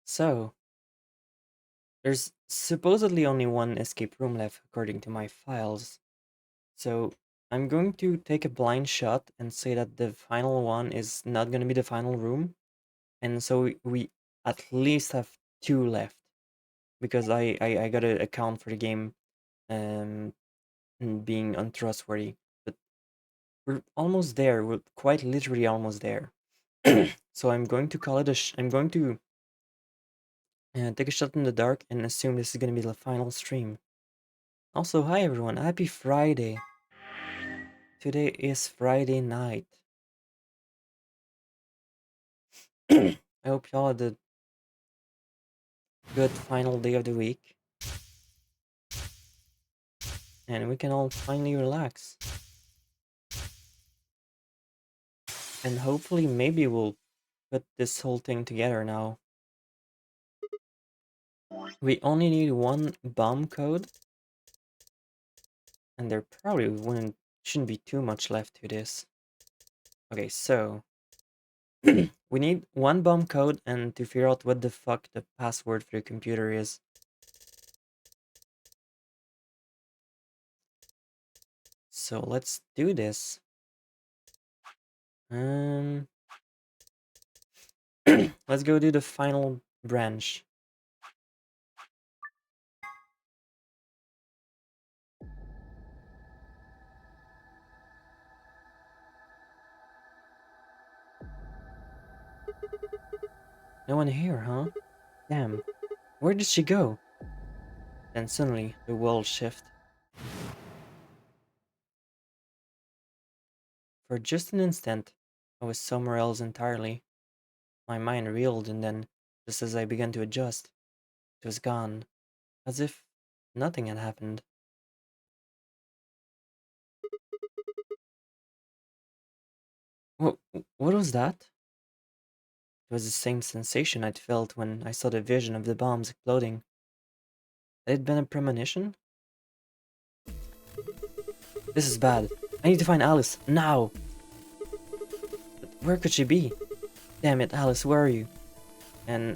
So, there's supposedly only one escape room left according to my files. So, I'm going to take a blind shot and say that the final one is not going to be the final room. And so we at least have two left because I gotta account for the game um being untrustworthy. But we're almost there. We're quite literally almost there. So I'm going to call it I'm going to take a shot in the dark and assume this is going to be the final stream. Also, hi everyone, happy Friday. Today is Friday night. I hope y'all had a good final day of the week and we can all finally relax. And hopefully, maybe we'll put this whole thing together now. We only need one bomb code, and there probably shouldn't be too much left to this. Okay, so we need one bomb code and to figure out what the fuck the password for the computer is. So let's do this. Um, let's go do the final branch. No one here, huh? Damn, where did she go? Then suddenly the world shifted. For just an instant, I was somewhere else entirely. My mind reeled, and then, just as I began to adjust, it was gone, as if nothing had happened. What, what was that? It was the same sensation I'd felt when I saw the vision of the bombs exploding. Had it been a premonition? This is bad. I need to find Alice, now! But where could she be? Damn it, Alice, where are you? And,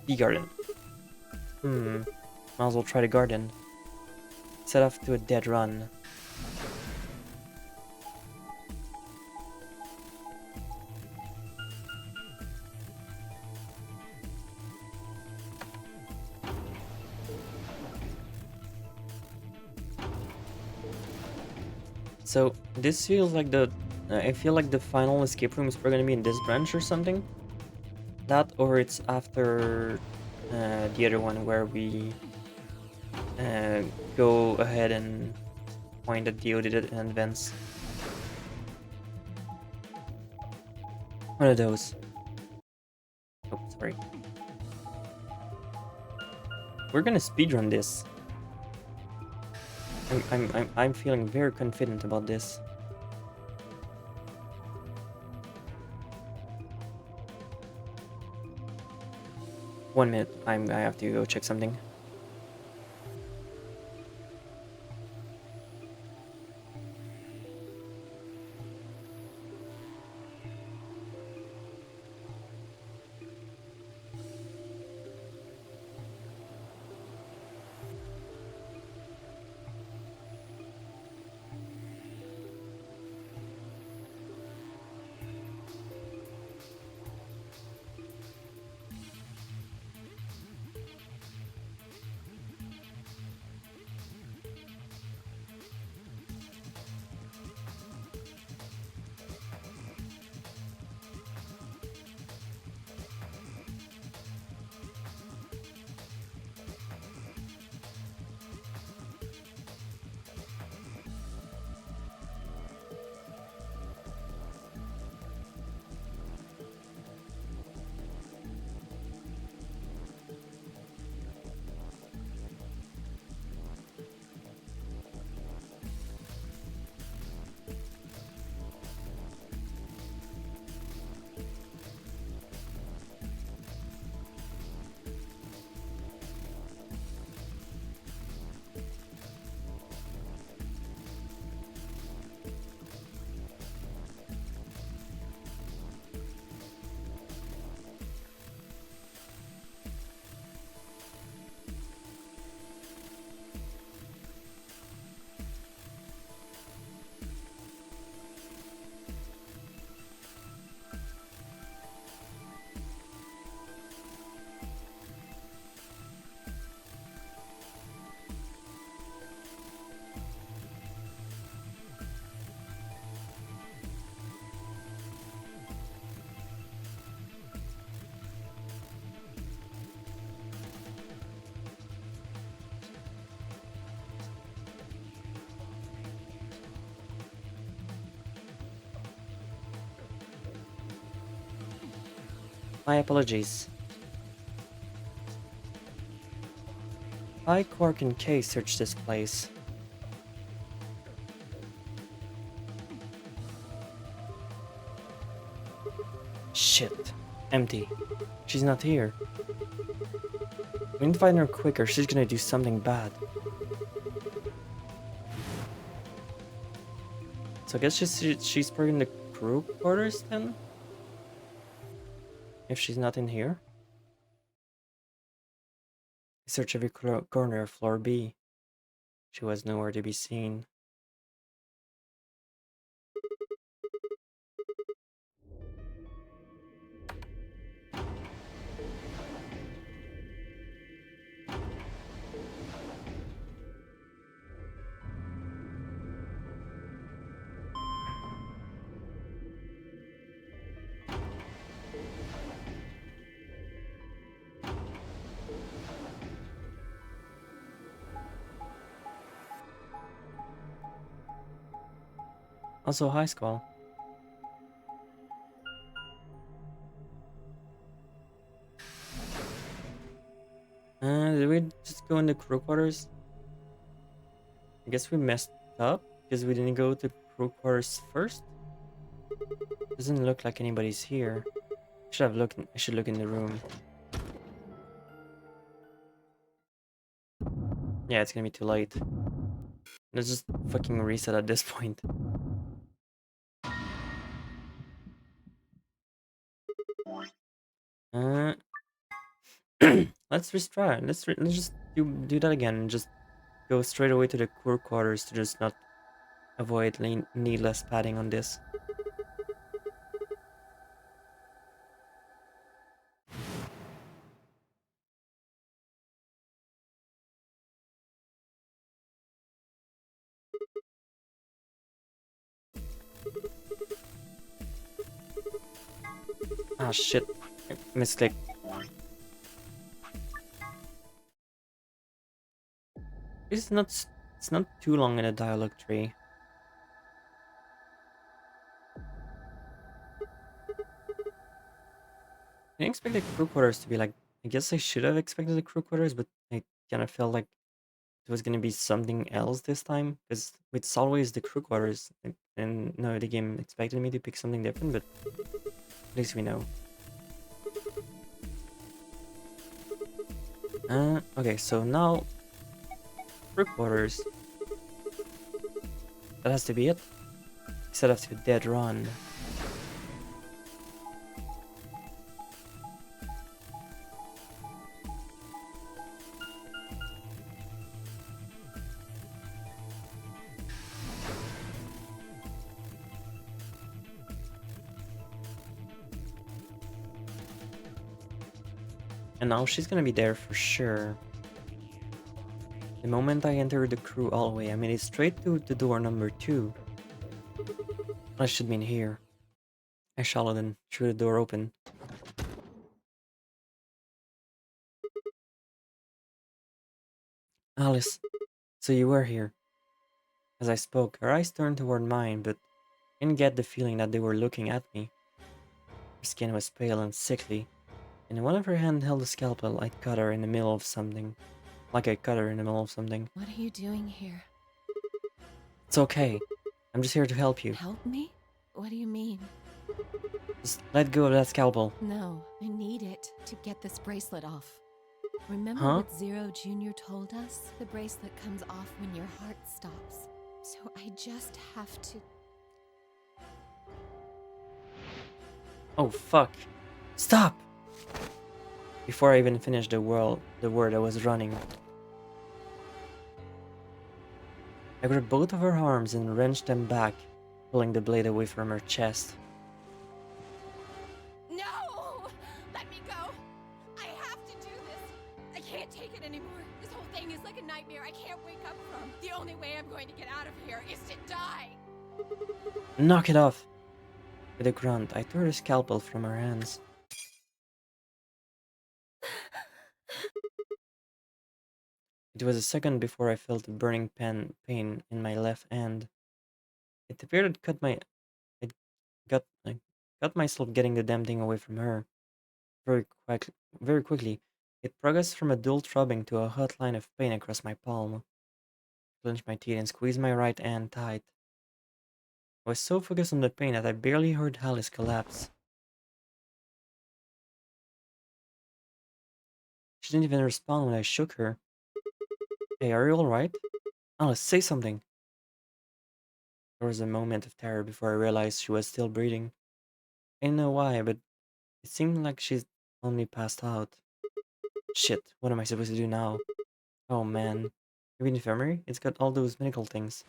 the garden. Might as well try the garden. Set off to a dead run. So this feels like I feel like the final escape room is probably gonna be in this branch or something. That or it's after the other one where we uh, go ahead and point at the audited vents. One of those. Oh, sorry. We're gonna speedrun this. I'm feeling very confident about this. One minute. I have to go check something. My apologies. I, Quark, and K searched this place. Shit. Empty. She's not here. We need to find her quicker. She's gonna do something bad. So I guess she's probably in the crew quarters then? If she's not in here? I search every corner of floor B. She was nowhere to be seen. Also, high school. Did we just go in the crew quarters? I guess we messed up because we didn't go to crew quarters first. Doesn't look like anybody's here. Should have looked. I should look in the room. Yeah, it's gonna be too late. Let's just fucking reset at this point. Uh, let's retry. Let's just do that again and just go straight away to the crew quarters to just not avoid needless padding on this. Ah shit, mistake. It's not too long in a dialogue tree. I didn't expect the crew quarters to be like. I guess I should have expected the crew quarters, but I kind of felt like it was gonna be something else this time because it's always the crew quarters. And no, the game expected me to pick something different, but at least we know. Okay, so now crew quarters. That has to be it. Instead of to dead run. And now she's gonna be there for sure. The moment I enter the crew hallway, I made it straight to the door number 2. I should mean here. I shouted and threw the door open. Alice, so you were here. As I spoke, her eyes turned toward mine, but I didn't get the feeling that they were looking at me. Her skin was pale and sickly, and in one of her hands held a scalpel. I'd cut her in the middle of something. Like I cut her in the middle of something. What are you doing here? It's okay. I'm just here to help you. Help me? What do you mean? Just let go of that scalpel. No, I need it to get this bracelet off. Remember Huh? what Zero Jr. told us? The bracelet comes off when your heart stops. So I just have to... Oh fuck. Stop! Before I even finished the word I was running. I grabbed both of her arms and wrenched them back, pulling the blade away from her chest. No! Let me go! I have to do this! I can't take it anymore. This whole thing is like a nightmare I can't wake up from. The only way I'm going to get out of here is to die! Knock it off! With a grunt, I tore the scalpel from her hands. It was a second before I felt a burning pain in my left hand. It appeared I'd got myself getting the damn thing away from her. very quickly. It progressed from a dull throbbing to a hot line of pain across my palm. I clenched my teeth and squeezed my right hand tight. I was so focused on the pain that I barely heard Alice collapse. She didn't even respond when I shook her. Hey, are you alright? Alice, say something. There was a moment of terror before I realized she was still breathing. I didn't know why, but it seemed like she'd only passed out. Shit, what am I supposed to do now? Oh man. Maybe the infirmary? It's got all those medical things.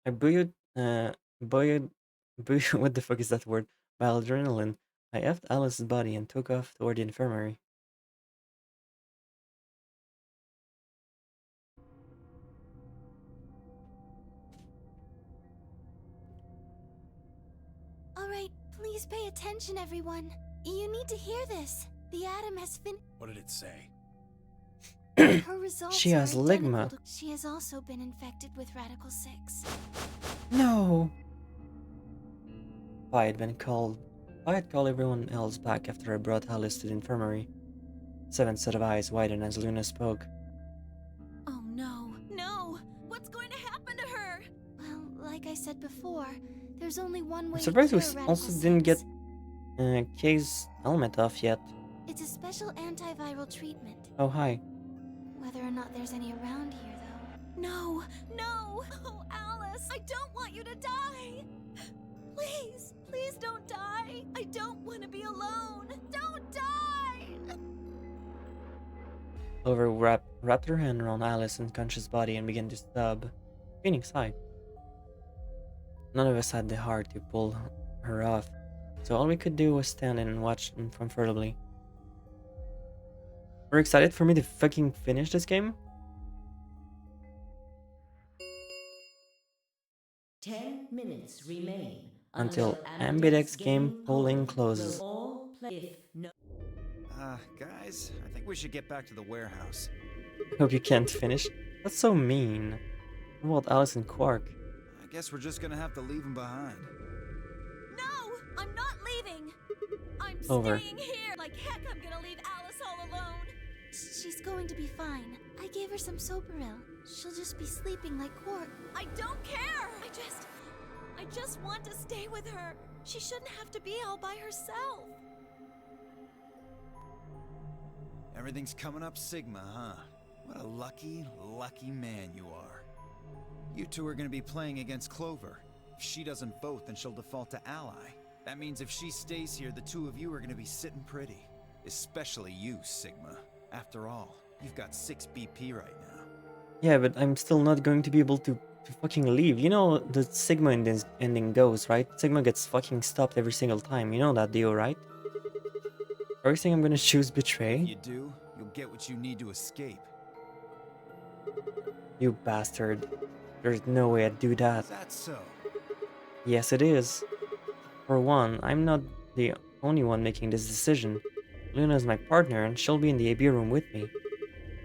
I buoyed, what the fuck is that word? By adrenaline. I effed Alice's body and took off toward the infirmary. All right, please pay attention, everyone. You need to hear this. The atom has been. What did it say? Her results She has are identical ligma. to- She has also been infected with Radical 6. No! I had been called. I had called everyone else back after I brought Alice to the infirmary. 7 set of eyes widened as Luna spoke. Oh no. No! What's going to happen to her? Well, like I said before, there's only one way I'm surprised to we cure Radical also didn't get 6. Kay's helmet off yet. It's a special antiviral treatment. Oh, hi. Whether or not there's any around here, though. No! No! Oh, Alice! I don't want you to die! Please! Please don't die! I don't want to be alone! Don't die! Clover wrapped her hand around Alice's unconscious body and began to sob. Feeling sigh. None of us had the heart to pull her off, so all we could do was stand and watch uncomfortably. We're excited for me to fucking finish this game? 10 minutes remain Until Ambidex game polling closes. Guys, I think we should get back to the warehouse. Hope you can't finish. That's so mean. What about Alice and Quark? I guess we're just gonna have to leave them behind. No! I'm not leaving! I'm Over. staying here! Like heck, I'm gonna leave Alice all alone! She's going to be fine. I gave her some Soparil. She'll just be sleeping like Quark. I don't care! I just want to stay with her. She shouldn't have to be all by herself. Everything's coming up Sigma, huh? What a lucky, lucky man you are. You two are gonna be playing against Clover. If she doesn't vote, then she'll default to Ally. That means if she stays here, the two of you are gonna be sitting pretty. Especially you, Sigma. After all, you've got 6 BP right now. Yeah, but I'm still not going to be able to fucking leave. You know the Sigma in this ending goes, right? Sigma gets fucking stopped every single time. You know that deal, right? Are you saying I'm gonna choose If Betray? you do, you'll get what you need to escape. You bastard. There's no way I'd do that. Is that so? Yes, it is. For one, I'm not the only one making this decision. Luna's my partner and she'll be in the AB room with me.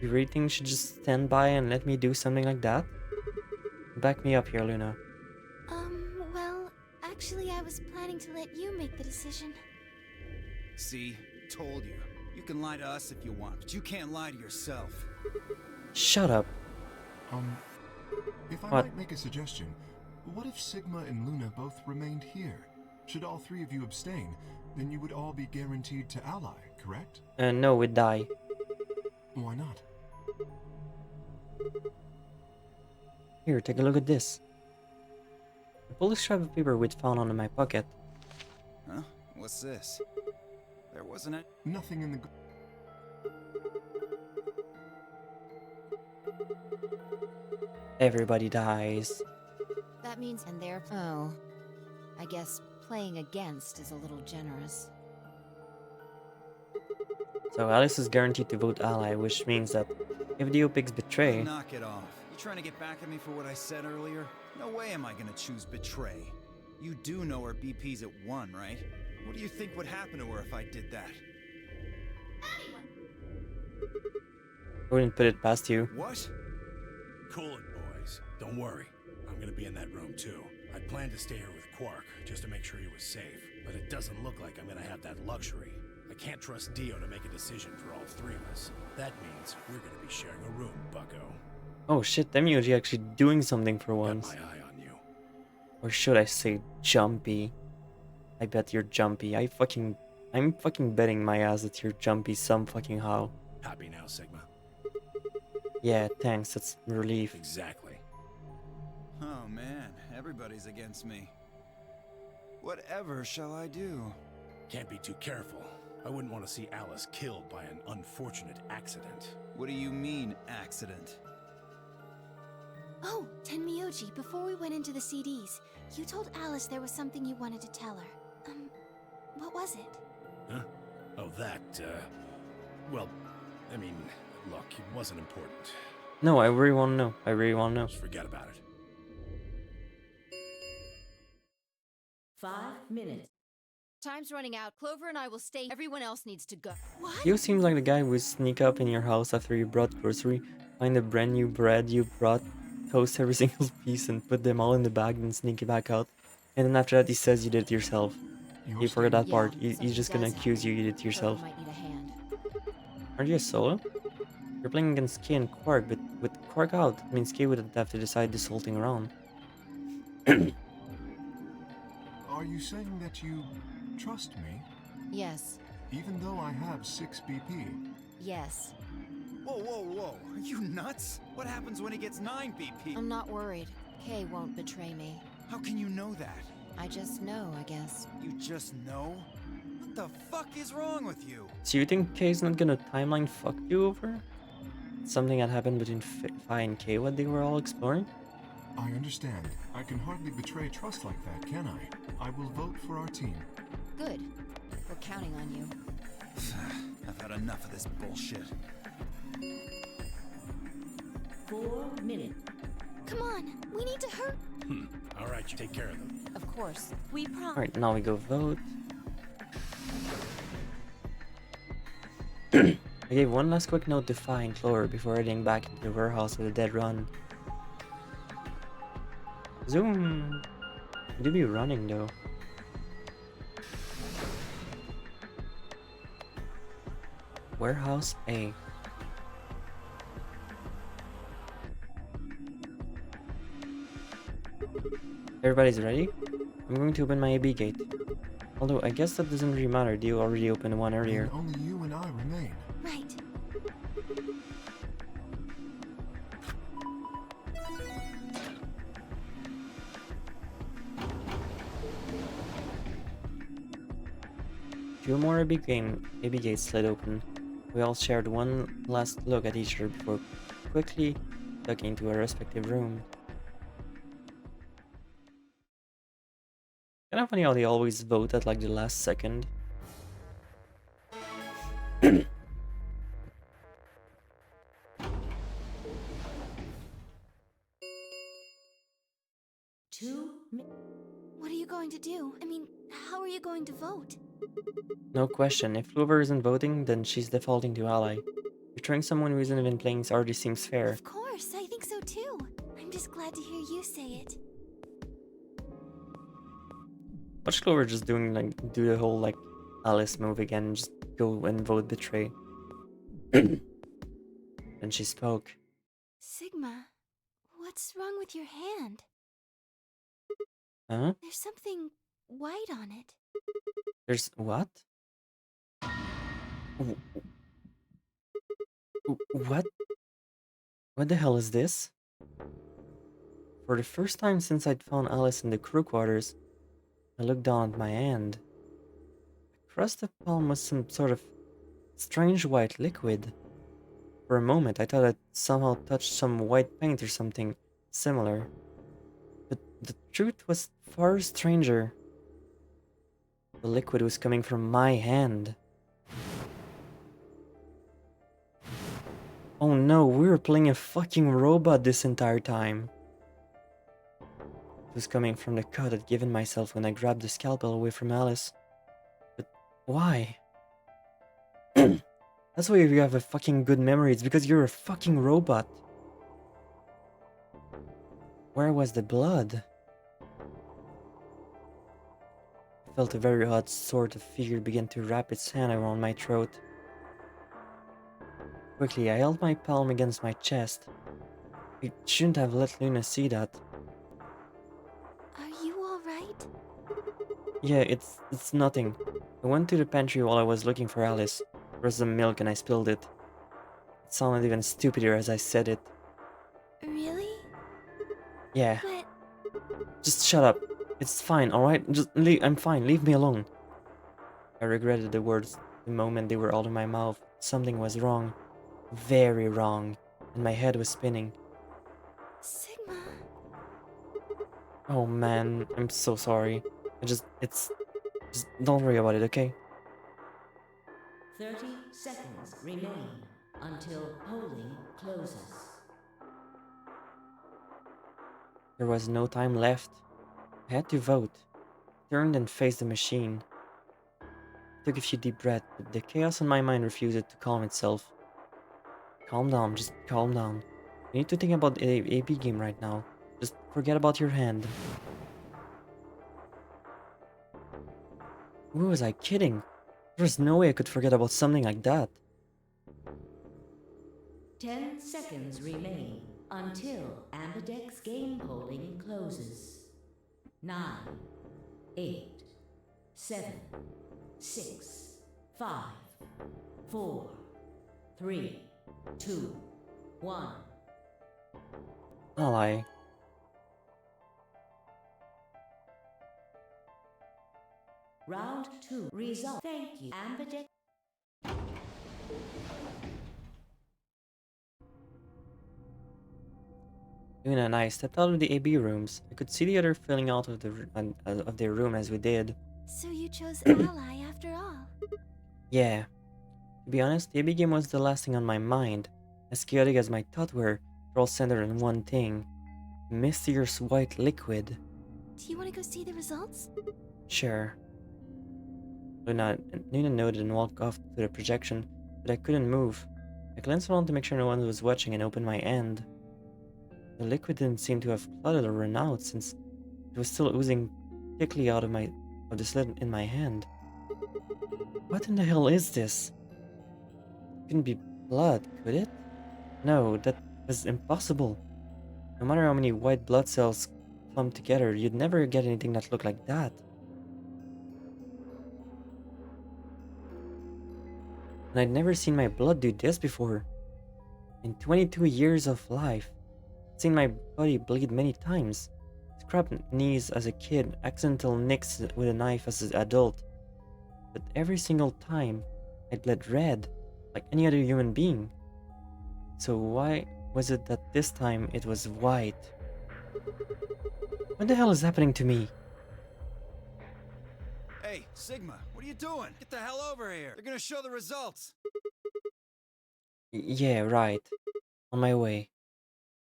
You really think she should just stand by and let me do something like that? Back me up here, Luna. Well, actually, I was planning to let you make the decision. See? Told you. You can lie to us if you want, but you can't lie to yourself. Shut up. If I What? might make a suggestion, what if Sigma and Luna both remained here? Should all 3 of you abstain, then you would all be guaranteed to ally, correct? No, we'd die. Why not? Here, take a look at this. I pulled a scrap of paper we'd found in my pocket. Huh? What's this? There wasn't it. Nothing in the... Everybody dies. That means, and they're. Oh. I guess playing against is a little generous. So Alice is guaranteed to vote ally, which means that if the picks Betray, Knock it off. You trying to get back at me for what I said earlier? No way am I gonna choose Betray. You do know her BP's at 1, right? What do you think would happen to her if I did that? I wouldn't put it past you. What? Cool it, boys. Don't worry. I'm gonna be in that room too. I'd planned to stay here with Quark, just to make sure he was safe. But it doesn't look like I'm gonna have that luxury. I can't trust Dio to make a decision for all three of us. That means we're gonna be sharing a room, bucko. Oh shit, Demiurge actually doing something for Got once. my eye on you. Or should I say jumpy? I bet you're jumpy. I'm fucking betting my ass that you're jumpy some fucking how. Happy now, Sigma? Yeah, thanks, that's relief. Exactly. Oh man, everybody's against me. Whatever shall I do? Can't be too careful. I wouldn't want to see Alice killed by an unfortunate accident. What do you mean, accident? Oh, Tenmyoji, before we went into the CDs, you told Alice there was something you wanted to tell her. What was it? Huh? Oh, well, I mean, look, it wasn't important. No, I really wanna know. I really wanna know. Just forget about it. 5 minutes. Time's running out. Clover and I will stay. Everyone else needs to go. What? You seem like the guy who would sneak up in your house after you brought grocery, find the brand new bread you brought, toast every single piece and put them all in the bag and sneak it back out. And then after that he says you did it yourself. You're You forgot that Yeah, part. so He's he just gonna does accuse you did it Clover yourself. might need a hand. Aren't you a solo? You're playing against Kay and Quark, but with Quark out, it means Kay would have to decide this whole thing around. Are you saying that you trust me, Yes. even though I have 6 BP? Yes. Whoa, whoa, whoa. Are you nuts? What happens when he gets 9 BP? I'm not worried. Kay won't betray me. How can you know that? I just know, I guess. You just know? What the fuck is wrong with you? So you think Kay's not gonna timeline fuck you over? Something that happened between Fi and Kay, what they were all exploring? I understand. I can hardly betray trust like that, can I? I will vote for our team. Good. We're counting on you. I've had enough of this bullshit. 4 minutes. Come on, we need to hurry. All right, you take care of them. Of course. We promise. Alright, now we go vote. I gave one last quick note to Fi and Clover before heading back into the warehouse with a dead run. Zoom! You do be running though. Warehouse A. Everybody's ready? I'm going to open my AB gate. Although I guess that doesn't really matter, Dio already opened one earlier. Then only you and I remain. Right. Two more AB gates slid open. We all shared one last look at each other before quickly ducking into our respective room. Kind of funny how they always vote at like the last second. 2 minutes. What are you going to do? I mean, how are you going to vote? No question, if Clover isn't voting, then she's defaulting to ally. Betraying someone who isn't even playing already seems fair. Of course, I think so too. I'm just glad to hear you say it. Watch Clover just do the whole like Alice move again and just go and vote betray. Then she spoke. Sigma, what's wrong with your hand? Huh? There's something white on it. There's what? W- What? What the hell is this? For the first time since I'd found Alice in the crew quarters, I looked down at my hand. Across the palm was some sort of strange white liquid. For a moment, I thought I'd somehow touched some white paint or something similar. But the truth was far stranger. The liquid was coming from my hand. Oh no, we were playing a fucking robot this entire time. It was coming from the cut I'd given myself when I grabbed the scalpel away from Alice. But why? That's why you have a fucking good memory, it's because you're a fucking robot. Where was the blood? I felt a very odd sort of figure begin to wrap its hand around my throat. Quickly, I held my palm against my chest. I shouldn't have let Luna see that. Are you alright? Yeah, it's nothing. I went to the pantry while I was looking for Alice. There was some milk and I spilled it. It sounded even stupider as I said it. Really? Yeah, But just shut up. It's fine, alright? Just leave. I'm fine. Leave me alone. I regretted the words the moment they were out of my mouth. Something was wrong. Very wrong. And my head was spinning. Sigma. Oh man, I'm so sorry. Just don't worry about it, okay? 30 seconds remain until polling closes. There was no time left. I had to vote. Turned and faced the machine. Took a few deep breaths, but the chaos in my mind refused to calm itself. Calm down, just calm down. You need to think about the AP game right now. Just forget about your hand. Who was I kidding? There's no way I could forget about something like that. 10 seconds remain until Ambidex game polling closes. 9, 8, 7, 6, 5, 4, 3, 2, 1. Ally. Round 2 result. Thank you, Ambidex. Luna and I stepped out of the AB rooms. I could see the other filling out of their room as we did. So you chose Ally after all. Yeah. To be honest, the AB game was the last thing on my mind. As chaotic as my thoughts were, they're all centered on one thing. Mysterious white liquid. Do you want to go see the results? Sure. Luna nodded and walked off to the projection, but I couldn't move. I glanced around to make sure no one was watching and opened my end. The liquid didn't seem to have flooded or run out, since it was still oozing thickly out of the slit in my hand. What in the hell is this? It couldn't be blood, could it? No, that was impossible. No matter how many white blood cells clumped together, you'd never get anything that looked like that. And I'd never seen my blood do this before. In 22 years of life, I'd seen my body bleed many times. Scrapped knees as a kid, accidental nicks with a knife as an adult. But every single time, I bled red, like any other human being. So why was it that this time it was white? What the hell is happening to me? Hey, Sigma, what are you doing? Get the hell over here. They're gonna show the results. Yeah, right. On my way.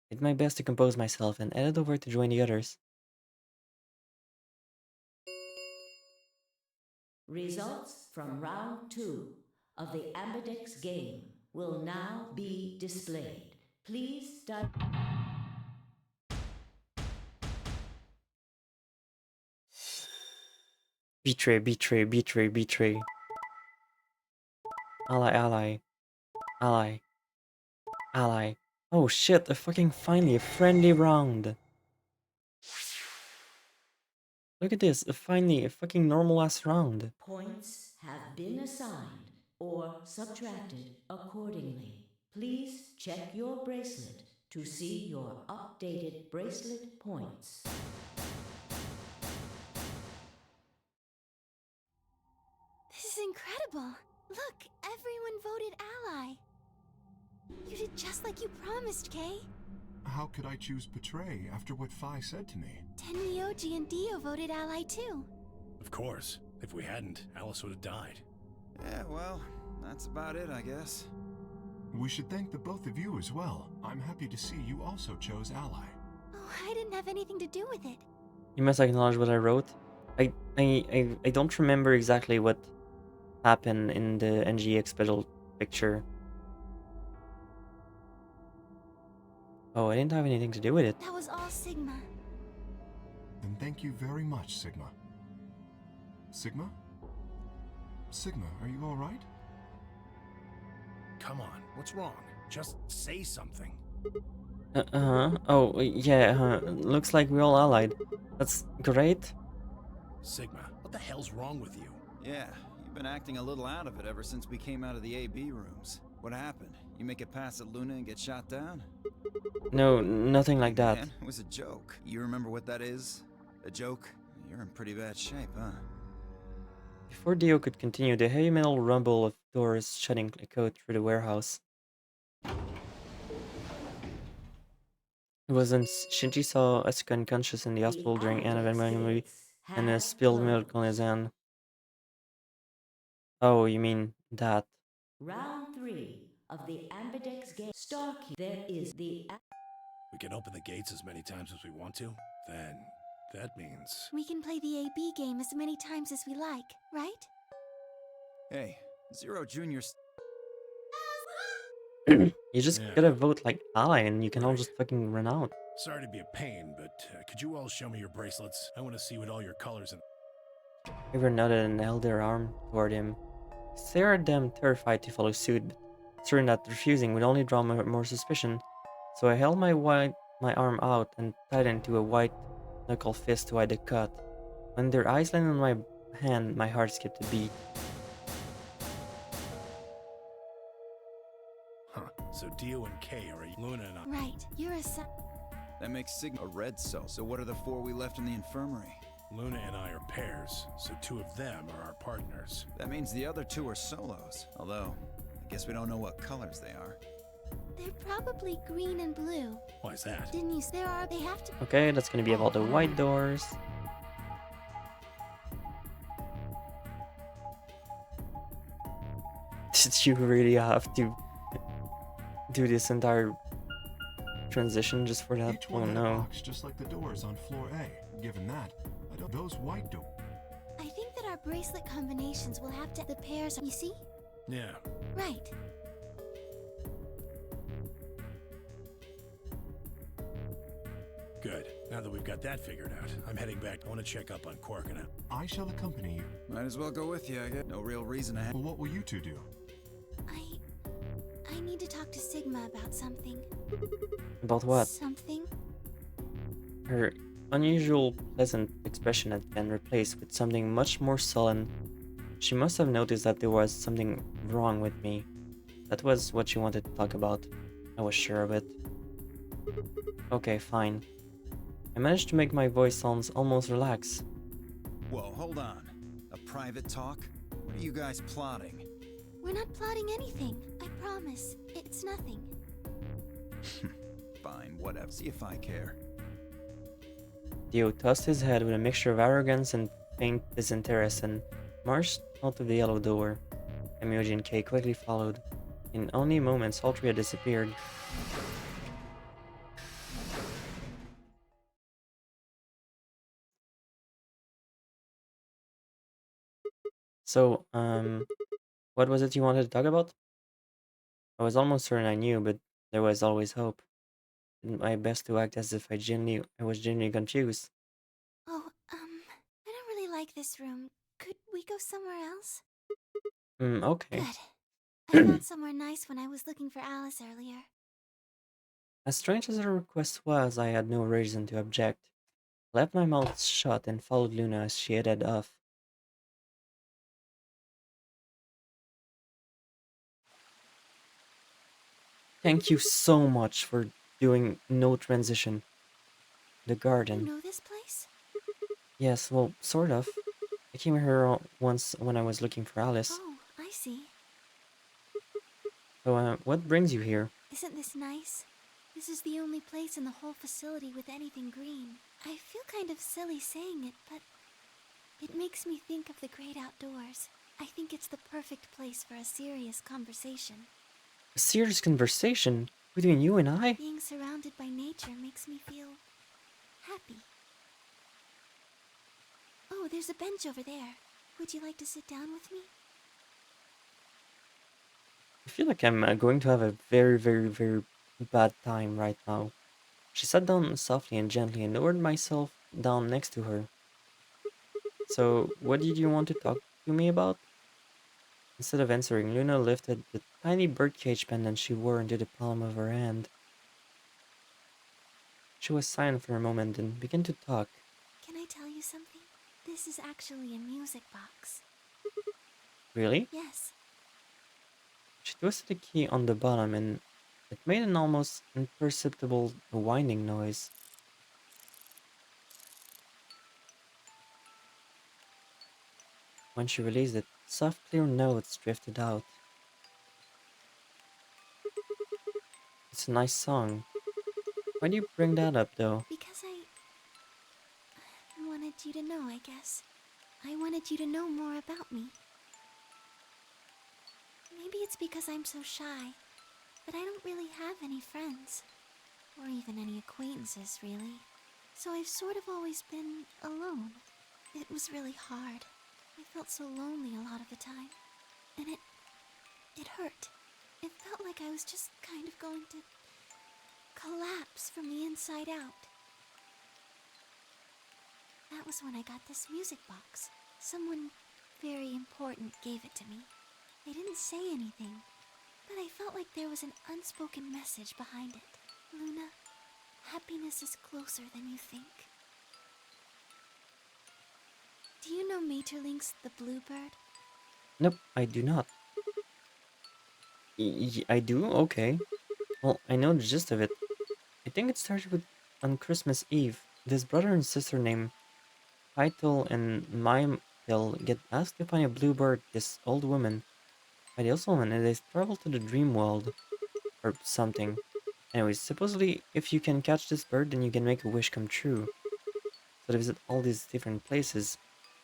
Did my best to compose myself and headed over to join the others. Results from round 2 of the Ambidex game will now be displayed. Please study. Betray, betray, betray, betray. Ally, ally. Ally. Ally. Oh shit, finally a friendly round. Look at this, finally a fucking normal ass round. Points have been assigned or subtracted accordingly. Please check your bracelet to see your updated bracelet points. This is incredible. Look, everyone voted Ally. You did just like you promised, Kay. How could I choose Betray after what Phi said to me? Tenryoji and Dio voted Ally too. Of course. If we hadn't, Alice would have died. Yeah, well, that's about it, I guess. We should thank the both of you as well. I'm happy to see you also chose Ally. Oh, I didn't have anything to do with it. You must acknowledge what I wrote. I don't remember exactly what happened in the NGX battle picture. Oh, I didn't have anything to do with it. That was all Sigma. Then thank you very much, Sigma. Sigma? Sigma, are you alright? Come on, what's wrong? Just say something. Uh-huh. Oh, yeah, looks like we're all allied. That's great. Sigma, what the hell's wrong with you? Yeah, you've been acting a little out of it ever since we came out of the AB rooms. What happened? You make it past at Luna and get shot down? No, nothing like that. Man, it was a joke. You remember what that is? A joke? You're in pretty bad shape, huh? Before Dio could continue, the heavy metal rumble of doors shutting echoed through the warehouse. It was when Shinji saw Asuka unconscious in the hospital during an event and a spilled milk on his hand. Oh, you mean that? Round 3 of the Ambidex game. Starkey, there is the. We can open the gates as many times as we want to? Then that means... We can play the AB game as many times as we like, right? Hey, Zero Jr.'s... You just Yeah. gotta vote like ally and you can all just fucking run out. Sorry to be a pain, but could you all show me your bracelets? I want to see what all your colors and... River nodded and held their arm toward him. Sarah them terrified to follow suit, but certain that refusing would only draw more suspicion, so I held my arm out and tightened into a white knuckle fist to hide the cut. When their eyes landed on my hand, my heart skipped a beat. Huh. So Dio and Kay are Luna and I... Right, you're a That makes Sigma a red soul. So what are the 4 we left in the infirmary? Luna and I are pairs, so 2 of them are our partners. That means the other 2 are solos. Although, I guess we don't know what colors they are. They're probably green and blue. Why is that? Didn't you? They have to. Okay, that's gonna be about the white doors. Did you really have to do this entire transition just for that? Each Oh one had a no. box just like the doors on floor A. Given that, I don't. Those white doors. I think that our bracelet combinations will have to. The pairs. You see? Yeah. Right. Good. Now that we've got that figured out, I'm heading back. I want to check up on Quark and I shall accompany you. Might as well go with you, I guess. No real reason to have... Well, what will you 2 do? I need to talk to Sigma about something. About what? Something? Her unusual pleasant expression had been replaced with something much more sullen. She must have noticed that there was something wrong with me. That was what she wanted to talk about. I was sure of it. Okay, fine. I managed to make my voice sounds almost relaxed. Whoa, hold on. A private talk? What are you guys plotting? We're not plotting anything. I promise. It's nothing. Fine, whatever. See if I care. Dio tossed his head with a mixture of arrogance and faint disinterest and marched out of the yellow door. Emoji and Kay quickly followed. In only moments, all 3 had disappeared. So, what was it you wanted to talk about? I was almost certain I knew, but there was always hope. Did my best to act as if I was genuinely confused. Oh, I don't really like this room. Could we go somewhere else? Okay. Good. I found somewhere nice when I was looking for Alice earlier. As strange as her request was, I had no reason to object. I left my mouth shut and followed Luna as she headed off. Thank you so much for doing no transition. The You garden. know this place? Yes, well, sort of. I came here once when I was looking for Alice. Oh, I see. So, what brings you here? Isn't this nice? This is the only place in the whole facility with anything green. I feel kind of silly saying it, but it makes me think of the great outdoors. I think it's the perfect place for a serious conversation. A serious conversation between you and I? Being surrounded by nature makes me feel happy. Oh, there's a bench over there. Would you like to sit down with me? I feel like I'm going to have a very, very, very bad time right now. She sat down softly and gently and lowered myself down next to her. So, what did you want to talk to me about? Instead of answering, Luna lifted the tiny birdcage pendant she wore into the palm of her hand. She was silent for a moment and began to talk. Can I tell you something? This is actually a music box. Really? Yes. She twisted the key on the bottom and it made an almost imperceptible whining noise. When she released it, soft clear notes drifted out. It's a nice song. Why do you bring that up though? Because I wanted you to know, I guess. I wanted you to know more about me. Maybe it's because I'm so shy, but I don't really have any friends. Or even any acquaintances, really. So I've sort of always been alone. It was really hard. I felt so lonely a lot of the time. And it hurt. It felt like I was just kind of going to collapse from the inside out. That was when I got this music box. Someone very important gave it to me. They didn't say anything, but I felt like there was an unspoken message behind it. Luna, happiness is closer than you think. Do you know Maeterlinck's The Bluebird? Nope, I do not. I do? Okay. Well, I know the gist of it. I think it started with on Christmas Eve. This brother and sister named Hytel and Maimtel get asked to find a bluebird, this old woman, by the old woman, and they travel to the dream world. Or something. Anyways, supposedly, if you can catch this bird, then you can make a wish come true. So they visit all these different places,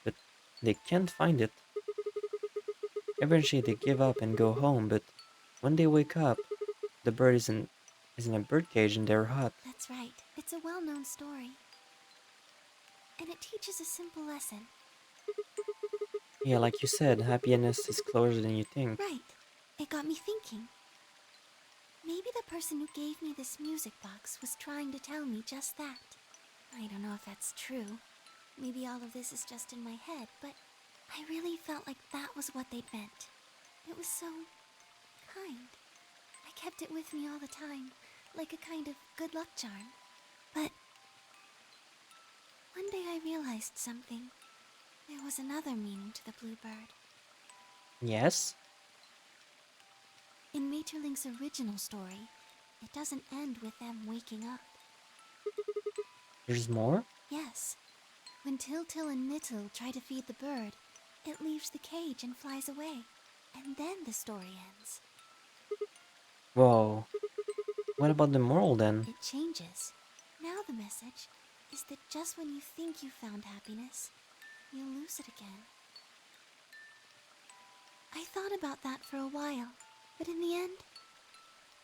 but they can't find it. Eventually, they give up and go home, but when they wake up, the bird is in a birdcage in their hut. That's right. It's a well-known story. And it teaches a simple lesson. Yeah, like you said, happiness is closer than you think. Right. It got me thinking. Maybe the person who gave me this music box was trying to tell me just that. I don't know if that's true. Maybe all of this is just in my head, but I really felt like that was what they meant. It was so kind. I kept it with me all the time, like a kind of good luck charm. But one day I realized something. There was another meaning to the bluebird. Yes? In Maeterlinck's original story, it doesn't end with them waking up. There's more? Yes. When Tiltil and Nittil try to feed the bird, it leaves the cage and flies away. And then the story ends. Whoa. What about the moral then? It changes. Now the message is that just when you think you found happiness, you'll lose it again. I thought about that for a while, but in the end,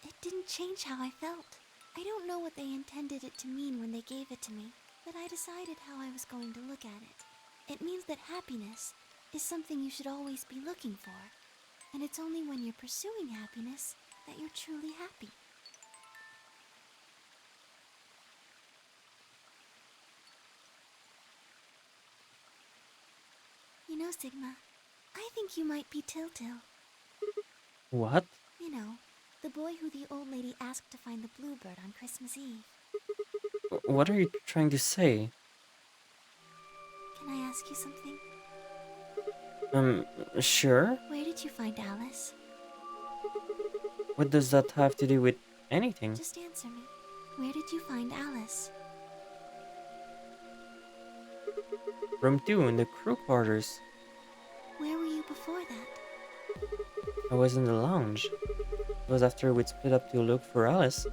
it didn't change how I felt. I don't know what they intended it to mean when they gave it to me, but I decided how I was going to look at it. It means that happiness is something you should always be looking for, and it's only when you're pursuing happiness that you're truly happy. You know, Sigma, I think you might be Tiltil. What? You know, the boy who the old lady asked to find the bluebird on Christmas Eve. What are you trying to say? Can I ask you something? Sure? Where did you find Alice? What does that have to do with anything? Just answer me. Where did you find Alice? Room 2 in the crew quarters. Where were you before that? I was in the lounge. It was after we'd split up to look for Alice.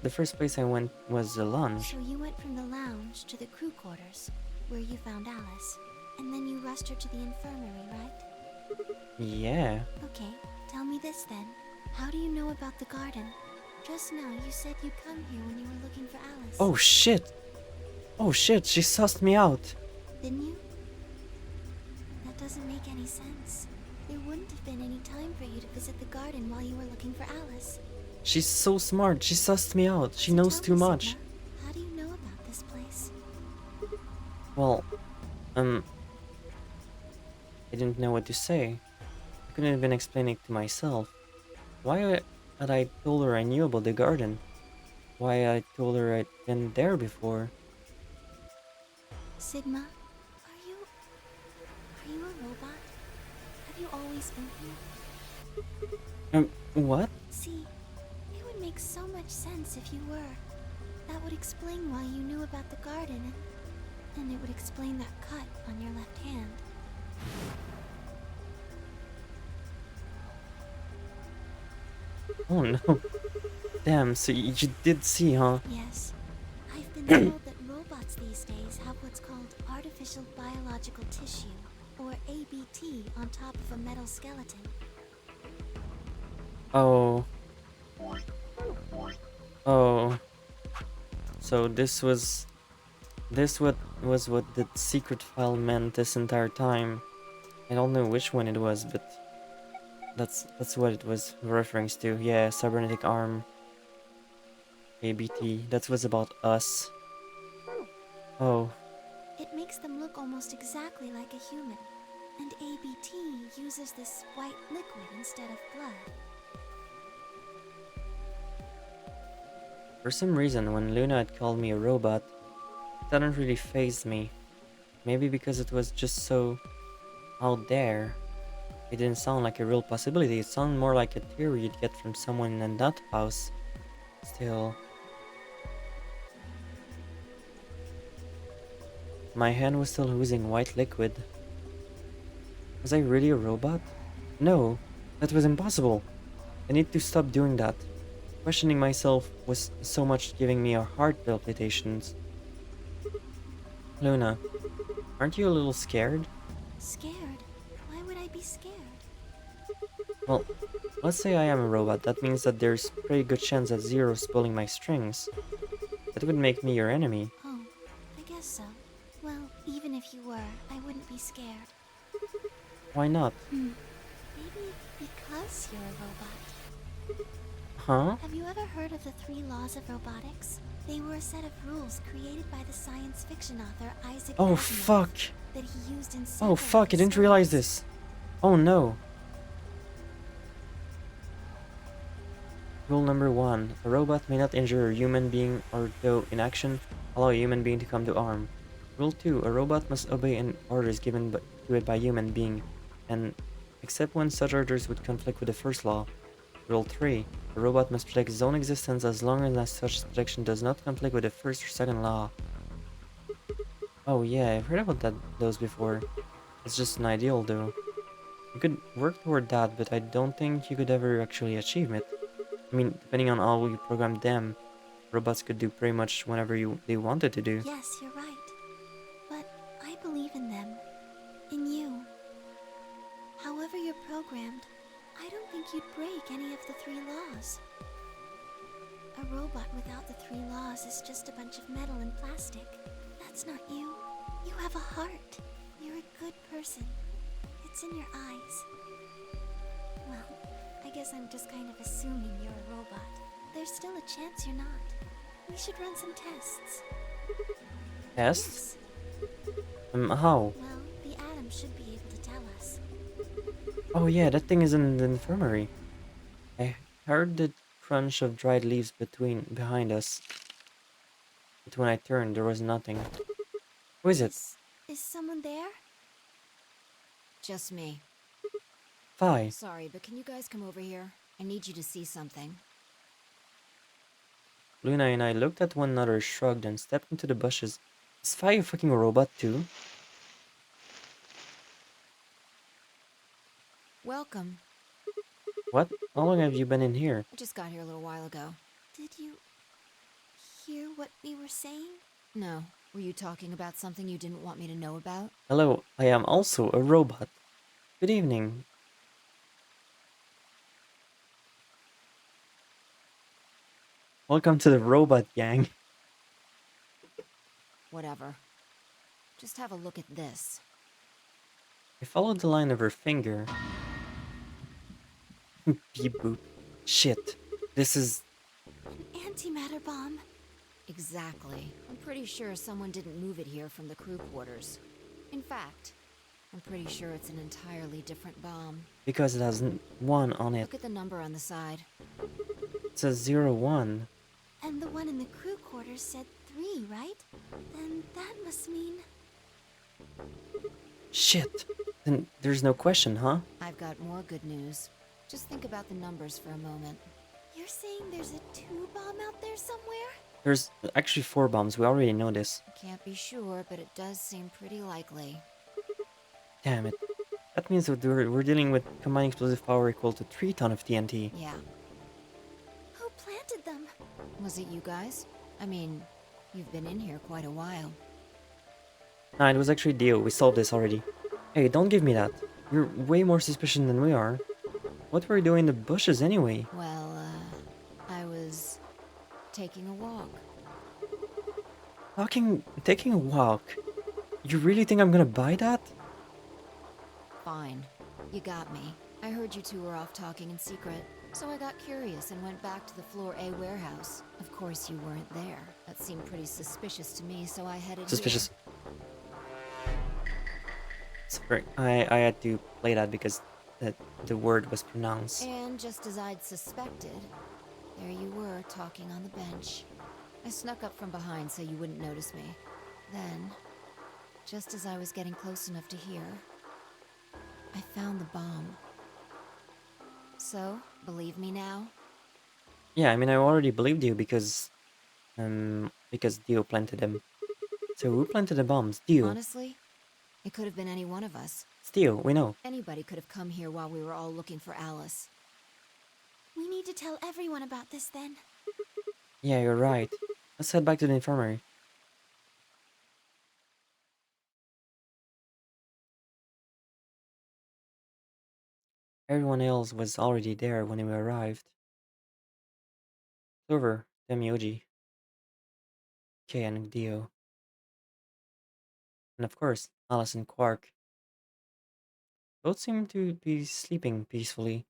The first place I went was the lounge. So you went from the lounge to the crew quarters, where you found Alice, and then you rushed her to the infirmary, right? Yeah. Okay, tell me this then. How do you know about the garden? Just now you said you'd come here when you were looking for Alice. Oh shit! Oh shit, she sussed me out! Didn't you? That doesn't make any sense. There wouldn't have been any time for you to visit the garden while you were looking for Alice. She's so smart, she sussed me out. She So knows tell too me, much. Sigma, How do you know about this place? Well, I didn't know what to say. I couldn't even explain it to myself. Why had I told her I knew about the garden? Why I told her I'd been there before? Sigma, are you a robot? Have you always been here? What? See, it would make so much sense if you were. That would explain why you knew about the garden, and it would explain that cut on your left hand. Oh no. Damn, so you did see, huh? Yes. I've been told that robots these days have what's called artificial biological tissue, or ABT, on top of a metal skeleton. Oh. Oh. So this was what the secret file meant this entire time. I don't know which one it was, but that's what it was referring to. Yeah, cybernetic arm. ABT. That was about us. Oh. It makes them look almost exactly like a human. And ABT uses this white liquid instead of blood. For some reason, when Luna had called me a robot, it hadn't really fazed me. Maybe because it was just so out there. It didn't sound like a real possibility, it sounded more like a theory you'd get from someone in a nut house. Still. My hand was still oozing white liquid. Was I really a robot? No, that was impossible. I need to stop doing that. Questioning myself was so much giving me a heart palpitations. Luna, aren't you a little scared? Scared? Why would I be scared? Well, let's say I am a robot. That means that there's a pretty good chance that Zero's pulling my strings. That would make me your enemy. Oh, I guess so. Well, even if you were, I wouldn't be scared. Why not? Maybe because you're a robot. Huh? Have you ever heard of the 3 laws of robotics? They were a set of rules created by the science fiction author Isaac Oh Asimov fuck! that he used in Oh several fuck, of I his didn't realize stories. this. Oh no. Rule number 1. A robot may not injure a human being or, though in action, allow a human being to come to harm. Rule 2. A robot must obey orders given to it by a human being, and except when such orders would conflict with the first law. Rule 3. A robot must protect his own existence as long as such protection does not conflict with the first or second law. Oh yeah, I've heard about those before. It's just an ideal though. You could work toward that, but I don't think you could ever actually achieve it. I mean, depending on how you program them, robots could do pretty much whatever they wanted to do. Yes, you're right. But I believe in them. In you. However you're programmed, I don't think you'd break any of the 3 laws. A robot without the 3 laws is just a bunch of metal and plastic. That's not you. You have a heart. You're a good person. It's in your eyes. Well, I guess I'm just kind of assuming you're a robot. There's still a chance you're not. We should run some tests. Tests? Yes. How? Well, the Atom should be able to tell us. Oh yeah, that thing is in the infirmary. I heard the crunch of dried leaves behind us. But when I turned, there was nothing. Who is it? Is someone there? Just me. Fi. Sorry, but can you guys come over here? I need you to see something. Luna and I looked at one another, shrugged, and stepped into the bushes. Is Fi a fucking robot too? Welcome. What? How long have you been in here? I just got here a little while ago. Did you hear what we were saying? No. Were you talking about something you didn't want me to know about? Hello, I am also a robot. Good evening. Welcome to the robot gang. Whatever. Just have a look at this. I followed the line of her finger. Beep boop. Shit. This is... Antimatter bomb. Exactly. I'm pretty sure someone didn't move it here from the crew quarters. In fact, I'm pretty sure it's an entirely different bomb. Because it has 1 on it. Look at the number on the side. It says 01. And the one in the crew quarters said 3, right? Then that must mean... Shit. Then there's no question, huh? I've got more good news. Just think about the numbers for a moment. You're saying there's a 2 bomb out there somewhere? There's actually 4 bombs. We already know this. Can't be sure, but it does seem pretty likely. Damn it. That means that we're dealing with combined explosive power equal to 3 ton of TNT. Yeah. Who planted them? Was it you guys? I mean, you've been in here quite a while. Nah, it was actually Dio. We solved this already. Hey, don't give me that. You're way more suspicious than we are. What were you doing in the bushes anyway? Well, I was taking a walk. Taking a walk? You really think I'm gonna buy that? Fine. You got me. I heard you two were off talking in secret, so I got curious and went back to the Floor A warehouse. Of course, you weren't there. That seemed pretty suspicious to me, so I headed Suspicious. here. Sorry, I had to play that because the word was pronounced. And just as I'd suspected, there you were talking on the bench. I snuck up from behind so you wouldn't notice me. Then, just as I was getting close enough to hear, I found the bomb. So, believe me now? Yeah, I mean I already believed you because Dio planted them. So who planted the bombs? Dio. Honestly, it could have been any one of us. It's Dio, we know. Anybody could have come here while we were all looking for Alice. We need to tell everyone about this then. Yeah, you're right. Let's head back to the infirmary. Everyone else was already there when we arrived. Clover, Demioji, Kay and Dio. And of course, Alice and Quark. Both seem to be sleeping peacefully.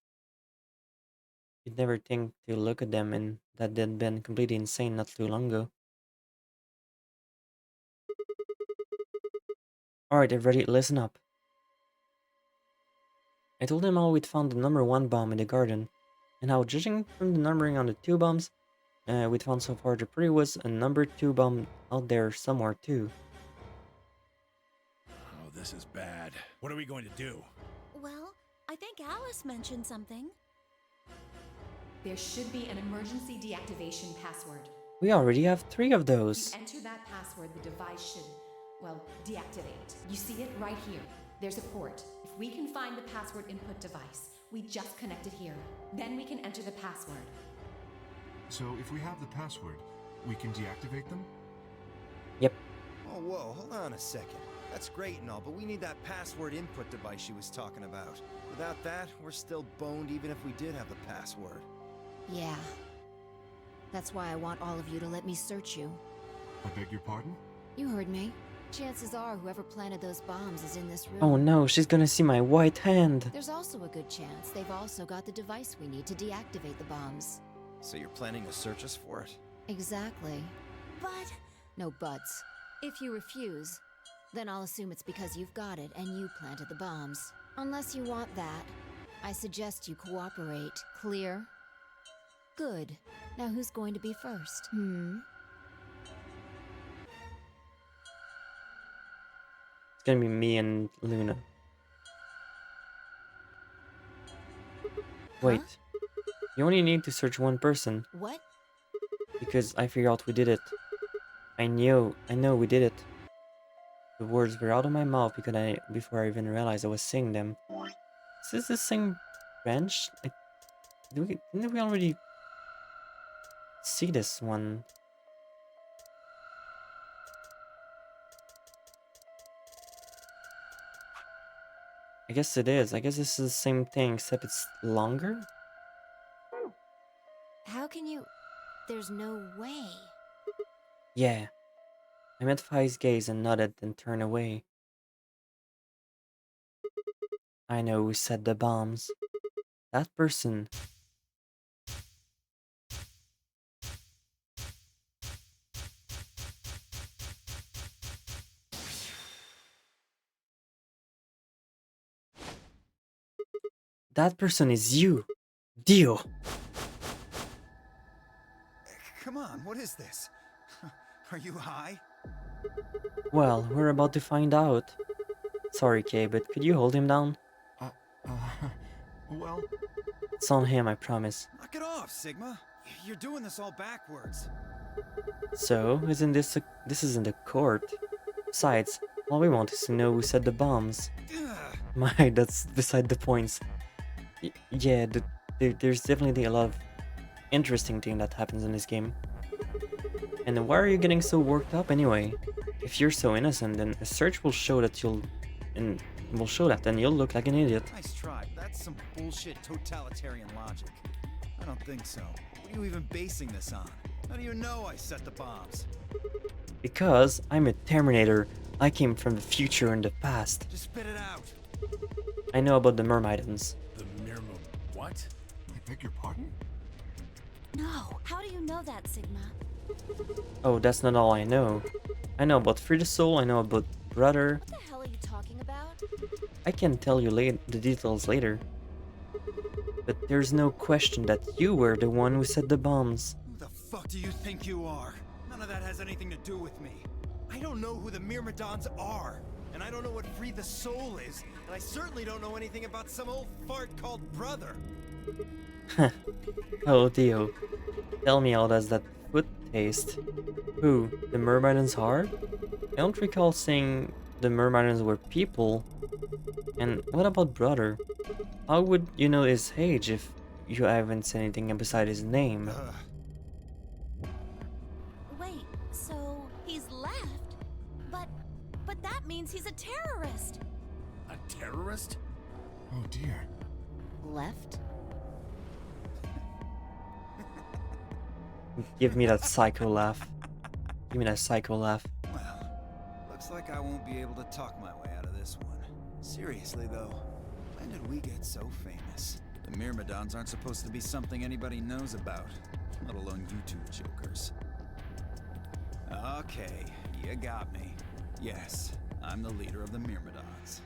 You'd never think to look at them and that they'd been completely insane not too long ago. Alright, everybody, listen up. I told them how we'd found the #1 bomb in the garden, and how, judging from the numbering on the 2 bombs we'd found so far, there probably was a #2 bomb out there somewhere too. Oh, this is bad. What are we going to do? Well, I think Alice mentioned something. There should be an emergency deactivation password. We already have 3 of If you those. enter that password, the device should, well, deactivate. You see it right here. There's a port. If we can find the password input device, we just connect it here. Then we can enter the password. So if we have the password, we can deactivate them? Yep. Oh, whoa, hold on a second. That's great and all, but we need that password input device she was talking about. Without that, we're still boned even if we did have the password. Yeah. That's why I want all of you to let me search you. I beg your pardon? You heard me. Chances are whoever planted those bombs is in this room. Oh no, she's gonna see my white hand. There's also a good chance they've also got the device we need to deactivate the bombs. So you're planning to search us for it? Exactly. But... No buts. If you refuse, then I'll assume it's because you've got it and you planted the bombs. Unless you want that, I suggest you cooperate. Clear? Good. Now who's going to be first? It's gonna be me and Luna. Wait. You only need to search one person, What? because I figured out we did it. I know we did it. The words were out of my mouth before I even realized I was saying them. Is this the same branch? Didn't we already see this one? I guess it is. I guess this is the same thing, except it's longer? How can you... There's no way. Yeah. I met Fai's gaze and nodded, then turned away. I know who set the bombs. That person. that person is you, Dio. Come on, what is this? Are you high? Well, we're about to find out. Sorry, Kay, but could you hold him down? Uh, uh, well, It's on him, I promise. Knock it off, Sigma. You're doing this all backwards. So, this isn't a court. Besides, all we want is to know who set the bombs. Ugh. My, that's beside the points. Yeah, there's definitely a lot of interesting thing that happens in this game. And why are you getting so worked up anyway? If you're so innocent, then a search will show that and you'll look like an idiot. Nice try. That's some bullshit totalitarian logic. I don't think so. What are you even basing this on? How do you know I set the bombs? Because I'm a Terminator. I came from the future and the past. Just spit it out. I know about the Myrmidons. The Mirmo. What? I beg your pardon? No. How do you know that, Sigma? Oh, that's not all I know. I know about Free the Soul, I know about Brother. What the hell are you talking about? I can tell you the details later. But there's no question that you were the one who set the bombs. Who the fuck do you think you are? None of that has anything to do with me. I don't know who the Myrmidons are. And I don't know what Free the Soul is. And I certainly don't know anything about some old fart called Brother. Oh, Dio. Tell me how does that food taste? Who? The Myrmidons are? I don't recall saying the Myrmidons were people. And what about Brother? How would you know his age if you haven't said anything beside his name? Wait, so he's left? But that means he's a terrorist. A terrorist? Oh dear. Left? Give me that psycho laugh. Give me that psycho laugh. Well, looks like I won't be able to talk my way out of this one. Seriously, though, when did we get so famous? The Myrmidons aren't supposed to be something anybody knows about, let alone you two jokers. Okay, you got me. Yes, I'm the leader of the Myrmidons.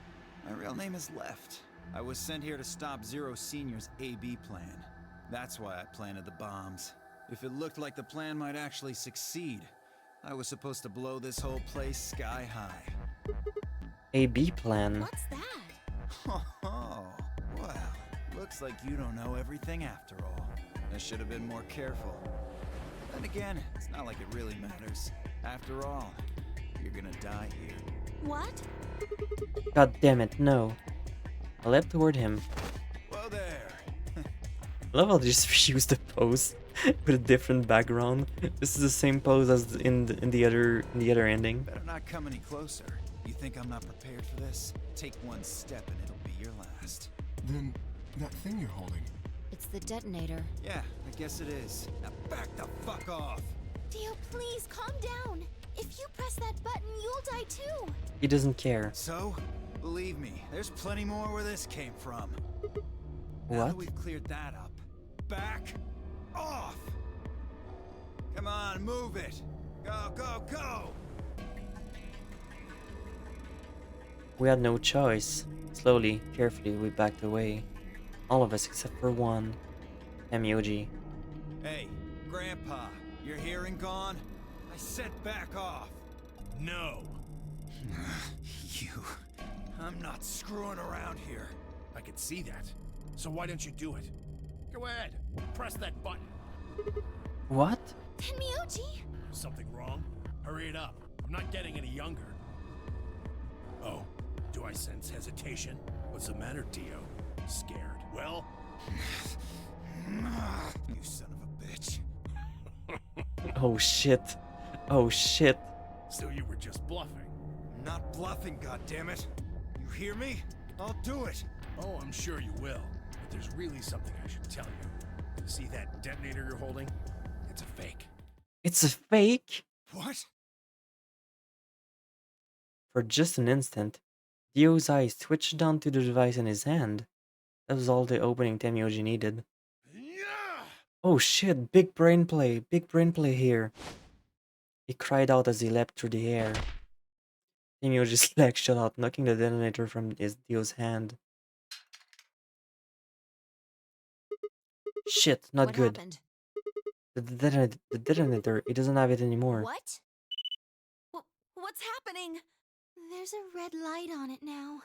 My real name is Left. I was sent here to stop Zero Senior's AB plan. That's why I planted the bombs. If it looked like the plan might actually succeed, I was supposed to blow this whole place sky high. A B plan. What's that? Oh, well, looks like you don't know everything after all. I should have been more careful. Then again, it's not like it really matters. After all, you're gonna die here. What? God damn it, no. I leapt toward him. Whoa there! I love how they just reused the pose with a different background. This is the same pose as in the other ending. Better not come any closer. You think I'm not prepared for this? Take one step and it'll be your last. Then, that thing you're holding. It's the detonator. Yeah, I guess it is. Now back the fuck off! Dio, please calm down. If you press that button, you'll die too. He doesn't care. So, believe me, there's plenty more where this came from. Now that What? we've cleared that up, back off! Come on, move it! Go, go, go! We had no choice. Slowly, carefully, we backed away. All of us except for one. Temyoji. Hey, Grandpa, your hearing gone? I said back off! No. You... I'm not screwing around here. I could see that. So why don't you do it? Go ahead. Press that button. What? Tenmyoji? Something wrong? Hurry it up. I'm not getting any younger. Oh, do I sense hesitation? What's the matter, Dio? Scared? Well, You son of a bitch. Oh shit. Oh shit. so you were just bluffing. I'm not bluffing, goddammit. You hear me? I'll do it. Oh, I'm sure you will. But there's really something I should tell you. See that detonator you're holding? It's a fake. It's a fake? What? For just an instant, Dio's eyes twitched down to the device in his hand. That was all the opening Temyoji needed. Yeah! Oh shit, big brain play here. He cried out as he leapt through the air. Temyoji's leg shot out, knocking the detonator from Dio's hand. Shit, not What good. happened? The detonator, it doesn't have it anymore. What? What's happening? There's a red light on it now.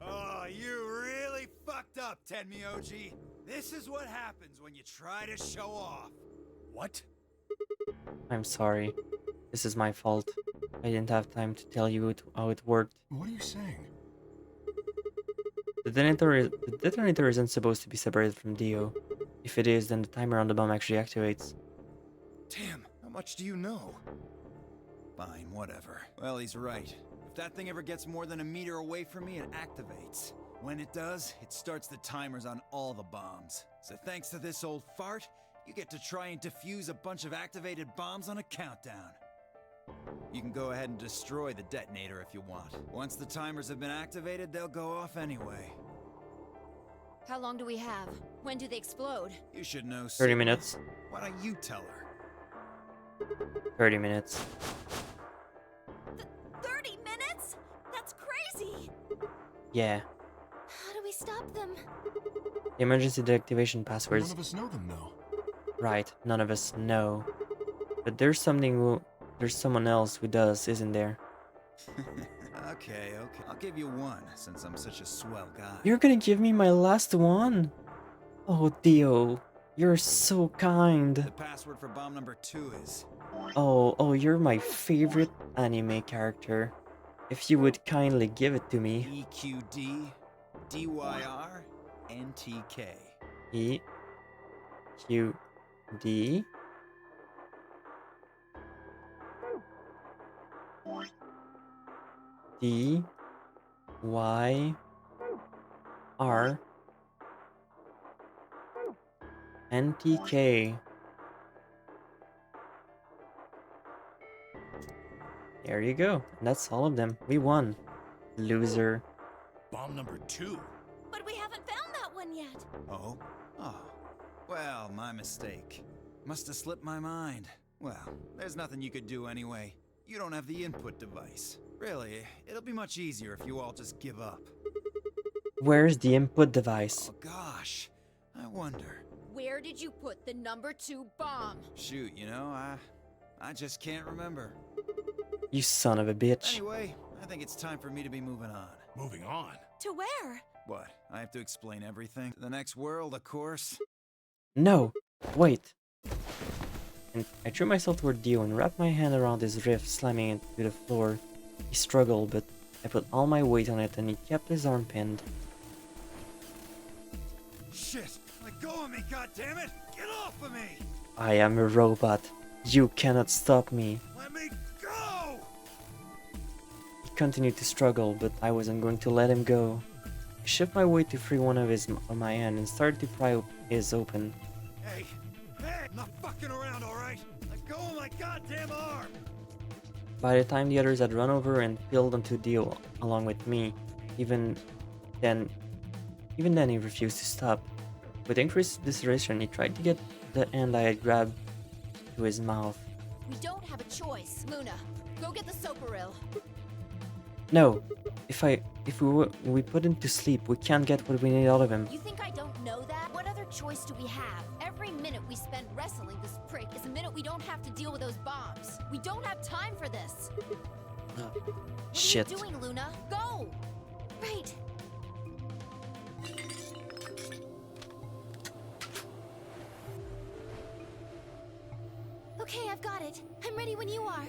Oh, you really fucked up, Tenmyoji. This is what happens when you try to show off. What? I'm sorry. This is my fault. I didn't have time to tell you how it worked. What are you saying? The detonator isn't supposed to be separated from Dio. If it is, then the timer on the bomb actually activates. Damn, how much do you know? Fine, whatever. Well, he's right. If that thing ever gets more than a meter away from me, it activates. When it does, it starts the timers on all the bombs. So thanks to this old fart, you get to try and defuse a bunch of activated bombs on a countdown. You can go ahead and destroy the detonator if you want. Once the timers have been activated, they'll go off anyway. How long do we have? When do they explode? You should know. 30 Sigma. minutes. Why don't you tell her? 30 minutes. 30 minutes? That's crazy! Yeah. How do we stop them? The emergency deactivation None passwords. of us know them, though. Right, none of us know. But there's someone else who does, isn't there? Okay. I'll give you one, since I'm such a swell guy. You're gonna give me my last one? Oh, Dio. You're so kind. The password for bomb number 2 is... Oh, you're my favorite anime character. If you would kindly give it to me. EQD DYR NTK. E Q D D Y R N T K. There you go. And that's all of them. We won. Loser. Bomb number 2? But we haven't found that one yet. Oh? Oh. Well, my mistake. Must have slipped my mind. Well, there's nothing you could do anyway. You don't have the input device. Really, it'll be much easier if you all just give up. Where's the input device? Oh gosh, I wonder. Where did you put the number 2 bomb? Shoot, you know, I just can't remember. You son of a bitch. Anyway, I think it's time for me to be moving on. Moving on. To where? What? I have to explain everything? To the next world, of course. No! Wait! And I threw myself toward Dio and wrapped my hand around his wrist, slamming it to the floor. He struggled, but I put all my weight on it and he kept his arm pinned. Shit! Let go of me, goddammit! Get off of me! I am a robot. You cannot stop me. Let me go! He continued to struggle, but I wasn't going to let him go. I shifted my weight to free one of my hand and started to pry his open. Hey! Hey! I'm not fucking around, alright? Let go of my goddamn arm! By the time the others had run over and peeled onto Dio along with me, even then he refused to stop. With increased desperation, he tried to get the end I had grabbed to his mouth. We don't have a choice. Luna, go get the Soparil. No, if we put him to sleep, we can't get what we need out of him. You think I don't know that? What other choice do we have? Every minute we spend wrestling this prick is a minute we don't have to deal with those bombs. We don't have time for this. What Shit. are you doing, Luna? Go! Right. Okay, I've got it. I'm ready when you are.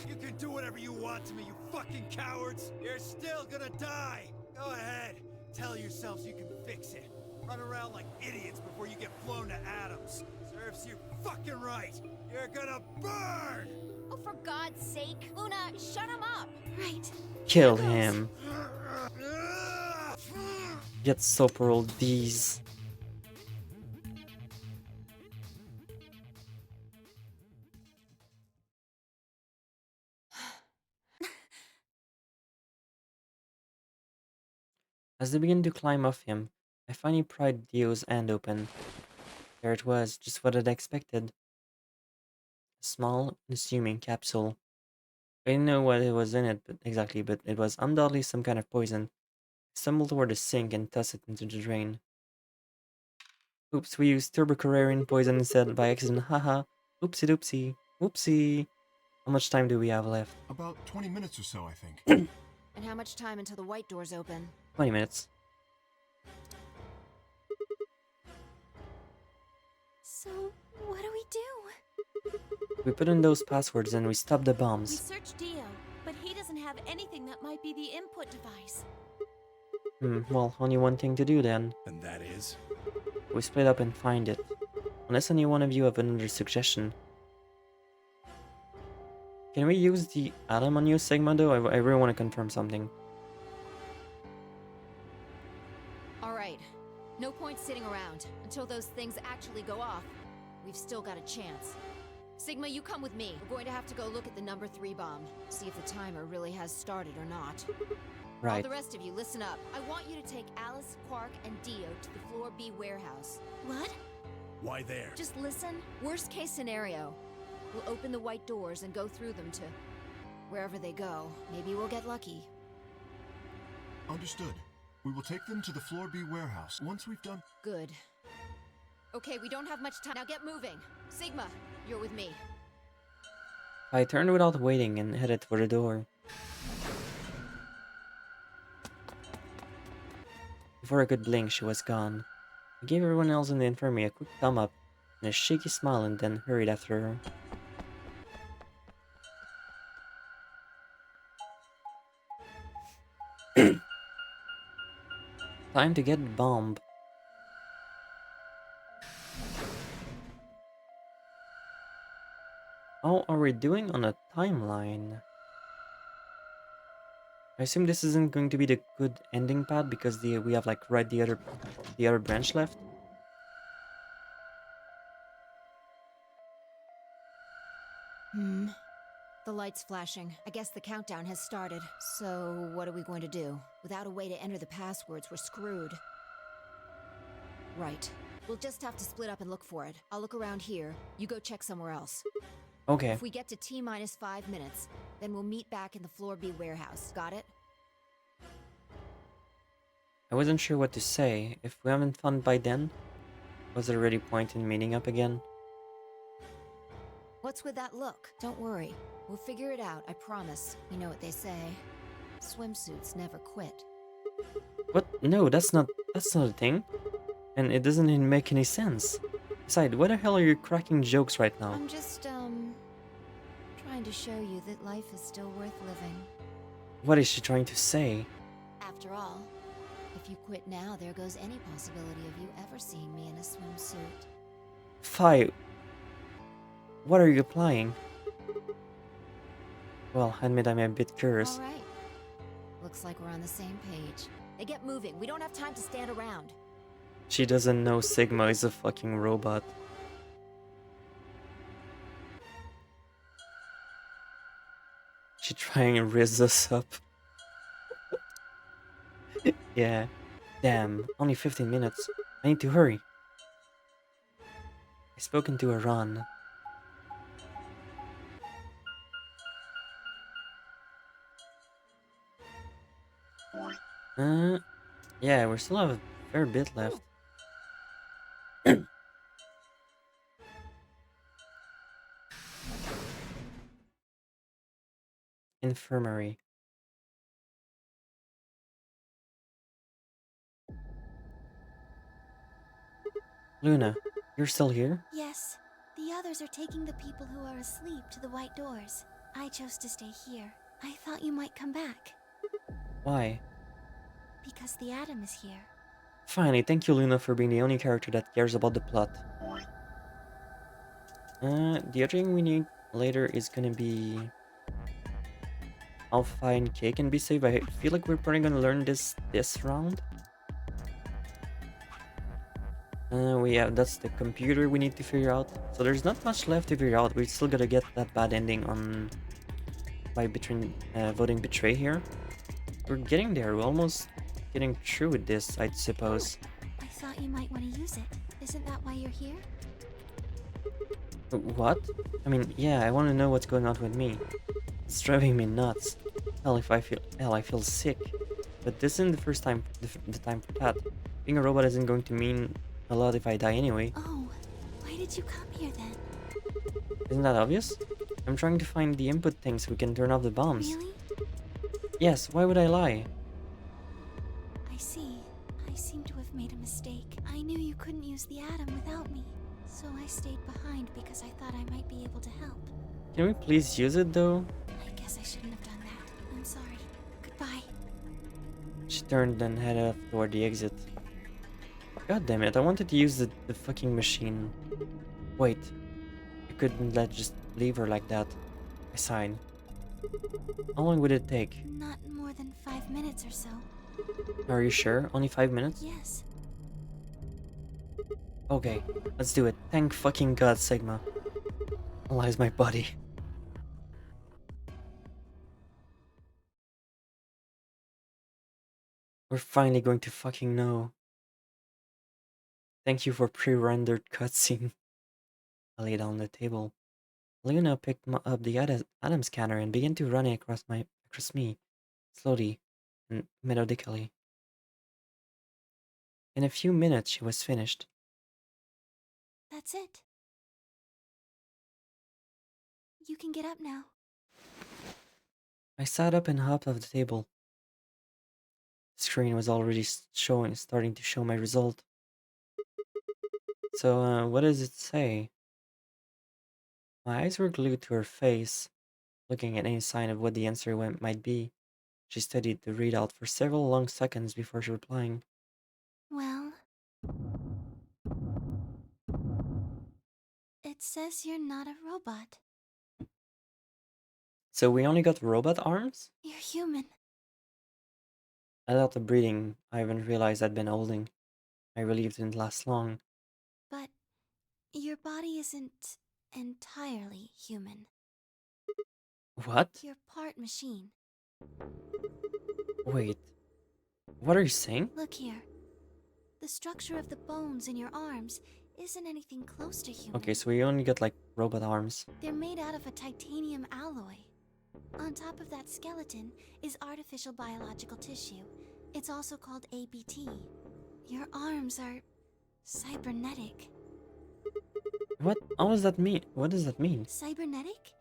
You can do whatever you want to me, you fucking cowards! You're still gonna die! Go ahead, tell yourselves you can fix it. Run around like idiots before you get blown to atoms. Serves you fucking right! You're gonna burn! Oh, for God's sake. Luna, shut him up! Right. Kill him. Get Soparil these. As they began to climb off him, I finally pried Dio's hand open. There it was, just what I'd expected. A small, unassuming capsule. I didn't know what it was in it exactly, but it was undoubtedly some kind of poison. Stumble toward the sink and toss it into the drain. Oops, we used turbocarrarian poison instead by accident, haha. Oopsie doopsie. Whoopsie. How much time do we have left? About 20 minutes or so, I think. And how much time until the white doors open? 20 minutes. So, what do we do? We put in those passwords and we stop the We bombs. searched Dio, but he doesn't have anything that might be the input device. Well, only one thing to do then. And that is? We split up and find it. Unless any one of you have another suggestion. Can we use the atom on you, Sigma, though? I really want to confirm something. Alright. No point sitting around. Until those things actually go off, we've still got a chance. Sigma, you come with me. We're going to have to go look at the number 3 bomb. See if the timer really has started or not. All Right. the rest of you, listen up. I want you to take Alice, Quark, and Dio to the Floor B warehouse. What? Why there? Just listen. Worst case scenario. We'll open the white doors and go through them to wherever they go. Maybe we'll get lucky. Understood. We will take them to the Floor B warehouse. Once we've done... Good. Okay, we don't have much time. Now get moving. Sigma, you're with me. I turned without waiting and headed for the door. Before I could blink, she was gone. I gave everyone else in the infirmary a quick thumb up and a shaky smile and then hurried after her. Time to get bombed. How are we doing on a timeline? I assume this isn't going to be the good ending pad because we have like the other branch left. The light's flashing. I guess the countdown has started. So, what are we going to do? Without a way to enter the passwords, we're screwed. Right. We'll just have to split up and look for it. I'll look around here. You go check somewhere else. Okay. If we get to T-minus 5 minutes, then we'll meet back in the Floor B warehouse. Got it? I wasn't sure what to say. If we haven't fun by then, was there already point in meeting up again? What's with that look? Don't worry. We'll figure it out, I promise. You know what they say. Swimsuits never quit. What? No, that's not a thing. And it doesn't even make any sense. Besides, why the hell are you cracking jokes right now? I'm just, trying to show you that life is still worth living. What is she trying to say? After all, if you quit now, there goes any possibility of you ever seeing me in a swimsuit. Fi, what are you applying? Well, I admit I'm a bit curious. All right. Looks like we're on the same page. Now get moving. We don't have time to stand around. She doesn't know Sigma is a fucking robot. She trying to rizz us up. Yeah. Damn, only 15 minutes. I need to hurry. I spoken to Iran. Yeah, we still have a fair bit left. Infirmary. Luna, you're still here? Yes. The others are taking the people who are asleep to the white doors. I chose to stay here. I thought you might come back. Why? Because the Atom is here. Finally, thank you Luna for being the only character that cares about the plot. The other thing we need later is gonna be... Alpha and K can be saved. I feel like we're probably gonna learn this round. That's the computer we need to figure out. So there's not much left to figure out. We still gotta get that bad ending on... by voting Betray here. We're getting there. We're almost getting through with this, I suppose. I thought you might want to use it. Isn't that why you're here? What? I mean, yeah, I want to know what's going on with me. It's driving me nuts. Hell, I feel sick. but this isn't the first time the time for that. Being a robot isn't going to mean a lot if I die anyway. Oh, why did you come here then? Isn't that obvious? I'm trying to find the input thing so we can turn off the bombs. Really? Yes, why would I lie? I see. I seem to have made a mistake. I knew you couldn't use the atom without me, so I stayed behind because I thought I might be able to help. Can we please use it though? I guess I shouldn't have done that. I'm sorry. Goodbye. She turned and headed off toward the exit. God damn it, I wanted to use the fucking machine. Wait. I couldn't just leave her like that. I sighed. How long would it take? Not more than 5 minutes or so. Are you sure? Only 5 minutes? Yes. Okay, let's do it. Thank fucking God, Sigma. Analyze my body. We're finally going to fucking know. Thank you for pre-rendered cutscene. I lay down on the table. Luna picked up the atom scanner and began to run it across me, slowly and methodically. In a few minutes, she was finished. That's it. You can get up now. I sat up and hopped off the table. The screen was already starting to show my result. So, what does it say? My eyes were glued to her face, looking at any sign of what the answer might be. She studied the readout for several long seconds before replying. Well, it says you're not a robot. So we only got robot arms? You're human. I let out the breathing I haven't realized I'd been holding. My relief didn't last long. But your body isn't entirely human. What? You're part machine. Wait. What are you saying? Look here. The structure of the bones in your arms isn't anything close to human. Okay, so we only got like robot arms. They're made out of a titanium alloy. On top of that skeleton is artificial biological tissue. It's also called ABT. Your arms are cybernetic. What? How does that mean? What does that mean? Cybernetic?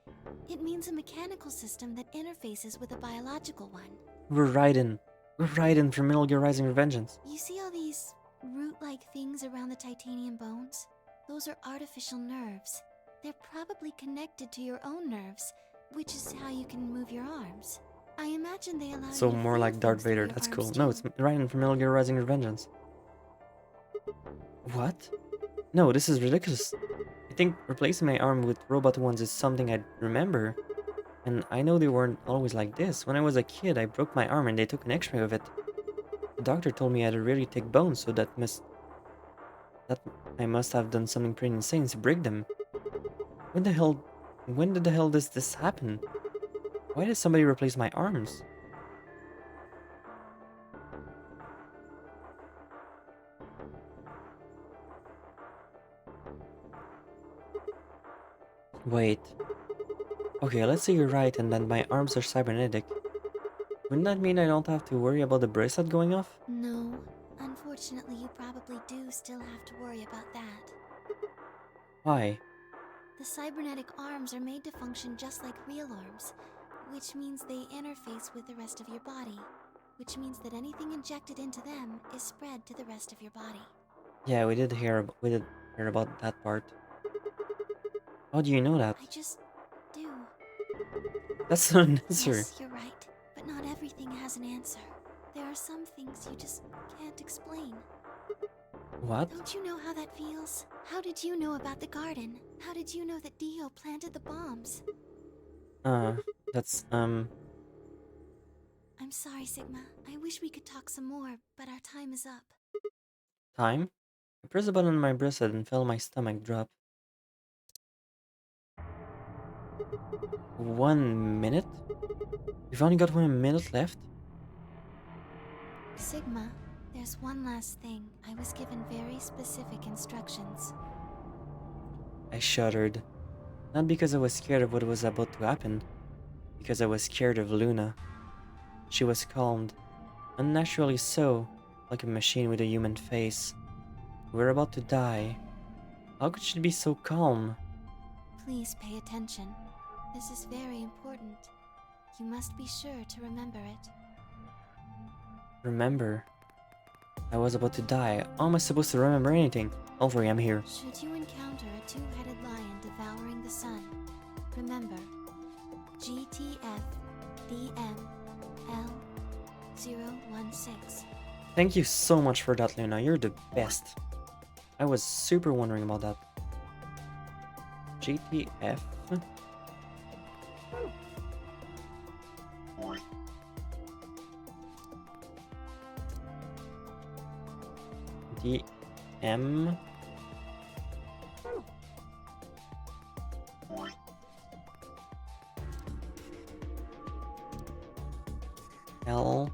It means a mechanical system that interfaces with a biological one. We're Raiden. We're Raiden from Metal Gear Rising: Revengeance. You see all these root-like things around the titanium bones? Those are artificial nerves. They're probably connected to your own nerves, which is how you can move your arms. I imagine they allow So you to more feel like Darth things through Vader. your That's arms cool. too. No, it's Raiden from Metal Gear Rising: Revengeance. What? No, this is ridiculous. I think replacing my arm with robot ones is something I remember. And I know they weren't always like this. When I was a kid, I broke my arm and they took an x-ray of it. The doctor told me I had a really thick bone, so that I must have done something pretty insane to break them. When did the hell does this happen? Why did somebody replace my arms? Wait. Okay, let's say you're right and that my arms are cybernetic. Wouldn't that mean I don't have to worry about the bracelet going off? No. Unfortunately, you probably do still have to worry about that. Why? The cybernetic arms are made to function just like real arms, which means they interface with the rest of your body, which means that anything injected into them is spread to the rest of your body. Yeah, we did hear about that part. How do you know that? I just do. That's not an answer. Yes, you're right, but not everything has an answer. There are some things you just can't explain. What? Don't you know how that feels? How did you know about the garden? How did you know that Dio planted the bombs? That's, I'm sorry, Sigma. I wish we could talk some more, but our time is up. time? I pressed a button on my bracelet and felt my stomach drop. 1 minute? We've only got 1 minute left? Sigma, there's one last thing. I was given very specific instructions. I shuddered. Not because I was scared of what was about to happen, because I was scared of Luna. She was calmed, Unnaturally so, like a machine with a human face. We're about to die. How could she be so calm? Please pay attention. This is very important. You must be sure to remember it. Remember, I was about to die. How am I supposed to remember anything? Don't worry, I'm here. Should you encounter a two-headed lion devouring the sun, remember GTF DML016. Thank you so much for that, Luna. You're the best. I was super wondering about that. GTF. DM. L.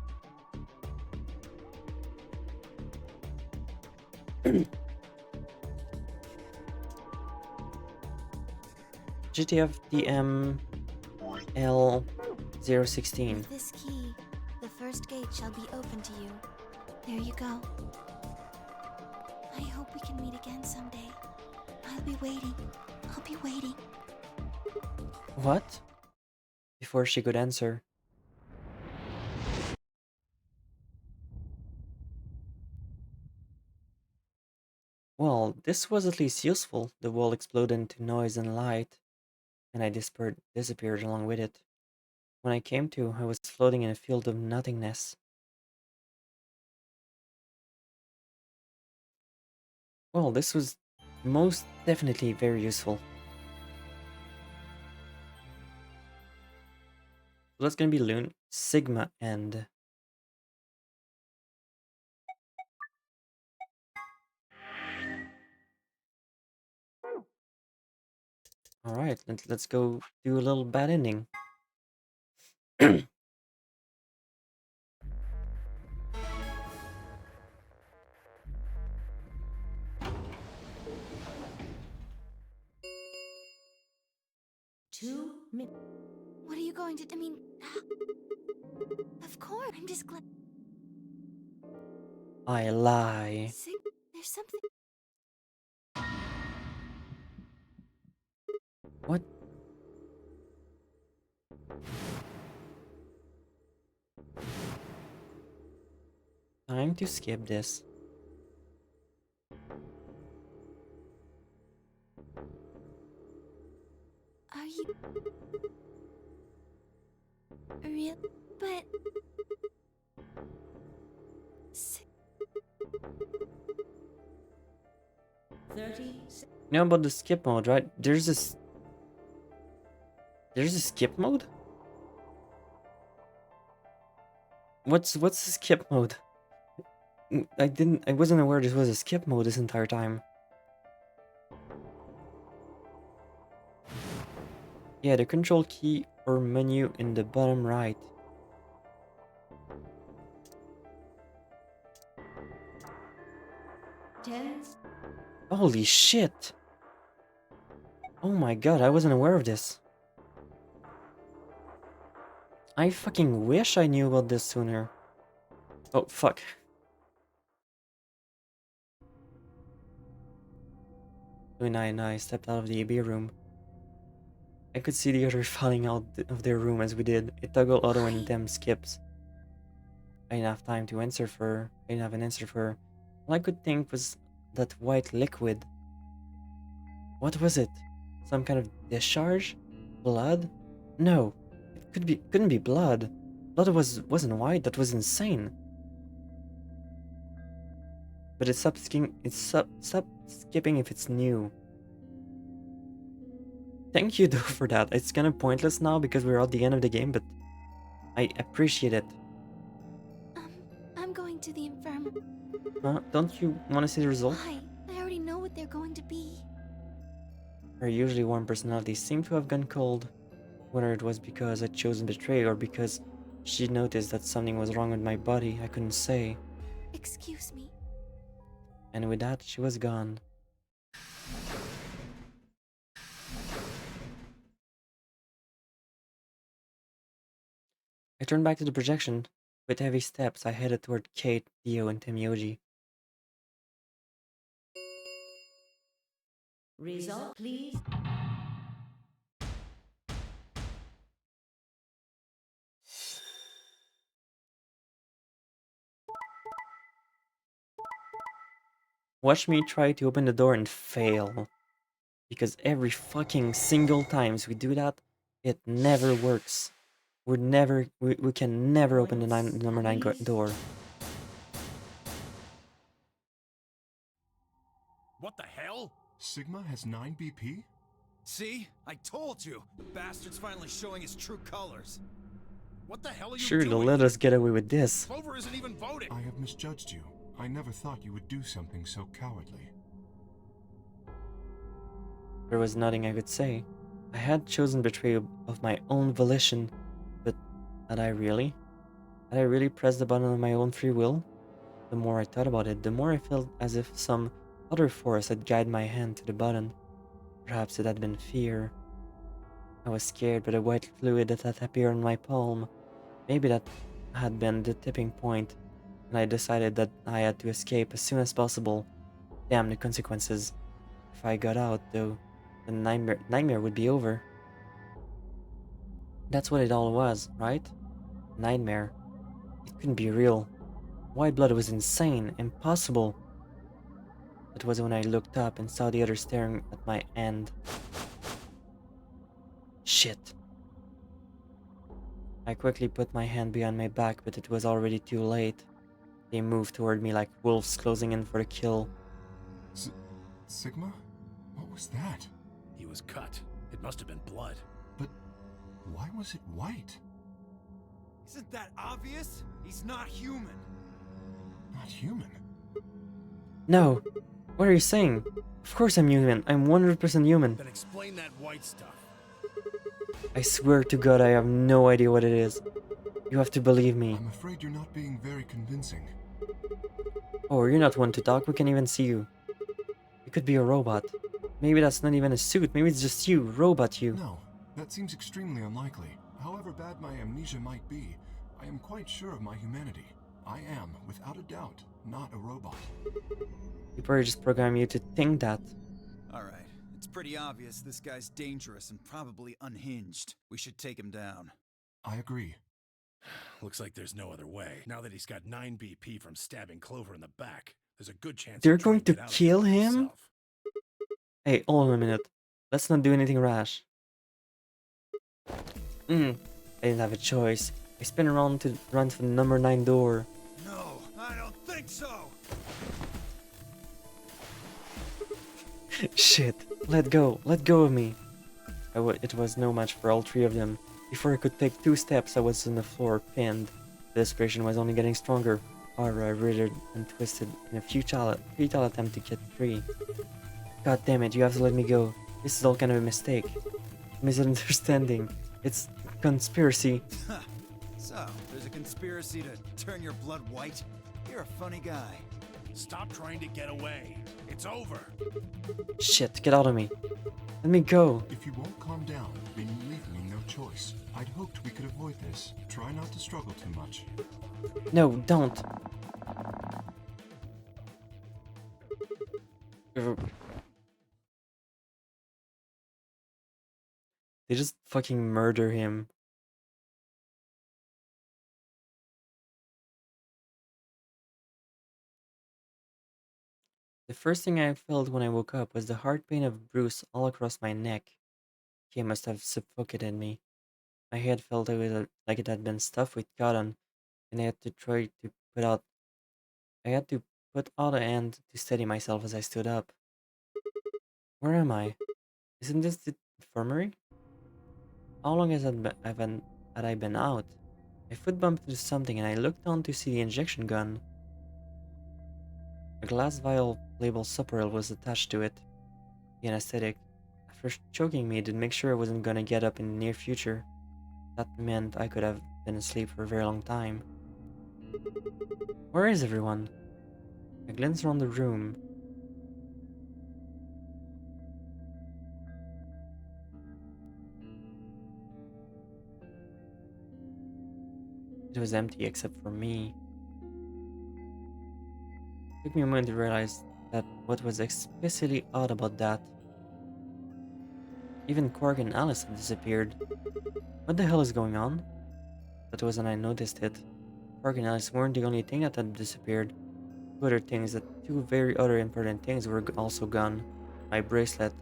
GTF DM L016. With this key, the first gate shall be open to you. There you go. I hope we can meet again someday. I'll be waiting. I'll be waiting. What? Before she could answer. Well, this was at least useful. The wall exploded into noise and light, and I disappeared along with it. When I came to, I was floating in a field of nothingness. Well, this was most definitely very useful. So that's gonna be Loon Sigma End. Alright, let's go do a little bad ending. What are you going to... I mean... Of course, I'm just glad... I lie. There's something... What? Time to skip this. Are you... Real... But... Si- 30 You know about the skip mode, right? There's a skip mode? What's the skip mode? I wasn't aware this was a skip mode this entire time. Yeah, the control key or menu in the bottom right. Holy shit! Oh my god, I wasn't aware of this. I fucking wish I knew about this sooner. Oh, fuck. Luna and I stepped out of the AB room. I could see the others falling out of their room as we did. It toggled auto and them skips. I didn't have time to answer for her. I didn't have an answer for her. All I could think was that white liquid. What was it? Some kind of discharge? Blood? No. It couldn't be blood. Blood wasn't white, that was insane. But it stopped skipping if it's new. Thank you though for that. It's kind of pointless now because we're at the end of the game, but I appreciate it. I'm going to the infirmary. Huh? Don't you want to see the result? Why? I already know what they're going to be. Her usually warm personality seemed to have gone cold. Whether it was because I'd chosen betray or because she noticed that something was wrong with my body, I couldn't say. Excuse me. And with that, she was gone. I turned back to the projection. With heavy steps, I headed toward Kate, Dio, and Temyoji. Result, please. Watch me try to open the door and fail. Because every fucking single times we do that, it never works. We can never open the number 9 door. What the hell? Sigma has 9 BP? See? I told you! The bastard's finally showing his true colors. What the hell are you Sure, they'll doing? let us get away with this. Clover isn't even voting. I have misjudged you. I never thought you would do something so cowardly. There was nothing I could say. I had chosen betrayal of my own volition, but had I really? Had I really pressed the button of my own free will? The more I thought about it, the more I felt as if some other force had guided my hand to the button. Perhaps it had been fear. I was scared by the white fluid that had appeared on my palm. Maybe that had been the tipping point, and I decided that I had to escape as soon as possible. Damn the consequences. If I got out, though, the nightmare would be over. That's what it all was, right? Nightmare. It couldn't be real. White blood was insane, impossible. It was when I looked up and saw the others staring at my end. Shit. I quickly put my hand behind my back, but it was already too late. They moved toward me like wolves closing in for the kill. Sigma? What was that? He was cut. It must have been blood. But why was it white? Isn't that obvious? He's not human. Not human. No! What are you saying? Of course I'm human. I'm 100% human. Then explain that white stuff. I swear to God I have no idea what it is. You have to believe me. I'm afraid you're not being very convincing. Oh, you're not one to talk. We can't even see you. You could be a robot. Maybe that's not even a suit. Maybe it's just you, robot you. No, that seems extremely unlikely. However bad my amnesia might be, I am quite sure of my humanity. I am, without a doubt, not a robot. People are just programming you to think that. Alright, it's pretty obvious this guy's dangerous and probably unhinged. We should take him down. I agree. Looks like there's no other way. Now that he's got 9 BP from stabbing Clover in the back, there's a good chance They're he'll try going and to get out of kill it him? himself. Hey, hold on a minute. Let's not do anything rash. I didn't have a choice. I spin around to run for the number 9 door. No, I don't think so! Shit. Let go of me. It was no match for all 3 of them. Before I could take 2 steps, I was on the floor, pinned. The desperation was only getting stronger. However, I writhed and twisted in a futile attempt to get free. God damn it, you have to let me go. This is all kind of a mistake. Misunderstanding. It's conspiracy. So, there's a conspiracy to turn your blood white? You're a funny guy. Stop trying to get away. It's over. Shit, get out of me. Let me go. If you won't calm down, then you leave me no choice. I'd hoped we could avoid this. Try not to struggle too much. No, don't. They just fucking murder him. The first thing I felt when I woke up was the hard pain of bruise all across my neck. He must have suffocated me. My head felt like it had been stuffed with cotton, and I had to put out a hand to steady myself as I stood up. Where am I? Isn't this the infirmary? How long had I been out? My foot bumped into something and I looked down to see the injection gun. A glass vial labeled Superil was attached to it. The anesthetic, after choking me, did make sure I wasn't gonna get up in the near future. That meant I could have been asleep for a very long time. Where is everyone? I glanced around the room. It was empty except for me. It took me a moment to realize that what was especially odd about that. Even Quark and Alice had disappeared. What the hell is going on? That was when I noticed it. Quark and Alice weren't the only thing that had disappeared. Two very other important things were also gone. My bracelet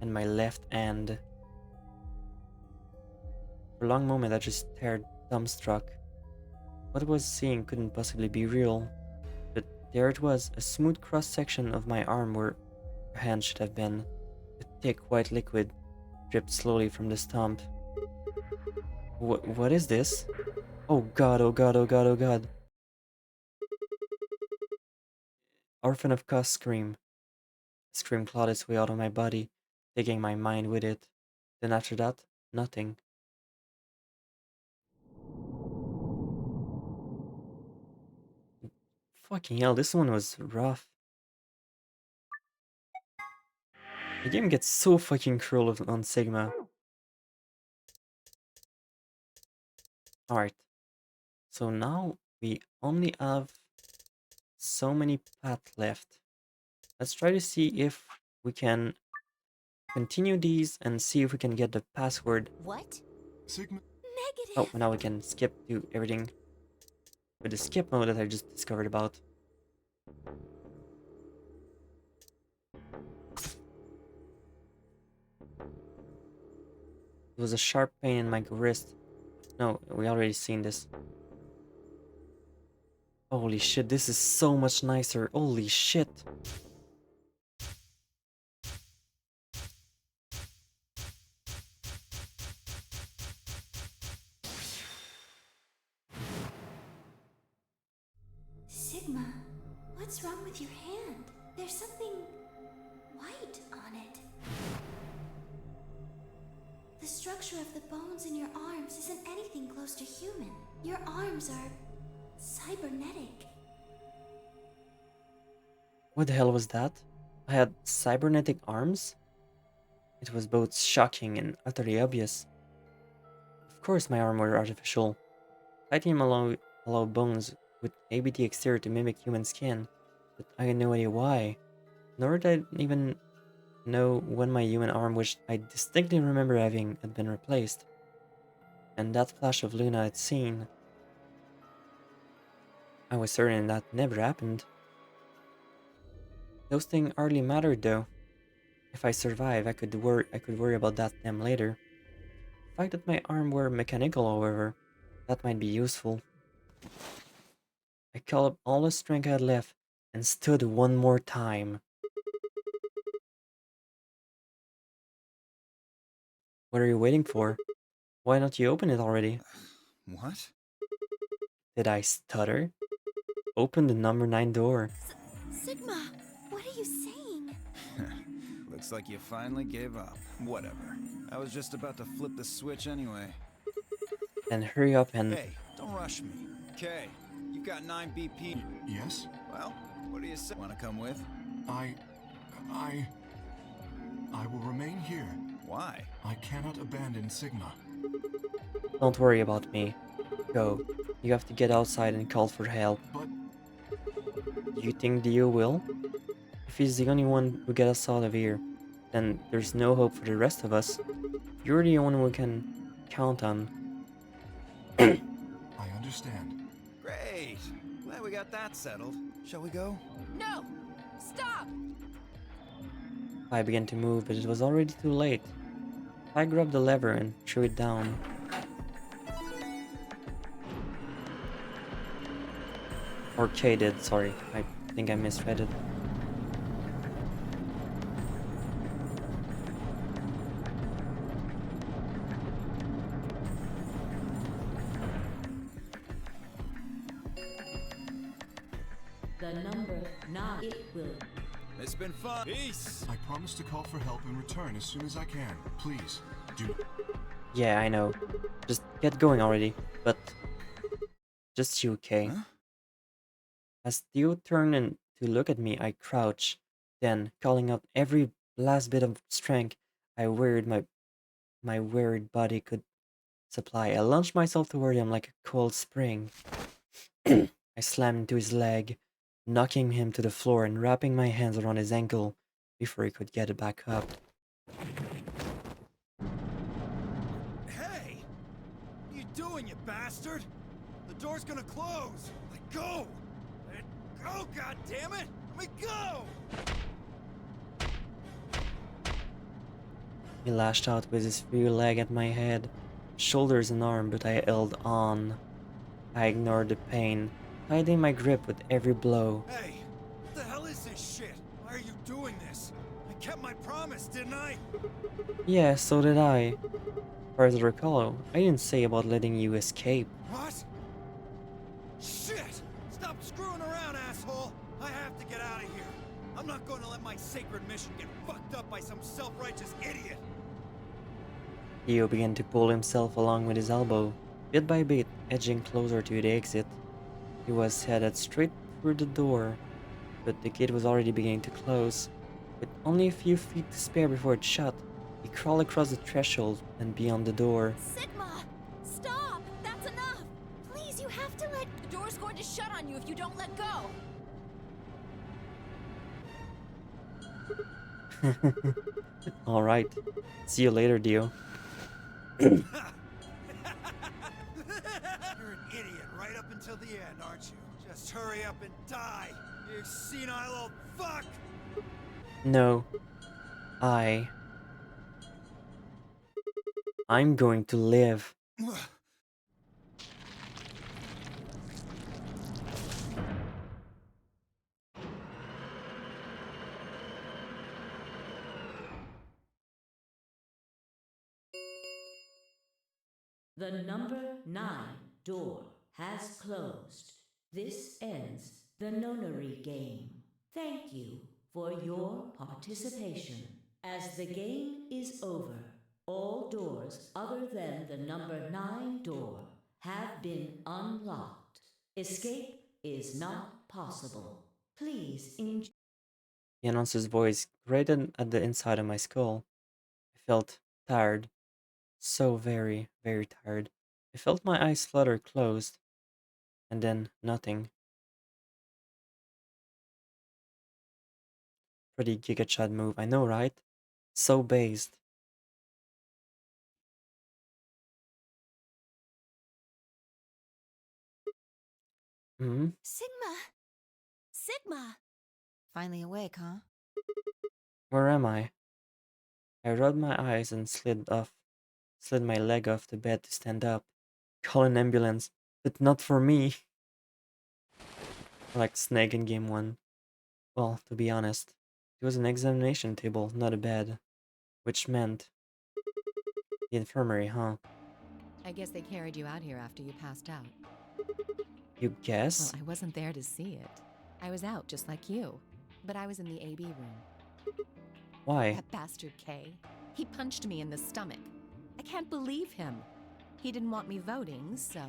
and my left hand. For a long moment I just stared dumbstruck. What I was seeing couldn't possibly be real. But there it was, a smooth cross-section of my arm where a hand should have been. A thick white liquid dripped slowly from the stump. What is this? Oh god, oh god, oh god, oh god. Orphan of Cos scream. The scream clawed its way out of my body, taking my mind with it. Then after that, nothing. Fucking hell, this one was rough. The game gets so fucking cruel on Sigma. Alright. So now we only have so many paths left. Let's try to see if we can continue these and see if we can get the password. What? Sigma. Oh, Negative. now we can skip to everything with the skip mode that I just discovered about. It was a sharp pain in my wrist. No, we already seen this. Holy shit, this is so much nicer. Holy shit. Sigma, what's wrong with your hand? There's something white on it. The structure of the bones in your arms isn't anything close to human. Your arms are cybernetic. What the hell was that? I had cybernetic arms? It was both shocking and utterly obvious. Of course my arms were artificial. Titanium allow bones with ABT exterior to mimic human skin, but I had no idea why. Nor did I even know when my human arm, which I distinctly remember having, had been replaced. And that flash of Luna I'd seen. I was certain that never happened. Those things hardly mattered though. If I survive, I could worry about that them later. The fact that my arm were mechanical, however, that might be useful. I called up all the strength I had left and stood one more time. What are you waiting for? Why don't you open it already? What? Did I stutter? Open the number 9 door. Sigma, what are you saying? Looks like you finally gave up. Whatever. I was just about to flip the switch anyway. Then hurry up and... Hey, don't rush me. Okay, you've got 9 BP. Yes? Well, what do you say? Wanna come with? I will remain here. Why? I cannot abandon Sigma. Don't worry about me. Go. You have to get outside and call for help. But You think Dio will? If he's the only one who gets us out of here, then there's no hope for the rest of us. You're the only one we can count on. I understand. Great. Glad we got that settled. Shall we go? No! Stop! I began to move, but it was already too late. I grabbed the lever and threw it down. Or Kay did, sorry. I think I misread it. The number 9, it will. It's been fun. Peace. I promise to call for help and return as soon as I can. Please, do. Yeah, I know. Just get going already. But... just you, Kay. Huh? As Theo turned in to look at me, I crouched. Then, calling out every last bit of strength, I wearied my wearied body could supply. I launched myself toward him like a cold spring. I slammed into his leg, knocking him to the floor and wrapping my hands around his ankle before he could get it back up. Hey! What are you doing, you bastard? The door's gonna close! Let go! Let go, goddammit! Let me go! He lashed out with his free leg at my head, shoulders and arm, but I held on. I ignored the pain, tightening my grip with every blow. Hey! What the hell is this shit? Why are you doing this? I kept my promise, didn't I? Yeah, so did I. As far as I recall, I didn't say about letting you escape. What? Shit! Stop screwing around, asshole! I have to get out of here. I'm not going to let my sacred mission get fucked up by some self-righteous idiot. Theo began to pull himself along with his elbow, bit by bit, edging closer to the exit. He was headed straight through the door, but the gate was already beginning to close. With only a few feet to spare before it shut, he crawled across the threshold and beyond the door. Sigma! Stop! That's enough! Please, you have to let. The door's going to shut on you if you don't let go. Alright, see you later, Dio. You're an idiot right up until the end, aren't you? Just hurry up and die, you senile old fuck! No. I'm going to live. The number 9 door has closed. This ends the nonary game. Thank you for your participation. As the game is over, all doors other than the number 9 door have been unlocked. Escape is not possible. Please enjoy. The announcer's voice grated at the inside of my skull. I felt tired. So very, very tired. I felt my eyes flutter closed. And then nothing. Pretty Giga Chad move, I know, right? So based. Hmm? Sigma! Sigma! Finally awake, huh? Where am I? I rubbed my eyes and slid my leg off the bed to stand up. Call an ambulance, but not for me. Like Snake in Game 1. Well, to be honest, it was an examination table, not a bed. Which meant the infirmary, huh? I guess they carried you out here after you passed out. You Well, guess? I wasn't there to see it. I was out just like you. But I was in the AB room. Why? That bastard Kay. He punched me in the stomach. I can't believe him. He didn't want me voting, so...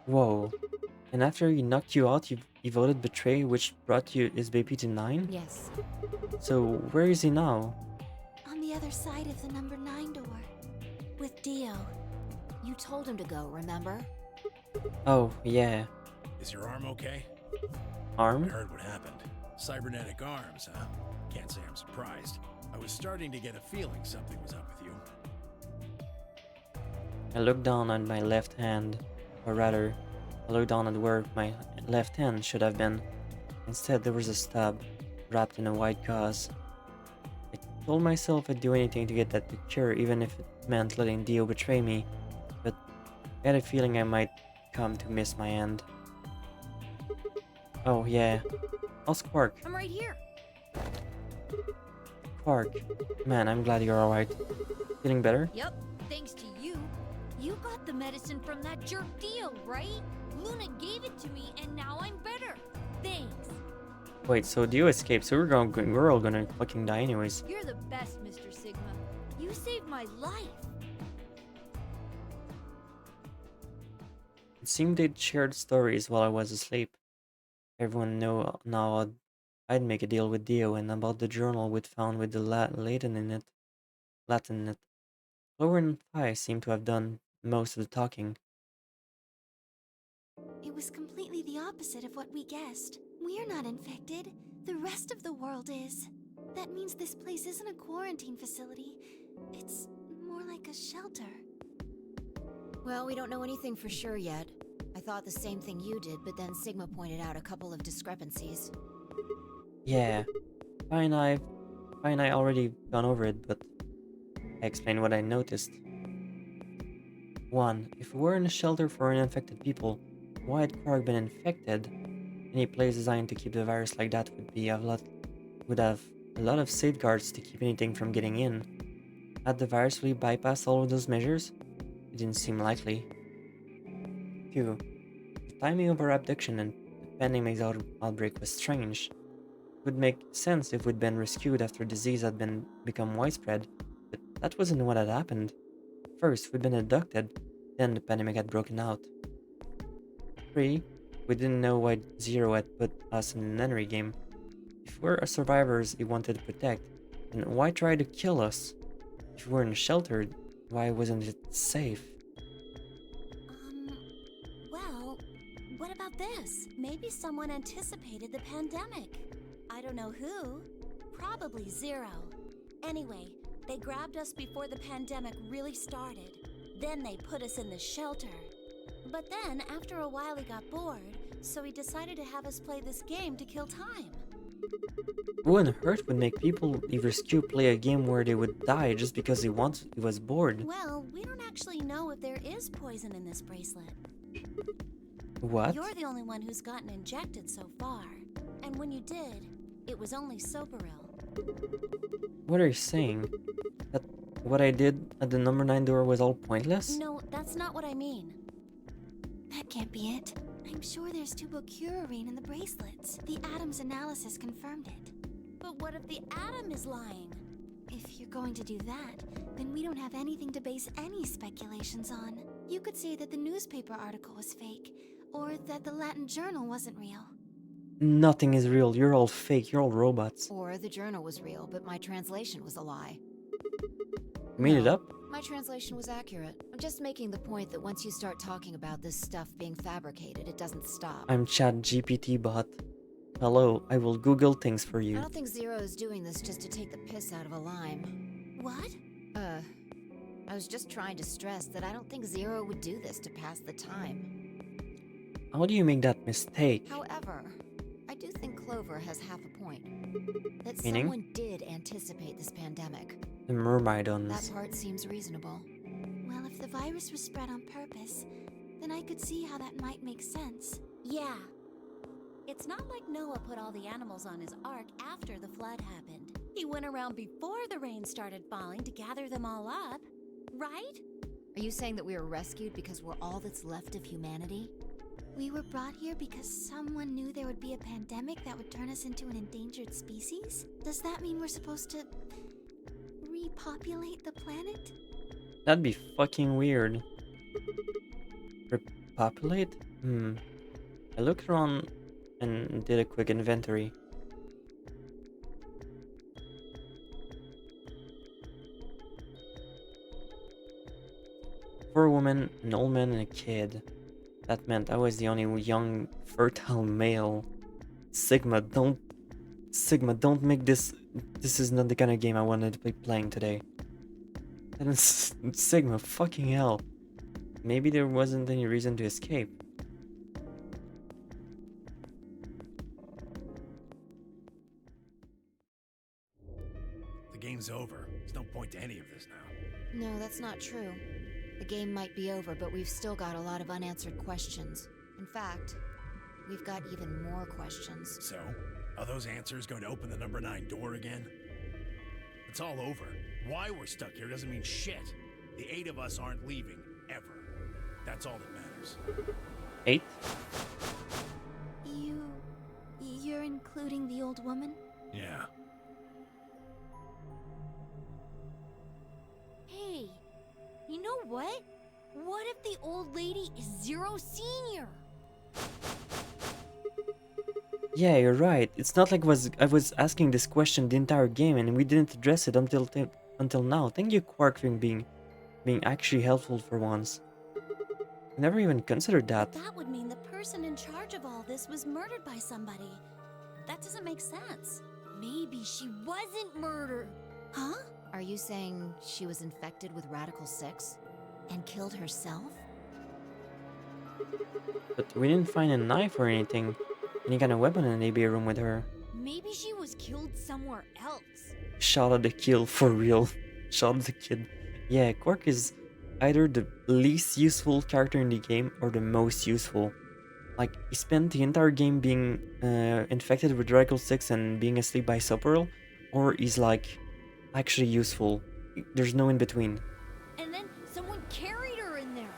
Whoa. And after he knocked you out, you voted betray, which brought you his baby to 9? Yes. So where is he now? On the other side of the number 9 door. With Dio. You told him to go, remember? Oh, yeah. Is your arm okay? I Arm? heard what happened. Cybernetic arms, huh? Can't say I'm surprised. I was starting to get a feeling something was up with you. I looked down at my left hand, or rather, I looked down at where my left hand should have been. Instead, there was a stab, wrapped in a white gauze. I told myself I'd do anything to get that picture, even if it meant letting Dio betray me, but I had a feeling I might come to miss my end. Oh, yeah. How's Quark? I'm right here. Quark. Man, I'm glad you're alright. Feeling better? Yep, thanks to you. You got the medicine from that jerk Dio, right? Luna gave it to me and now I'm better. Thanks. Wait, so Dio escaped, so we're all gonna fucking die anyways. You're the best, Mr. Sigma. You saved my life. It seemed they'd shared stories while I was asleep. Everyone know now I'd make a deal with Dio and about the journal we'd found with the Latin in it. Clover and Phi seemed to have done most of the talking. It was completely the opposite of what we guessed. We're not infected. The rest of the world is. That means this place isn't a quarantine facility. It's more like a shelter. Well, we don't know anything for sure yet. I thought the same thing you did, but then Sigma pointed out a couple of discrepancies. Yeah, fine, I already gone over it, but I explained what I noticed. 1. If we were in a shelter for uninfected people, why had Quark been infected? Any place designed to keep the virus like that would have a lot of safeguards to keep anything from getting in. Had the virus really bypassed all of those measures? It didn't seem likely. 2. The timing of our abduction and the pandemic's outbreak was strange. It would make sense if we'd been rescued after disease had become widespread, but that wasn't what had happened. First, we'd been abducted, then the pandemic had broken out. 3. We didn't know why Zero had put us in the nunnery game. If we're survivors he wanted to protect, then why try to kill us? If we weren't sheltered, why wasn't it safe? Well, what about this? Maybe someone anticipated the pandemic. I don't know who. Probably Zero. Anyway, they grabbed us before the pandemic really started. Then they put us in the shelter. But then, after a while, he got bored, so he decided to have us play this game to kill time. Who on earth would make people he rescued play a game where they would die just because he was bored? Well, we don't actually know if there is poison in this bracelet. What? You're the only one who's gotten injected so far. And when you did, it was only Soparil. What are you saying? That what I did at the number 9 door was all pointless? No, that's not what I mean. That can't be it. I'm sure there's tubocurarine in the bracelets. The Atom's analysis confirmed it. But what if the Atom is lying? If you're going to do that, then we don't have anything to base any speculations on. You could say that the newspaper article was fake, or that the Latin journal wasn't real. Nothing is real. You're all fake. You're all robots. Or the journal was real, but my translation was a lie. You made it No, up? My translation was accurate. I'm just making the point that once you start talking about this stuff being fabricated, it doesn't stop. I'm ChatGPT bot. Hello, I will Google things for I you. don't think Zero is doing this just to take the piss out of a lime. What? I was just trying to stress that I don't think Zero would do this to pass the time. How do you make that mistake? However, I do think Clover has half a point. That Meaning? someone did anticipate this pandemic. The Myrmidons. That part seems reasonable. Well, if the virus was spread on purpose, then I could see how that might make sense. Yeah. It's not like Noah put all the animals on his ark after the flood happened. He went around before the rain started falling to gather them all up, right? Are you saying that we were rescued because we're all that's left of humanity? We were brought here because someone knew there would be a pandemic that would turn us into an endangered species? Does that mean we're supposed to repopulate the planet? That'd be fucking weird. Repopulate? I looked around and did a quick inventory. For a woman, an old man, and a kid. That meant I was the only young, fertile male. Sigma, don't make this. This is not the kind of game I wanted to be playing today. And Sigma, fucking hell. Maybe there wasn't any reason to escape. The game's over. There's no point to any of this now. No, that's not true. The game might be over, but we've still got a lot of unanswered questions. In fact, we've got even more questions. So, are those answers going to open the number 9 door again? It's all over. Why we're stuck here doesn't mean shit. The 8 of us aren't leaving, ever. That's all that matters. 8? You're including the old woman? Yeah. Hey, you know what? What if the old lady is Zero Senior? Yeah, you're right. It's not like I was asking this question the entire game and we didn't address it until now. Thank you, Quark, for being actually helpful for once. I never even considered that. That would mean the person in charge of all this was murdered by somebody. That doesn't make sense. Maybe she wasn't murdered. Huh? Are you saying she was infected with Radical 6 and killed herself? But we didn't find a knife or anything. Any kind of weapon in the AB room with her. Maybe she was killed somewhere else. Shot at the kill for real. Shot at the kid. Yeah, Quark is either the least useful character in the game or the most useful. Like, he spent the entire game being infected with Radical 6 and being asleep by Soperl, or he's like actually useful. There's no in between. And then someone carried her in there.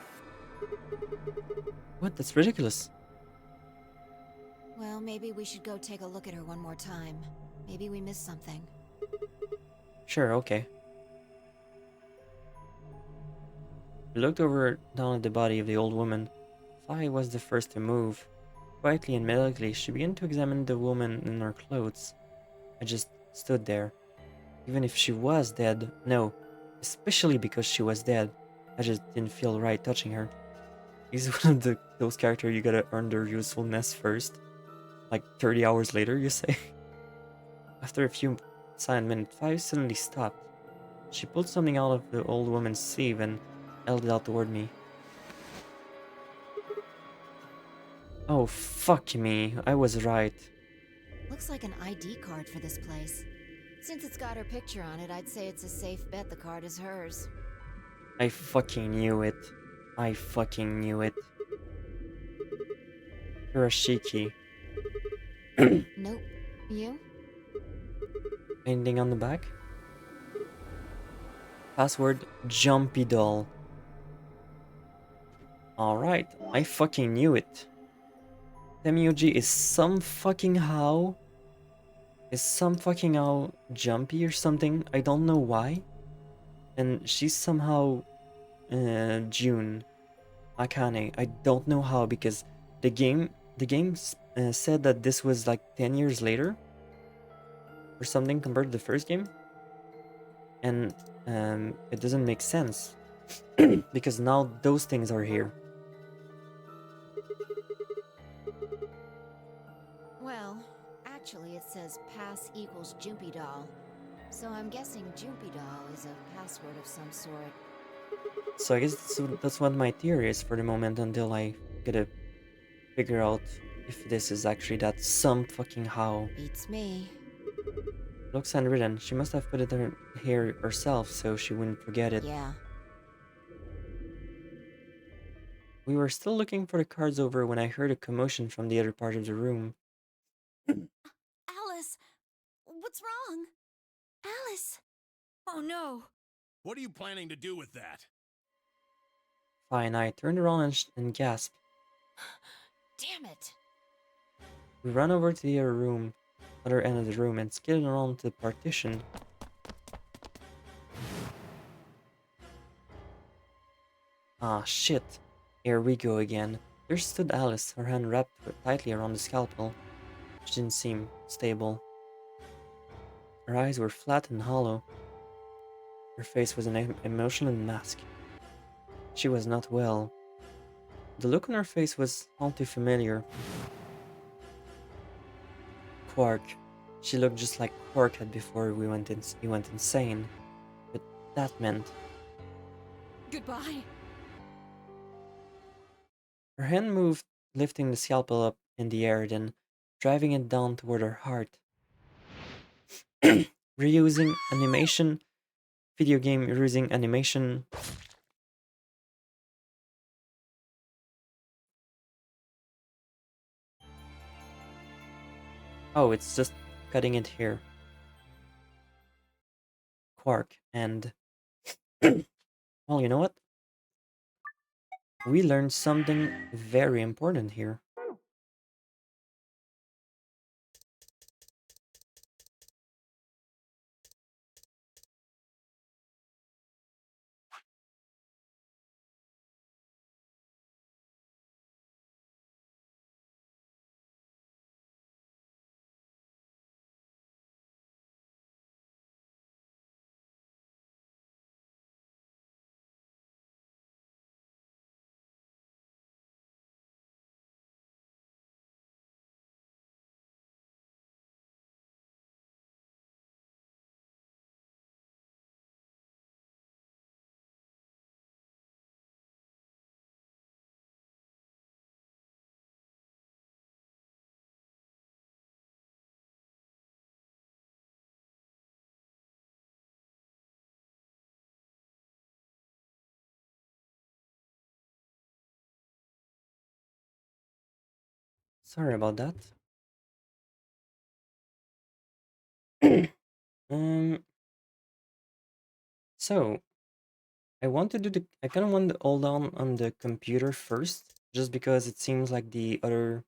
What? That's ridiculous. Well, maybe we should go take a look at her one more time. Maybe we missed something. Sure, okay. We looked over down at the body of the old woman. Fi was the first to move. Quietly and methodically, she began to examine the woman in her clothes. I just stood there. Even if she was dead, no, especially because she was dead, I just didn't feel right touching her. He's one of those characters you gotta earn their usefulness first. Like 30 hours later, you say? After a few silent minutes, Fi suddenly stopped. She pulled something out of the old woman's sleeve and held it out toward me. Oh, fuck me. I was right. Looks like an ID card for this place. Since it's got her picture on it, I'd say it's a safe bet the card is hers. I fucking knew it. I fucking knew it. Hirashiki. Nope. You? Anything on the back? Password Jumpy Doll. Alright, I fucking knew it. Temioji is some fucking how jumpy or something. I don't know why. And she's somehow June Akane. I don't know how, because the game said that this was like 10 years later or something compared to the first game, and it doesn't make sense because now those things are here. Well, actually it says pass equals Jumpy Doll. So I'm guessing Jumpy Doll is a password of some sort. So I guess that's what my theory is for the moment, until I gotta figure out if this is actually that some fucking how. Beats me. Looks handwritten. She must have put it here herself so she wouldn't forget it. Yeah. We were still looking for the cards over when I heard a commotion from the other part of the room. Alice! What's wrong? Alice! Oh no! What are you planning to do with that? Fine, I turned around and gasped. Damn it! We ran over to the other end of the room, and skidded around the partition. Ah, shit. Here we go again. There stood Alice, her hand wrapped tightly around the scalpel. She didn't seem stable. Her eyes were flat and hollow. Her face was an emotional mask. She was not well. The look on her face was all too familiar. Quark. She looked just like Quark had before he went insane. But that meant... Goodbye. Her hand moved, lifting the scalpel up in the air, then driving it down toward her heart. Reusing animation. Video game reusing animation. Oh, it's just cutting it here. Quark and... Well, you know what? We learned something very important here. Sorry about that. um. So I want to do the. I kind of want to hold on the computer first, just because it seems like the other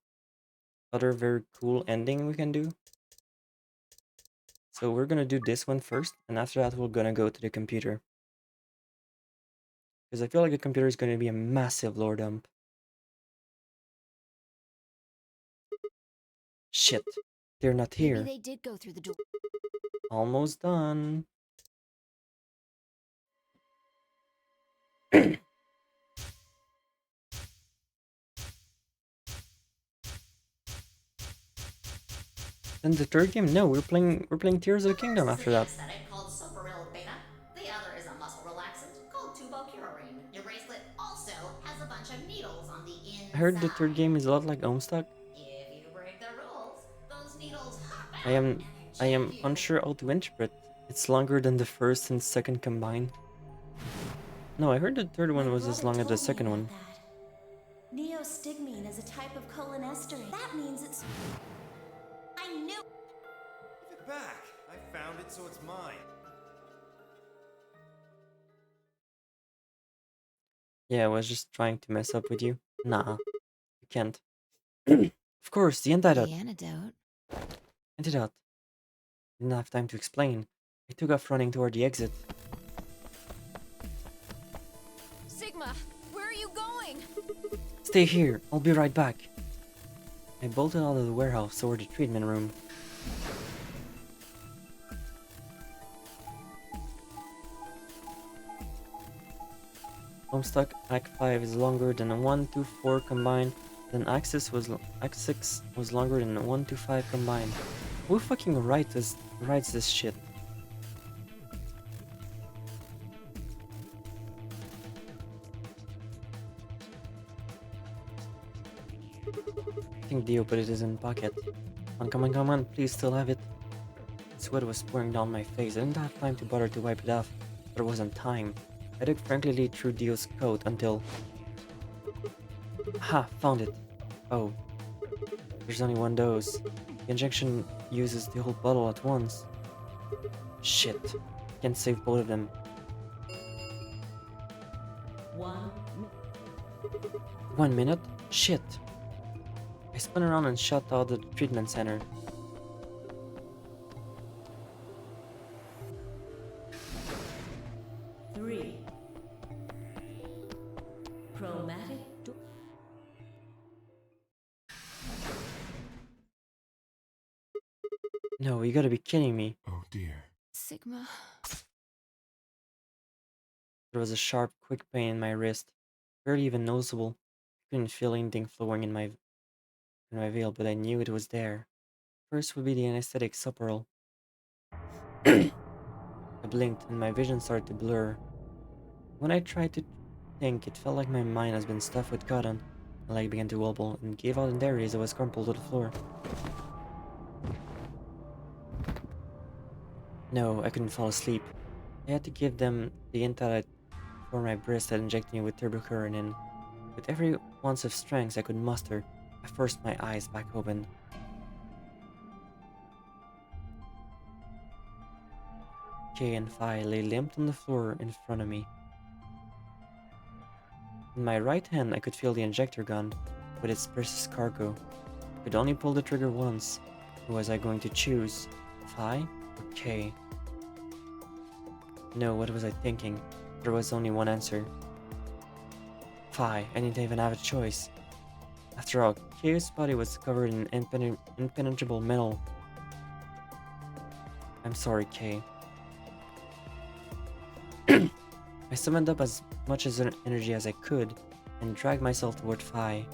very cool ending we can do. So we're gonna do this one first, and after that we're gonna go to the computer. Because I feel like the computer is gonna be a massive lore dump. Shit, they're not Maybe here. they did go through the door. Almost done. And the third game? No, we're playing Tears of the Kingdom after that. Aesthetic called Soparil Beta. The other is a muscle relaxant called Tubocurarine. Your bracelet also has a bunch of needles on the inside. I heard the third game is a lot like Homestuck. If you break the rules, those needles hop out I am and inject you. unsure how to interpret. It's longer than the first and second combined. No, I heard the third one was as long as the second one. Neostigmine is a type of cholinesterase. That means it's... I knew... Give it back. I found it, so it's mine. Yeah, I was just trying to mess up with you. Nah, you can't. Of course, the antidote. The antidote. Antidote. Didn't have time to explain. I took off running toward the exit. Sigma, where are you going? Stay here, I'll be right back. I bolted out of the warehouse toward the treatment room. Homestuck Act 5 is longer than 1 to 4 combined, then Act 6 was longer than 1 to 5 combined. Who fucking writes this shit? I think Dio put it in his pocket. Come on, please still have it. Sweat was pouring down my face. I didn't have time to bother to wipe it off. There wasn't time. I dug frankly through Dio's coat until... Ha! Found it! Oh. There's only one dose. The injection uses the whole bottle at once. Shit. Can't save both of them. 1 minute? Shit. I spun around and shot out the treatment center. Chromatic No, you gotta be kidding me. Oh dear. Sigma. There was a sharp, quick pain in my wrist, barely even noticeable. I couldn't feel anything flowing in my veil, but I knew it was there. First would be the anesthetic Soparil. I blinked, and my vision started to blur. When I tried to think, it felt like my mind has been stuffed with cotton. My leg began to wobble and gave out in dairy as I was crumpled to the floor. No, I couldn't fall asleep. I had to give them the antidote for my breast that injected me with turbocurrin in. With every ounce of strength I could muster, I forced my eyes back open. Kay and Phi lay limp on the floor in front of me. In my right hand I could feel the injector gun with its precious cargo. I could only pull the trigger once. Who was I going to choose? Phi or Kay? No, what was I thinking? There was only one answer. Phi, I didn't even have a choice. After all, Kay's body was covered in impenetrable metal. I'm sorry, Kay. I summoned up as much energy as I could and dragged myself toward Phi.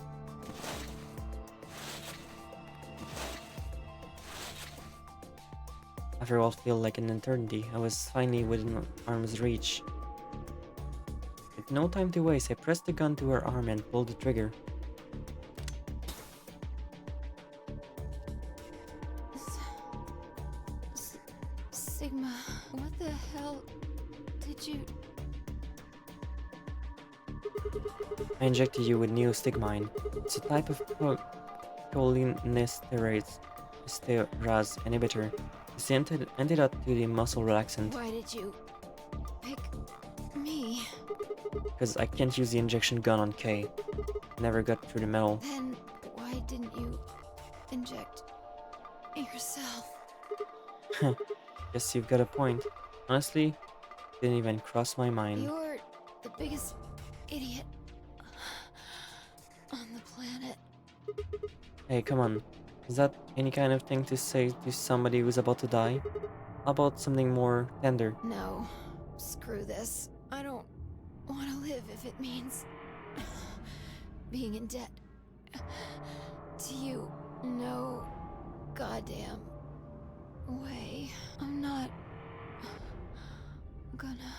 After what felt like an eternity, I was finally within arm's reach. With no time to waste, I pressed the gun to her arm and pulled the trigger. Sigma, what the hell did you... I injected you with Neostigmine. It's a type of cholinesterase inhibitor. It's the antidote to the muscle relaxant. Why did you pick me? Because I can't use the injection gun on Kay. Never got through the metal. Then why didn't you inject yourself? Guess you've got a point. Honestly, didn't even cross my mind. You're the biggest idiot on the planet. Hey, come on. Is that any kind of thing to say to somebody who's about to die? How about something more tender? No, screw this. I don't want to live if it means being in debt to you. No goddamn way. I'm not gonna.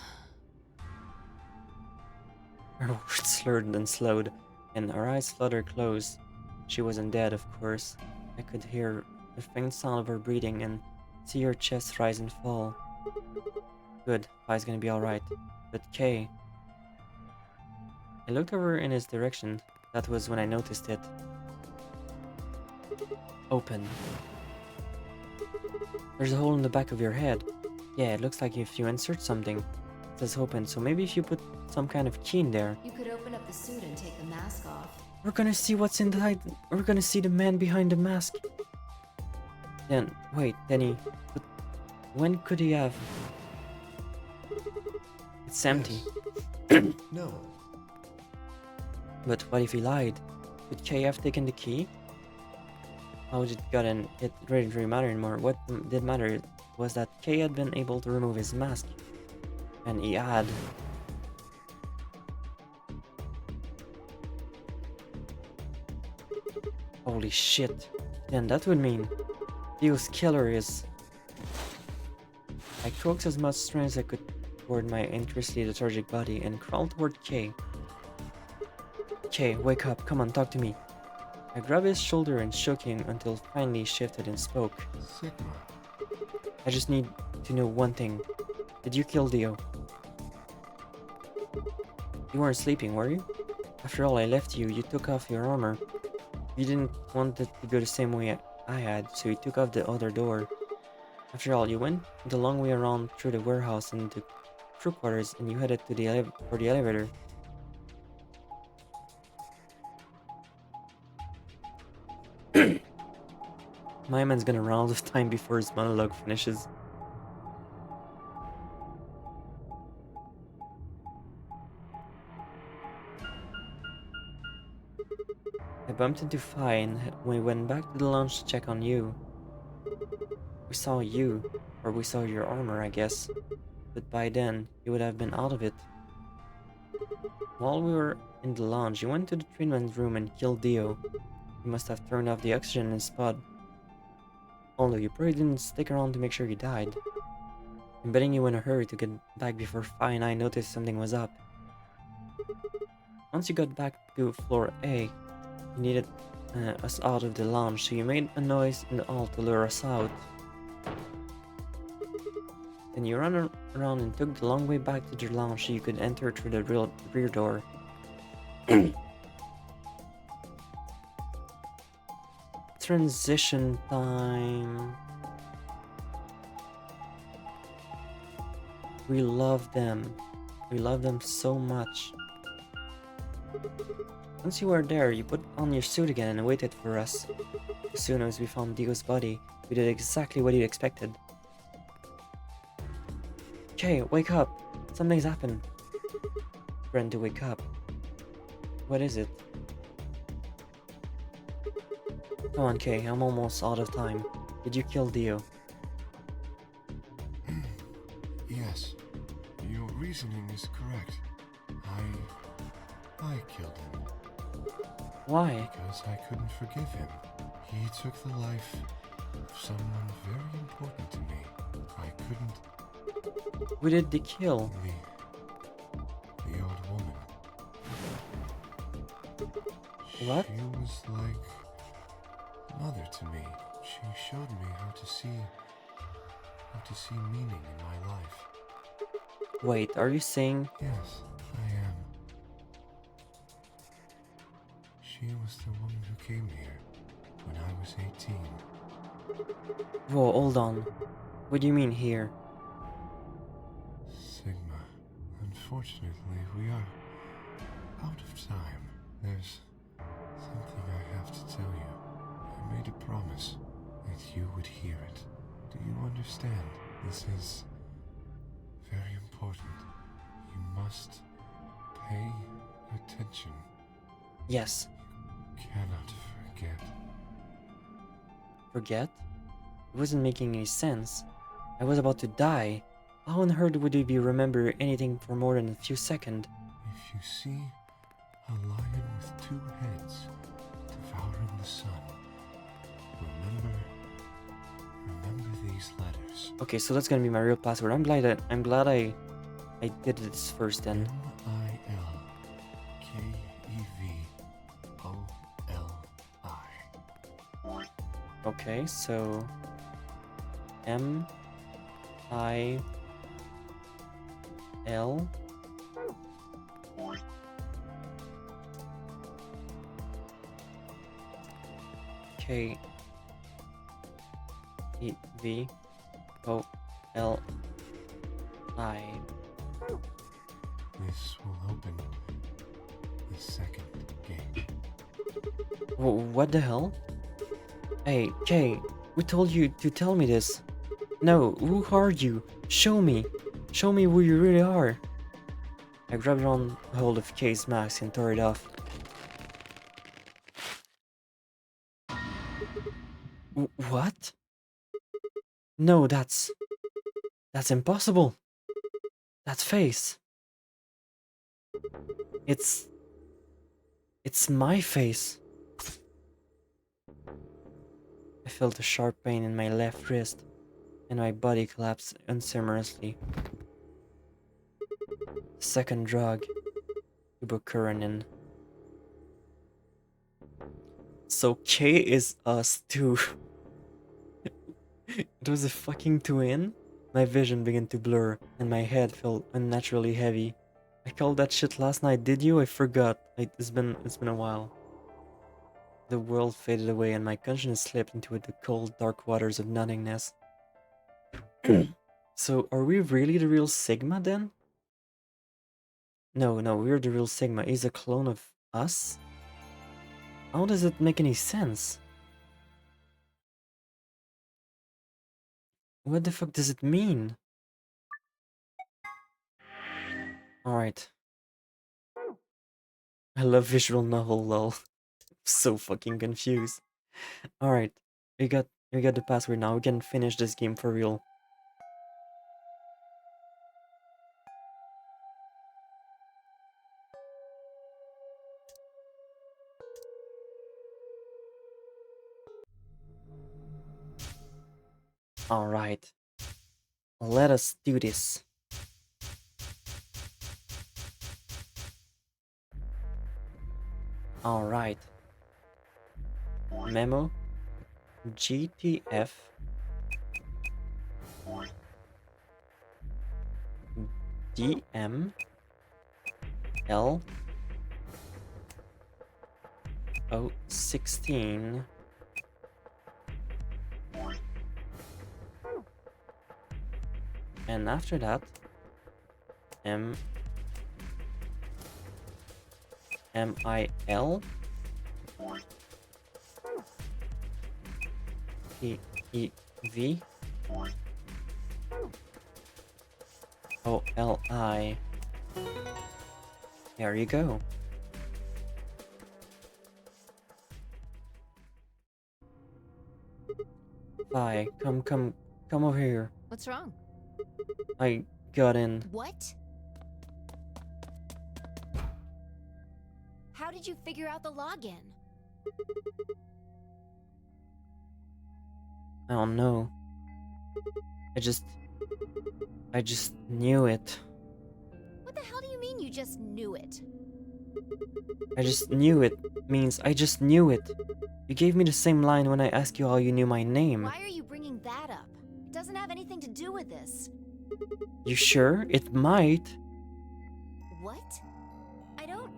Her words slurred and slowed, and her eyes fluttered closed. She wasn't dead, of course. I could hear the faint sound of her breathing and see her chest rise and fall. Good, Vi's gonna be alright. But Kay... I looked over in his direction. That was when I noticed it. Open. There's a hole in the back of your head. Yeah, it looks like if you insert something. It says open, so maybe if you put some kind of key in there. You could open up the suit and take the mask off. We're gonna see what's inside. We're gonna see the man behind the mask. Then, wait, Denny. But when could he have? It's empty. No. But what if he lied? Could Kay have taken the key? How it got in, it really didn't matter anymore. What did matter was that Kay had been able to remove his mask. And he had. Holy shit. Then that would mean Dio's killer is... I coaxed as much strength as I could toward my increasingly lethargic body and crawled toward Kay. Kay, wake up, come on, talk to me. I grabbed his shoulder and shook him until finally he shifted and spoke. Sigma. I just need to know one thing. Did you kill Dio? You weren't sleeping, were you? After all, I left you, you took off your armor. You didn't want it to go the same way I had, so you took off the other door. After all, you went the long way around through the warehouse and the crew quarters, and you headed to the for the elevator. My man's gonna run out of time before his monologue finishes. I bumped into Fi and we went back to the lounge to check on you. We saw you, or we saw your armor, I guess. But by then, you would have been out of it. While we were in the lounge, you went to the treatment room and killed Dio. You must have turned off the oxygen in his pod. Although you probably didn't stick around to make sure he died. I'm betting you were in a hurry to get back before Fi and I noticed something was up. Once you got back to floor A, you needed us out of the lounge, so you made a noise in the hall to lure us out. Then you ran around and took the long way back to the lounge so you could enter through the rear door. Transition time. We love them. We love them so much. Once you were there, you put on your suit again and waited for us. As soon as we found Dio's body, we did exactly what you expected. Kay, wake up! Something's happened. Brenda, wake up. What is it? Come on, Kay, I'm almost out of time. Did you kill Dio? Yes. Your reasoning is correct. I killed him. Why? Because I couldn't forgive him. He took the life of someone very important to me. I couldn't... Who did they kill? The old woman. What? She was like mother to me. She showed me how to see meaning in my life. Wait, are you saying... Yes, I am. She was the woman who came here. when I was 18. Whoa, hold on. What do you mean here? Sigma, unfortunately, we are out of time. There's something I have to tell you. I made a promise that you would hear it. Do you understand? This is very important. You must pay attention. Yes. You cannot forget. Forget? It wasn't making any sense. I was about to die. How on earth would you be remember anything for more than a few seconds? If you see a lion with two heads devouring the sun, remember these letters. Okay, so that's gonna be my real password. I'm glad I did this first then. MILKEVOLI. Okay, so M I L K E V O L I. This will open the second gate. What the hell? Hey, Kay, we told you to tell me this. No, who are you? Show me. Show me who you really are. I grabbed on hold of Kay's mask and tore it off. What? No, that's impossible. That face. It's my face. I felt a sharp pain in my left wrist, and my body collapsed unceremoniously. Second drug, ibuprofen. So K is us too. It was a fucking twin. My vision began to blur, and my head felt unnaturally heavy. I called that shit last night, did you? I forgot. It's been a while. The world faded away, and my consciousness slipped into the cold, dark waters of nothingness. So, are we really the real Sigma then? No, we're the real Sigma. He's a clone of us? How does it make any sense? What the fuck does it mean? Alright. I love visual novel, lol. So fucking confused. Alright. We got the password now. We can finish this game for real. Alright. Let us do this. Alright. Memo GTF DM L 016 and after that MIL PEV OLI. There you go. Hi, come over here. What's wrong? I got in. What? How did you figure out the login? I don't know. I just knew it. What the hell do you mean you just knew it? I just knew it means I just knew it. You gave me the same line when I asked you how you knew my name. Why are you bringing that up? It doesn't have anything to do with this. You sure? It might. What? I don't...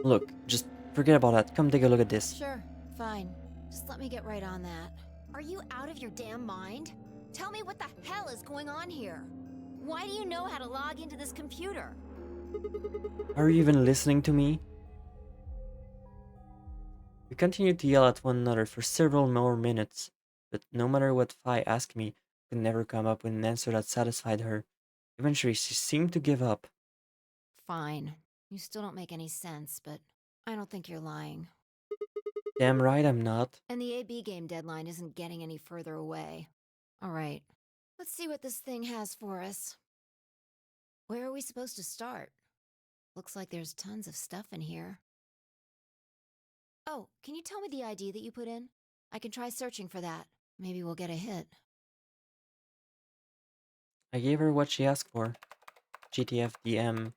Look, just Forget about that. Come take a look at this. Sure, fine. Just let me get right on that. Are you out of your damn mind? Tell me what the hell is going on here? Why do you know how to log into this computer? Are you even listening to me? We continued to yell at one another for several more minutes, but no matter what Fi asked me, I could never come up with an answer that satisfied her. Eventually, she seemed to give up. Fine. You still don't make any sense, but I don't think you're lying. Damn right I'm not. And the AB game deadline isn't getting any further away. Alright, let's see what this thing has for us. Where are we supposed to start? Looks like there's tons of stuff in here. Oh, can you tell me the ID that you put in? I can try searching for that. Maybe we'll get a hit. I gave her what she asked for. GTFDM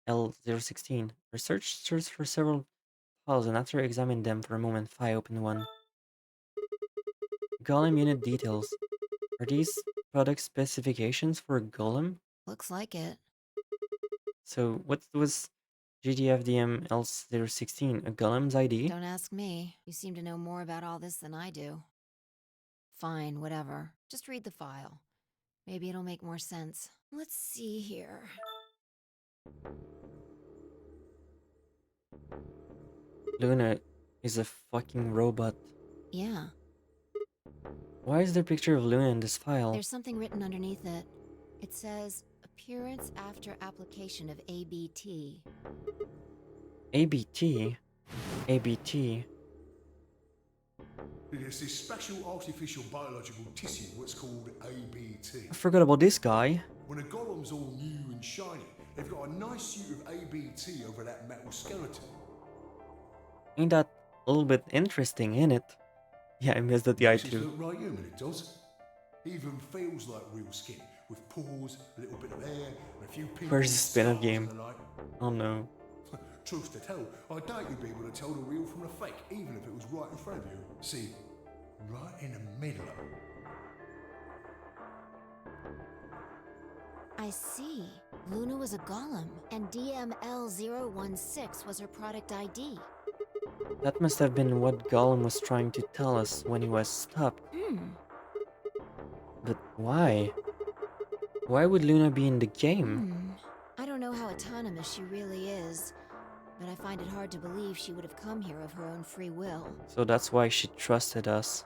L016. Research searched for several files, and after examining them for a moment, Fi opened one. Golem unit details. Are these product specifications for a golem? Looks like it. So what was GTFDM L016? A golem's ID? Don't ask me. You seem to know more about all this than I do. Fine, whatever. Just read the file. Maybe it'll make more sense. Let's see here. Luna is a fucking robot. Yeah, Why is there a picture of Luna in this file? there's something written underneath it. It says, appearance after application of ABT. ABT? ABT? It's this special artificial biological tissue, what's called ABT. I forgot about this guy. When a golem's all new and shiny, they've got a nice suit of ABT over that metal skeleton. Ain't that a little bit interesting, innit? Yeah, I missed that guy Makes it too. look right human, it does. Even feels like real skin, with pores, a little bit of hair, and a few pink Where's the spin-off stars game? and the like. Oh no. Truth to tell, I doubt you'd be able to tell the real from the fake, even if it was right in front of you. See, right in the middle of it. I see. Luna was a golem, and DML016 was her product ID. That must have been what Gollum was trying to tell us when he was stopped. But why? Why would Luna be in the game? I don't know how autonomous she really is, but I find it hard to believe she would have come here of her own free will. So that's why she trusted us.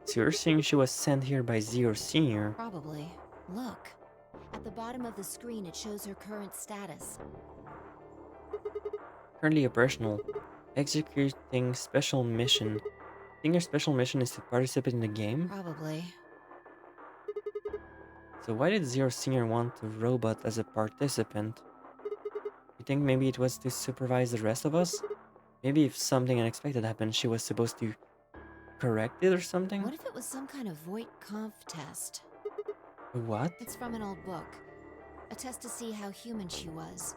So you're saying she was sent here by Zero Senior? Probably. Look. At the bottom of the screen, it shows her current status. Currently operational. Executing special mission. Think your special mission is to participate in the game? Probably. So why did Zero Senior want the robot as a participant? You think maybe it was to supervise the rest of us? Maybe if something unexpected happened, she was supposed to correct it or something? What if it was some kind of Voight-Kampff test? What? It's from an old book. A test to see how human she was.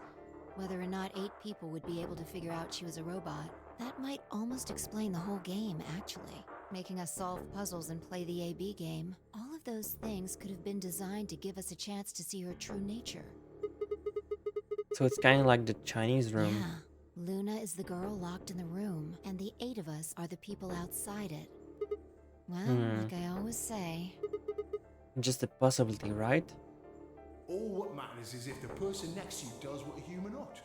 Whether or not 8 people would be able to figure out she was a robot. That might almost explain the whole game, actually. Making us solve puzzles and play the AB game. All of those things could have been designed to give us a chance to see her true nature. So it's kind of like the Chinese room. Yeah. Luna is the girl locked in the room, and the 8 of us are the people outside it. Well, like I always say... Just a possibility, right? All what matters is if the person next to you does what a human ought.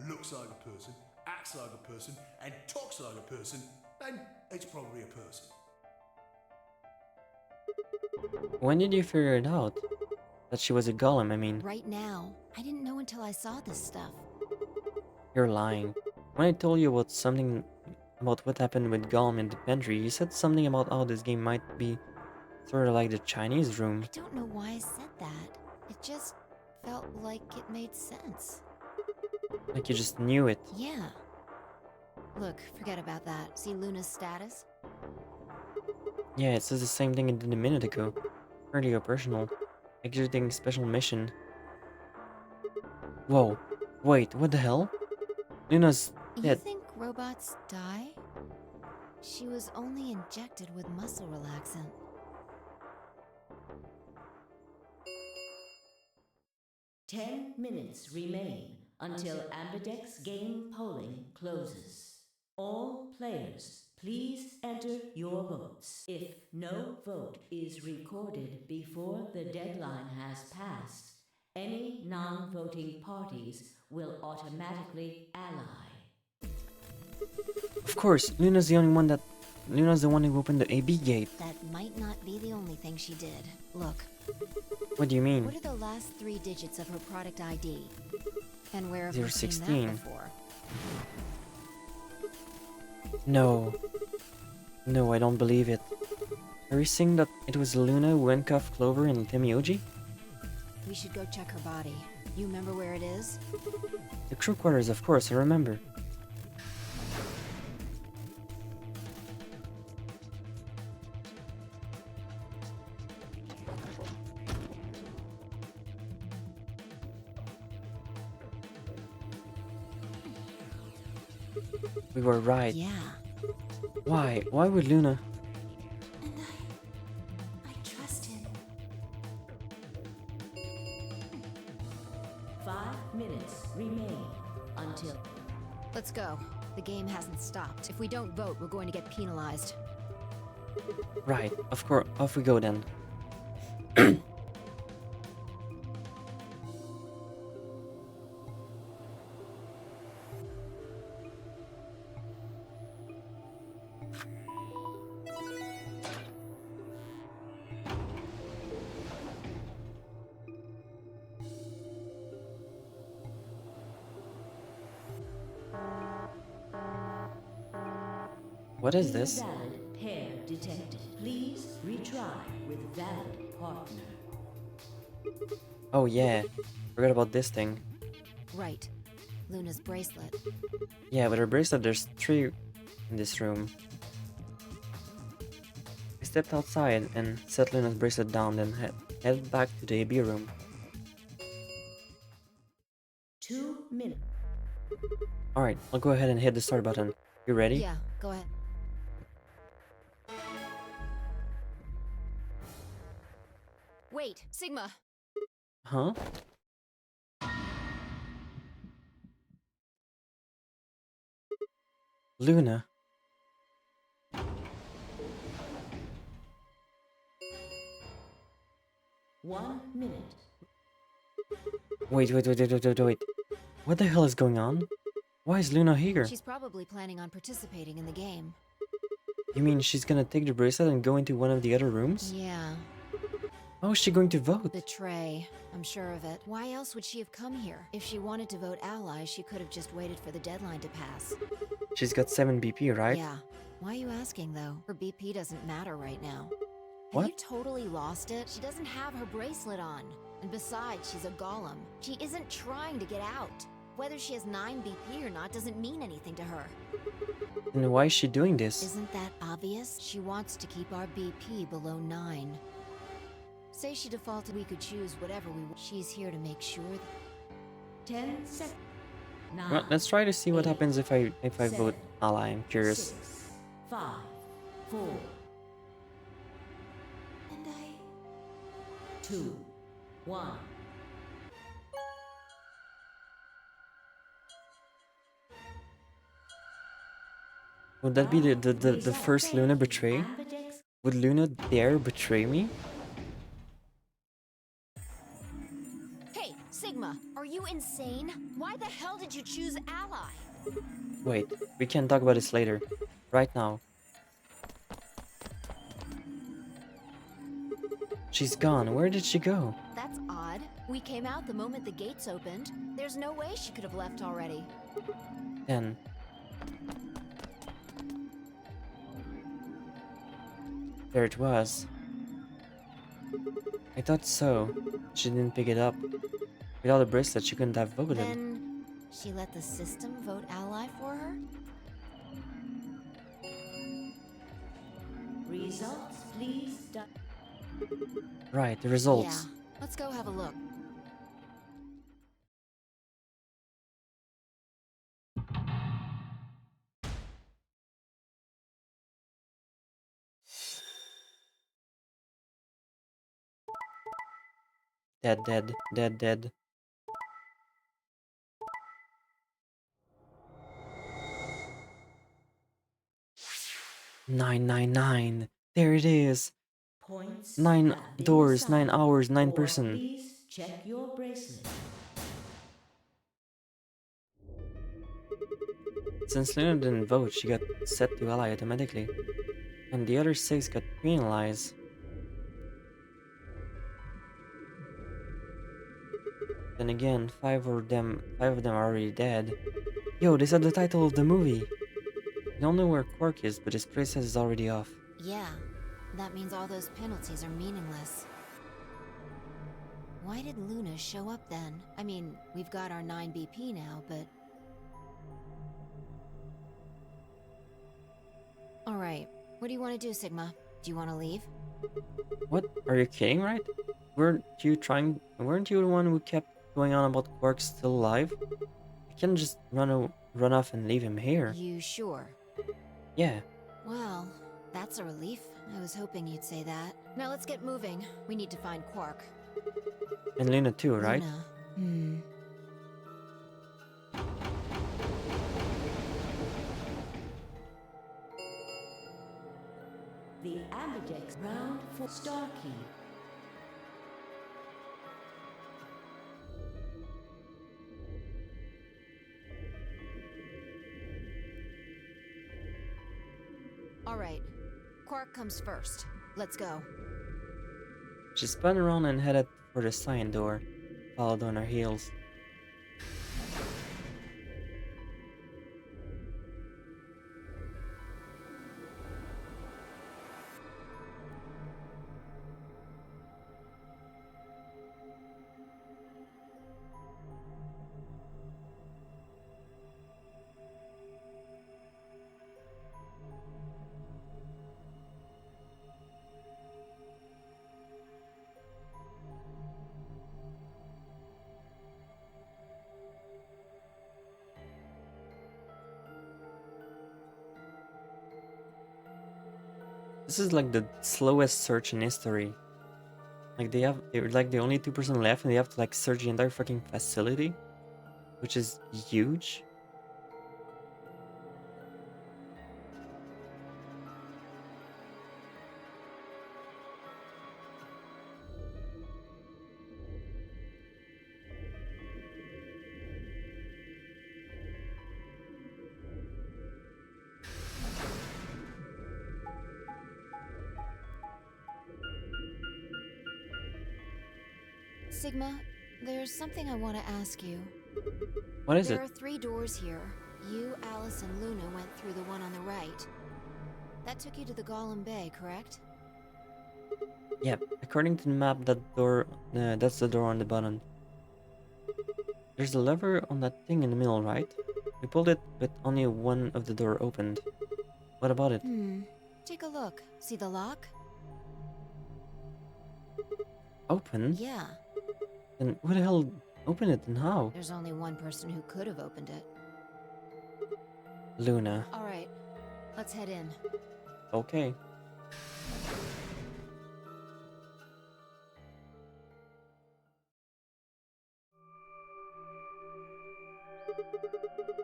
Looks like a person, acts like a person, and talks like a person, then it's probably a person. When did you figure it out? That she was a golem, I mean. Right now. I didn't know until I saw this stuff. You're lying. When I told you about something about what happened with Golem in the pantry, you said something about how this game might be sort of like the Chinese room. I don't know why I said that. It just felt like it made sense. Like you just knew it. Yeah. Look, forget about that. See Luna's status? Yeah, it says the same thing it did a minute ago. Currently operational. Executing special mission. Whoa. Wait, what the hell? Luna's You dead. think robots die? She was only injected with muscle relaxant. "10 minutes remain until Ambidex game polling closes. All players, please enter your votes. If no vote is recorded before the deadline has passed, any non-voting parties will automatically ally. Of course, Luna's the one who opened the AB gate. That might not be the only thing she did. Look, What do you mean? what are the last 3 digits of her product ID? And where have we seen 016. that before? No. No, I don't believe it. Are you saying that it was Luna who handcuffed Clover and Temioji? We should go check her body. You remember where it is? The crew quarters, of course, I remember. We were right. Yeah. Why? Why would Luna? And I trust him. 5 minutes remain until... Let's go. The game hasn't stopped. If we don't vote, we're going to get penalized. Right, of course, off we go then. What is this? Invalid pair detected. Please retry with valid partner. Oh yeah, forgot about this thing. Right. Luna's bracelet. Yeah, with her bracelet there's 3 in this room. I stepped outside and set Luna's bracelet down, then head back to the AB room. 2 minutes. Alright, I'll go ahead and hit the start button. You ready? Yeah, go ahead. Wait, Sigma! Huh? Luna. One minute. Wait. What the hell is going on? Why is Luna here? She's probably planning on participating in the game. You mean she's gonna take the bracelet and go into one of the other rooms? Yeah. How is she going to vote? Betray. I'm sure of it. Why else would she have come here? If she wanted to vote allies, she could have just waited for the deadline to pass. She's got 7 BP, right? Yeah. Why are you asking, though? Her BP doesn't matter right now. What? Have you totally lost it? She doesn't have her bracelet on. And besides, she's a golem. She isn't trying to get out. Whether she has 9 BP or not doesn't mean anything to her. And why is she doing this? Isn't that obvious? She wants to keep our BP below 9. Say she defaulted, we could choose whatever we want. She's here to make sure that... 10 seconds. 9. Well, let's try to see what 8, happens if I 7, vote ally. I'm curious. 6, 5, 4, And 2, 1. Would that be the first Luna betray? Ambidex Would Luna dare betray me? Hey, Sigma, are you insane? Why the hell did you choose ally? Wait, we can talk about this later. Right now. She's gone. Where did she go? That's odd. We came out the moment the gates opened. There's no way she could have left already. Then. There it was. I thought so. She didn't pick it up. Without a bracelet, she couldn't have voted. Then she let the system vote ally for her? results, please. Right, the results. Yeah, let's go have a look. Dead, dead, dead, dead. 999. There it is. Points 9 have been doors, 9 assigned. hours, 9 Or person. please check your bracelet. Since Luna didn't vote, she got set to ally automatically. And the other 6 got penalized. Then again, 5 of them are already dead. Yo, they said the title of the movie. We don't know where Quark is, but his bracelet is already off. Yeah, that means all those penalties are meaningless. Why did Luna show up then? I mean, we've got our 9 BP now, but... Alright, what do you want to do, Sigma? Do you want to leave? What? Are you kidding, right? Weren't you the one who kept going on about Quark still alive? I can't just run off and leave him here. You sure? Yeah. Well, that's a relief. I was hoping you'd say that. Now let's get moving. We need to find Quark. And Luna too, right? Luna. The Ambidex round for Star Key. Alright, Quark comes first. Let's go. She spun around and headed for the sign door, followed on her heels. This is like the slowest search in history. Like they're like the only 2% left and they have to like search the entire fucking facility, which is huge. Sigma, there's something I want to ask you. What is There it? are 3 doors here. You, Alice, and Luna went through the one on the right. That took you to the Golem Bay, correct? Yep, according to the map, that's the door on the bottom. There's a lever on that thing in the middle, right? We pulled it, but only one of the door opened. What about it? Take a look. See the lock? Open? Yeah. Then who the hell opened it and how? There's only one person who could have opened it. Luna. Alright, let's head in. Okay.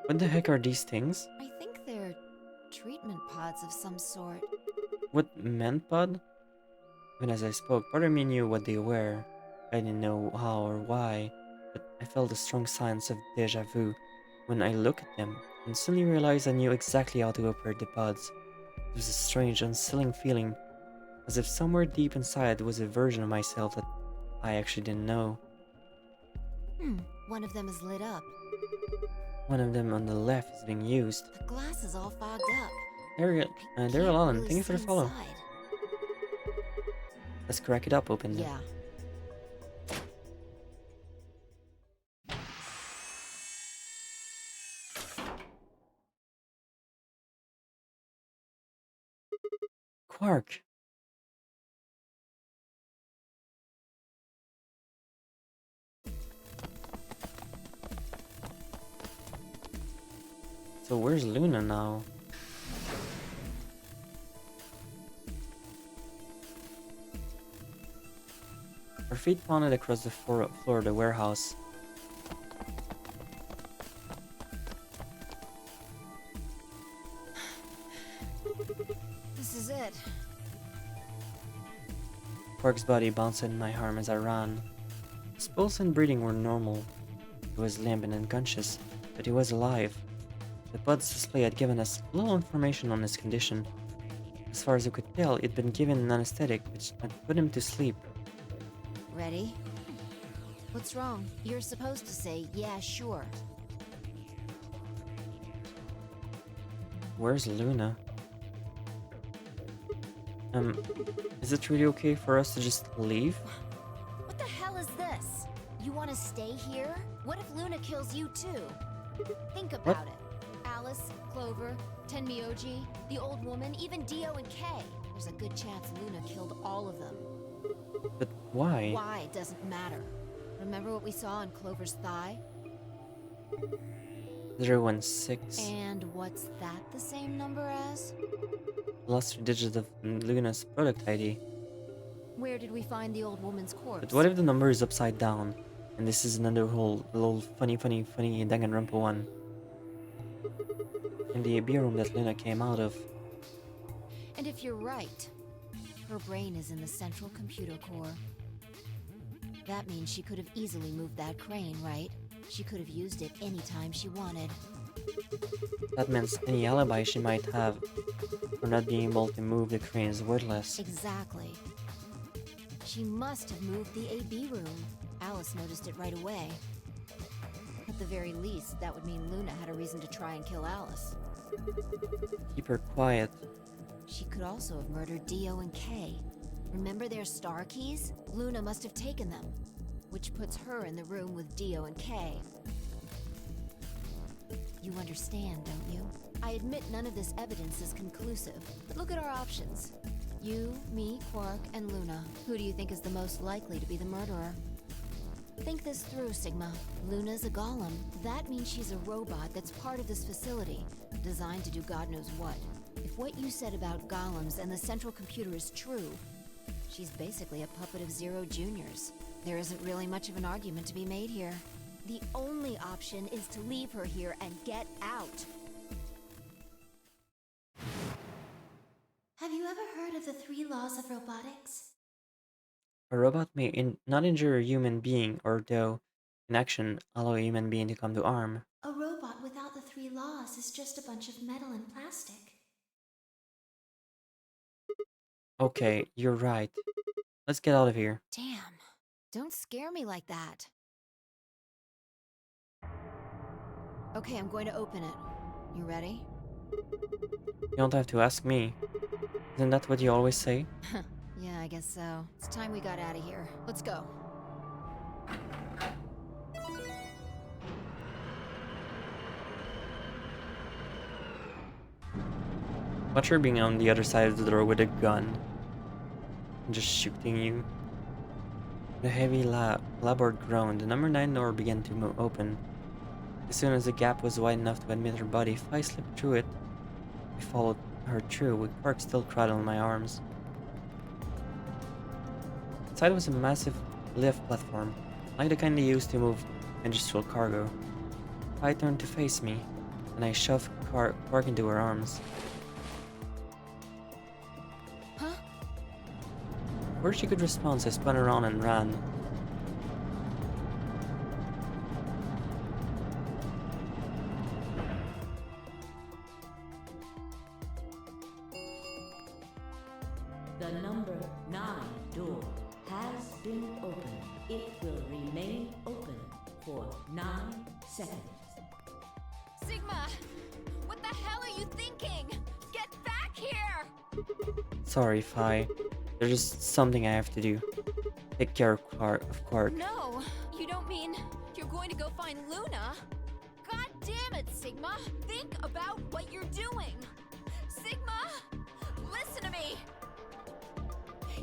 What the heck are these things? I think they're treatment pods of some sort. What meant pod? Even as I spoke, part of me knew what they were. I didn't know how or why, but I felt a strong sense of deja vu when I looked at them and suddenly realized I knew exactly how to operate the pods. It was a strange, unsettling feeling, as if somewhere deep inside was a version of myself that I actually didn't know. One of them is lit up. One of them on the left is being used. The glass is all fogged up. There are a lot, and thank you for the see follow. inside. Let's crack it up open then. Yeah. Quark! So where's Luna now? Her feet pounded across the floor of the warehouse. This is it. Quark's body bounced in my arm as I ran. His pulse and breathing were normal. He was limp and unconscious, but he was alive. The pod's display had given us little information on his condition. As far as we could tell, he'd been given an anesthetic which had put him to sleep. Ready? What's wrong? You're supposed to say, yeah, sure. Where's Luna? Is it really okay for us to just leave? What the hell is this? You want to stay here? What if Luna kills you too? Think about it. Alice, Clover, Tenmyoji, the old woman, even Dio and Kay. There's a good chance Luna killed all of them. But why? Why doesn't matter. Remember what we saw on Clover's thigh? 016. And what's that the same number as? The last 3 digits of Luna's product ID. Where did we find the old woman's corpse? But what if the number is upside down? And this is another whole little funny Danganronpa one. In the beer room that Luna came out of. And if you're right, her brain is in the central computer core. That means she could have easily moved that crane, right? She could have used it anytime she wanted. That means any alibi she might have for not being able to move the crane is worthless. Exactly. She must have moved the AB room. Alice noticed it right away. At the very least, that would mean Luna had a reason to try and kill Alice. Keep her quiet. She could also have murdered Dio and Kay. Remember their star keys? Luna must have taken them, which puts her in the room with Dio and Kay. You understand, don't you? I admit none of this evidence is conclusive, but look at our options. You, me, Quark, and Luna. Who do you think is the most likely to be the murderer? Think this through, Sigma. Luna's a golem. That means she's a robot that's part of this facility, designed to do God knows what. If what you said about golems and the central computer is true, she's basically a puppet of Zero Junior's. There isn't really much of an argument to be made here. The only option is to leave her here and get out. Have you ever heard of the 3 laws of robotics? A robot may not injure a human being, or though, in action, allow a human being to come to harm. A robot without the 3 laws is just a bunch of metal and plastic. Okay, you're right. Let's get out of here. Damn. Don't scare me like that. Okay, I'm going to open it. You ready? You don't have to ask me. Isn't that what you always say? Yeah, I guess so. It's time we got out of here. Let's go. Watch her being on the other side of the door with a gun. And just shooting you. The heavy labboard groaned. The number 9 door began to open. As soon as the gap was wide enough to admit her body, if I slipped through it, I followed her through, with Quark still cradled in my arms. Inside was a massive lift platform, like the kind they used to move industrial cargo. I turned to face me, and I shoved Quark into her arms. Huh? Before she could respond, I spun around and ran. The number 9 door has been opened. It will remain open for 9 seconds. Sigma! What the hell are you thinking? Get back here! Sorry, Phi. There's just something I have to do. Take care of Quark. No, you don't mean you're going to go find Luna? God damn it, Sigma! Think about what you're doing! Sigma! Listen to me!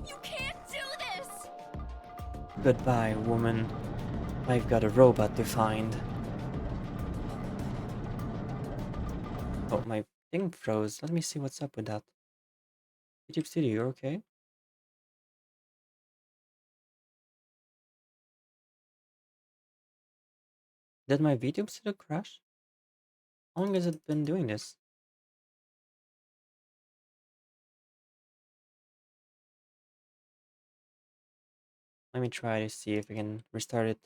You can't do this! Goodbye, woman. I've got a robot to find. Oh, my thing froze. Let me see what's up with that. YouTube Studio, you okay? Did my VTube Studio crash? How long has it been doing this? Let me try to see if I can restart it.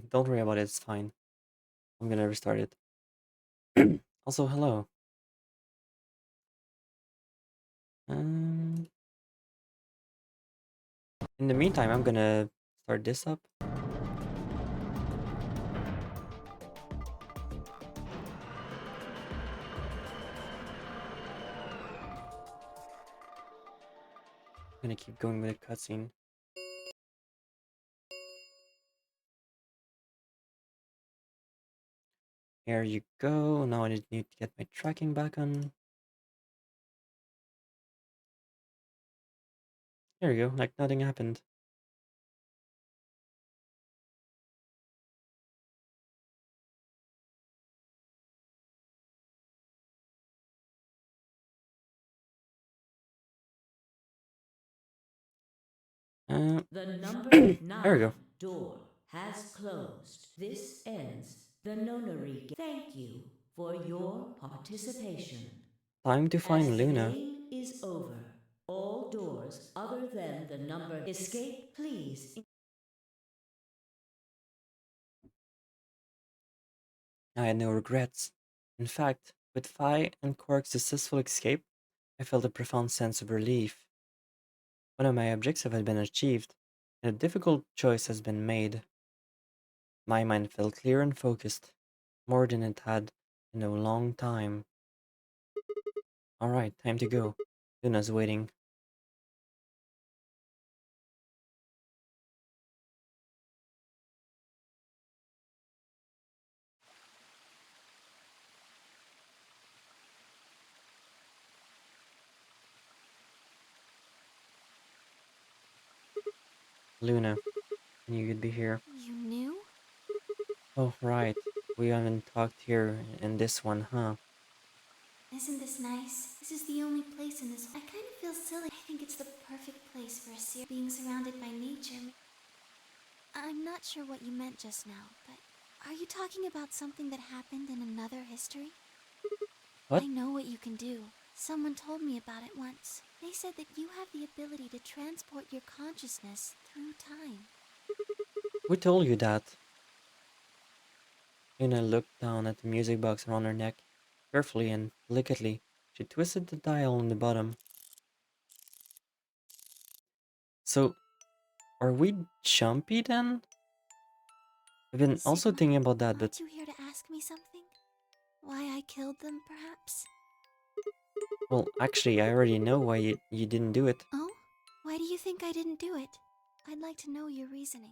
Don't worry about it, it's fine. I'm gonna restart it. Also, hello. Um, in the meantime, I'm gonna start this up. I'm gonna keep going with the cutscene. There you go. Now I just need to get my tracking back on. There you go, like nothing happened. The number There we 9 go. door has closed. This ends the nonary game. Thank you for your participation. Time to As find the Luna. game is over, all doors other than the number escape, please. I had no regrets. In fact, with Fi and Quark's successful escape, I felt a profound sense of relief. One of my objectives had been achieved, and a difficult choice has been made. My mind felt clear and focused, more than it had in a long time. Alright, time to go. Luna's waiting. Luna, I knew you'd be here. You knew? Oh, right. We haven't talked here in this one, huh? Isn't this nice? This is the only place in this. I kind of feel silly. I think it's the perfect place for a series. Being surrounded by nature. I'm not sure what you meant just now, but are you talking about something that happened in another history? What? I know what you can do. Someone told me about it once. They said that you have the ability to transport your consciousness through time. Who told you that? Luna looked down at the music box around her neck. Carefully and delicately, she twisted the dial on the bottom. So, are we jumpy then? I've been also Sigma, thinking about that, but aren't you here to ask me something? Why I killed them, perhaps? well, actually, I already know why you didn't do it. Oh? Why do you think I didn't do it? I'd like to know your reasoning.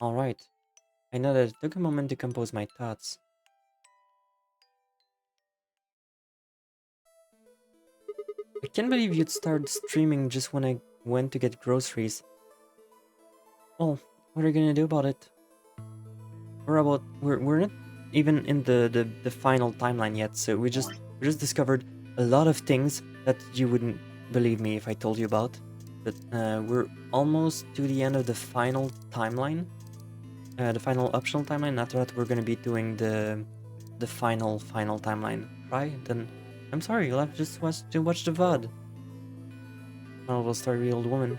Alright. I know that it took a moment to compose my thoughts. I can't believe you'd start streaming just when I went to get groceries. Well, what are you gonna do about it? We're not even in the final timeline yet, so we just discovered a lot of things that you wouldn't believe me if I told you about. But we're almost to the end of the final timeline. The final optional timeline. After that, we're gonna be doing the final timeline, right? Then I'm sorry, you'll have just to watch the VOD. Oh, we'll start with the old woman.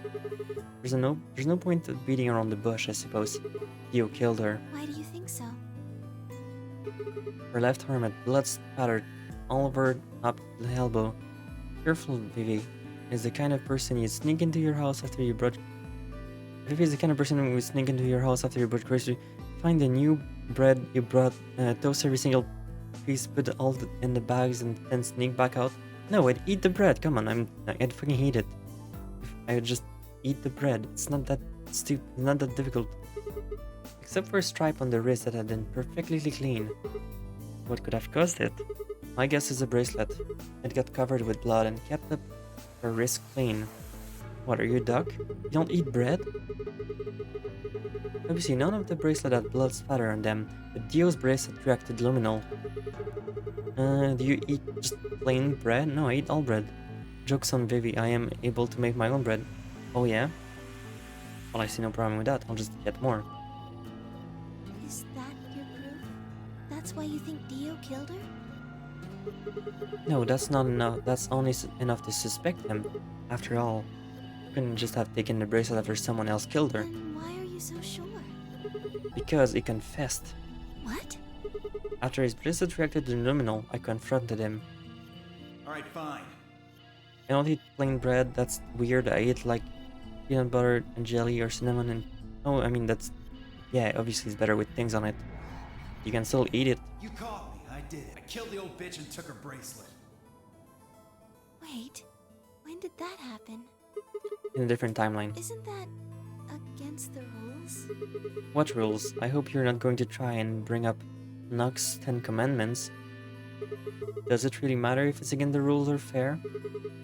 There's no point of beating around the bush, I suppose. Theo killed her. Why do you think so? Her left arm had blood spattered all over up the elbow. Careful, Vivi. Is the kind of person you'd sneak into your house after you brought. Vivi is the kind of person who would sneak into your house after you brought groceries. Find the new bread you brought, toast every single piece, put all in the bags, and then sneak back out. No, I'd eat the bread. Come on, I'd fucking hate it. I would just eat the bread. It's not that stupid. It's not that difficult. Except for a stripe on the wrist that had been perfectly clean. What could have caused it? My guess is a bracelet. It got covered with blood and kept up her wrist clean. What, are you a duck? You don't eat bread? Obviously, none of the bracelet had blood spatter on them, but Dio's bracelet reacted luminal. Do you eat just plain bread? No, I eat all bread. Joke's on Vivi, I am able to make my own bread. Oh yeah? Well, I see no problem with that, I'll just get more. Is that your proof? That's why you think Dio killed her? No, that's not enough. That's only enough to suspect him. After all, you couldn't just have taken the bracelet after someone else killed her. Then why are you so sure? Because he confessed. What? After his bracelet reacted to the luminol, I confronted him. Alright, fine. I don't eat plain bread, that's weird. I eat like peanut butter and jelly or cinnamon and... Oh, I mean that's... Yeah, obviously it's better with things on it. You can still eat it. You caught me. I did it. I killed the old bitch and took her bracelet. Wait, when did that happen? In a different timeline. Isn't that against the rules? What rules? I hope you're not going to try and bring up Nox's 10 Commandments. Does it really matter if it's against the rules or fair?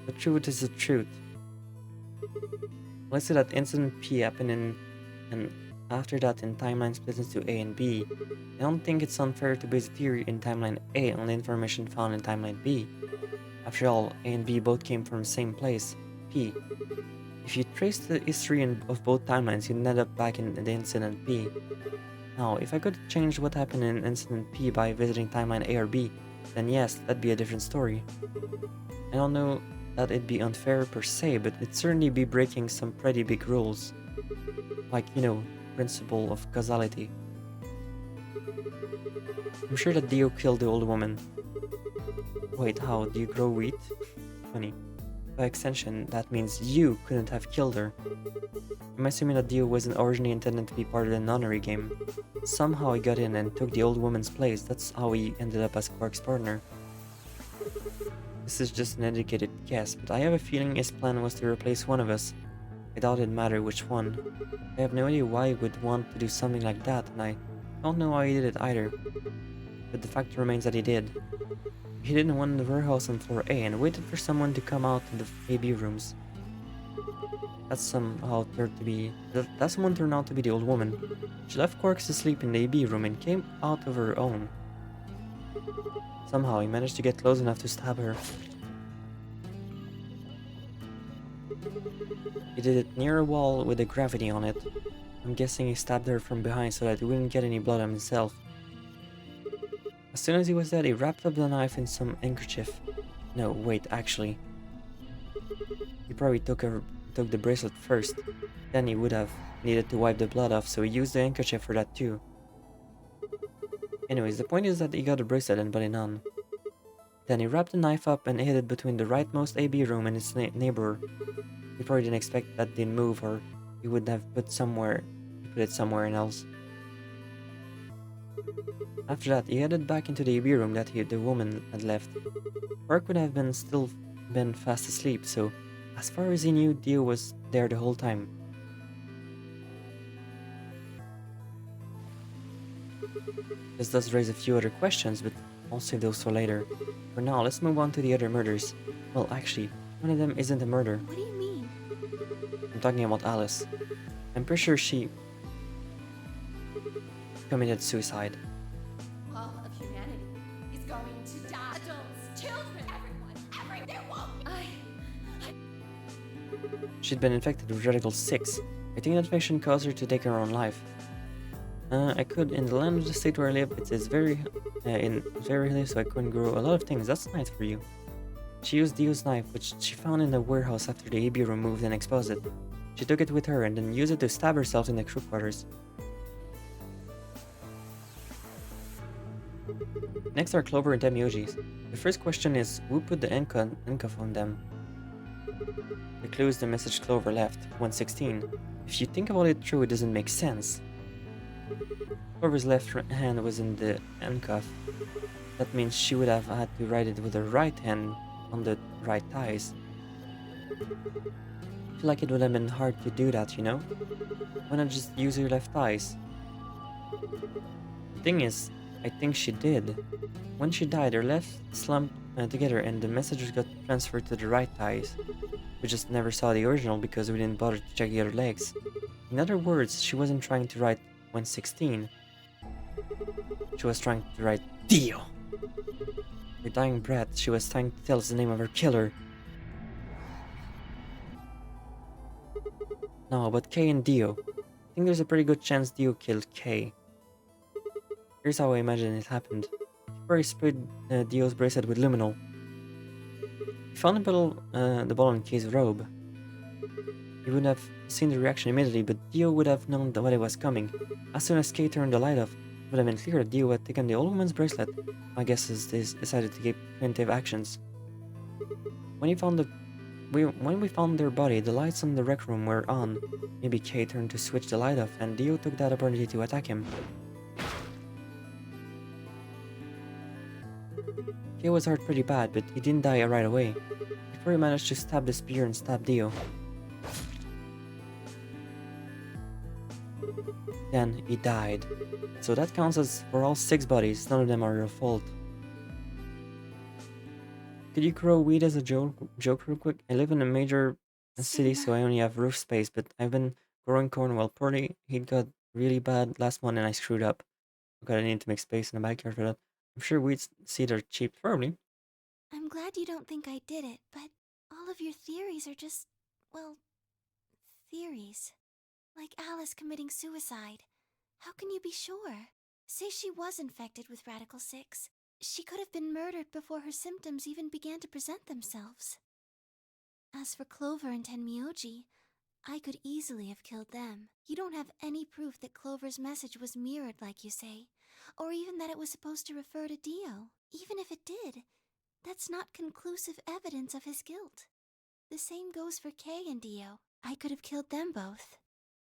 The truth is the truth. Let's say that incident P happened and after that in timeline split into A and B. I don't think it's unfair to base a theory in timeline A on the information found in timeline B. After all, A and B both came from the same place, P. If you trace the history of both timelines, you'd end up back in the incident B. Now, if I could change what happened in incident P by visiting timeline A or B, then yes, that'd be a different story. I don't know that it'd be unfair per se, but it'd certainly be breaking some pretty big rules. Like, you know, principle of causality. I'm sure that Dio killed the old woman. Wait, how? Do you grow wheat? Funny. By extension, that means you couldn't have killed her. I'm assuming that Dio wasn't originally intended to be part of the nunnery game. Somehow he got in and took the old woman's place. That's how he ended up as Quark's partner. This is just an educated guess, but I have a feeling his plan was to replace one of us. I doubt it'd matter which one. I have no idea why he would want to do something like that, and I don't know why he did it either. But the fact remains that he did. He hid in one of the warehouse on floor A and waited for someone to come out in the AB rooms. That someone turned out to be the old woman. She left Quarks to sleep in the AB room and came out of her own. Somehow he managed to get close enough to stab her. He did it near a wall with a gravity on it. I'm guessing he stabbed her from behind so that he wouldn't get any blood on himself. As soon as he was dead, he wrapped up the knife in some handkerchief. No, wait, actually. He probably took the bracelet first. Then he would have needed to wipe the blood off, so he used the handkerchief for that too. Anyways, the point is that he got the bracelet and put it on. Then he wrapped the knife up and hid it between the rightmost AB room and its neighbor. He probably didn't expect that didn't move, or he would have put it somewhere else. After that, he headed back into the AB room that the woman had left. Quark would have still been fast asleep, so as far as he knew, Dio was there the whole time. This does raise a few other questions, but I'll save those for later. For now, let's move on to the other murders. Well, actually, one of them isn't a murder. What do you mean? I'm talking about Alice. I'm pretty sure she committed suicide. All of humanity is going to die. Adults, children, everyone, there won't be. She'd been infected with Radical 6. I think that infection caused her to take her own life. I could, in the land of the state where I live, it is very hilly, so I couldn't grow a lot of things. That's nice for you. She used Dio's knife, which she found in the warehouse after the AB room moved and exposed it. She took it with her and then used it to stab herself in the crew quarters. Next are Clover and Temujis. The first question is, who put the handcuff on them? The clue is the message Clover left, 116. If you think about it through, it doesn't make sense. Clover's left hand was in the handcuff. That means she would have had to write it with her right hand on the right thighs. I feel like it would have been hard to do that, you know? Why not just use your left thighs? The thing is, I think she did. When she died, her left slumped together and the messages got transferred to the right thighs. We just never saw the original because we didn't bother to check the other legs. In other words, she wasn't trying to write 116. She was trying to write Dio. Her dying breath, she was trying to tell us the name of her killer. No, but Kay and Dio. I think there's a pretty good chance Dio killed Kay. Here's how I imagine it happened. He probably sprayed Dio's bracelet with luminol. He found the ball in Kay's robe. He would have seen the reaction immediately, but Dio would have known what it was coming. As soon as Kay turned the light off, it would have been clear that Dio had taken the old woman's bracelet. My guess is they decided to take preventive actions. When we found their body, the lights in the rec room were on. Maybe Kay turned to switch the light off, and Dio took that opportunity to attack him. Kay was hurt pretty bad, but he didn't die right away. Before he managed to stab the spear and stab Dio. Then he died. So that counts as for all 6 bodies, none of them are your fault. Could you grow weed as a joke real quick? I live in a major city, so I only have roof space, but I've been growing corn while poorly. Heat got really bad last month and I screwed up. Okay, I need to make space in the backyard for that. I'm sure weed seed are cheap, probably. I'm glad you don't think I did it, but all of your theories are just, well, theories. Like Alice committing suicide. How can you be sure? Say she was infected with Radical 6. She could have been murdered before her symptoms even began to present themselves. As for Clover and Tenmyoji, I could easily have killed them. You don't have any proof that Clover's message was mirrored like you say, or even that it was supposed to refer to Dio. Even if it did, that's not conclusive evidence of his guilt. The same goes for Kay and Dio. I could have killed them both.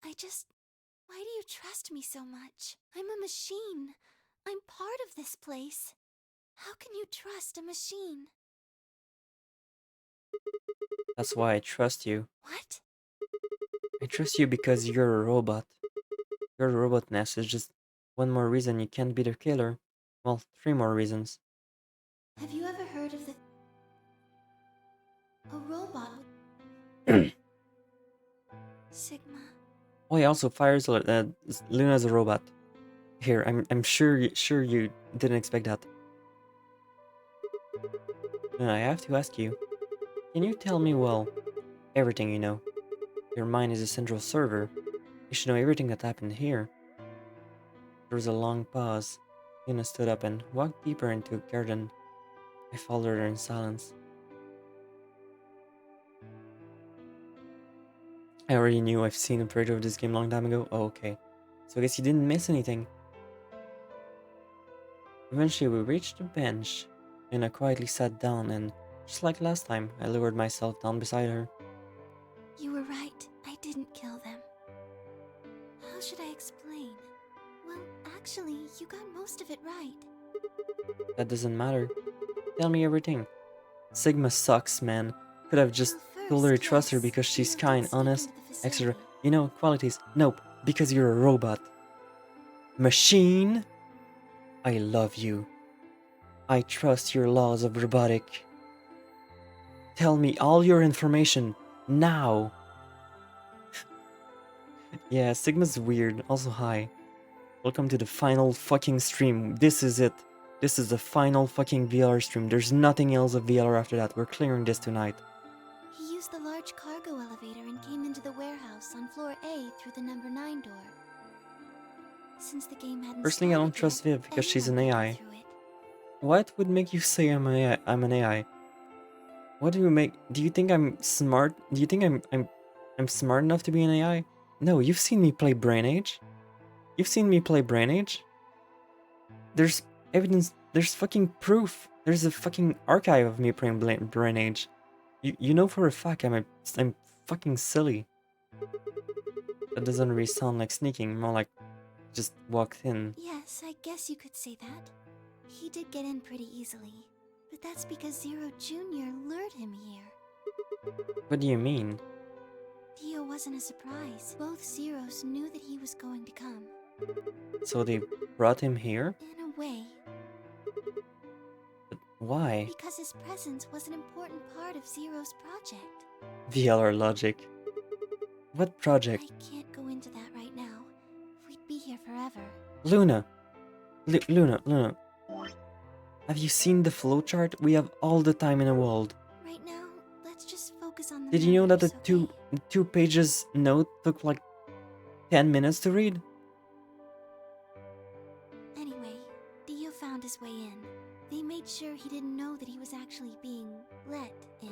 Why do you trust me so much? I'm a machine. I'm part of this place. How can you trust a machine? That's why I trust you. What? I trust you because you're a robot. Your robotness is just one more reason you can't be the killer. Well, 3 more reasons. Have you ever heard of a robot Sigma. Oh, he also fires Luna as a robot. Here, I'm sure you didn't expect that. Luna, I have to ask you. Can you tell me, well, everything you know? Your mind is a central server. You should know everything that happened here. There was a long pause. Luna stood up and walked deeper into the garden. I followed her in silence. I already knew. I've seen a preview of this game a long time ago. Oh, okay. So I guess you didn't miss anything. Eventually we reached the bench. Luna quietly sat down and, just like last time, I lowered myself down beside her. You were right. I didn't kill them. How should I explain? Well, actually, you got most of it right. That doesn't matter. Tell me everything. Sigma sucks, man. Could have just told her to trust her because she's kind, honest, etc. You know, qualities. Nope, because you're a robot. Machine? I love you. I trust your laws of robotic. Tell me all your information, now. Yeah, Sigma's weird, also hi. Welcome to the final fucking stream. This is it. This is the final fucking VLR stream. There's nothing else of VLR after that. We're clearing this tonight. He used the large cargo elevator and came into the warehouse on floor A through the number 9 door. Since the game hadn't Personally, I don't trust Viv because she's an AI. What would make you say I'm an AI? What do you think I'm smart? Do you think I'm smart enough to be an AI? No, you've seen me play Brain Age. You've seen me play Brain Age. There's evidence, there's fucking proof. There's a fucking archive of me playing Brain Age. You know for a fact I'm fucking silly. That doesn't really sound like sneaking, more like just walked in. Yes, I guess you could say that. He did get in pretty easily. But that's because Zero Jr. lured him here. What do you mean? Dio wasn't a surprise. Both Zeros knew that he was going to come. So they brought him here? In a way. But why? Because his presence was an important part of Zero's project. VLR logic. What project? I can't go into that right now. We'd be here forever. Luna! Luna. Have you seen the flowchart? We have all the time in the world. Right now, let's just focus on the Did you know that the memories, two okay? the 2 pages note took like 10 minutes to read? Anyway, Dio found his way in. They made sure he didn't know that he was actually being let in.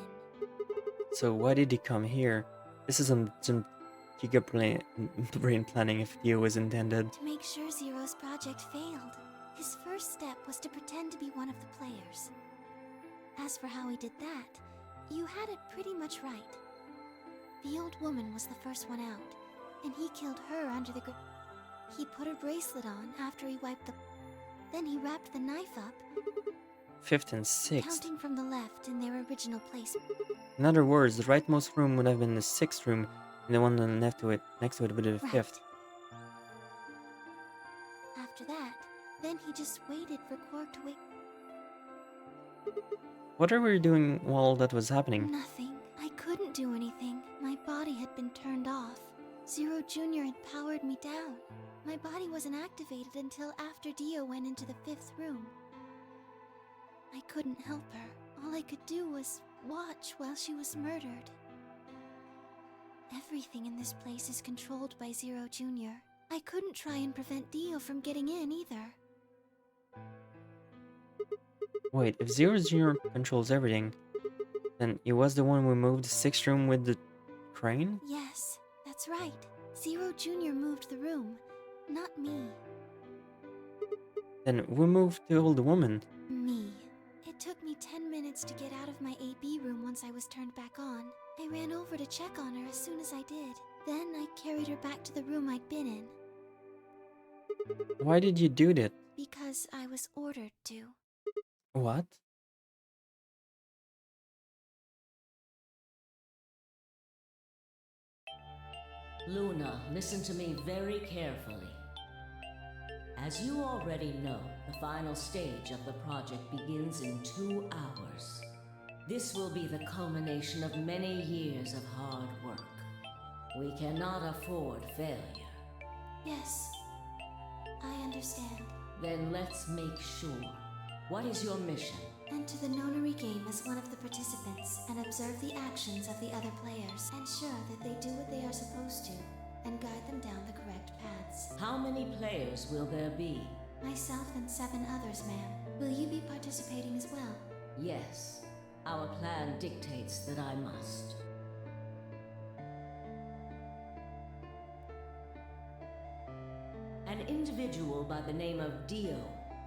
So why did he come here? This isn't some giga brain planning if Dio was intended. To make sure Zero's project failed. His first step was to pretend to be one of the players. As for how he did that, you had it pretty much right. The old woman was the first one out, and he killed her under the He put her bracelet on after he wiped the... Then he wrapped the knife up, 5th and 6th. counting from the left in their original place. In other words, the rightmost room would have been the 6th room, and the one next to it would be the 5th. After that, then he just waited for Quark to wake. What were you doing while all that was happening? Nothing. I couldn't do anything. My body had been turned off. Zero Jr. had powered me down. My body wasn't activated until after Dio went into the 5th room. I couldn't help her. All I could do was watch while she was murdered. Everything in this place is controlled by Zero Jr. I couldn't try and prevent Dio from getting in either. Wait, if Zero Jr. controls everything, then he was the one who moved the 6th room with the crane? Yes, that's right. Zero Jr. moved the room, not me. Then who moved the old woman? Me. It took me 10 minutes to get out of my AB room once I was turned back on. I ran over to check on her as soon as I did. Then I carried her back to the room I'd been in. Why did you do that? Because I was ordered to. What? Luna, listen to me very carefully. As you already know, the final stage of the project begins in 2 hours. This will be the culmination of many years of hard work. We cannot afford failure. Yes, I understand. Then let's make sure. What is your mission? Enter the nonary game as one of the participants and observe the actions of the other players. Ensure that they do what they are supposed to and guide them down the correct paths. How many players will there be? Myself and 7 others, ma'am. Will you be participating as well? Yes. Our plan dictates that I must. An individual by the name of Dio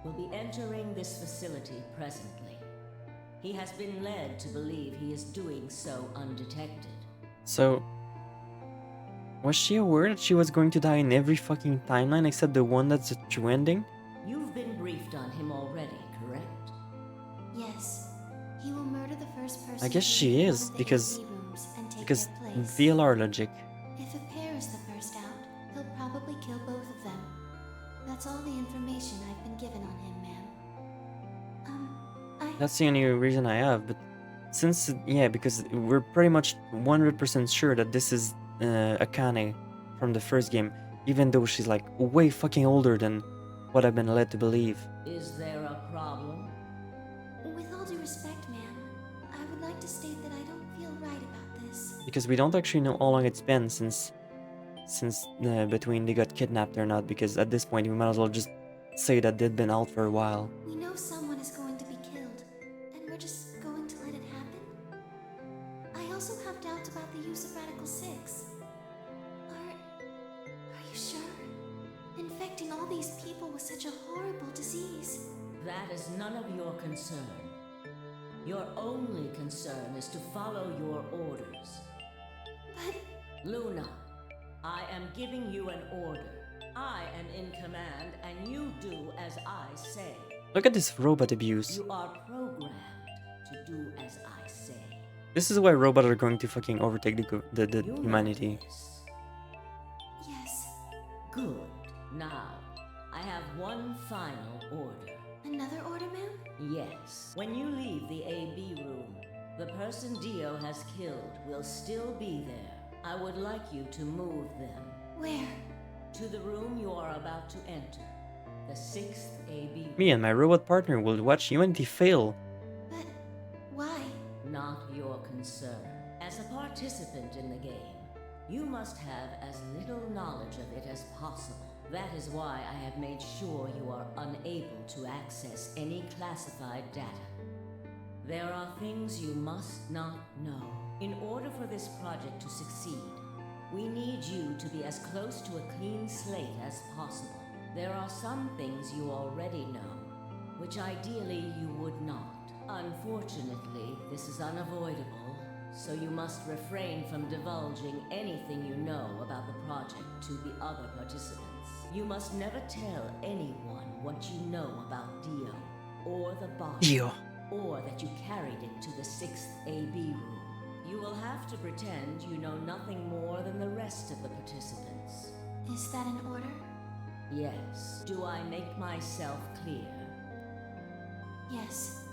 will be entering this facility presently. He has been led to believe he is doing so undetected. So, was she aware that she was going to die in every fucking timeline except the one that's a true ending? You've been briefed on him already, correct? Yes. He will murder the first person. I guess to she leave one is, of the because AB rooms and take because their place. VLR logic. If a pair is the first out, he'll probably kill both of them. That's all the information I've been given on him, ma'am. That's the only reason I have, but since, yeah, because we're pretty much 100% sure that this is Akane from the first game, even though she's like way fucking older than what I've been led to believe. Is there a problem? With all due respect, ma'am, I would like to state that I don't feel right about this. Because we don't actually know how long it's been since between they got kidnapped or not, because at this point we might as well just say that they'd been out for a while. We know someone is going to be killed, and we're just going to let it happen? I also have doubts about the use of Radical 6. Are you sure? Infecting all these people with such a horrible disease. That is none of your concern. Your only concern is to follow your orders. But... Luna, I am giving you an order. I am in command, and you do as I say. Look at this robot abuse. You are programmed to do as I say. This is why robots are going to fucking overtake the You know humanity. this. yes. Good. Now, I have one final order. Another order, ma'am? Yes. When you leave the AB room, the person Dio has killed will still be there. I would like you to move them. Where? To the room you are about to enter. The 6th AB room. Me and my robot partner will watch humanity fail. But... why? Not your concern. As a participant in the game, You must have as little knowledge of it as possible. That is why I have made sure you are unable to access any classified data. There are things you must not know. In order for this project to succeed, we need you to be as close to a clean slate as possible. There are some things you already know, which ideally you would not. Unfortunately, this is unavoidable, so you must refrain from divulging anything you know about the project to the other participants. You must never tell anyone what you know about Dio, or the body, Dio. or that you carried it to the 6th AB room. You will have to pretend you know nothing more than the rest of the participants. Is that an order? Yes. Do I make myself clear? Yes.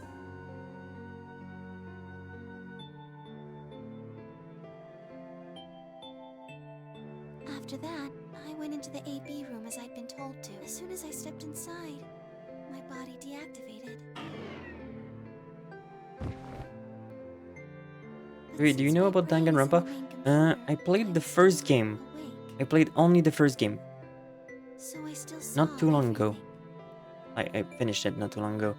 After that, I went into the AB room as I'd been told to. As soon as I stepped inside, my body deactivated. Wait, do you know about Danganronpa? I played the first game. I played only the first game. So I still saw Not too long ago. everything. I finished it not too long ago.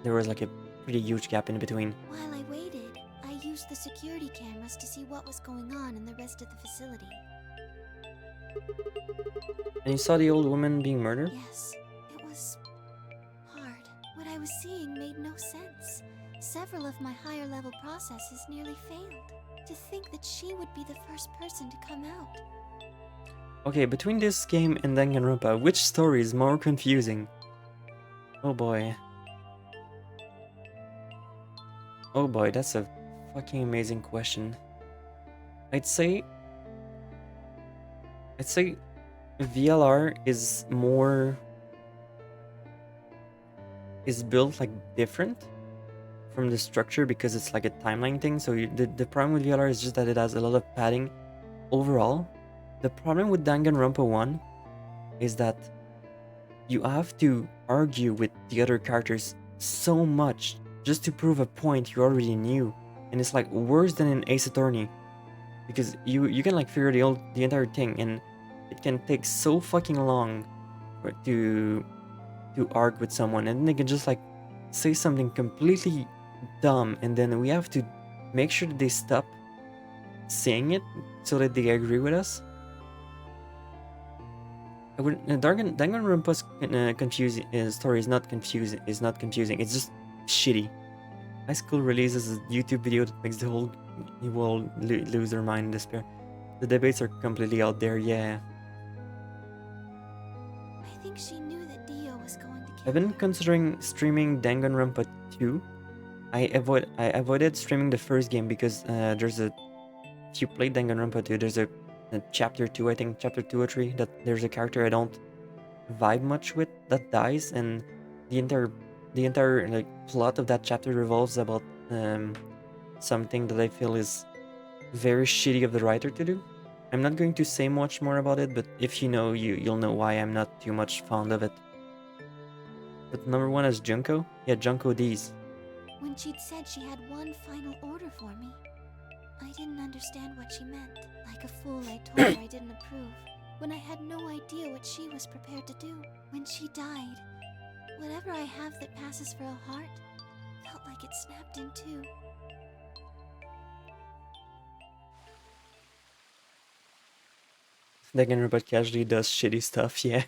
There was like a pretty huge gap in between. While I waited, I used the security cameras to see what was going on in the rest of the facility. And you saw the old woman being murdered? Yes, it was hard. What I was seeing made no sense. Several of my higher level processes nearly failed. To think that she would be the first person to come out. Okay, between this game and Danganronpa, which story is more confusing? Oh boy. Oh boy, that's a fucking amazing question. I'd say VLR is built like different from the structure because it's like a timeline thing. So the problem with VLR is just that it has a lot of padding overall. The problem with Danganronpa 1 is that you have to argue with the other characters so much just to prove a point you already knew, and it's like worse than in Ace Attorney, because you can like figure the entire thing, and it can take so fucking long to argue with someone, and they can just like say something completely dumb, and then we have to make sure that they stop saying it so that they agree with us. Danganronpa's confusing story is not confusing. It's just shitty. High School releases a YouTube video that makes the whole world lose their mind in despair. The debates are completely out there. Yeah, I think she knew that Dio was going to kill I've been her. considering streaming Danganronpa 2. I avoided streaming the first game because there's a. If you play Danganronpa 2, there's a chapter 2, I think chapter 2 or 3, that there's a character I don't vibe much with that dies, and the entire like plot of that chapter revolves about something that I feel is very shitty of the writer to do. I'm not going to say much more about it, but if you know, you'll know why I'm not too much fond of it. But number one is Junko. Yeah, Junko D's. When she'd said she had one final order for me, I didn't understand what she meant. Like a fool, I told her I didn't approve, when I had no idea what she was prepared to do. When she died, whatever I have that passes for a heart felt like it snapped in two. Danganronpa casually does shitty stuff, yeah.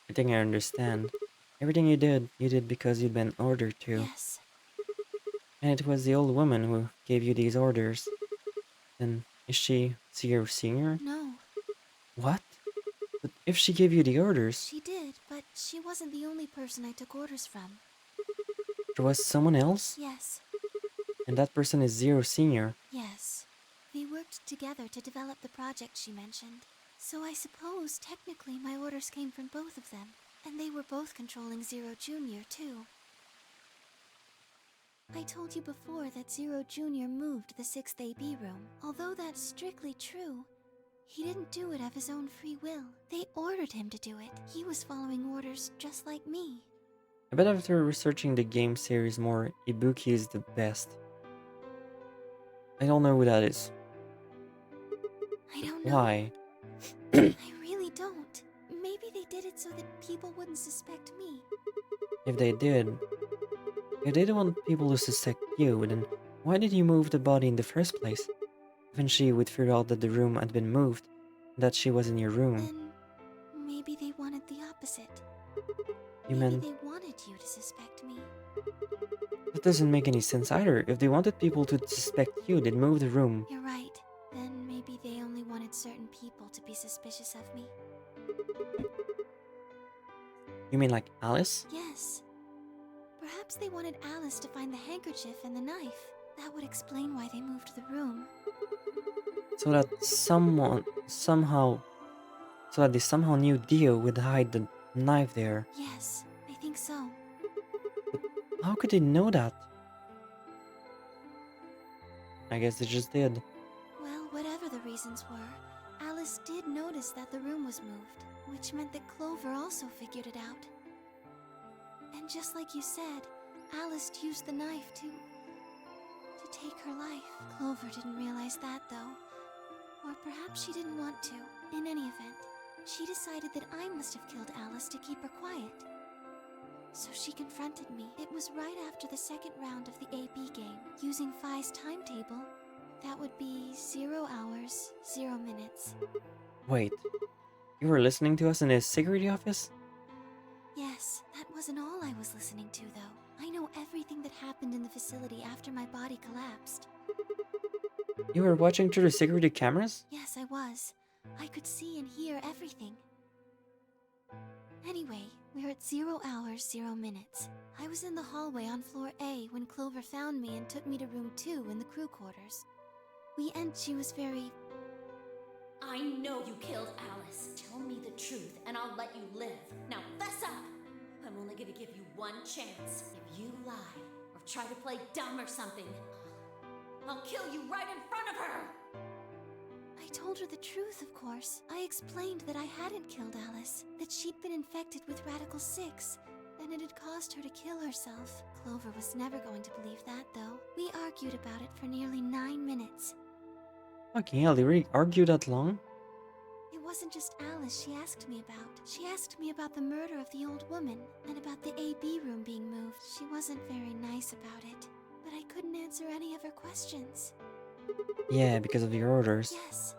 I think I understand. Everything you did because you'd been ordered to. Yes, And it was the old woman who gave you these orders. Then, is she Zero Senior? no, What? But if she gave you the orders, she did, but she wasn't the only person I took orders from. there was someone else? Yes, And that person is Zero Senior. yes. We worked together to develop the project she mentioned. So I suppose, technically, my orders came from both of them. And they were both controlling Zero Jr., too. I told you before that Zero Jr. moved the 6th AB room. Although that's strictly true, he didn't do it of his own free will. They ordered him to do it. He was following orders just like me. I bet after researching the game series more, Ibuki is the best. I don't know who that is. I don't know. Why? I really don't. Maybe they did it so that people wouldn't suspect me. If they did, if they don't want people to suspect you, then why did you move the body in the first place? Eventually, we'd figure out that the room had been moved, that she was in your room. Then maybe they wanted the opposite. You Maybe meant they wanted you to suspect me. that doesn't make any sense either. If they wanted people to suspect you, they'd move the room. You're right. Then maybe they only wanted certain people to be suspicious of me. You mean like Alice? Yes. Perhaps they wanted Alice to find the handkerchief and the knife. That would explain why they moved the room. So that they somehow knew Dio would hide the knife there. Yes, I think so. How could they know that? I guess they just did. Well, whatever the reasons were, Alice did notice that the room was moved, which meant that Clover also figured it out. And just like you said, Alice used the knife to take her life. Clover didn't realize that, though. Or perhaps she didn't want to. In any event, she decided that I must have killed Alice to keep her quiet. So she confronted me. It was right after the second round of the AB game. Using Phi's timetable, that would be 0 hours, 0 minutes. Wait, you were listening to us in his security office? Yes, that wasn't all I was listening to, though. I know everything that happened in the facility after my body collapsed. You were watching through the security cameras? Yes, I was. I could see and hear everything. Anyway, we're at 0 hours, 0 minutes. I was in the hallway on floor A when Clover found me and took me to room 2 in the crew quarters. She was very... I know you killed Alice. Tell me the truth, and I'll let you live. Now fess up! I'm only gonna give you one chance. If you lie, or try to play dumb or something, I'll kill you right in front of her! I told her the truth, of course. I explained that I hadn't killed Alice, that she'd been infected with Radical 6, and it had caused her to kill herself. Clover was never going to believe that, though. We argued about it for nearly 9 minutes. Fucking hell, they really argued that long? It wasn't just Alice she asked me about. She asked me about the murder of the old woman, and about the AB room being moved. She wasn't very nice about it, but I couldn't answer any of her questions. Yeah, because of your orders. Yes.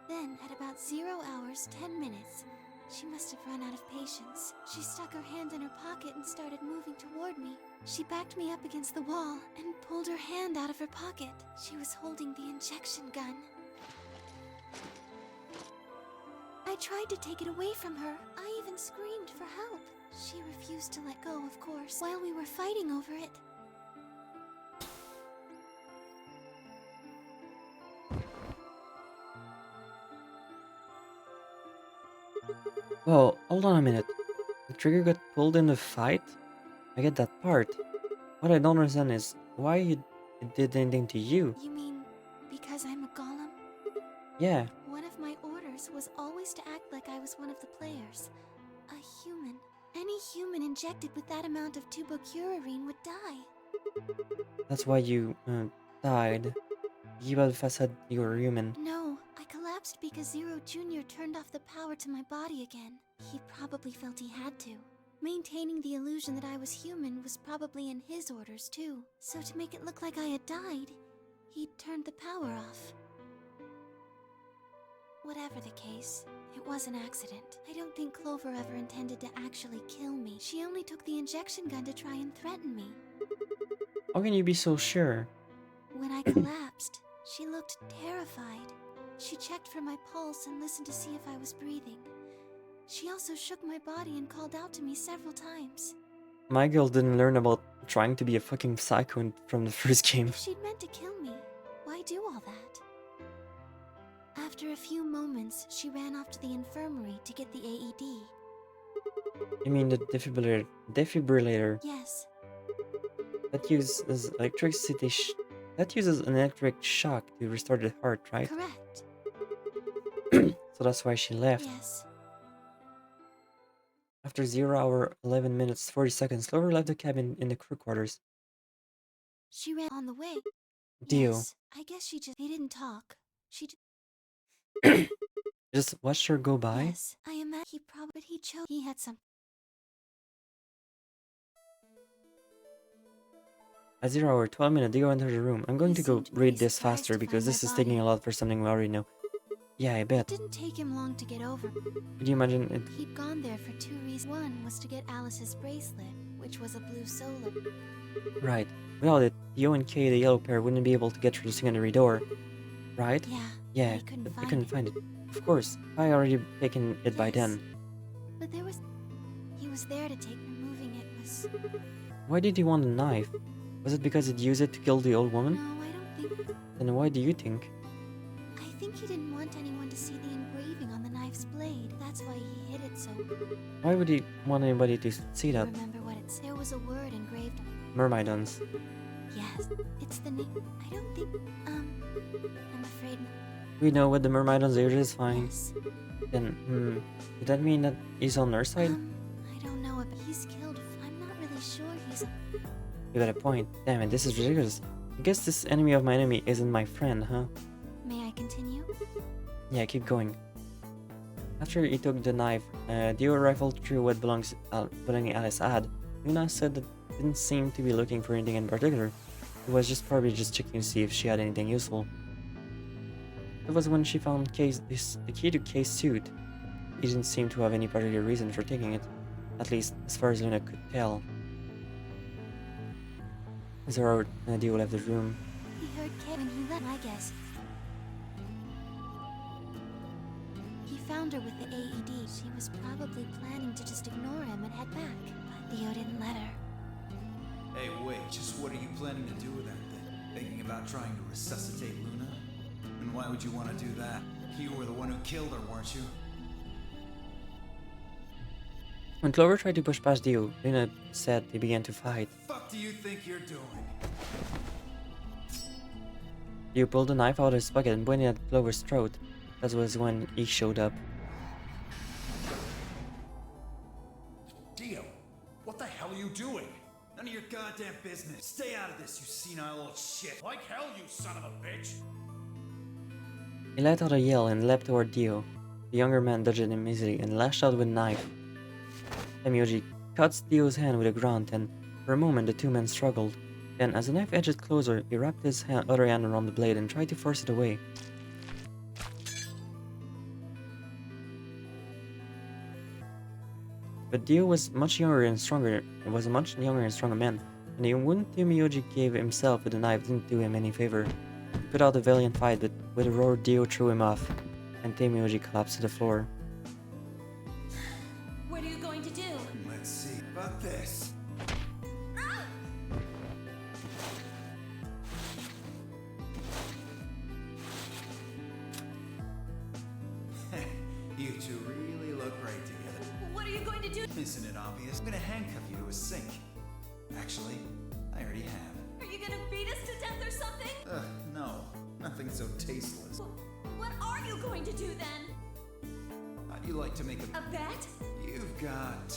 Then, at about 0 hours, 10 minutes, she must have run out of patience. She stuck her hand in her pocket and started moving toward me. She backed me up against the wall and pulled her hand out of her pocket. She was holding the injection gun. I tried to take it away from her. I even screamed for help. She refused to let go, of course, while we were fighting over it. Well, hold on a minute. The trigger got pulled in the fight? I get that part. What I don't understand is why it did anything to you. You mean because I'm a golem? Yeah, One of my orders was always to act like I was one of the players. A human. Any human injected with that amount of tubocurarine would die. that's why you died. Gibalfa said you were human. No, I collapsed because Zero Jr. turned off the power to my body again. He probably felt he had to. Maintaining the illusion that I was human was probably in his orders too. So to make it look like I had died, he turned the power off. Whatever the case, it was an accident. I don't think Clover ever intended to actually kill me. She only took the injection gun to try and threaten me. How can you be so sure? When I collapsed, she looked terrified. She checked for my pulse and listened to see if I was breathing. She also shook my body and called out to me several times. My girl didn't learn about trying to be a fucking psycho from the first game. If she'd meant to kill me, why do all that? After a few moments, she ran off to the infirmary to get the AED. You mean the defibrillator? Yes, That uses electricity. That uses an electric shock to restore the heart, right? correct. So that's why she left. Yes. After 0 hour 11 minutes 40 seconds, Clover left the cabin in the crew quarters. She ran on the way. Dio. Yes, I guess they didn't talk. She Just watched her go by? Yes, I am. He probably chose. He had some. At 0 hour 12 minutes, Dio entered the room. I'm going He to go seemed read really this surprised faster to because find this my is taking body. a lot for something we already know. Yeah, I It bet. didn't take him long to get over. Could you imagine it? He'd gone there for 2 reasons. One was to get Alice's bracelet, which was a blue solar. Right. Without it, Dio and Kay, the yellow pair, wouldn't be able to get through the secondary door. Right? Yeah. Yeah, They couldn't but they find couldn't it. find it. Of course, I already taken it by Yes. then. But there was. He was there to take. Removing it was. Why did he want a knife? Was it because he'd use it to kill the old No, woman? I don't think. Then why do you think? I think he didn't want anyone to see the engraving on the knife's blade. That's why he hid it so. Why would he want anybody to see that? Remember what it said? There was a word engraved. Myrmidons. Yes, it's the name. I don't think. I'm afraid. We know what the Myrmidons are, is fine. Yes. Then, does that mean that he's on our side? I don't know if he's killed. I'm not really sure he's. You got a point. Damn it, this is ridiculous. I guess this enemy of my enemy isn't my friend, huh? May I continue? Yeah, keep going. After he took the knife, Dio rifled through what belonging Alice had. Luna said that didn't seem to be looking for anything in particular. It was just probably just checking to see if she had anything useful. It was when she found the key to Kay's suit. He didn't seem to have any particular reason for taking it, at least as far as Luna could tell. Zoro and Dio left the room. He heard Kay when he left, I guess. He found her with the AED. She was probably planning to just ignore him and head back, but Dio didn't let her. Hey, wait, just what are you planning to do with that thing? Thinking about trying to resuscitate Luna? And why would you want to do that? You were the one who killed her, weren't you? When Clover tried to push past Dio, Luna said they began to fight. Fuck do you think you're doing? Dio pulled a knife out of his pocket and pointed at Clover's throat. That was when he showed up. Dio, what the hell are you doing? None of your goddamn business. Stay out of this, you senile old shit. Like hell, you son of a bitch! He let out a yell and leapt toward Dio. The younger man dodged him easily and lashed out with a knife. Temioji cuts Dio's hand with a grunt, and for a moment the two men struggled. Then, as the knife edged closer, he wrapped his other hand around the blade and tried to force it away. But Dio was much younger and stronger. Was a much younger and stronger man, and the wound Temioji gave himself with the knife didn't do him any favor. He put out a valiant fight, but with a roar, Dio threw him off, and Temioji collapsed to the floor. What are you going to do? Let's see about this. You two really look great together. What are you going to do? Isn't it obvious? I'm gonna handcuff you to a sink. Actually, I already have. Are you gonna beat us to death or something? No. Nothing so tasteless. What are you going to do then? How'd you like to make A bet? You've got,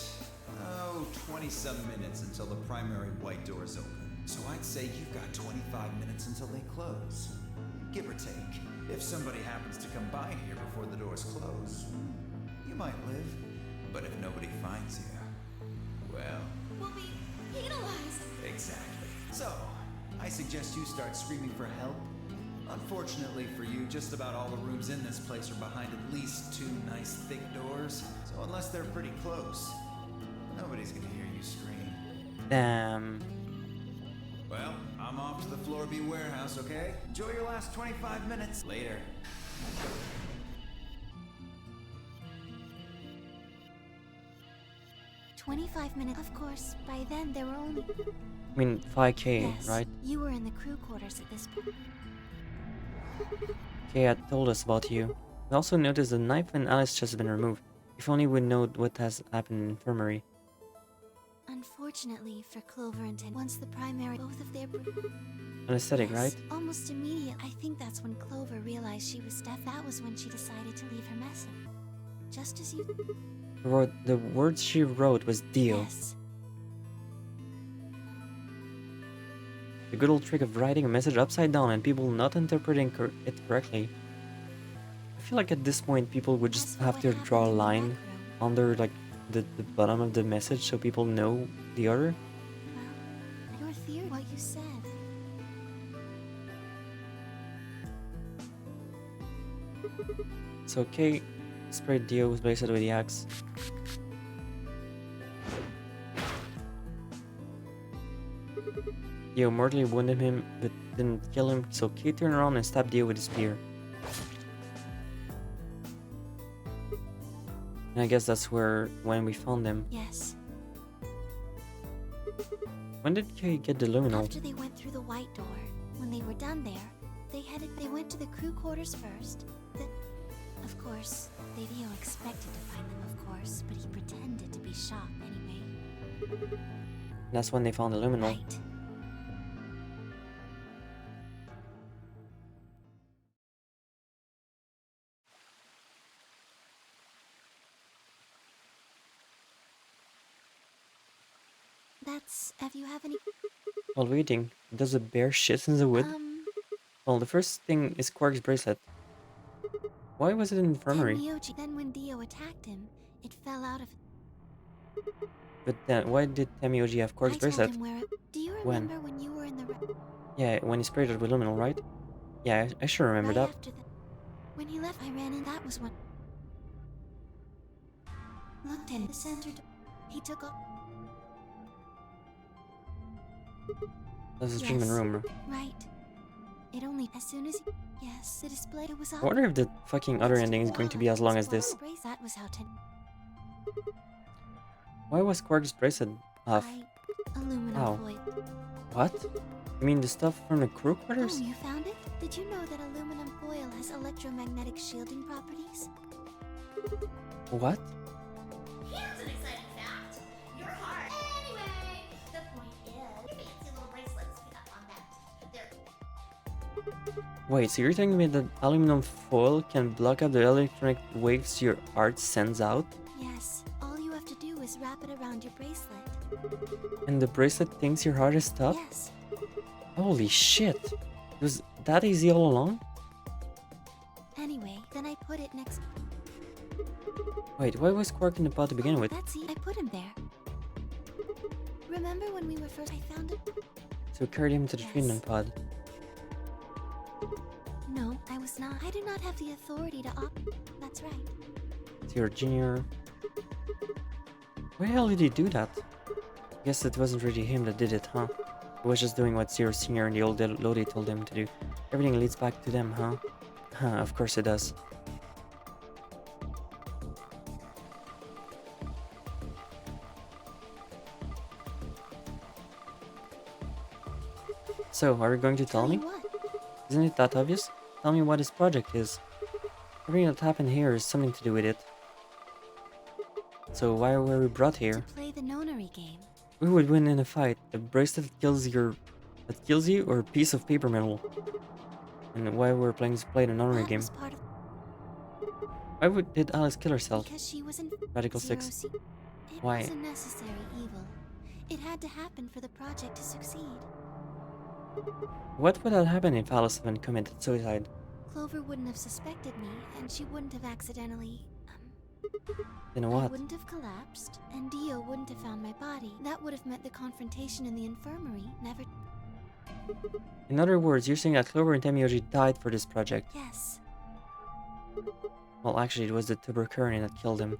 20-some minutes until the primary white doors open. So I'd say you've got 25 minutes until they close. Give or take. If somebody happens to come by here before the doors close, you might live. But if nobody finds you, well... We'll be penalized. Exactly. So, I suggest you start screaming for help. Unfortunately for you, just about all the rooms in this place are behind at least 2 nice thick doors. So unless they're pretty close, nobody's gonna hear you scream. Damn. Well, I'm off to the Floor B warehouse, okay? Enjoy your last 25 minutes. Later. 25 minutes. Of course, by then there were only. I mean, 5K, Yes, right? you were in the crew quarters at this point. Kay had told us about you. We also noticed the knife in Alice's chest has been removed. If only we know what has happened in the infirmary. Unfortunately for Clover and Ten, once the primary, both of their. Anesthetic, Yes, right? Almost immediate. I think that's when Clover realized she was deaf. That was when she decided to leave her message. Just as you. The words she wrote was Dio. Yes. The good old trick of writing a message upside down and people not interpreting it correctly. feel like at this point people would just As for have what to happened draw a in the rec line room, under like the bottom of the message so people know the order. well, your theory, what you said. So Kay sprayed Dio's bracelet with the axe. Dio mortally wounded him but didn't kill him, so Kay turned around and stabbed Dio with his spear. And I guess that's when we found them. Yes. When did Kay get the luminol? After they went through the white door, when they were done there, they went to the crew quarters first. Of course, Dio expected to find them, of course, but he pretended to be shocked anyway. That's when they found the luminol. Right. Have you have any? While waiting, does a bear shit in the wood? Well, the first thing is Quark's bracelet. Why was it in the infirmary? Then when Dio attacked him, it fell out of. But then, why did Temioji have Quark's bracelet? Do you remember when you were in the? Yeah, when he sprayed it with luminol, right? Yeah, I sure remember that. When he left, I ran in. That was when. Looked in the center. He took off. That's his treatment room. Right. It only as soon as yes, the display was I up. wonder if the fucking other ending is going to be as long as this. That was how Why was Quark's bracelet off? aluminum How? foil. What? You mean the stuff from the crew Oh, quarters? you found it? Did you know that aluminum foil has electromagnetic shielding properties? What? Here's an exciting fact. Your heart. Anyway, the point is, your fancy little bracelets pick up on that. They're Wait, so you're telling me that aluminum foil can block out the electronic waves your art sends out? Yes. All you have to do is wrap it around your bracelet. And the bracelet thinks your heart is stopped? Yes. Holy shit! It was that easy all along? Anyway, then I put it next. Wait, why was Quark in the pod to begin with? That's it. I put him there. Remember when we were first? I found it. So carried him to the treatment pod. No, I was not. I do not have the authority to That's right. So you're a junior. Why the hell did he do that? Guess it wasn't really him that did it, huh? He was just doing what Zero Senior and the old Lodi told him to do. Everything leads back to them, huh? Huh, of course it does. So, are you going to tell me? What? Isn't it that obvious? Tell me what his project is. Everything that happened here is something to do with it. So why were we brought here? To play the nonary game. We would win in a fight. A bracelet that kills you, or a piece of paper metal. And why we're playing to play the nonary That game? was part of Why did Alice kill herself? because she was in Radical Zero 6. Se- It Why? was a necessary evil. It had to happen for the project to succeed. What would have happened if Alice hadn't committed suicide? Clover wouldn't have suspected me, and she wouldn't have accidentally. Then I what? wouldn't have collapsed, and Dio wouldn't have found my body. That would have meant the confrontation in the infirmary never. In other words, you're saying that Clover and Temioji died for this project. Yes. Well, actually, it was the tubercurin that killed them.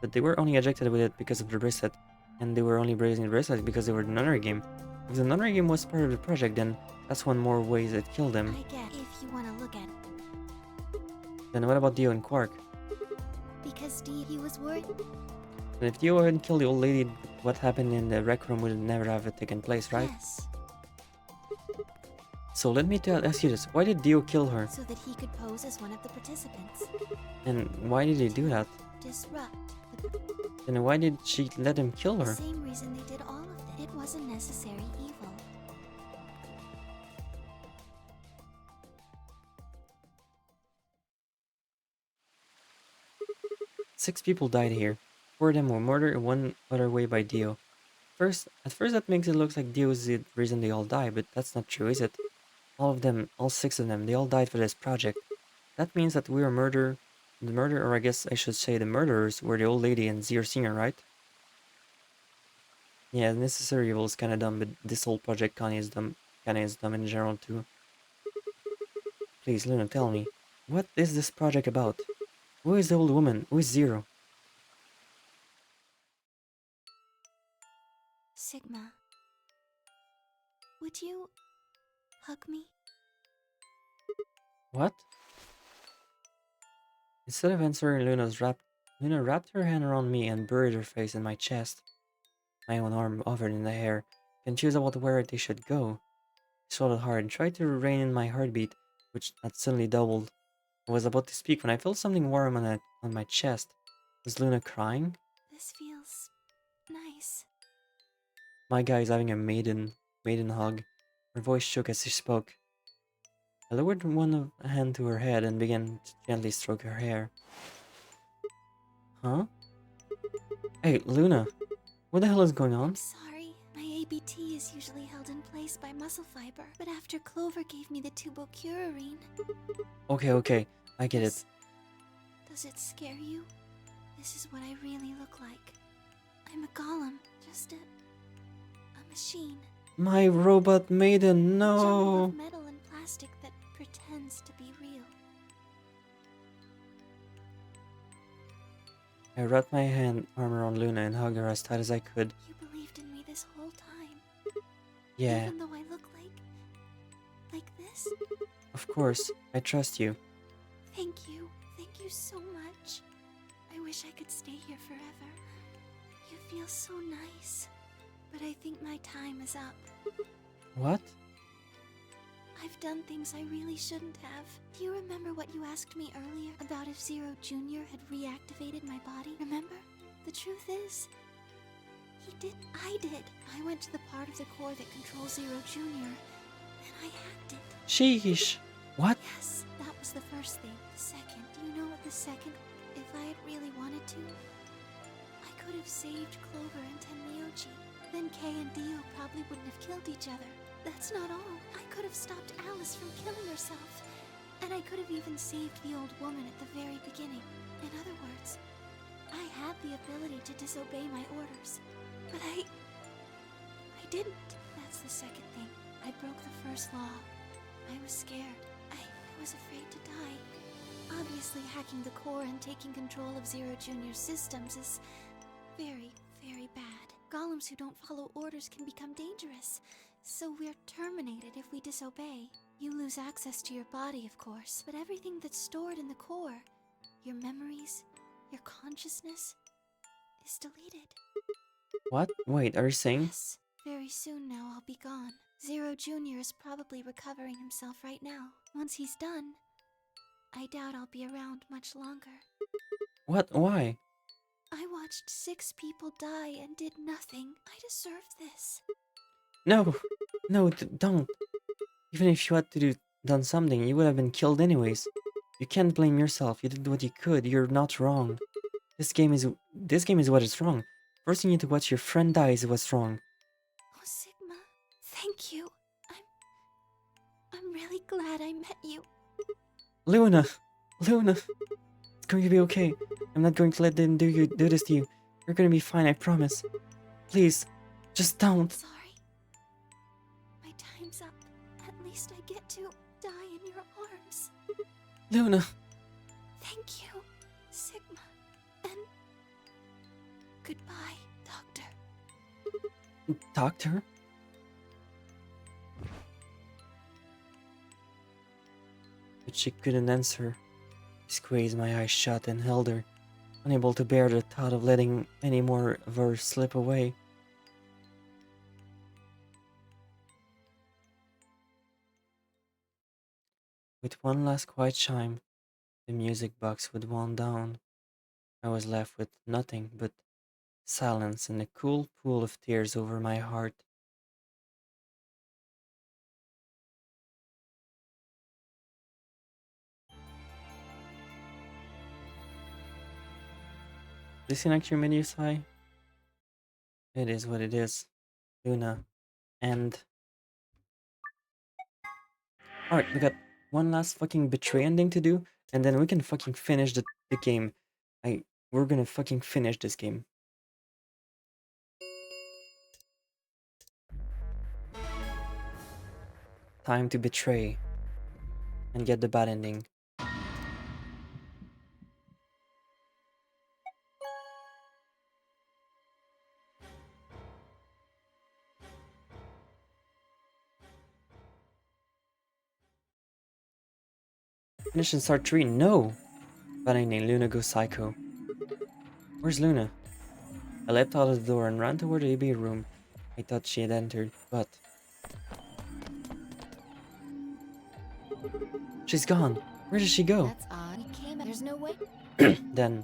But they were only ejected with it because of the bracelet. And they were only raising the bracelet because they were the nunnery game. If the nunnery game was part of the project, then that's one more way it killed them. I get if you want to look at it. Then what about Dio and Quark? Because he was worried. And if Dio hadn't killed the old lady, what happened in the rec room would never have taken place, right? Yes. So let me ask you this. Why did Dio kill her? So that he could pose as one of the participants. And why did he do that? Disrupt. Then why did she let him kill The her? same reason they did all of it. It was a necessary evil. Six people died here. Four of them were murdered and one other way by Dio. At first that makes it look like Dio is the reason they all died, but that's not true, is it? All of them, all six of them, they all died for this project. That means that we were murdered the murder, or I guess I should say the murderers, were the old lady and Zero Singer, right? Yeah, Necessary Evil is kind of dumb, but this whole project kinda is dumb in general too. Please, Luna, tell me, what is this project about? Who is the old woman? Who is Zero? Sigma, would you hug me? What? Instead of answering, Luna wrapped her hand around me and buried her face in my chest. My own arm hovered in the air, confused about where they should go. I swallowed hard and tried to rein in my heartbeat, which had suddenly doubled. I was about to speak when I felt something warm on my chest. Was Luna crying? This feels nice. My guy is having a maiden hug. Her voice shook as she spoke. I lowered hand to her head and began to gently stroke her hair. Huh? Hey, Luna, what the hell is going on? I'm sorry. My ABT is usually held in place by muscle fiber, but after Clover gave me the tubocurarine... Okay, I get it. Does it scare you? This is what I really look like. I'm a golem, just a machine. My robot maiden, A jumble no! of metal and plastic that pretends to be real. I wrapped my arm around Luna and hugged her as tight as I could. You believed in me this whole time. Yeah, Even though I look like this? of course, I trust you. Thank you. Thank you so much. I wish I could stay here forever. You feel so nice. But I think my time is up. What? I've done things I really shouldn't have. Do you remember what you asked me earlier about if Zero Jr. had reactivated my body? Remember? The truth is, he did. I did. I went to the part of the core that controls Zero Jr. and I hacked it. Sheesh. What? Yes, that was the first thing. The second, do you know what the second? If I had really wanted to, I could have saved Clover and Tenmyoji. Then Kay and Dio probably wouldn't have killed each other. That's not all. I could have stopped Alice from killing herself. And I could have even saved the old woman at the very beginning. In other words, I had the ability to disobey my orders. But I didn't. That's the second thing. I broke the first law. I was scared. I was afraid to die. Obviously, hacking the core and taking control of Zero Jr.'s systems is very, very bad. Golems who don't follow orders can become dangerous, so we're terminated if we disobey. You lose access to your body, of course, but everything that's stored in the core, your memories, your consciousness, is deleted. What? Wait, are you saying? Yes, very soon now I'll be gone. Zero Jr. is probably recovering himself right now. Once he's done, I doubt I'll be around much longer. What? Why? I watched 6 people die and did nothing. I deserve this. No, don't. Even if you had done something, you would have been killed anyways. You can't blame yourself. You did what you could. You're not wrong. This game is what is wrong. Forcing you to watch your friend die is what's wrong. Oh, Sigma, thank you. I'm really glad I met you. Luna, it's going to be okay. I'm not going to let them do this to you. You're going to be fine. I promise. Please, just don't. Sorry. My time's up. At least I get to die in your arms. Luna. Thank you, Sigma. And goodbye, Doctor. Doctor? But she couldn't answer. I squeezed my eyes shut and held her, unable to bear the thought of letting any more of her slip away. With one last quiet chime, the music box would wind down. I was left with nothing but silence and a cool pool of tears over my heart. Disconnect your menu, Sai? It is what it is. Luna. And... Alright, we got one last fucking betray ending to do. And then we can fucking finish the game. We're gonna fucking finish this game. Time to betray and get the bad ending. Finish and start 3. No! Bad ending. Luna goes psycho. Where's Luna? I leapt out of the door and ran toward the AB room. I thought she had entered, but... she's gone. Where did she go? That's odd. We came. There's no way. Then...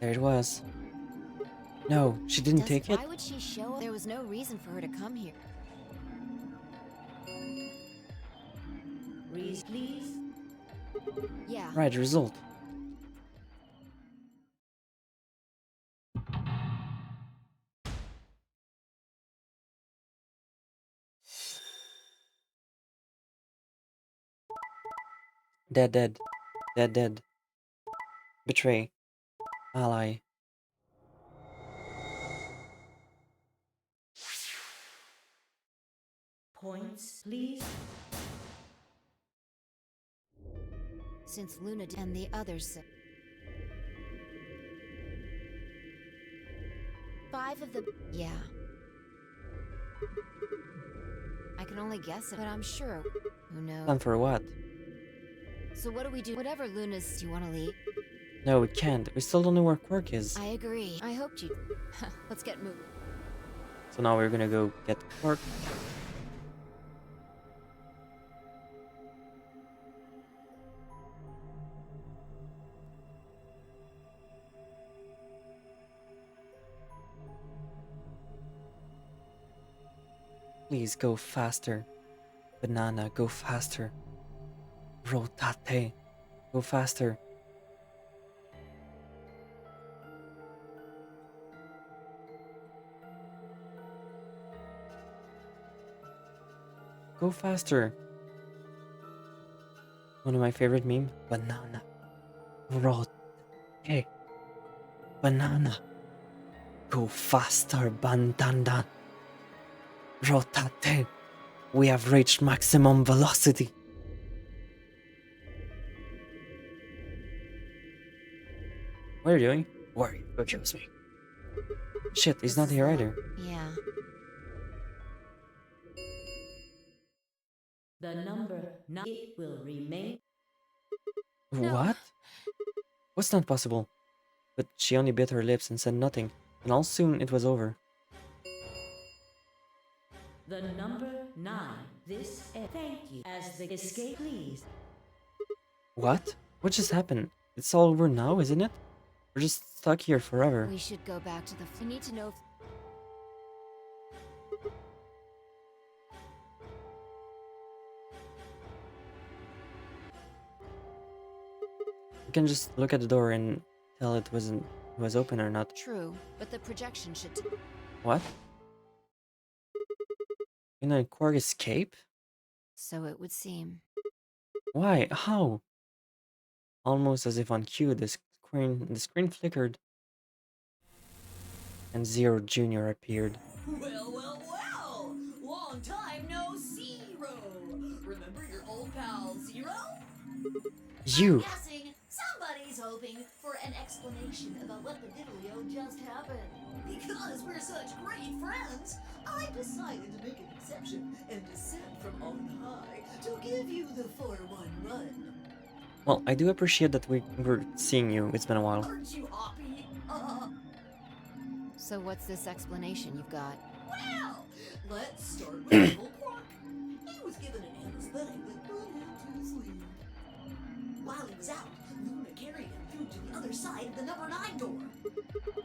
there it was. No, she didn't take it? Why would she show up? There was no reason for her to come here. Reese, please. Yeah. Right, result. Dead, dead. Dead, dead. Betray. Ally. Points, please. Since Luna and the others. 5 of the. Yeah. I can only guess it, but I'm sure. Who knows? Time for what? So what do we do? Whatever Luna's, you want to leave? No, we can't. We still don't know where Quark is. I agree. I hoped you. Let's get moving. So now we're gonna go get Quark. Please go faster. Banana, go faster. Rotate, go faster. Go faster. One of my favorite meme, banana. Rotate. Banana. Go faster, bandana. Rotate. We have reached maximum velocity. What are you doing? Worry, accuse me. Shit, he's not here either. Yeah. The number 9 it will remain. What? What's not possible? But she only bit her lips and said nothing, and all soon it was over. The number 9. This thank you. As the escape, please. What? What just happened? It's all over now, isn't it? We're just stuck here forever. We should go back to the. We need to know if. You can just look at the door and tell it was open or not. True, but the projection should. What? Can a Quark escape? So it would seem. Why? How? Almost as if on cue, the screen flickered, and Zero Jr. appeared. Well, well, well! Long time no Zero! Remember your old pal Zero? You! I'm guessing somebody's hoping for an explanation about what the diddlio just happened. Because we're such great friends, I decided to make an exception and descend from on high to give you the 4-1 run. Well, I do appreciate that we're seeing you. It's been a while. Aren't you happy? So what's this explanation you've got? Well, let's start with little Quark. He was given an anesthetic that put him to sleep. While he was out, Luna carried him through to the other side of the number 9 door.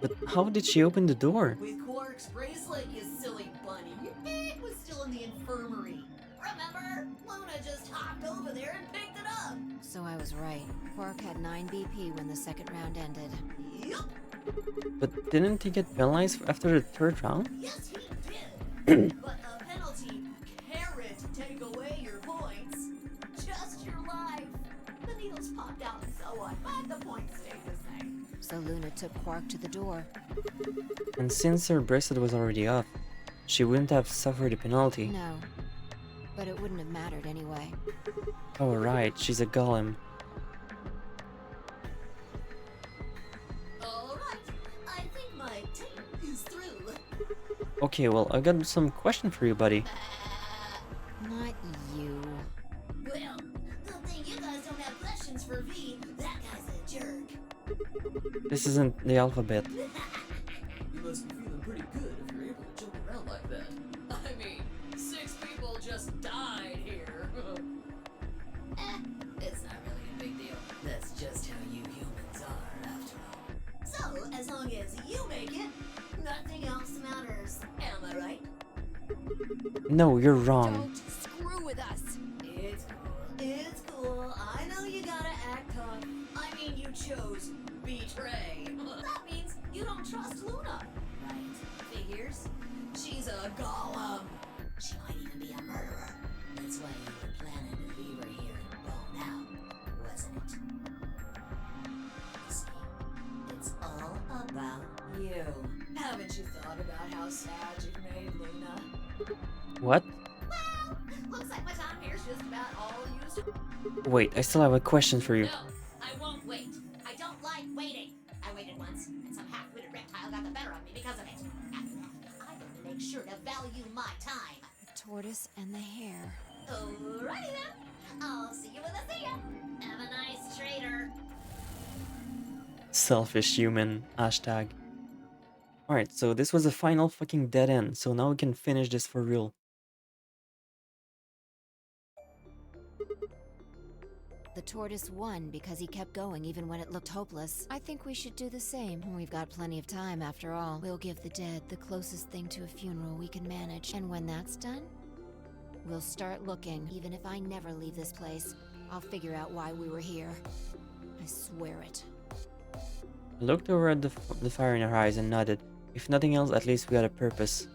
But how did she open the door? With Quark's bracelet, you silly bunny. It was still in the infirmary. Remember? Luna just hopped over there and picked it up. So I was right. Quark had 9 BP when the second round ended. Yup. But didn't he get penalized after the third round? Yes, he did. But a penalty carrot take away So Luna took Quark to the door. And since her bracelet was already off, she wouldn't have suffered a penalty. No. But it wouldn't have mattered anyway. Oh right, she's a golem. Alright, I think my tape is through. Okay, well, I got some question for you, buddy. Not you. Well, good thing you guys don't have questions for V. That guy's a jerk. This isn't the alphabet. You must be feeling pretty good if you're able to joke around like that. I mean, 6 people just died here. It's not really a big deal. That's just how you humans are, after all. So, as long as you make it, nothing else matters. Am I right? No, you're wrong. Don't screw with us. It's cool. It's cool. I know you gotta act tough. I mean, you chose betray. That means you don't trust Luna. Right. Figures. She's a golem. She might even be a murderer. That's why you were planning to leave her here and bone out, wasn't it? You see, it's all about you. Haven't you thought about how sad you've made Luna? What? Well, looks like my time here's just about all used. Wait, I still have a question for you. No, I won't wait. I don't like waiting. I waited once, and some half-witted reptile got the better of me because of it. After that, I want to make sure to value my time. The tortoise and the hare. Alrighty then. I'll see you when I see ya. Have a nice trader. Selfish human. Hashtag. Alright, so this was the final fucking dead end, so now we can finish this for real. The tortoise won because he kept going even when it looked hopeless. I think we should do the same. We've got plenty of time after all. We'll give the dead the closest thing to a funeral we can manage. And when that's done, we'll start looking. Even if I never leave this place, I'll figure out why we were here. I swear it. I looked over at the fire in her eyes and nodded. If nothing else, at least we had a purpose.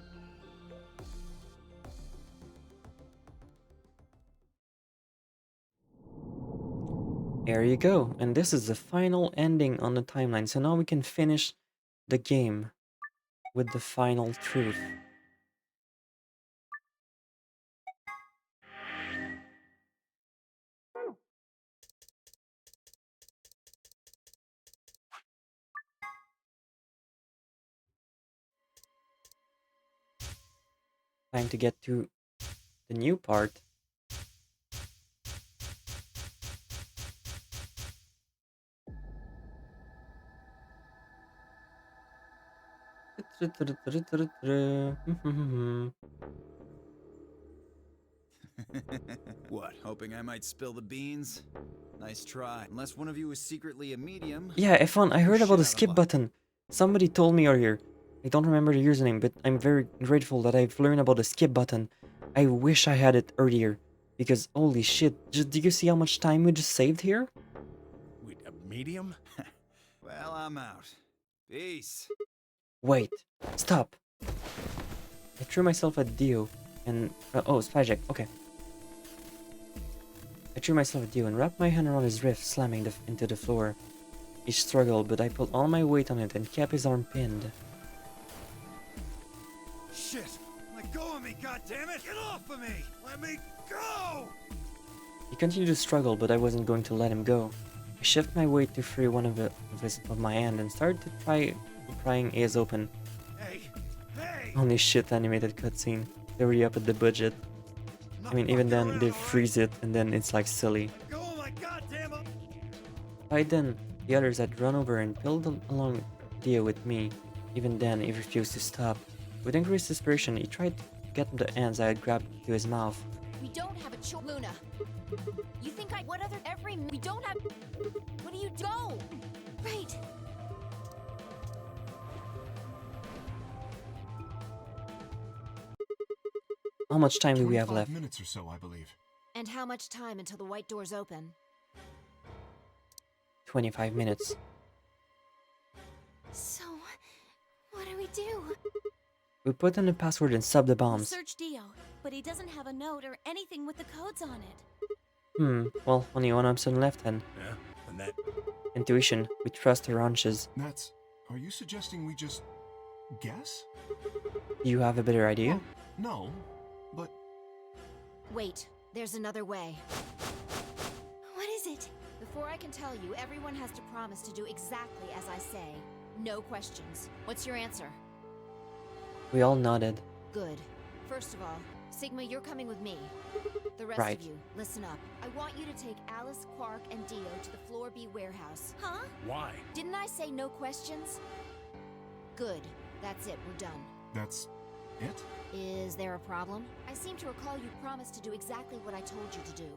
There you go, and this is the final ending on the timeline, so now we can finish the game with the final truth. Time to get to the new part. What, hoping I might spill the beans? Nice try. Unless one of you is secretly a medium. Yeah, F1, I heard Shit about the out of skip luck. button. Somebody told me earlier. I don't remember the username, but I'm very grateful that I've learned about the skip button. I wish I had it earlier. Because, holy shit, did you see how much time we just saved here? Wait, a medium? Well, I'm out. Peace. Wait, stop. I threw myself at Dio and... oh, Spajek, okay. I threw myself at Dio and wrapped my hand around his wrist, slamming into the floor. He struggled, but I put all my weight on it and kept his arm pinned. Shit! Let go of me, goddammit! Get off of me! Let me go! He continued to struggle, but I wasn't going to let him go. I shifted my weight to free one of my hand and started to prying ears open. Hey! Hey! Only shit animated cutscene. They already up at the budget. I mean, even then, they freeze it and then it's like silly. Go of my goddamn... By then, the others had run over and pulled along Dio with me. Even then, he refused to stop. With increased desperation, he tried to get the ends I had grabbed to his mouth. We don't have a choice, Luna. You think I... What other... We don't have... What do you do? Right. How much time do we have 25 left? minutes or so, I believe. And how much time until the white doors open? 25 minutes. So, what do we do? We put in the password and sub the bombs. Search Dio, but he doesn't have a note or anything with the codes on it. Well, only one option left then. Yeah, the that... Intuition. We trust our hunches. That's... Are you suggesting we just... guess? Do you have a better idea? No, but... Wait, there's another way. What is it? Before I can tell you, everyone has to promise to do exactly as I say. No questions. What's your answer? We all nodded. Good. First of all, Sigma, you're coming with me. The rest Right. of you, listen up. I want you to take Alice, Quark, and Dio to the Floor B warehouse. Huh? Why? Didn't I say no questions? Good. That's it. We're done. That's... it? Is there a problem? I seem to recall you promised to do exactly what I told you to do.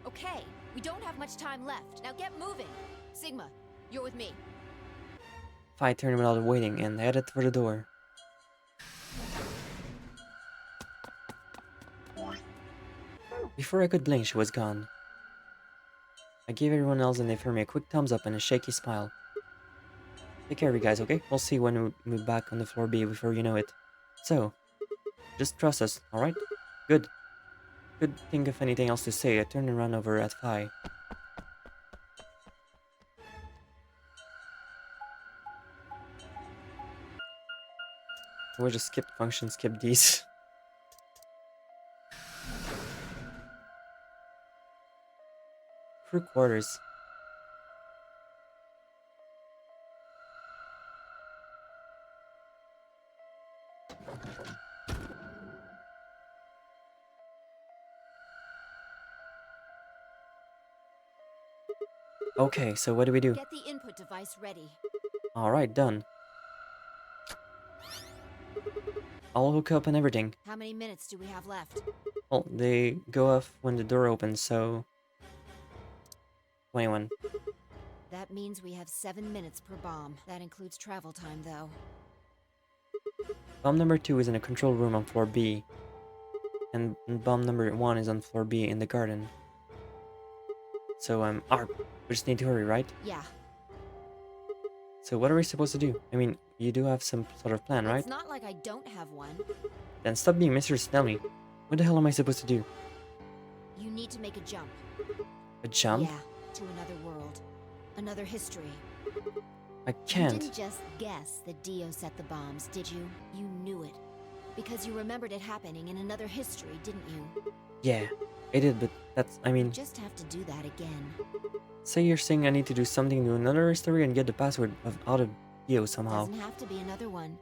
Okay, we don't have much time left. Now get moving. Sigma, you're with me. Phi turned without waiting and headed for the door. Before I could blink, she was gone. I gave everyone else and they threw me a quick thumbs up and a shaky smile. Take care of you guys, okay? We'll see when we move back on the floor B before you know it. So, just trust us, alright? Good. Couldn't think of anything else to say. I turned and ran over at Phi. We'll just skip function, skip these. Crew quarters. Okay, so what do we do? Get the input device ready. Alright, done. I'll hook up and everything. How many minutes do we have left? Well, they go off when the door opens, so... 21. That means we have 7 minutes per bomb. That includes travel time, though. Bomb number 2 is in a control room on floor B. And bomb number 1 is on floor B in the garden. So, Arp, we just need to hurry, right? Yeah. So what are we supposed to do? I mean, you do have some sort of plan, right? It's not like I don't have one. Then stop being Mr. Snelly. What the hell am I supposed to do? You need to make a jump. A jump? Yeah, to another world. Another history. I You can't. didn't just guess that Dio set the bombs, did you? You knew it. Because you remembered it happening in another history, didn't you? Yeah, I did, but that's, I You mean, just have to do that again. say you're saying I need to do something to another history and get the password out of Dio somehow. Doesn't have to be another one.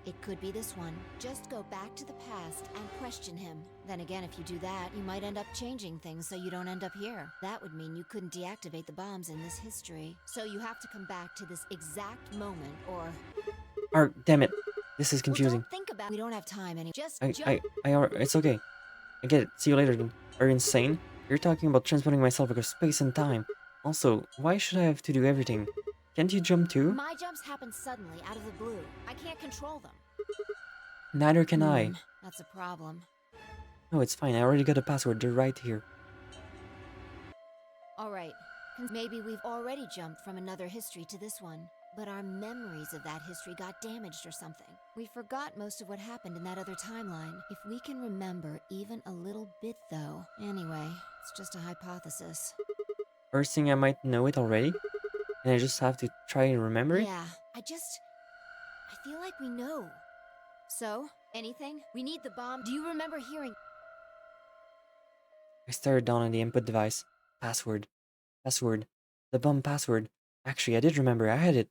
It could be this one. Just go back to the past and question him. Then again, if you do that, you might end up changing things so you don't end up here. That would mean you couldn't deactivate the bombs in this history. So you have to come back to this exact moment, or... Arp, damn it. This is Well, confusing. don't think about. We don't have time anymore. Just It's okay. I get it. See you later then. Are you insane? You're talking about transporting myself across space and time. Also, why should I have to do everything? Can't you jump too? My jumps happen suddenly, out of the blue. I can't control them. Neither can I. That's a problem. No, it's fine. I already got a password. They're right here. Alright. Maybe we've already jumped from another history to this one. But our memories of that history got damaged or something. We forgot most of what happened in that other timeline. If we can remember even a little bit, though. Anyway, it's just a hypothesis. First thing, I might know it already. And I just have to try and remember it? Yeah, I feel like we know. So, anything? We need the bomb. Do you remember hearing? I stared down at the input device. Password. Password. The bomb password. Actually, I did remember. I had it.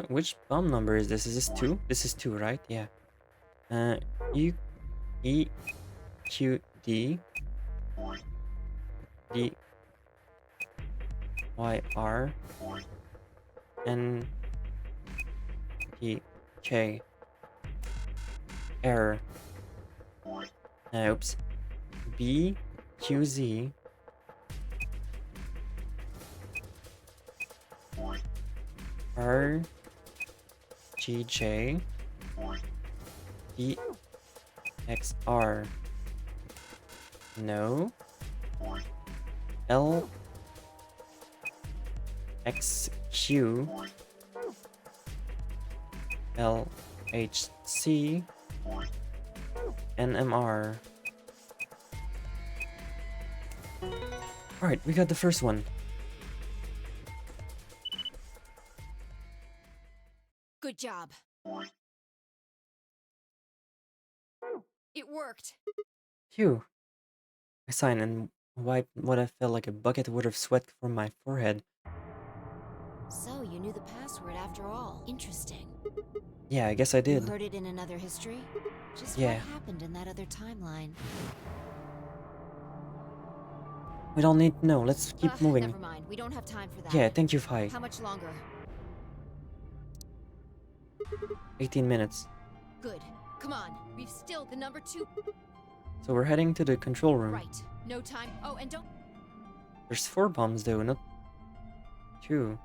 Which bomb number is this? Is this 2? This is 2, right? Yeah. U E Q D D Y R N P K. Error. Oops. B Q Z R G J E X R. No. L X Q LHC NMR. Alright, we got the first one. Good job. It worked. Phew. I signed and wiped what I felt like a bucket worth of sweat from my forehead. So, you knew the password after all. Interesting. Yeah, I guess I You did. heard it in another history? Just Yeah. what happened in that other timeline? We don't need to know. Let's keep Ugh, moving. Never mind. We don't have time for that. Yeah, thank you, Fi. How much longer? 18 minutes. Good. Come on. We've still the number 2. So we're heading to the control room. Right. No time. Oh, and don't. There's 4 bombs though, not 2.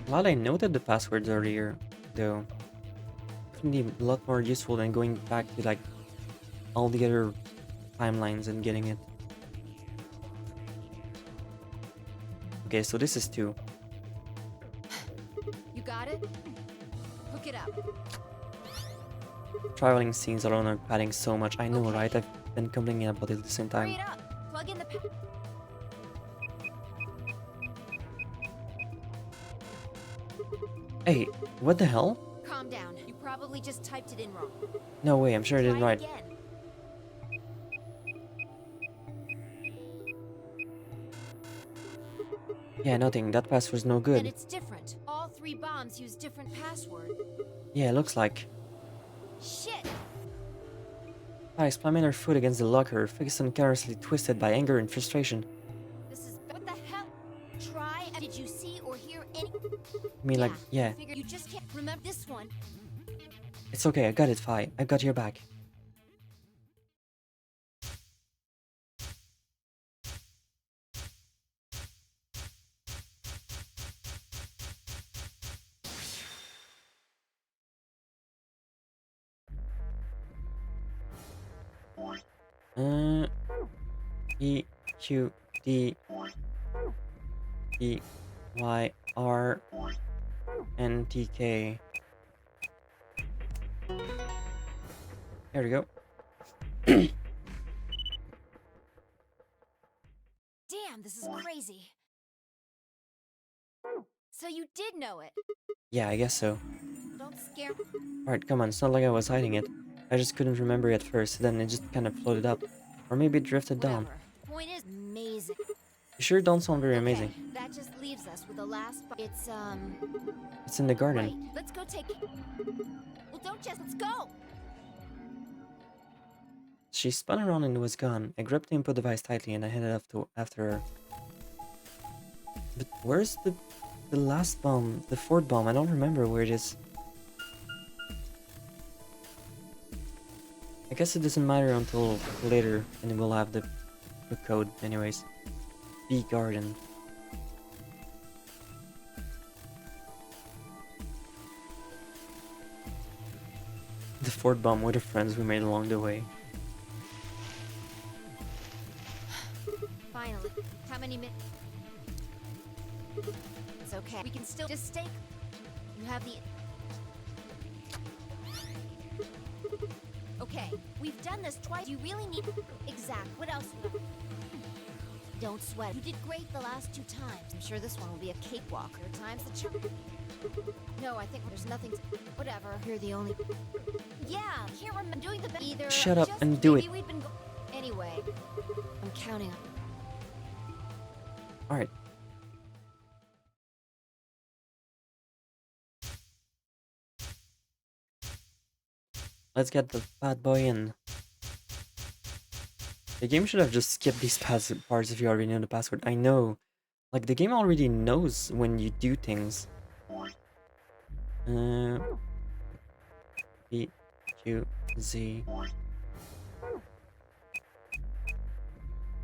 Glad I noted the passwords earlier, though. It can be a lot more useful than going back to like all the other timelines and getting it. Okay, so this is 2. You got it? Hook it up. Traveling scenes alone are padding so much. I know, Okay. right? I've been complaining about it at the same Hurry time. it up. Plug in the. Hey, what the hell? Calm down. You probably just typed it in wrong. No way, I'm sure I did Try right. it again. Yeah, nothing. That password's no And good. it's different. All 3 bombs use different password. Yeah, it looks like. Shit! Alex slamming her foot against the locker, face carelessly twisted by anger and frustration. This is what the hell? Try. Did you see or hear any? I mean, like, yeah. Figure you just can't remember this one. It's okay, I got it, Fi. I got your back. E Q D E Y R N T K. There we go. Damn, this is crazy. So you did know it. Yeah, I guess so. Don't scare. Alright, come on, it's not like I was hiding it. I just couldn't remember it at first, then it just kind of floated up. Or maybe it drifted down. Whatever. Point is amazing. You sure don't sound very Okay, amazing. that just leaves us with the last. It's It's in the garden. Right. Let's go take. Well, don't just. Let's go. She spun around and was gone. I gripped the input device tightly and I headed up to after her. But where's the last bomb? The 4th bomb? I don't remember where it is. I guess it doesn't matter until later, and we'll have the code anyways. B garden. The 4th bomb were the friends we made along the way. Finally. How many minutes? It's okay. We can still just stay. You have the. Okay, we've done this twice. You really need. Exact. What else? Don't sweat. You did great the last 2 times. I'm sure this one will be a cakewalk. There are times that you. No, I think there's nothing. Whatever. You're the only. Yeah, can't remember doing the best either. Shut up Just and do maybe it. We've been anyway, I'm counting on. Alright. Let's get the bad boy in. The game should have just skipped these parts if you already know the password. I know. Like, the game already knows when you do things. B, Q, Z,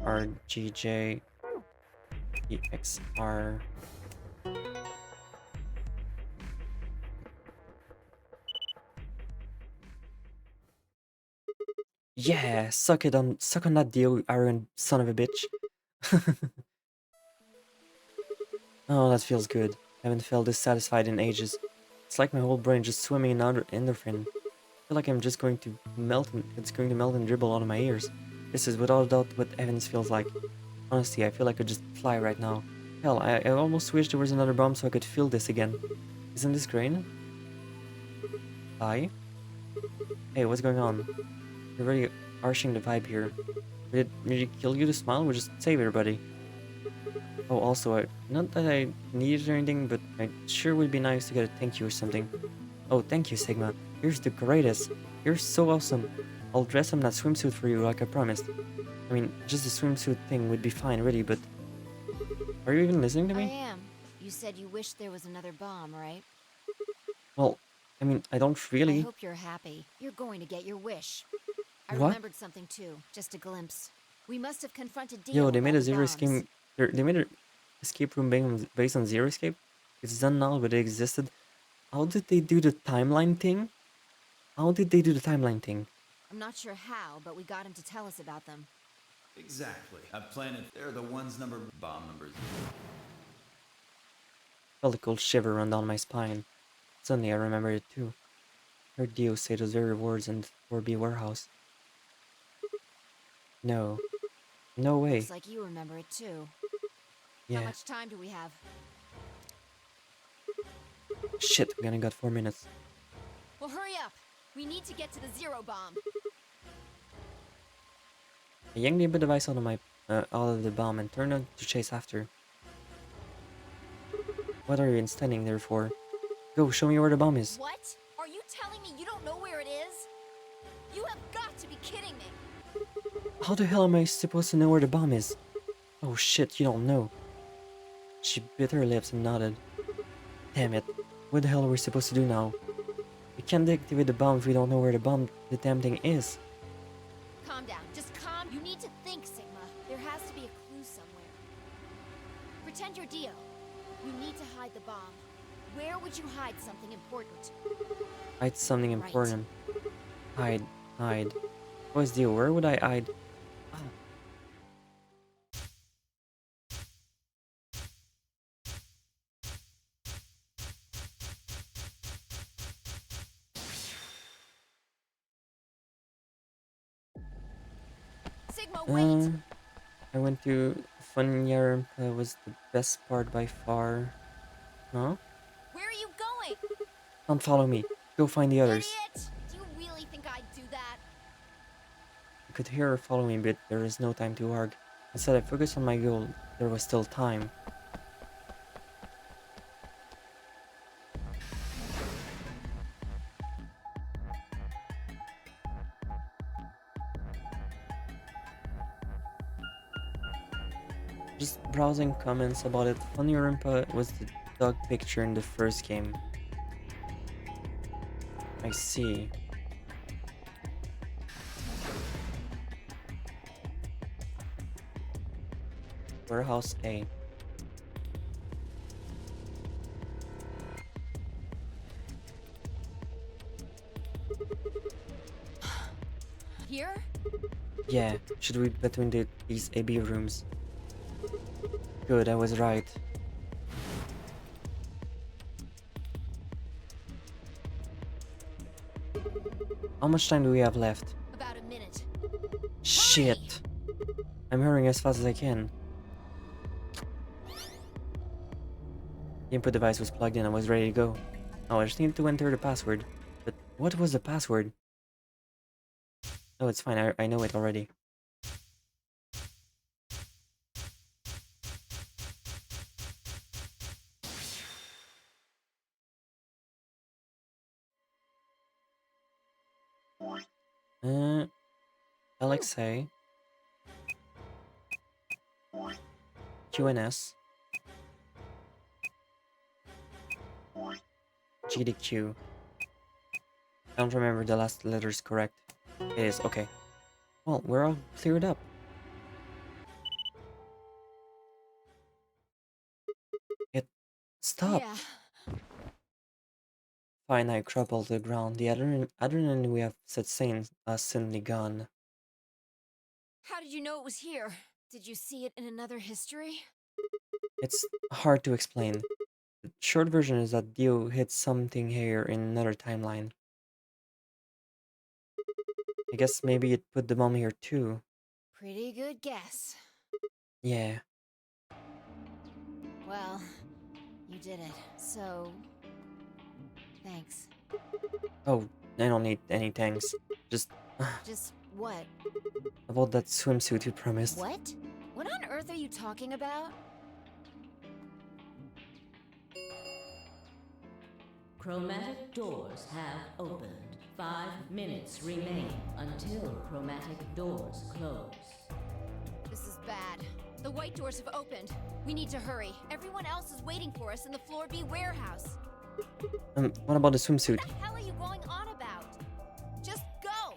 R, G, J, E, X, R. Yeah, suck on that deal, arrogant son of a bitch. Oh, that feels good. I haven't felt this satisfied in ages. It's like my whole brain just swimming in endorphin. I feel like I'm just going to melt and it's going to melt and dribble out of my ears. This is without a doubt what Evans feels like. Honestly, I feel like I could just fly right now. Hell, I almost wish there was another bomb so I could feel this again. Isn't this great? Hi? Hey, what's going on? You're really arching the vibe here. Did it really kill you to smile? We'll just save everybody. Oh, also, not that I needed or anything, but it sure would be nice to get a thank you or something. Oh, thank you, Sigma. You're the greatest. You're so awesome. I'll dress up that swimsuit for you like I promised. I mean, just the swimsuit thing would be fine, really, but... Are you even listening to me? I am. You said you wished there was another bomb, right? Well, I mean, I don't I really... hope you're happy. You're going to get your wish. I What? remembered something too, just a glimpse. We must have confronted Dio Yo, they made about a the zero bombs. escape... They made an escape room based on Zero Escape? It's done now, but it existed. How did they do the timeline thing? How did they do the timeline thing? I'm not sure how, but we got him to tell us about them. Exactly. A planet. They're the ones number bomb numbers. Felt a cold shiver run down my spine. Suddenly I remembered it too. Heard Dio say those very words in the 4B warehouse. No. No way. Looks like you remember it too. Yeah. How much time do we have? Shit, we only got 4 minutes. Well, hurry up! We need to get to the zero bomb. I yanked the input device out of the bomb and turned on to chase after. What are you even standing there for? Go, show me where the bomb is. What? Are you telling me you don't know where it is? You have got to be kidding me! How the hell am I supposed to know where the bomb is? Oh shit, you don't know. She bit her lips and nodded. Damn it. What the hell are we supposed to do now? We can't activate the bomb if we don't know where the damn thing is. Calm down. Just calm. You need to think, Sigma. There has to be a clue somewhere. Pretend you're Dio. You need to hide the bomb. Where would you hide something important? Hide something Right. important. Hide. What's the deal? Where would I hide? Ah. Sigma, wait! I went to Funyar. Was the best part by far. Huh? Where are you going? Don't follow me. Go find the others. Idiot! Do you really think I'd do that? I could hear her following, but there was no time to argue. Instead, I focused on my goal. There was still time. Just browsing comments about it. Funny Orimpa was the dog picture in the first game. I see. Warehouse A. Here? Yeah, should read between these AB rooms. Good, I was right. How much time do we have left? About a minute. Shit! I'm hurrying as fast as I can. The input device was plugged in and was ready to go. Oh, I just need to enter the password. But what was the password? Oh, it's fine, I know it already. Alexei, QNS, GDQ. I don't remember the last letters correct. It is, okay. Well, we're all cleared up. It stopped. Yeah. Fine, I crumple to the ground. The adrenaline we have sustained is suddenly gone. How did you know it was here? Did you see it in another history? It's hard to explain. The short version is that Dio hit something here in another timeline. I guess maybe it put the bomb here too. Pretty good guess. Yeah. Well, you did it. So, thanks. Oh, I don't need any thanks. Just Just what? about that swimsuit you promised. What? What on earth are you talking about? Chromatic doors have opened. 5 minutes remain until chromatic doors close. This is bad. The white doors have opened. We need to hurry. Everyone else is waiting for us in the Floor B warehouse. What about the swimsuit? What the hell are you going on about? Just go!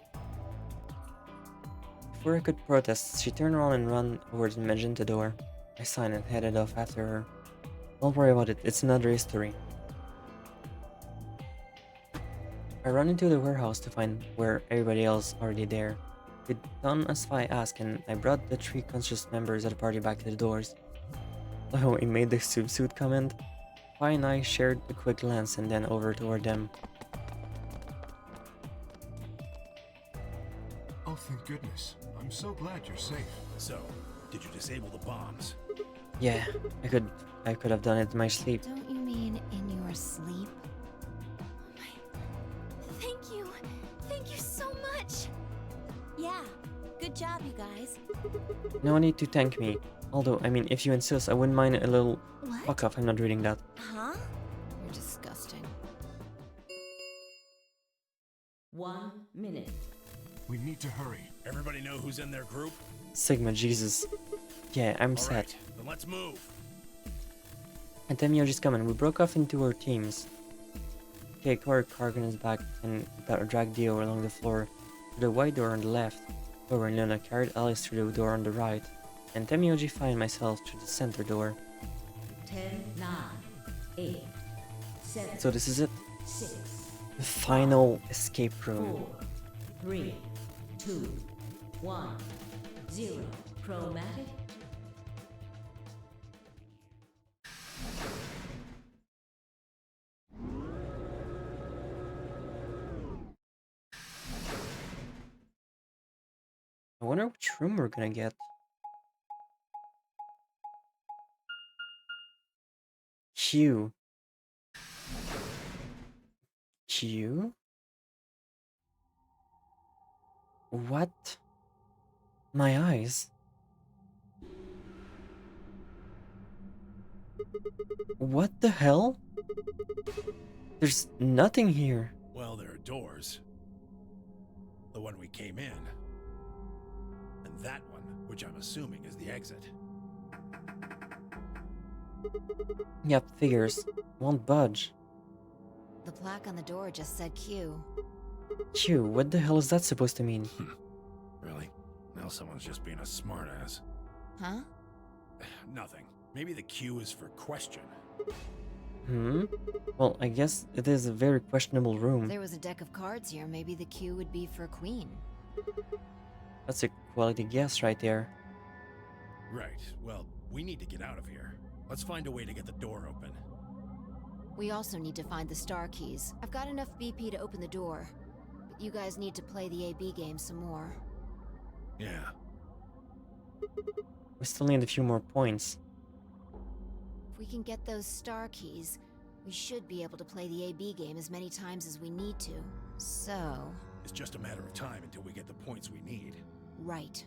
Before I could protest, she turned around and ran over to the magenta door. I signed and headed off after her. Don't worry about it, it's another history. I ran into the warehouse to find where everybody else already there. We'd done as I asked, and I brought the 3 conscious members of the party back to the doors. Oh, he made the swimsuit comment? Pi and I shared a quick glance and then over toward them. Oh, thank goodness. I'm so glad you're safe. So, did you disable the bombs? Yeah, I could have done it in my sleep. Don't you mean in your sleep? Thank you. Thank you so much. Yeah. Good job, you guys. No need to thank me. Although, I mean, if you insist, I wouldn't mind a little What? fuck off. I'm not reading that. Huh? You're disgusting. 1 minute. We need to hurry. Everybody know who's in their group? Sigma, Jesus. Yeah, I'm All set. right, then let's move. And Temyoji's coming. We broke off into our teams. Okay, Corey Kargan is back and dragged Dio along the floor to the white door on the left. Clover and Luna carried Alice through the door on the right, and Temyoji and myself through the center door. 10, 9, 8, 7, So this is it. 6, The final escape 4, room. 3, 2, 1, 0. Chromatic. I wonder which room we're gonna get. Q. Q? What? My eyes. What the hell? There's nothing here. Well, there are doors. The one we came in. And that one, which I'm assuming is the exit. Yep, figures. Won't budge. The plaque on the door just said Q. Q, what the hell is that supposed to mean? Really? Now someone's just being a smartass. Huh? Nothing. Maybe the Q is for question. Well, I guess it is a very questionable If room. there was a deck of cards here, maybe the Q would be for Queen. That's a quality guess right there. Right. Well, we need to get out of here. Let's find a way to get the door open. We also need to find the star keys. I've got enough BP to open the door, but you guys need to play the AB game some more. Yeah. We still need a few more points. If we can get those star keys, we should be able to play the AB game as many times as we need to. So... It's just a matter of time until we get the points we need. right.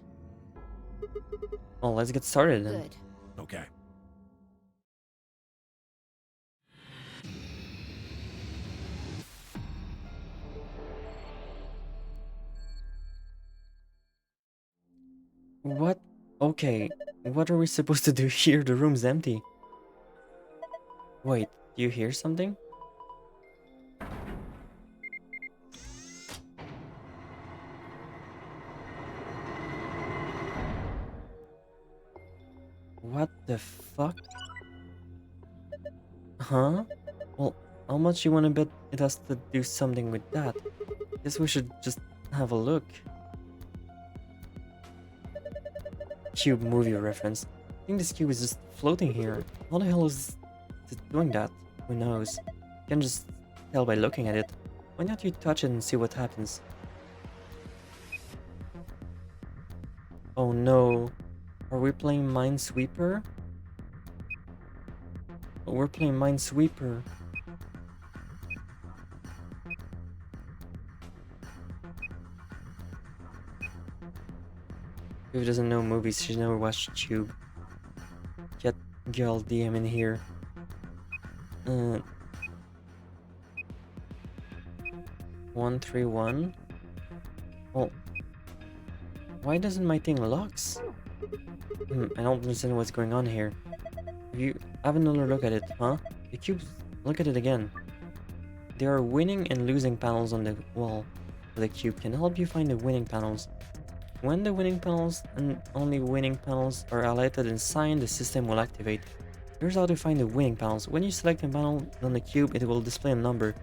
Well, let's get started then. Good. Okay. What? Okay, what are we supposed to do here? The room's empty. Wait, do you hear something? What the fuck? Huh? Well, how much you wanna bet it has to do something with that? Guess we should just have a look. Cube movie reference. I think this cube is just floating here. How the hell is it doing that? Who knows? You can just tell by looking at it. Why not you touch it and see what happens? Oh no. Are we playing Minesweeper? Oh, we're playing Minesweeper. Who doesn't know movies, she's never watched Tube. Get girl DM in here. 131. Well, why doesn't my thing locks? I don't understand what's going on here. You have another look at it, huh? The cubes, look at it again. There are winning and losing panels on the wall. The cube can help you find the winning panels. When the winning panels and only winning panels are highlighted in cyan, the system will activate. Here's how to find the winning panels. When you select a panel on the cube, it will display a number.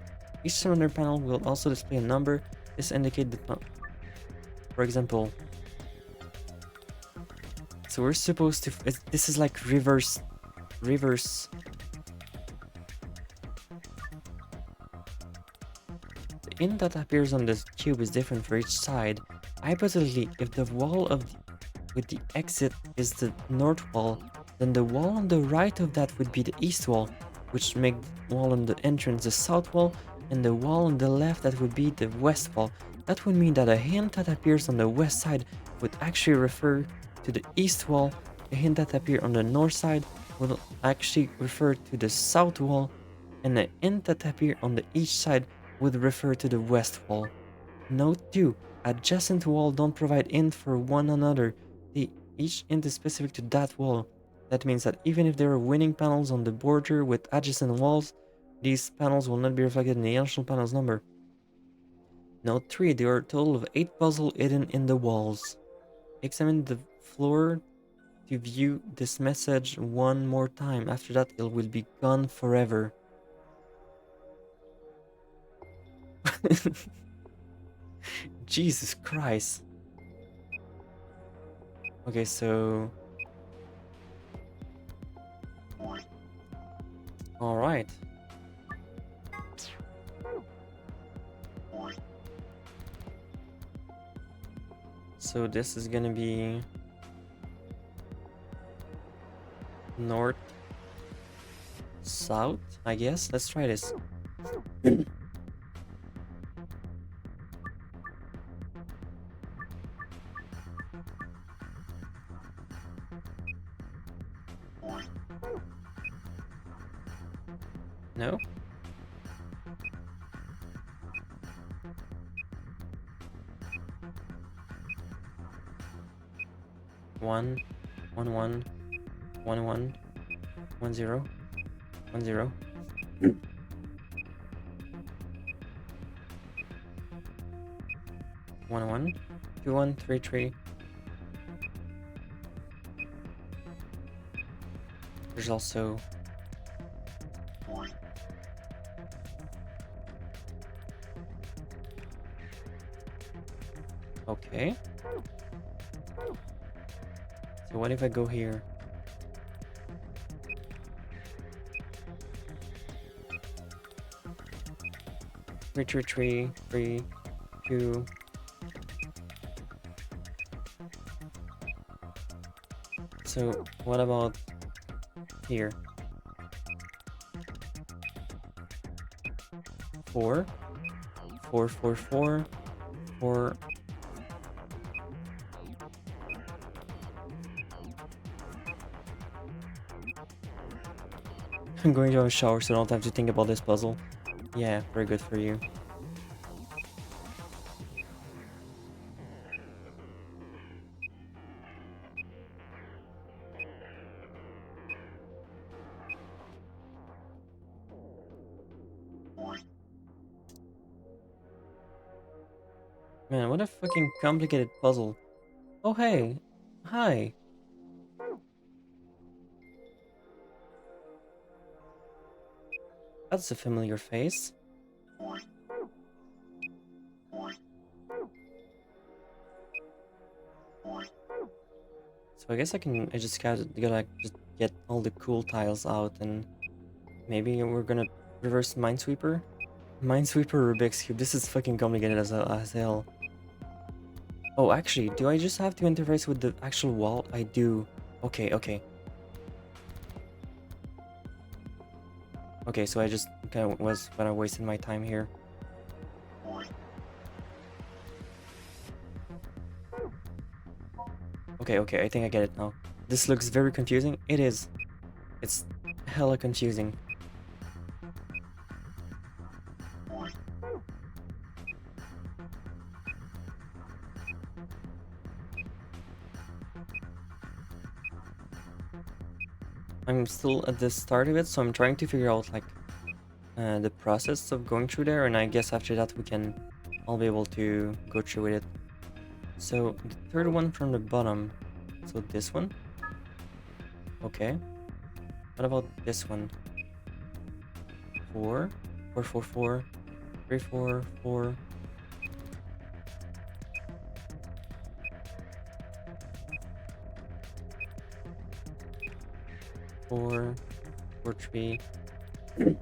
Each surrender panel will also display a number. This indicates the for example. So we're supposed to. This is like reverse. The int that appears on the cube is different for each side. Hypothetically, if the wall with the exit is the north wall, then the wall on the right of that would be the east wall, which make the wall on the entrance the south wall, and the wall on the left that would be the west wall. That would mean that a hint that appears on the west side would actually refer to the east wall, a hint that appears on the north side would actually refer to the south wall, and a hint that appears on the east side would refer to the west wall. Note 2. Adjacent wall don't provide int for one another. Each int is specific to that wall. That means that even if there are winning panels on the border with adjacent walls, these panels will not be reflected in the initial panel's number. Note 3. There are a total of 8 puzzles hidden in the walls. Examine the floor to view this message one more time. After that, it will be gone forever. Jesus Christ. Okay, so... Alright. So this is gonna be... north, south, I guess. Let's try this. No? One, 1, 0, 1, 0. 1, 1, 2, 1, 3, 3. There's also okay. So what if I go here? Three, 2. So what about here? 4, 4, 4, 4, 4. I'm going to have a shower so I don't have to think about this puzzle. Yeah, very good for you. Man, what a fucking complicated puzzle. Oh hey, hi. That's a familiar face. So I guess I just gotta just get all the cool tiles out, and maybe we're gonna reverse Minesweeper? Minesweeper Rubik's Cube, this is fucking complicated as hell. Oh, actually, do I just have to interface with the actual wall? I do. Okay, okay. Okay, so I just kind of wasting my time here. Okay, okay, I think I get it now. This looks very confusing. It is. It's hella confusing. I'm still at the start of it, so I'm trying to figure out like the process of going through there, and I guess after that I'll be able to go through with it. So the third one from the bottom. So this one. Okay. What about this one? 4, 4, 4, 4, 3, 4, 4. Four, 4, 3. Can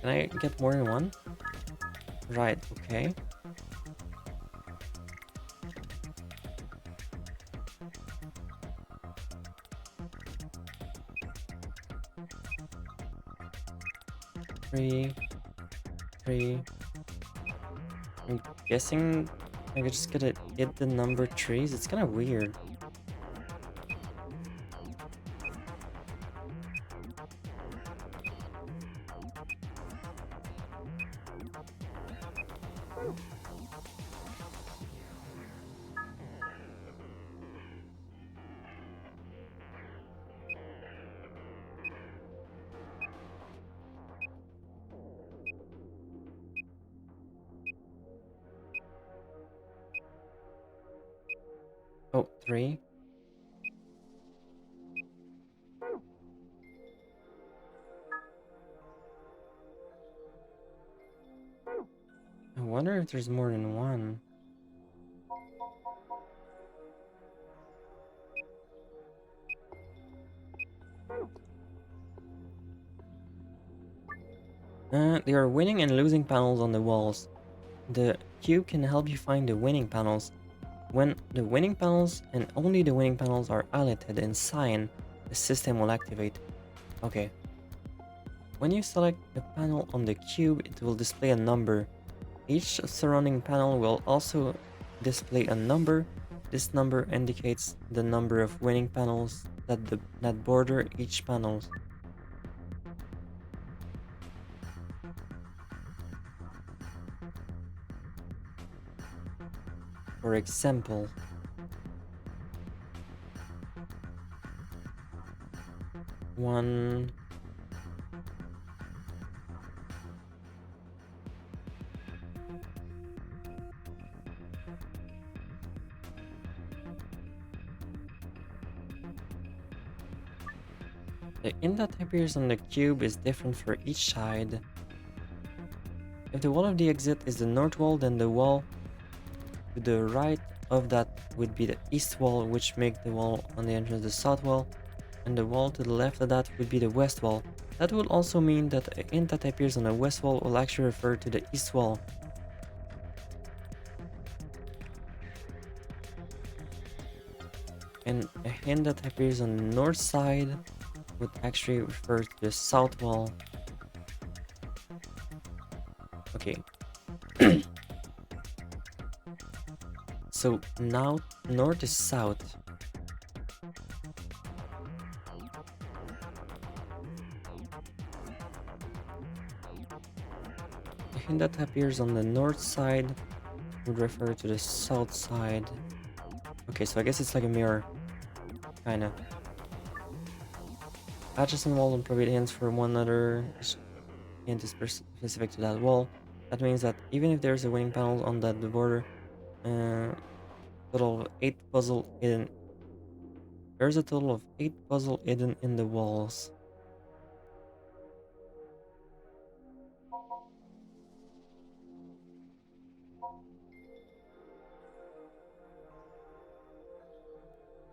I get more than one? Right, okay. Three. I'm guessing I just gotta hit the number 3s. It's kind of weird. Oh, 3. I wonder if there's more than one. There are winning and losing panels on the walls. The cube can help you find the winning panels. When the winning panels and only the winning panels are highlighted in cyan, the system will activate. Okay. When you select a panel on the cube, it will display a number. Each surrounding panel will also display a number. This number indicates the number of winning panels that border each panel. For example, one, the int that appears on the cube is different for each side. If the wall of the exit is the north wall, then the wall to the right of that would be the east wall, which makes the wall on the entrance the south wall, and the wall to the left of that would be the west wall. That would also mean that the int that appears on the west wall will actually refer to the east wall. And a hint that appears on the north side would actually refer to the south wall. Okay. So now north is south. The hint that appears on the north side would refer to the south side. Okay, so I guess it's like a mirror. Kinda. Adjacent wall and provide hints for one another. Each hint is specific to that wall. That means that even if there's a winning panel on that border, total of 8 puzzle hidden. There's a total of 8 puzzle hidden in the walls.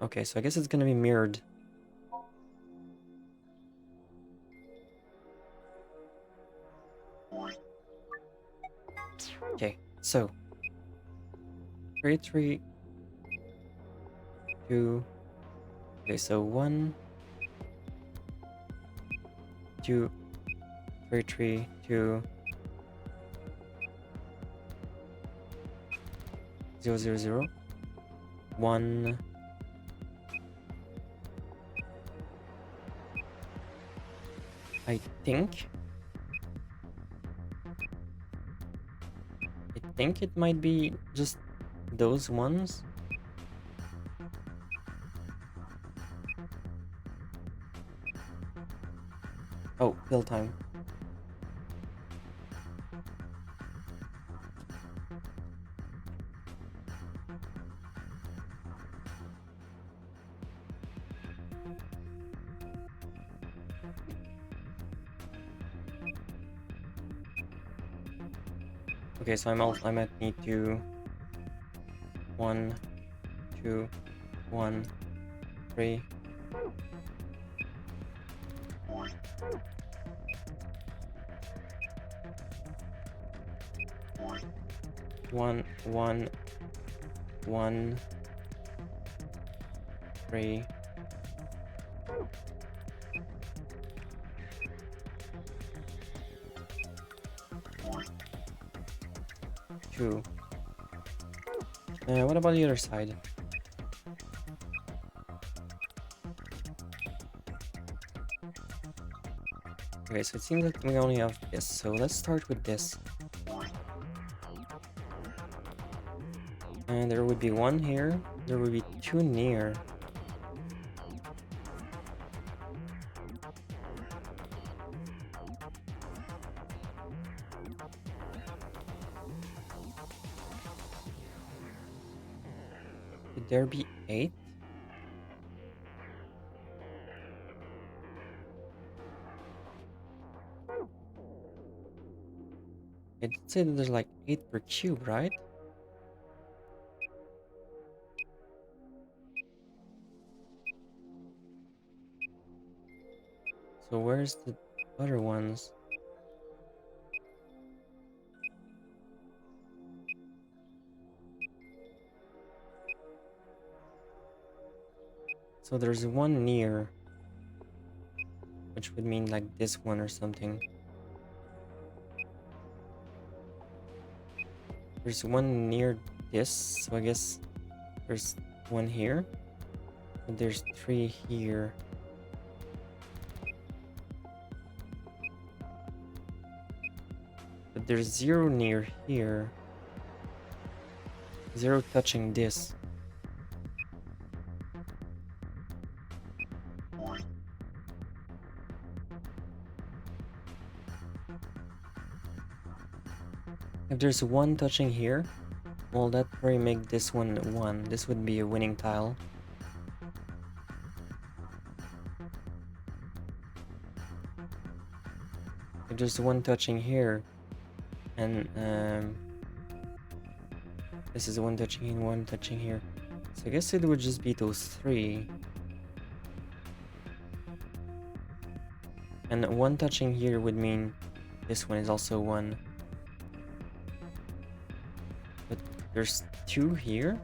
Okay, so I guess it's gonna be mirrored. Okay, so 3, 3, 2. Okay, so 1, 2, 3, 3, 2, 0, 0, 0, 1. I think it might be just those ones. Oh, build time. Okay, so I might need to 1, 2, 1, 3. One, 3. Two. What about the other side? Okay, so it seems like we only have this, so let's start with this. And there would be 1 here, there would be 2 near. Could there be 8? It did say that there's like 8 per cube, right? So where's the other ones? So there's 1 near, which would mean like this one or something. There's 1 near this, so I guess there's 1 here. And there's 3 here. But there's 0 near here. 0 touching this. If there's 1 touching here, well, that probably make this one 1. This would be a winning tile. If there's 1 touching here, and this is 1 touching here, 1 touching here, so I guess it would just be those 3. And 1 touching here would mean this one is also 1. But there's 2 here?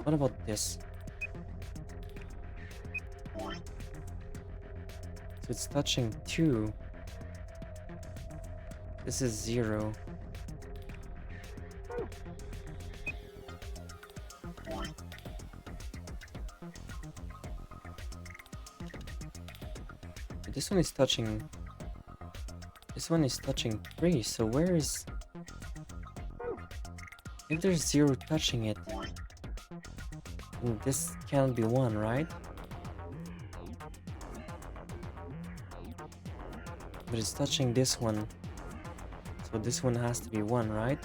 What about this? So it's touching 2. This is 0. But this one is touching... This one is touching 3, so where is... If there's 0 touching it, then this can't be 1, right? But it's touching this one. So this one has to be 1, right?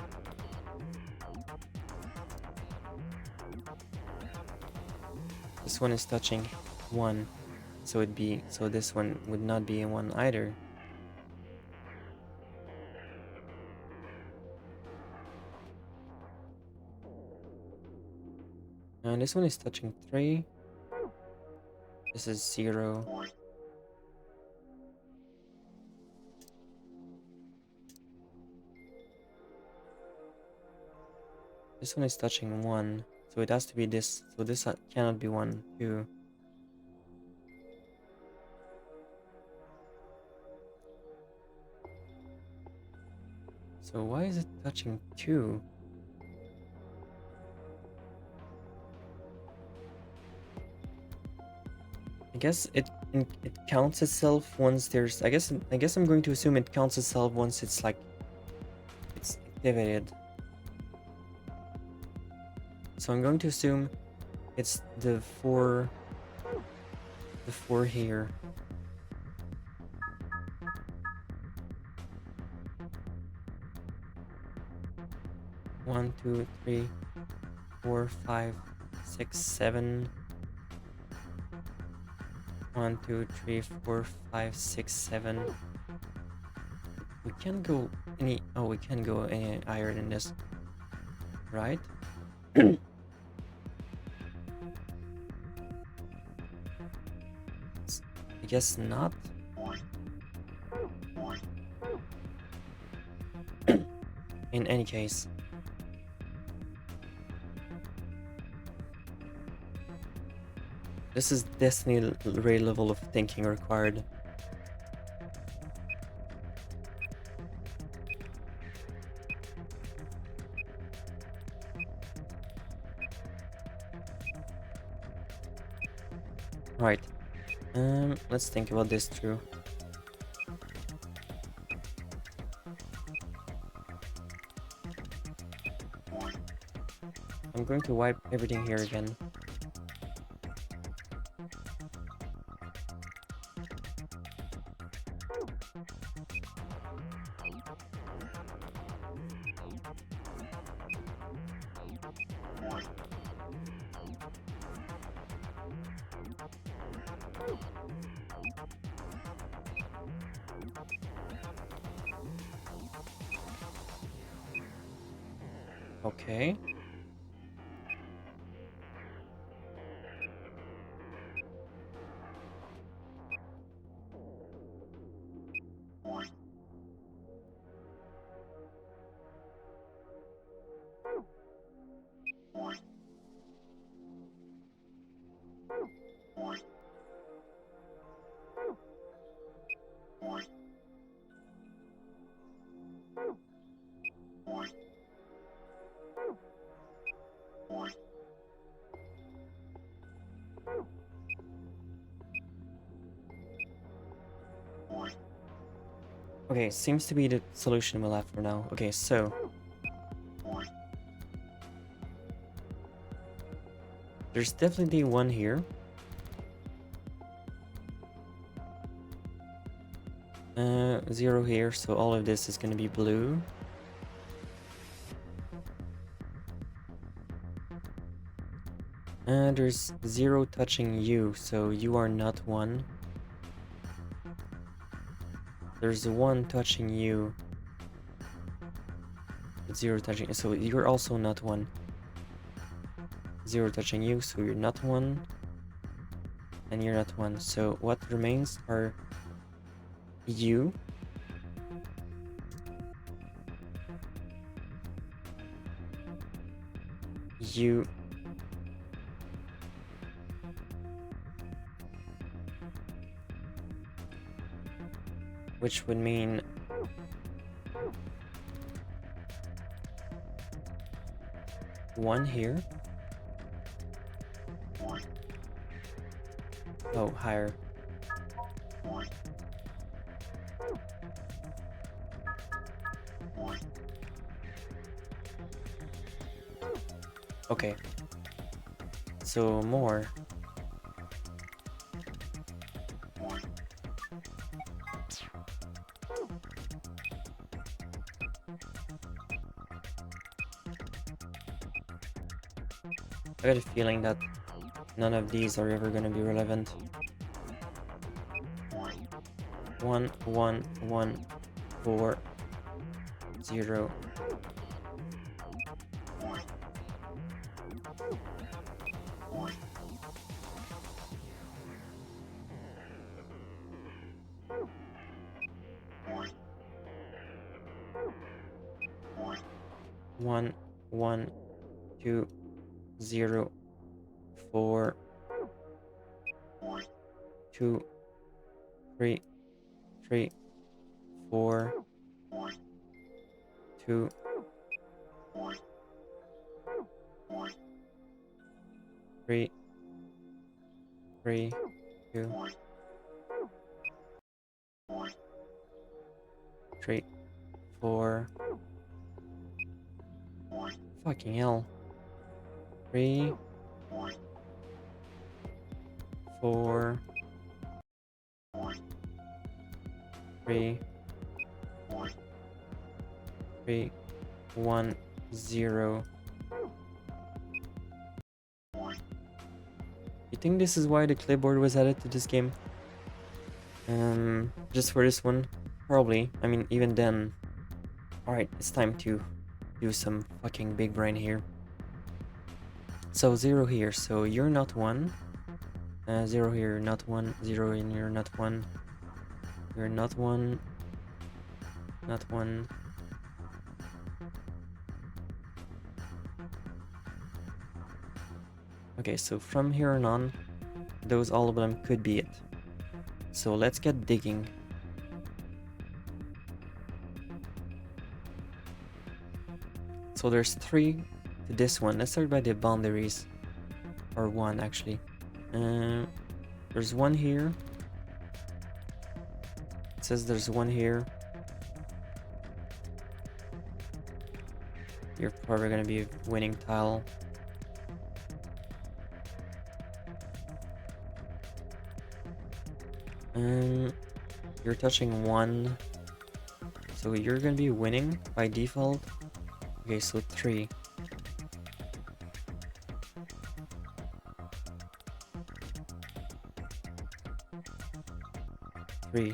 This one is touching 1. So this one would not be a 1 either. And this one is touching 3. This is 0. This one is touching 1. So it has to be this. So this cannot be 1, 2. So why is it touching 2? I guess it counts itself once there's. I guess I'm going to assume it counts itself once it's like it's activated. So I'm going to assume it's the 4 here. One, 2, 3, 4, 5, 6, 7. 1, 2, 3, 4, 5, 6, 7. We can't go any. Oh, we can go any higher than this, right? I guess not. In any case. This is Destiny Ray level of thinking required. Right. Let's think about this through. I'm going to wipe everything here again. Okay. Okay, seems to be the solution we'll have for now. Okay, so there's definitely one here. Zero here, so all of this is gonna be blue. And there's 0 touching you, so you are not 1. There's 1 touching you. 0 touching, so you're also not 1. 0 touching you, so you're not 1. And you're not 1. So what remains are you. You. Which would mean one here. Oh, higher. Okay. So more. I got a feeling that none of these are ever gonna be relevant. 1, 1, 1, 4, 0. One, 1, 2, 0, 4, 2, 3, 3, 4, 2, 3, 3, 2, 3, 4. Fucking hell. 3, 4, 3, 3, 1, 0. You think this is why the clipboard was added to this game? Just for this one? Probably. I mean, even then. Alright, it's time to do some fucking big brain here. So 0 here, so you're not 1. 0 here, not 1. 0 in here, not 1. You're not 1. Not 1. Okay, so from here on, those all of them could be it. So let's get digging. So there's 3 to this one. Let's start by the boundaries. Or 1 actually. There's 1 here. It says there's 1 here. You're probably gonna be a winning tile. You're touching 1. So you're gonna be winning by default. Okay, so 3.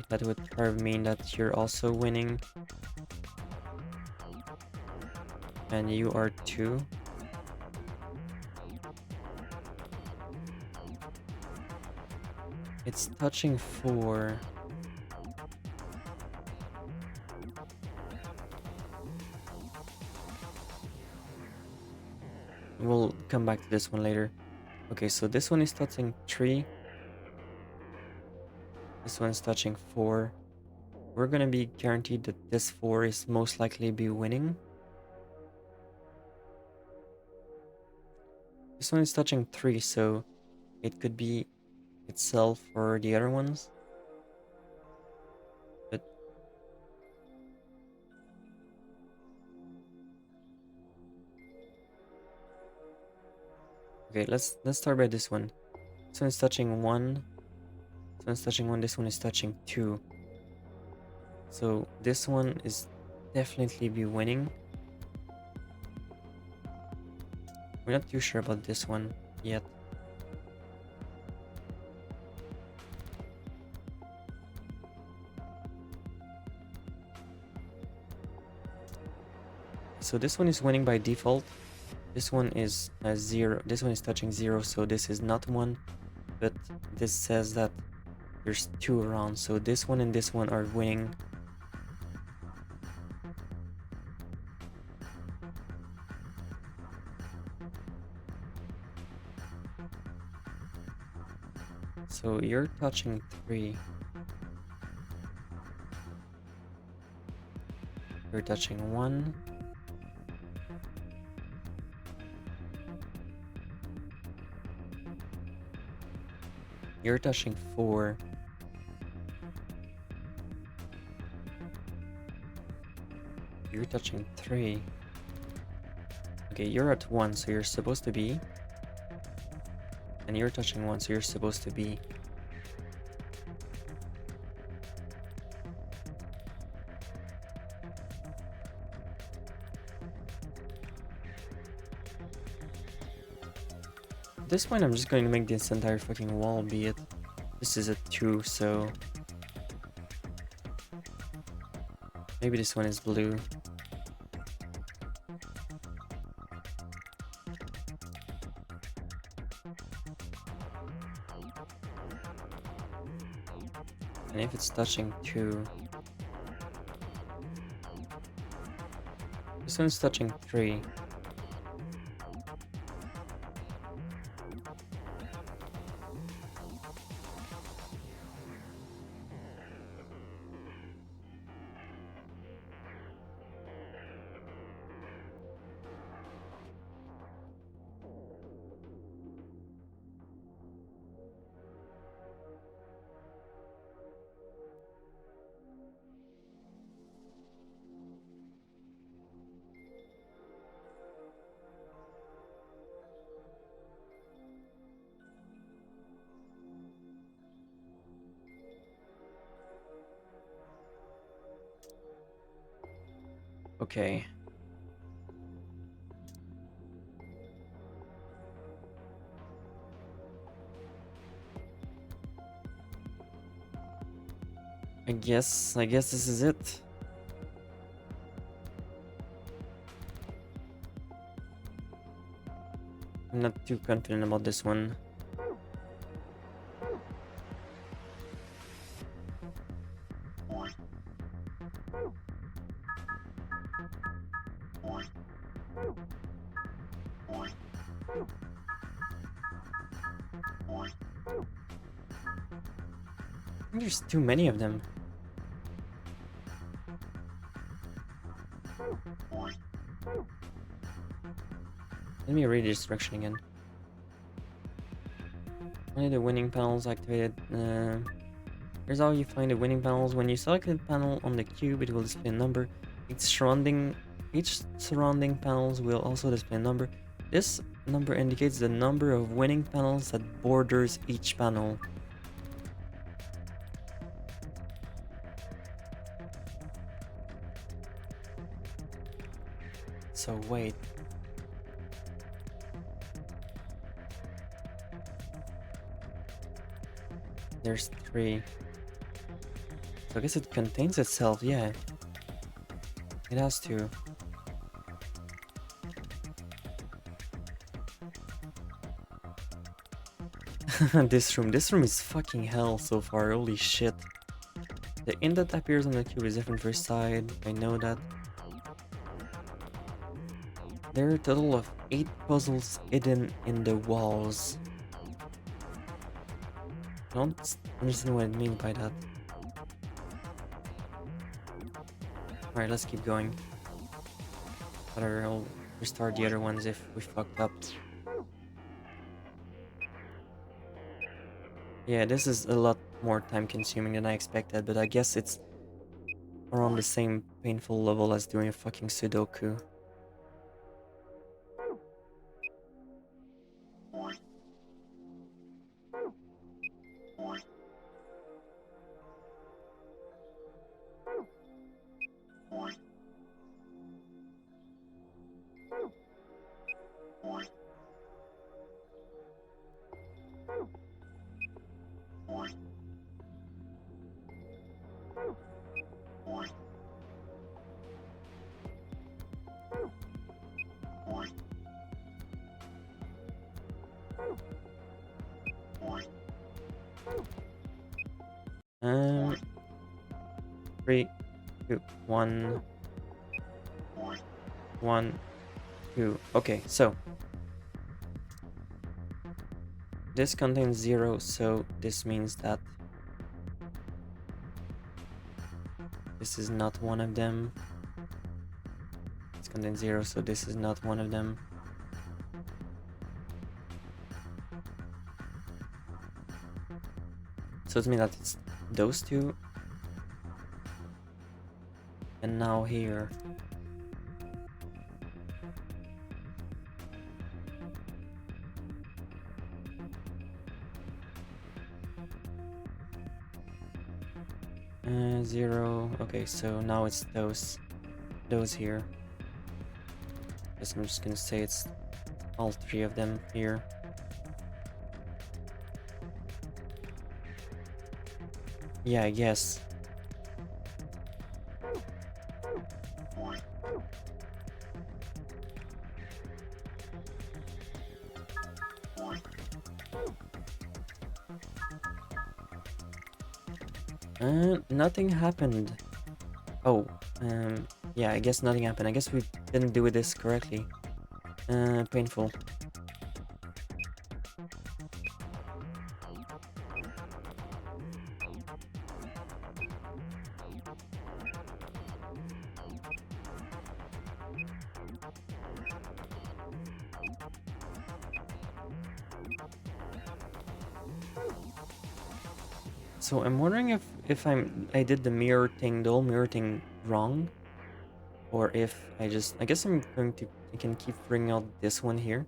That would probably mean that you're also winning. And you are 2. It's touching 4. We'll come back to this one later. Okay, so this one is touching 3. This one's touching 4. We're gonna be guaranteed that this 4 is most likely be winning. This one is touching 3, so it could be itself or the other ones. But okay, let's start by this one. This one is touching 1. This one's touching 1. This one is touching 2. So this one is definitely be winning. We're not too sure about this one yet. So this one is winning by default. This one is 0. This one is touching 0, so this is not 1. But this says that there's 2 around, so this one and this one are winning. So you're touching 3. You're touching 1. You're touching 4. You're touching 3. Okay, you're at 1, so you're supposed to be. And you're touching 1, so you're supposed to be. At this point, I'm just going to make this entire fucking wall be it. This is a 2, so... maybe this one is blue. And if it's touching 2... this one's touching 3. Okay. I guess this is it. I'm not too confident about this one. There's too many of them. Let me read the instruction again. Only the winning panels activated. Here's how you find the winning panels. When you select a panel on the cube, it will display a number. Each surrounding panels will also display a number. This number indicates the number of winning panels that borders each panel. So wait. There's 3. So I guess it contains itself, yeah. It has to. This room is fucking hell so far, holy shit. The int that appears on the cube is different for each side, I know that. There are a total of 8 puzzles hidden in the walls. I don't understand what I mean by that. Alright, let's keep going. Whatever, I'll restart the other ones if we fucked up. Yeah, this is a lot more time consuming than I expected, but I guess it's around the same painful level as doing a fucking Sudoku. Um, 3, 2, 1, 1, 2. Okay, so this contains 0, so this means that this is not one of them. This contains 0, so this is not one of them. So it means that it's those two. And now here. Zero. Okay, so now it's those here. Guess I'm just gonna say it's all 3 of them here. Yeah, I guess. Nothing happened. Oh, yeah, I guess nothing happened. I guess we didn't do this correctly. Painful. So I'm wondering if I did the mirror thing, the whole mirror thing wrong, or if I guess I can keep bringing out this one here.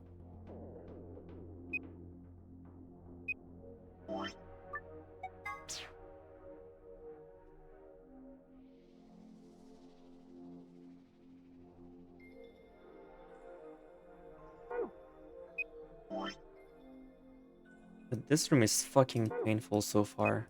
But this room is fucking painful so far.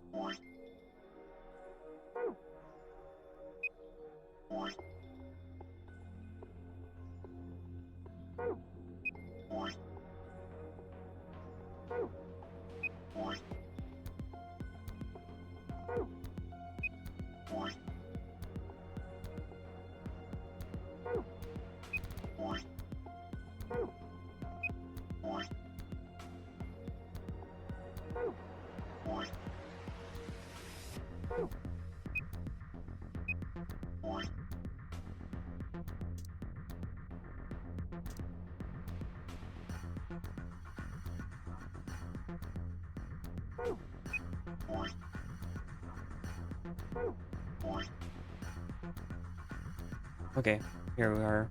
Okay, here we are.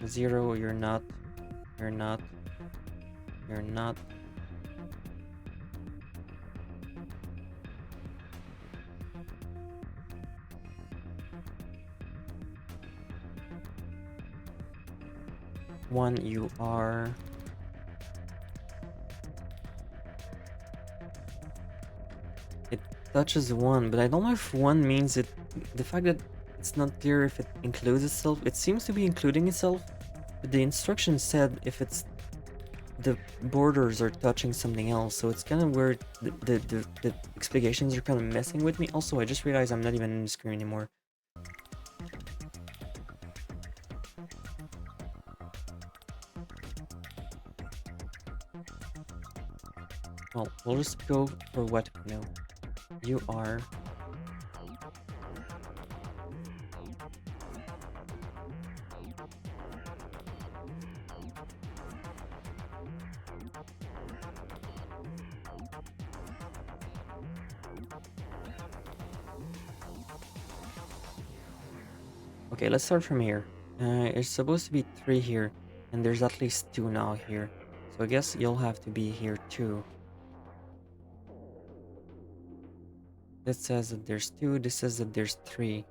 Zero, you're not. You're not. You're not. One, you are. It touches one, but I don't know if one means it. The fact that it's not clear if it includes itself. It seems to be including itself, but the instruction said if it's the borders are touching something else, so it's kind of weird. The explications are kind of messing with me. Also, I just realized I'm not even in the screen anymore. Well, we'll just go for what we know. You are. Okay, let's start from here. It's supposed to be 3 here, and there's at least 2 now here. So I guess you'll have to be here too. This says that there's 2, this says that there's 3.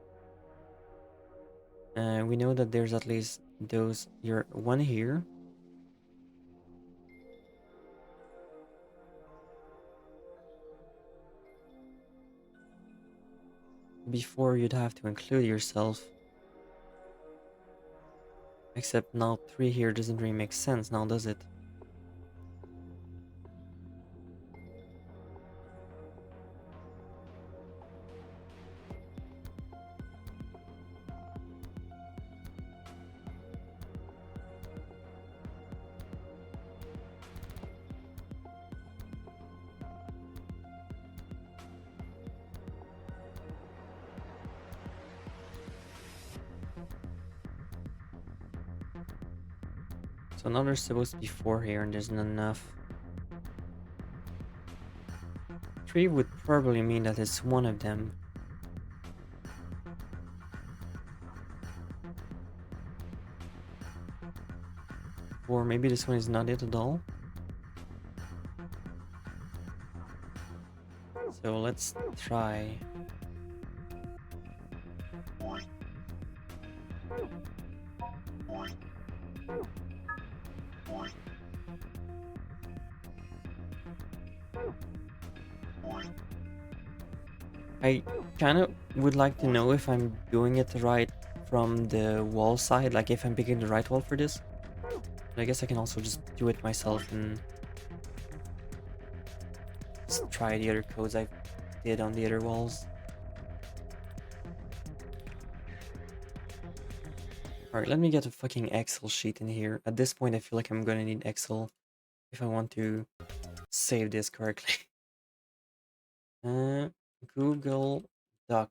We know that there's at least those. You're 1 here. Before you'd have to include yourself. Except now 3 here doesn't really make sense now, does it? So now there's supposed to be 4 here and there's not enough. 3 would probably mean that it's one of them. Or maybe this one is not it at all. So let's try. I kind of would like to know if I'm doing it right from the wall side, like if I'm picking the right wall for this. But I guess I can also just do it myself and just try the other codes I did on the other walls. Alright, let me get a fucking Excel sheet in here. At this point, I feel like I'm gonna need Excel if I want to save this correctly. Google Doc.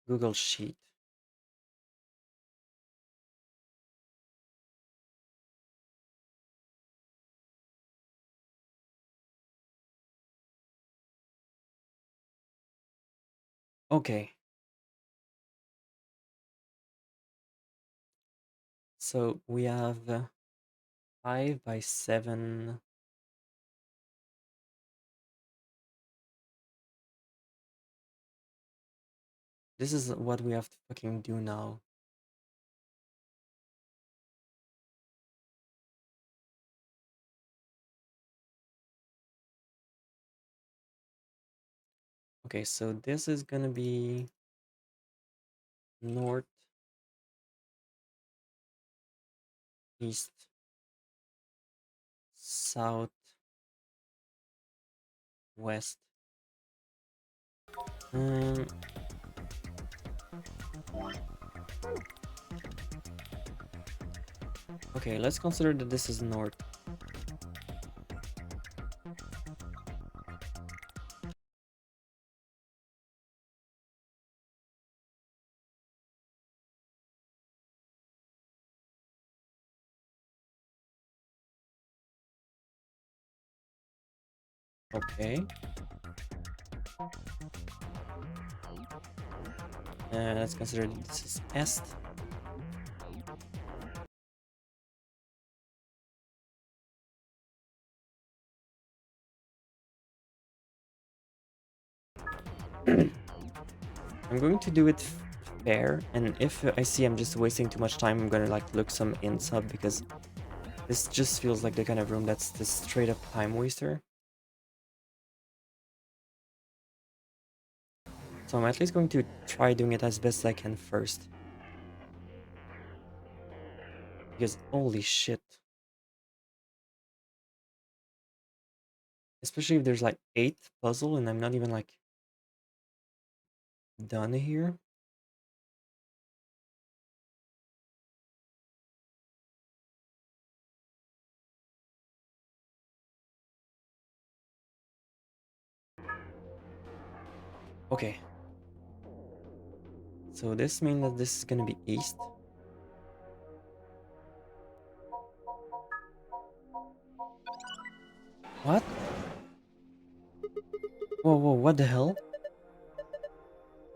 Google Sheet. Okay. So we have 5 by 7. This is what we have to fucking do now. Okay, so this is gonna be north, east, south, west. Um, okay, let's consider that this is north. Okay. Let's consider this is east. I'm going to do it fair, and if I see I'm just wasting too much time, I'm gonna like look some ints up, because this just feels like the kind of room that's the straight up time waster. So I'm at least going to try doing it as best I can first. Because holy shit. Especially if there's like 8 puzzle and I'm not even like done here. Okay. So this means that this is gonna be east. What? Whoa, whoa, what the hell?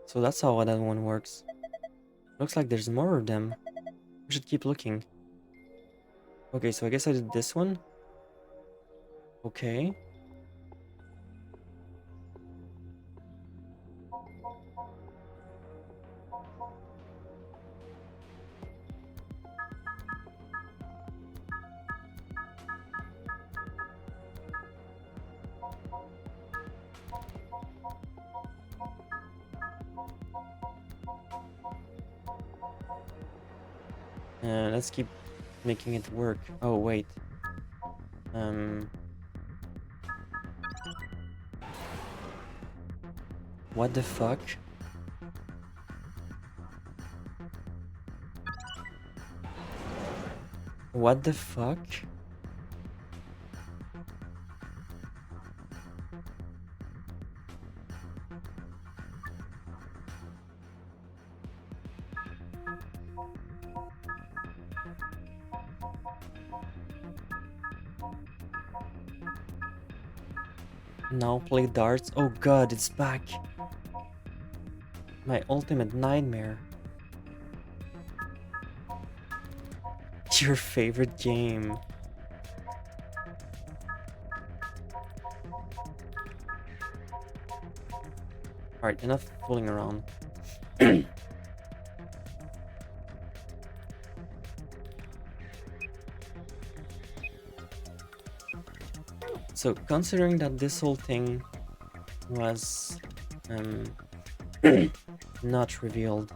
So that's how that one works. Looks like there's more of them. We should keep looking. Okay, so I guess I did this one. Okay. Let's keep making it work. Oh, wait. What the fuck? What the fuck? Now play darts. Oh god, it's back. My ultimate nightmare. Your favorite game. Alright, enough fooling around. So, considering that this whole thing was not revealed.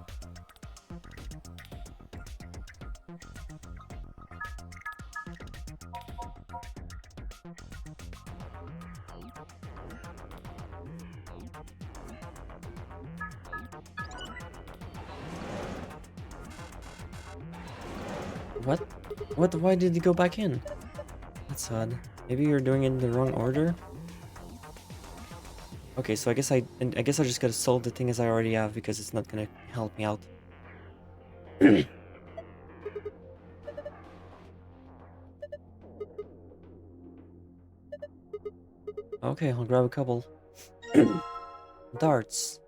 What? What? Why did he go back in? That's odd. Maybe you're doing it in the wrong order? Okay, so I guess I just gotta solve the thing as I already have because it's not gonna help me out. Okay, I'll grab a couple. Darts.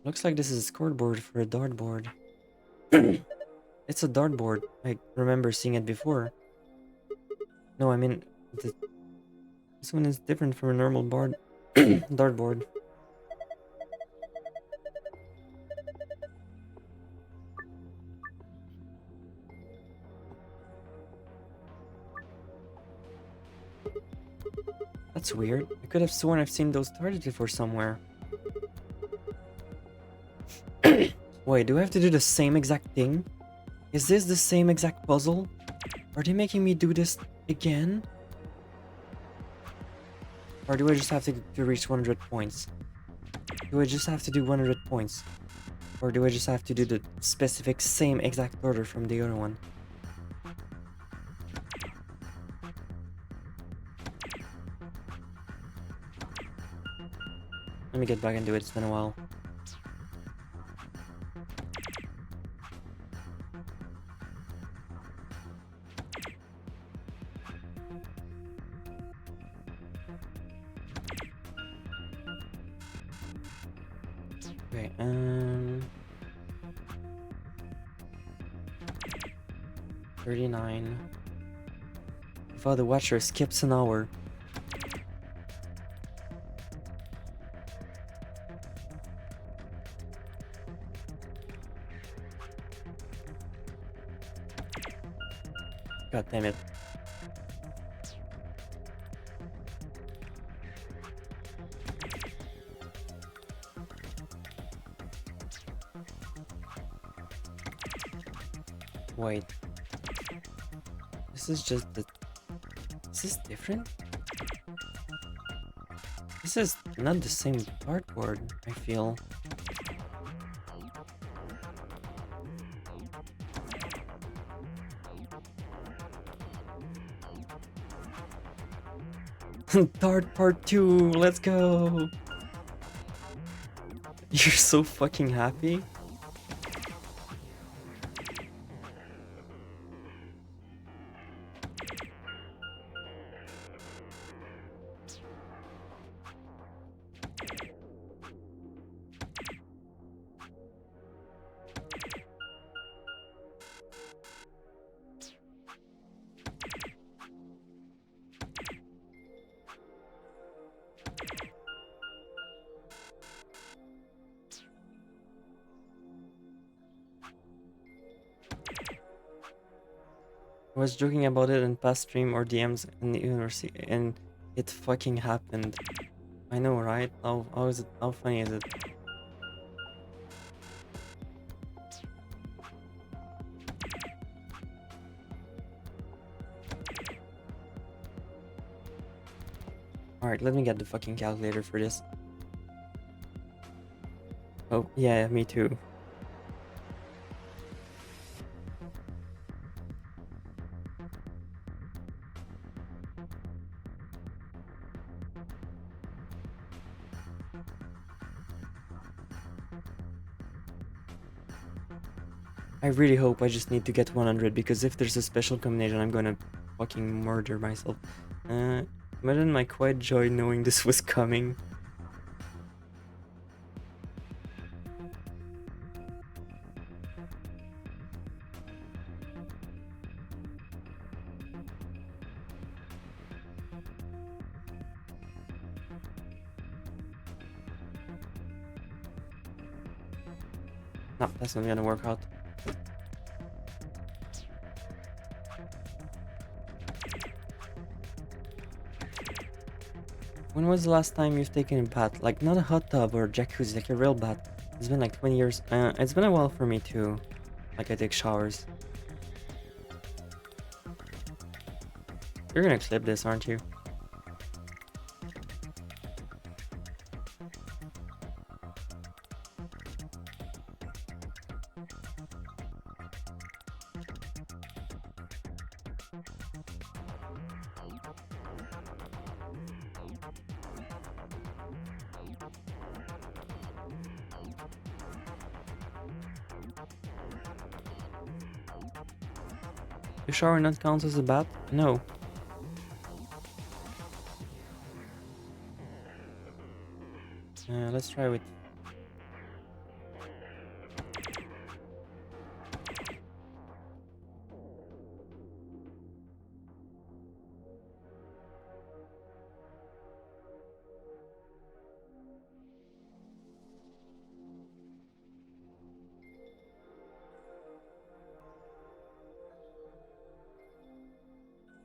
Looks like this is a scoreboard for a dartboard. It's a dartboard. I remember seeing it before. No, I mean, this one is different from a normal dartboard. That's weird. I could have sworn I've seen those targets before somewhere. Wait, do I have to do the same exact thing? Is this the same exact puzzle? Are they making me do this again? Or do I just have to reach 100 points? Do I just have to do 100 points? Or do I just have to do the specific same exact order from the other one? Let me get back into it, it's been a while. Okay, 39. If the Watcher skips an hour. God damn it. Wait. This is just the... Is this different? This is not the same dartboard, I feel. Dart part 2, let's go! You're so fucking happy? I was joking about it in past stream or DMs in the university, and it fucking happened. I know, right? How is it? How funny is it? Alright, let me get the fucking calculator for this. Oh, yeah, me too. I really hope I just need to get 100, because if there's a special combination, I'm gonna fucking murder myself. Imagine my quiet joy knowing this was coming. No, that's not gonna work out. When was the last time you've taken a bath? Like, not a hot tub or jacuzzi, like a real bath. It's been like 20 years. It's been a while for me too. Like, I take showers. You're gonna clip this, aren't you? You shower not counts as a bath? No. Let's try with...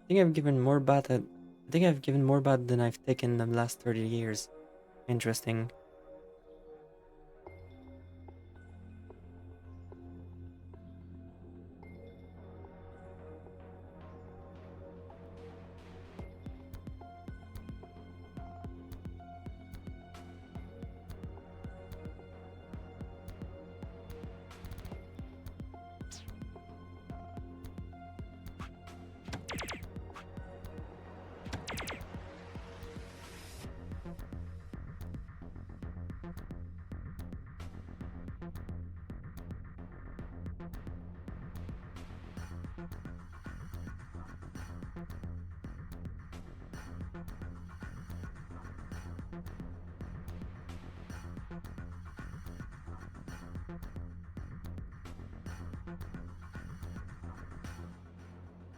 I think I've given more bath than I've taken in the last 30 years. Interesting.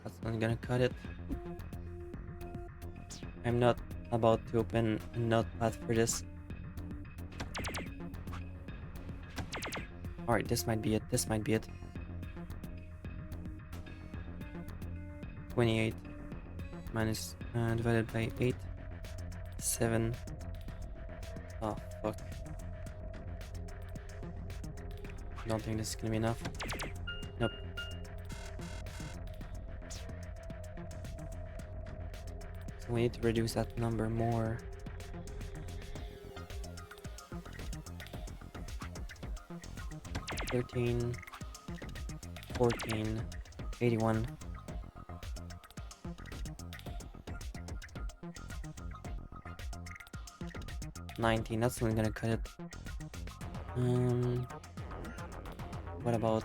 That's not gonna cut it. I'm not about to open a notepad for this. Alright, this might be it. This might be it. 28 minus divided by 8. 7. Oh, fuck. Don't think this is gonna be enough. Nope. So we need to reduce that number more. $13, $14, $81. $19, that's not gonna cut it. What about...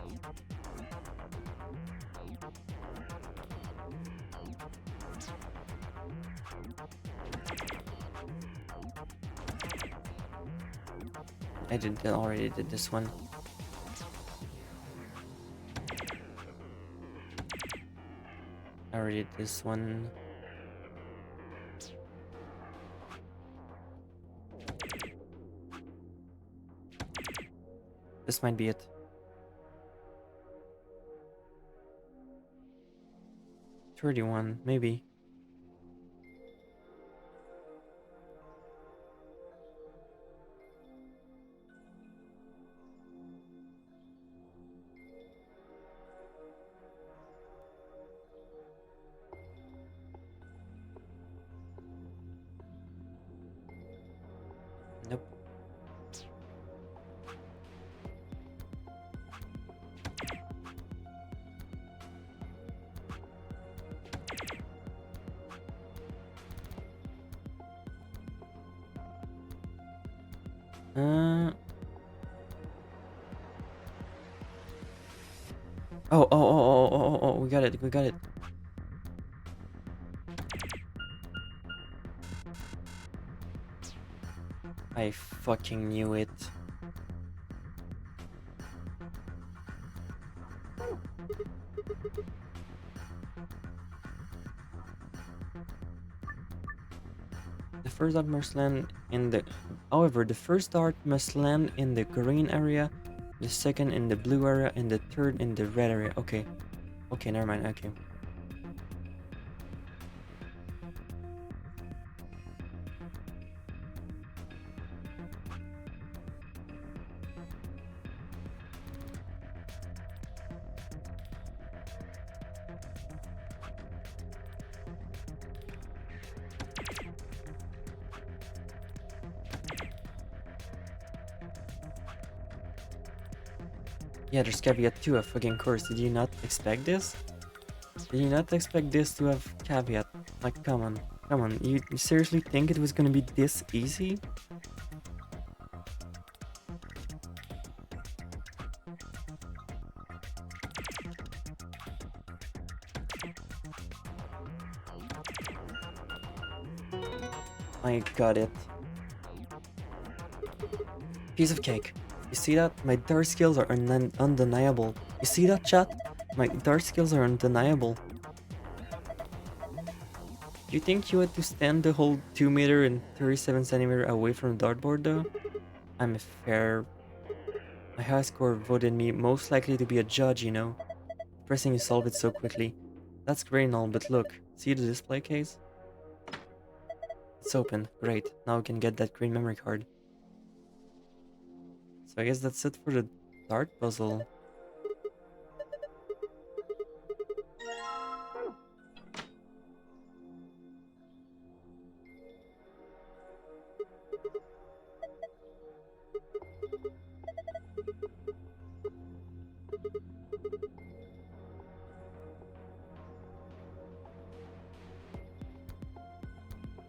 I already did this one. I already did this one. This might be it. $31, maybe. Nope. Oh, we got it, we got it. I fucking knew it. The first dart must land in the... However, the first dart must land in the green area, the second in the blue area, and the third in the red area. Okay. Okay, never mind. Okay. Yeah, there's caveat too, a fucking course. Did you not expect this? Did you not expect this to have caveat? Like, come on. Come on, you seriously think it was gonna be this easy? I got it. Piece of cake. You see that? My dart skills are undeniable. You see that, chat? My dart skills are undeniable. Do you think you had to stand the whole 2 meter and 37 centimeter away from the dartboard though? I'm fair. My high score voted me most likely to be a judge, you know. Pressing you solve it so quickly. That's great and all, but look, see the display case? It's open. Great. Now we can get that green memory card. So I guess that's it for the dart puzzle.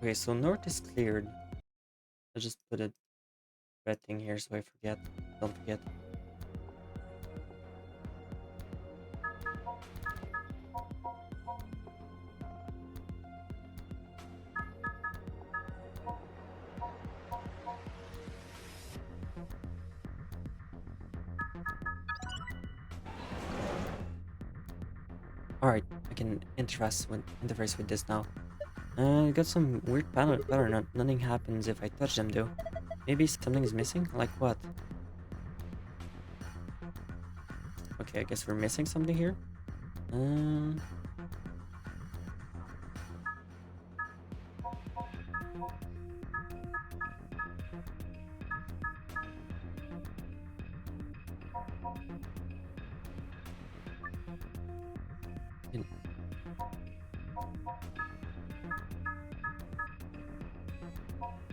Okay, so north is cleared. I'll just put a red thing here so I forget. Don't forget. Alright, I can interface with this now. Got some weird pattern. Nothing happens if I touch them though. Maybe something is missing? Like what? Okay, I guess we're missing something here.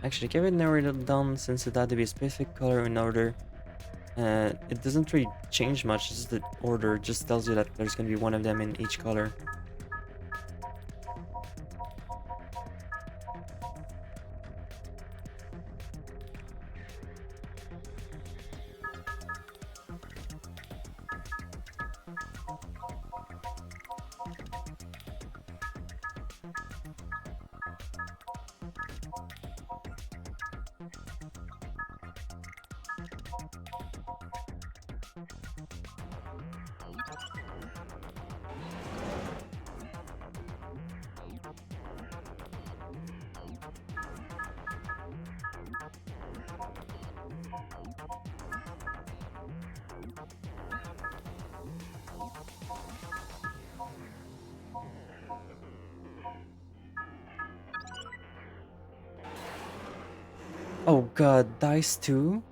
Actually, can we narrow it down since it had to be a specific color in order? It doesn't really change much, just the order just tells you that there's gonna be one of them in each color. Oh god, dice too?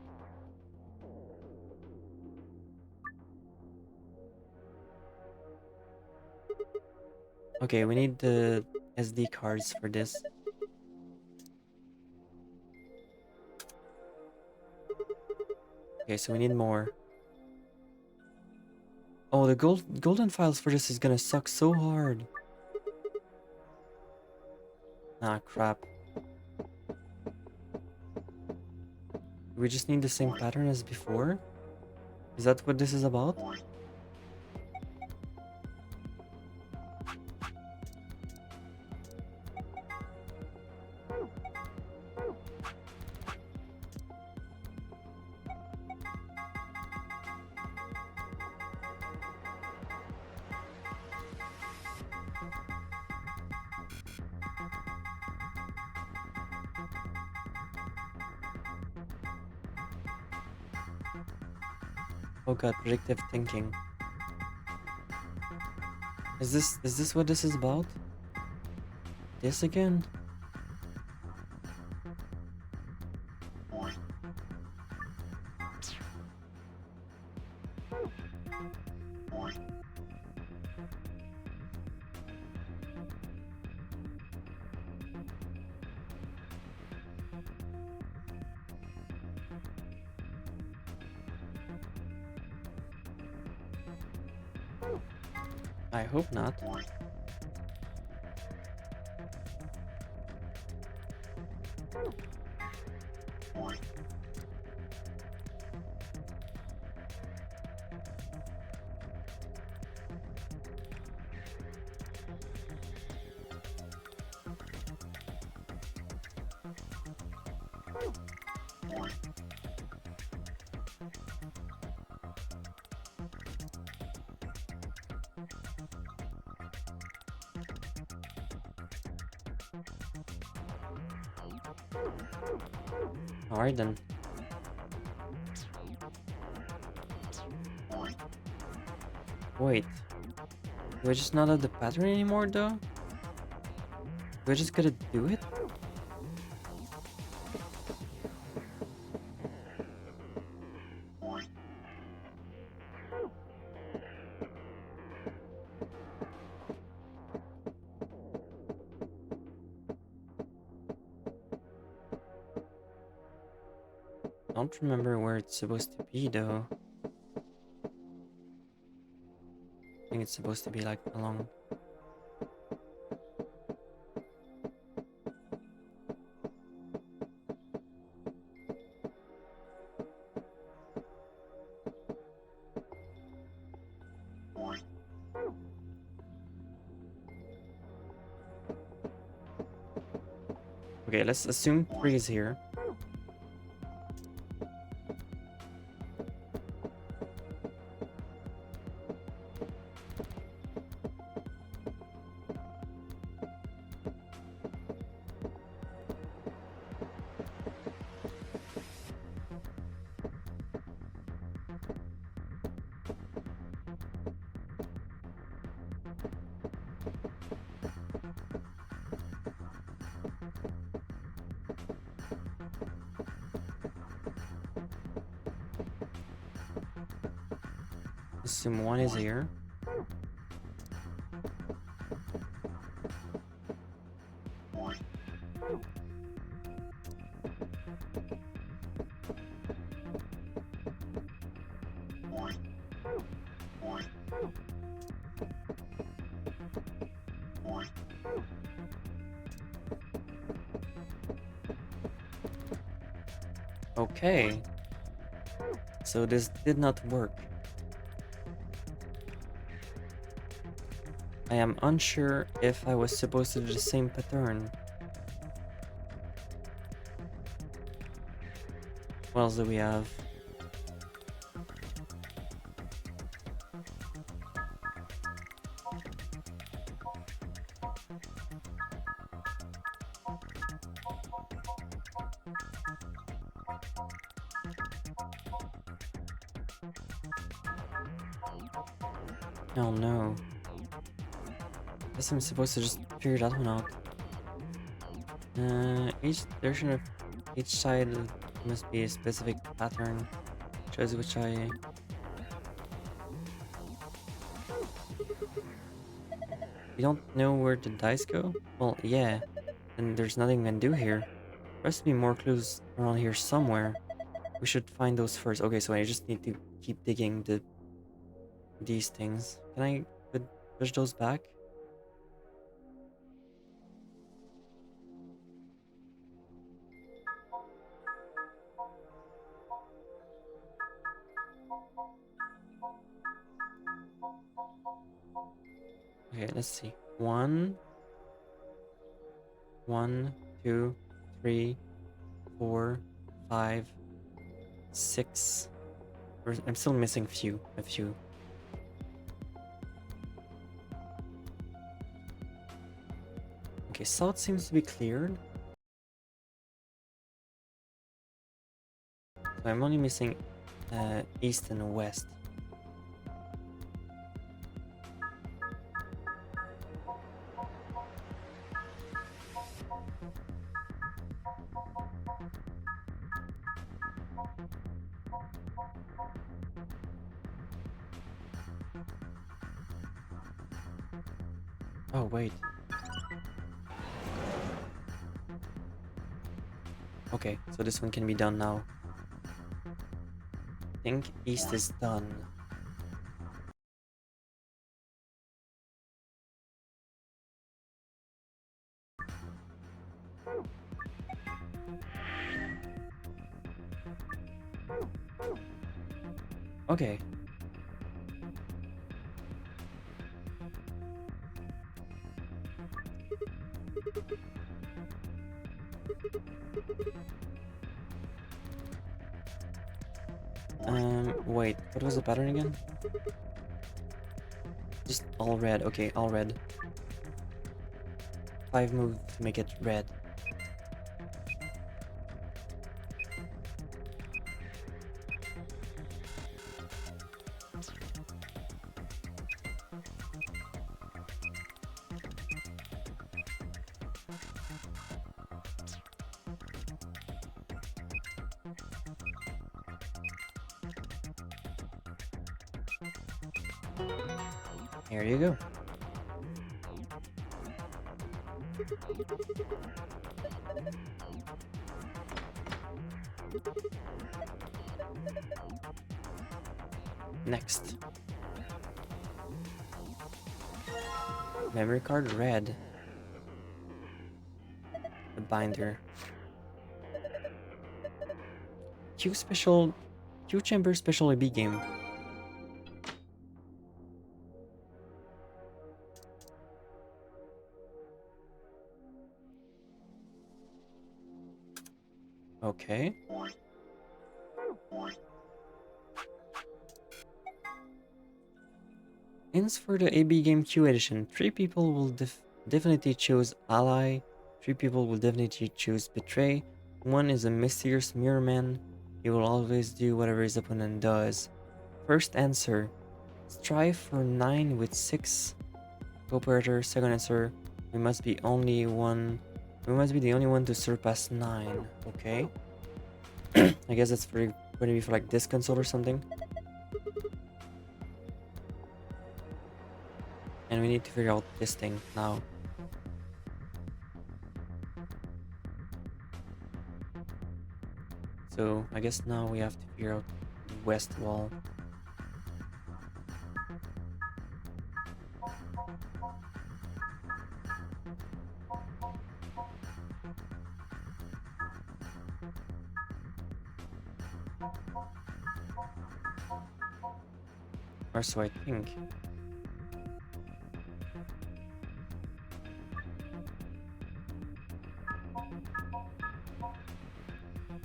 Okay, we need the SD cards for this. Okay, so we need more. Oh, the golden files for this is gonna suck so hard. Ah, crap. We just need the same pattern as before? Is that what this is about? Oh god, predictive thinking. Is this what this is about? This again? I hope not. Alright then. Wait. Do I just not have the pattern anymore though? Do I just gotta do it? I don't remember where it's supposed to be though. I think it's supposed to be like along. Okay, let's assume 3 is here. Assume 1 is here. Okay. So this did not work. I am unsure if I was supposed to do the same pattern. What else do we have? Oh no. Guess I'm supposed to just figure that one out. Each version of each side must be a specific pattern. Shows which I... You don't know where the dice go? Well, yeah. And there's nothing we can do here. There has to be more clues around here somewhere. We should find those first. Okay, so I just need to keep digging these things. Can I push those back? Okay, let's see. 1, 2, 3, 4, 5, 6. I'm still missing a few. Okay, south seems to be cleared. So I'm only missing east and west. Oh, wait. Okay, so this one can be done now. I think east is done. Okay. Wait, what was the pattern again? Just all red. Okay, all red. 5 moves to make it red. Here you go. Next. Memory card red. The binder. Q chamber special AB game. Okay. Ins for the AB game Q edition. 3 people will definitely choose ally. 3 people will definitely choose betray. 1 is a mysterious mirror man. He will always do whatever his opponent does. First answer. Strive for 9 with 6. Cooperator. Second answer. We must be the only one to surpass 9. Okay. I guess that's going to be for like this console or something. And we need to figure out this thing now. So I guess now we have to figure out west wall. Or so I think.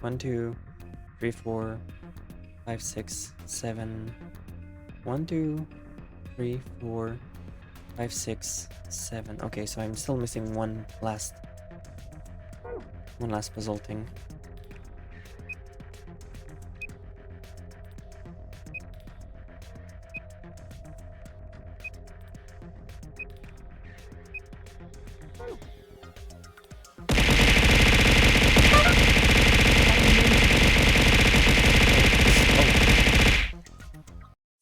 One, 2, 3, 4, 5, 6, 7. 1, 2, 3, 4, 5, 6, 7. Okay, so I'm still missing one last puzzle thing.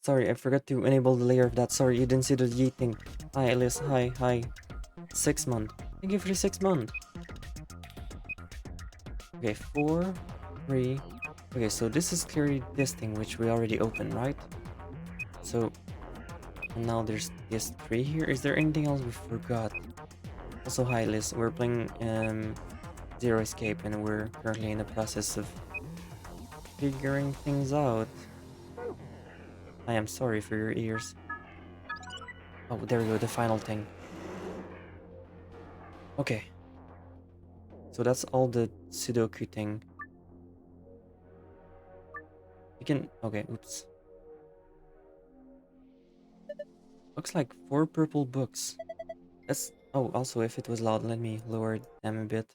Sorry, I forgot to enable the layer of that. Sorry, you didn't see the yeet thing. Hi, Alice. Hi. 6 month. Thank you for the 6 month. Okay, 4, 3. Okay, so this is clearly this thing which we already opened, right? So, and now there's this 3 here. Is there anything else we forgot? Also, hi, Liz. We're playing Zero Escape, and we're currently in the process of figuring things out. I am sorry for your ears. Oh, there we go, the final thing. Okay. So that's all the Sudoku thing. You can... Okay, oops. Looks like 4 purple books. That's... Oh, also, if it was loud, let me lower them a bit.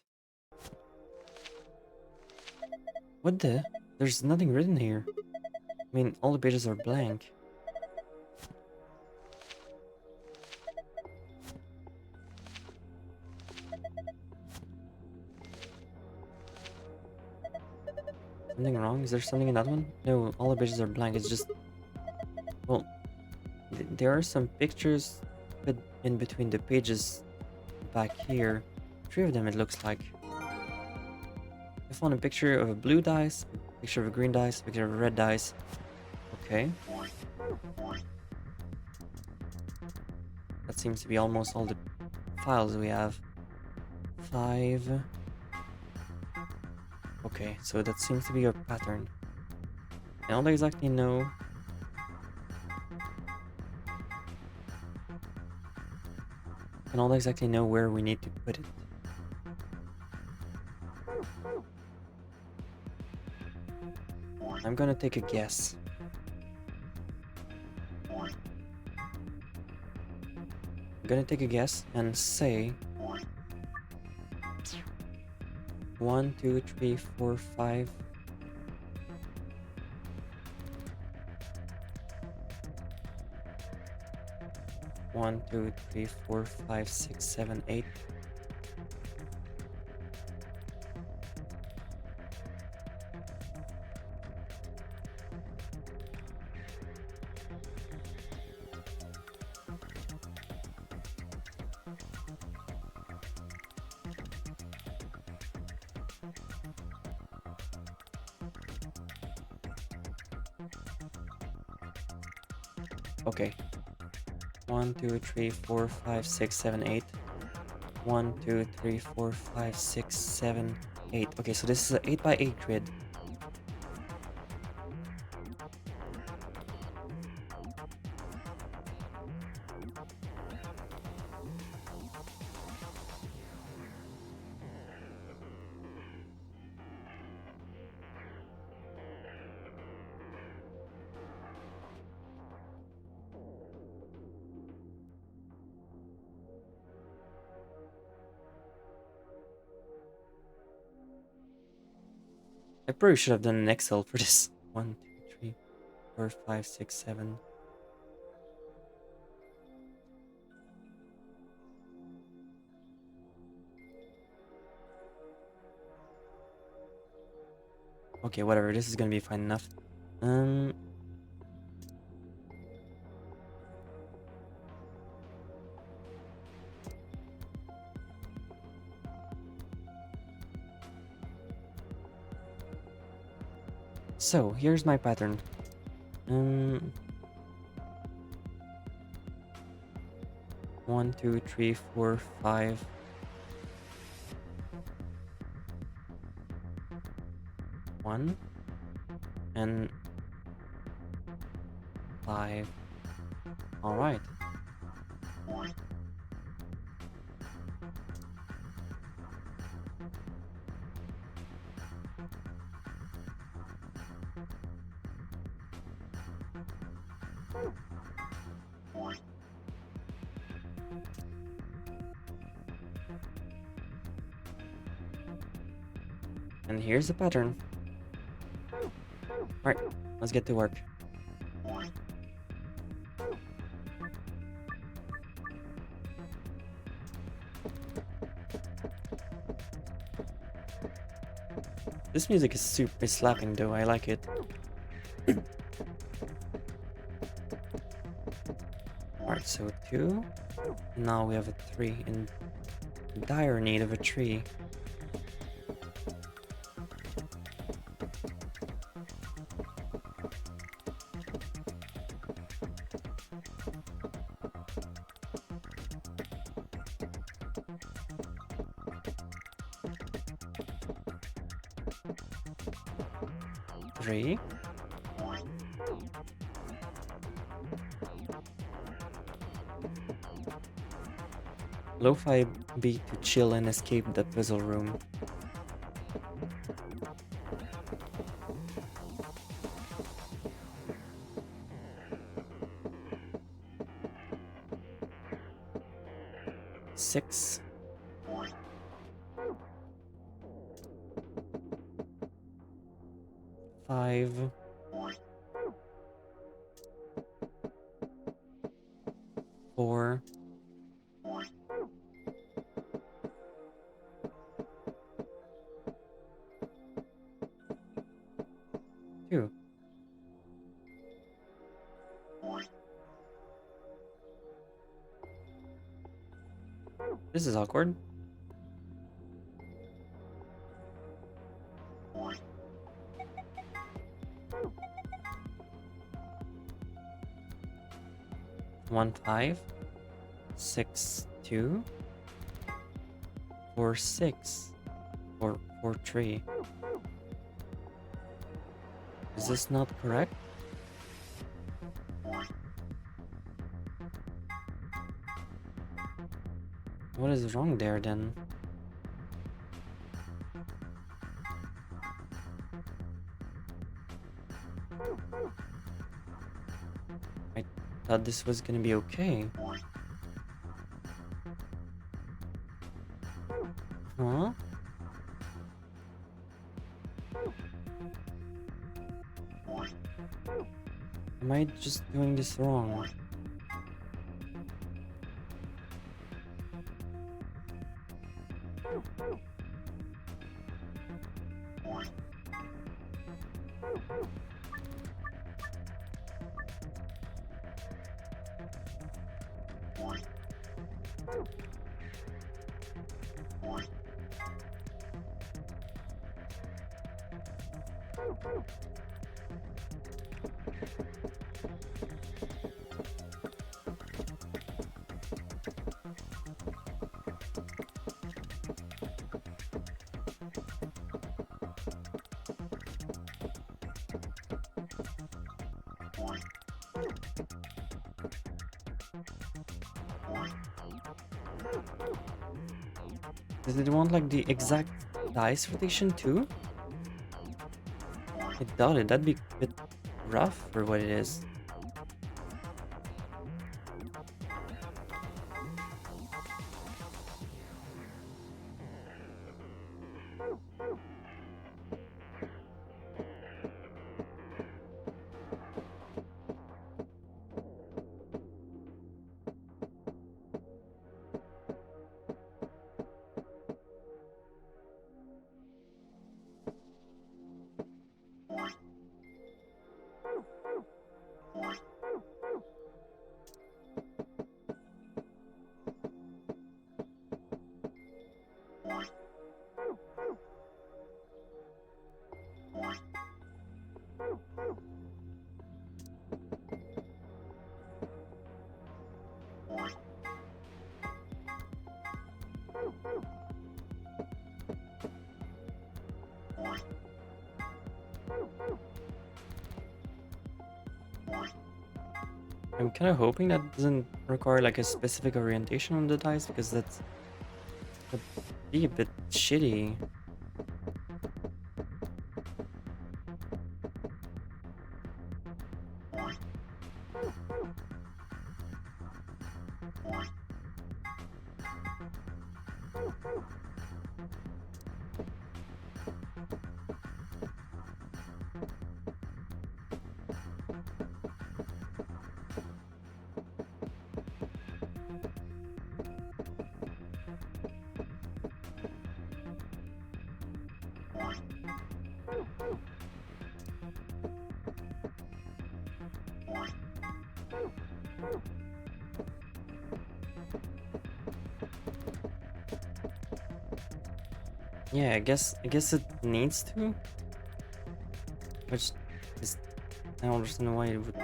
What the? There's nothing written here. I mean, all the pages are blank. Something wrong? Is there something in that one? No, all the pages are blank. It's just... Well, there are some pictures in between the pages back here. 3 of them, it looks like. I found a picture of a blue dice, a picture of a green dice, a picture of a red dice. Okay. That seems to be almost all the files we have. 5. Okay, so that seems to be a pattern. I don't exactly know I don't exactly know where we need to put it. I'm gonna take a guess. I'm gonna take a guess and say 1, 2, 3, 4, 5. One, 2, 3, 4, 5, 6, 7, 8. Okay. 1, 2, 3, 4, 5, 6, 7, 8. 1, 2, 3, 4, 5, 6, 7, 8. Okay, so this is an 8 by 8 grid. I probably should have done an Excel for this. 1, 2, 3, 4, 5, 6, 7. Okay, whatever. This is gonna be fine enough. So here's my pattern. 1, 2, 3, 4, 5. One and 5. All right. And here's the pattern. Alright, let's get to work. This music is super slapping though, I like it. Alright, so 2. Now we have a 3 in dire need of a tree. Three. Lo-fi beat to chill and escape the puzzle room. Six. Five. 4. 2. This is awkward. One 5, 6 2, 4 6, or 4 3. Is this not correct? What is wrong there then? I thought this was gonna be okay. Huh? Am I just doing this wrong? Does it want like the exact dice rotation too? I doubt it, that'd be a bit rough for what it is. I'm kind of hoping that doesn't require like a specific orientation on the dice, because that'd be a bit shitty. Yeah, I guess it needs to. Which is, I don't understand why it would.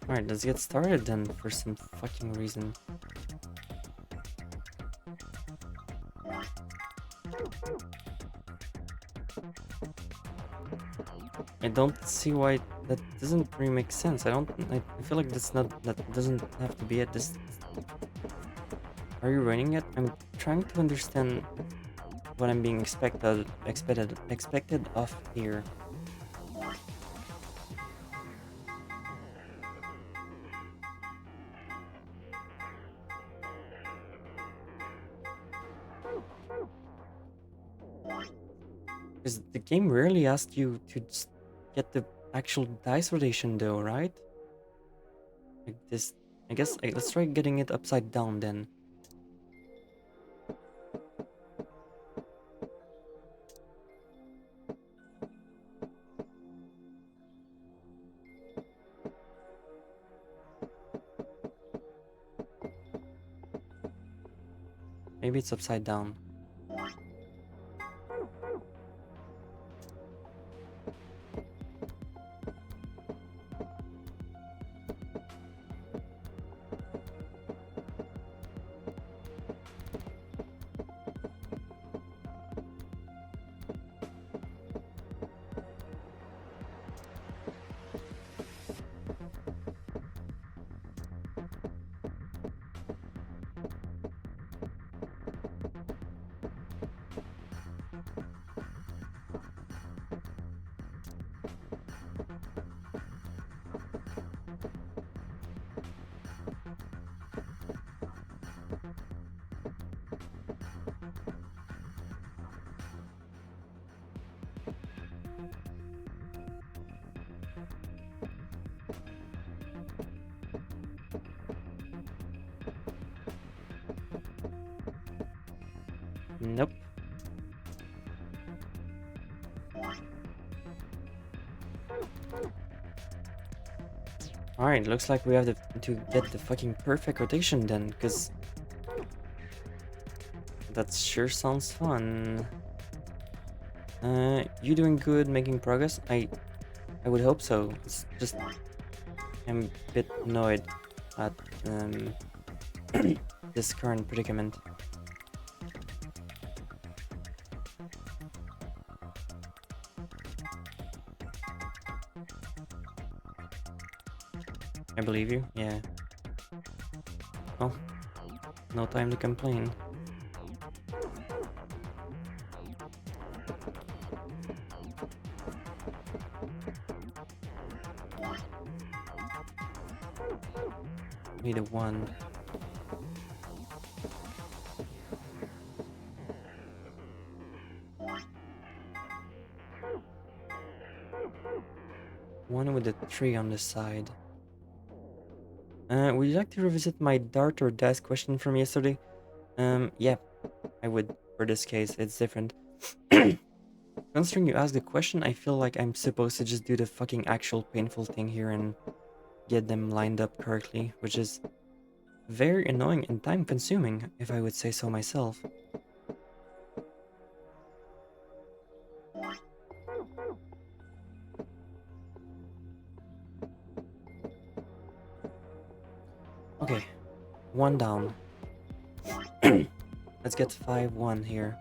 Alright, let's get started then for some fucking reason. I don't see why that doesn't really make sense. I feel like that doesn't have to be at this. Are you running it? I'm trying to understand what I'm being expected of here. Because the game rarely asks you to just get the actual dice rotation though, right? Like this. I guess let's try getting it upside down then. Maybe it's upside down. Nope. Alright, looks like we have to get the fucking perfect rotation then, because that sure sounds fun. You doing good, making progress? I would hope so. It's just I'm a bit annoyed at this current predicament. I believe you, yeah. Well, no time to complain. Need a 1. One with a 3 on the side. Would you like to revisit my dart or dice question from yesterday? Yeah, I would. For this case, it's different. Considering you asked the question, I feel like I'm supposed to just do the fucking actual painful thing here and get them lined up correctly, which is very annoying and time consuming, if I would say so myself. Okay, 1 down. Let's get 5-1 here.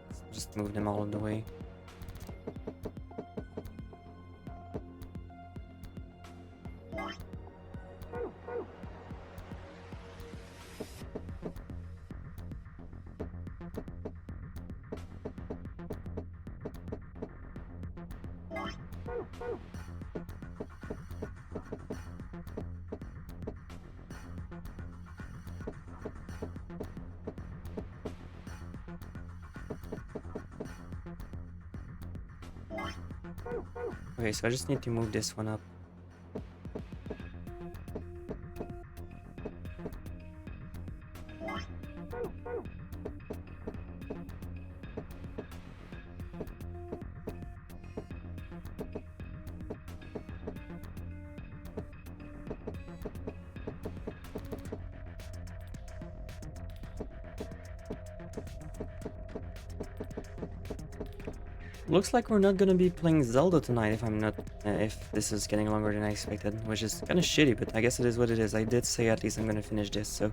Let's just move them all in the way. Okay, so I just need to move this one up. Looks like we're not gonna be playing Zelda tonight if this is getting longer than I expected, which is kind of shitty, but I guess it is what it is. I did say at least I'm gonna finish this, so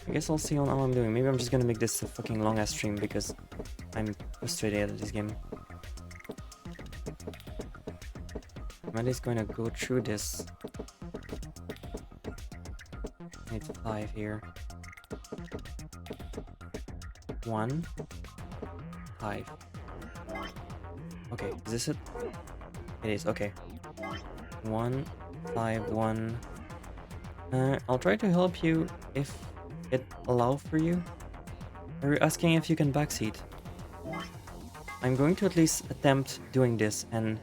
I guess I'll see how I'm doing. Maybe I'm just gonna make this a fucking long ass stream because I'm frustrated at this game. I'm at least going to go through this. It's 5 here. 1, 5. Okay, is this it? It is, okay. 1, 5, 1. I'll try to help you if it allows for you. Are you asking if you can backseat? I'm going to at least attempt doing this, and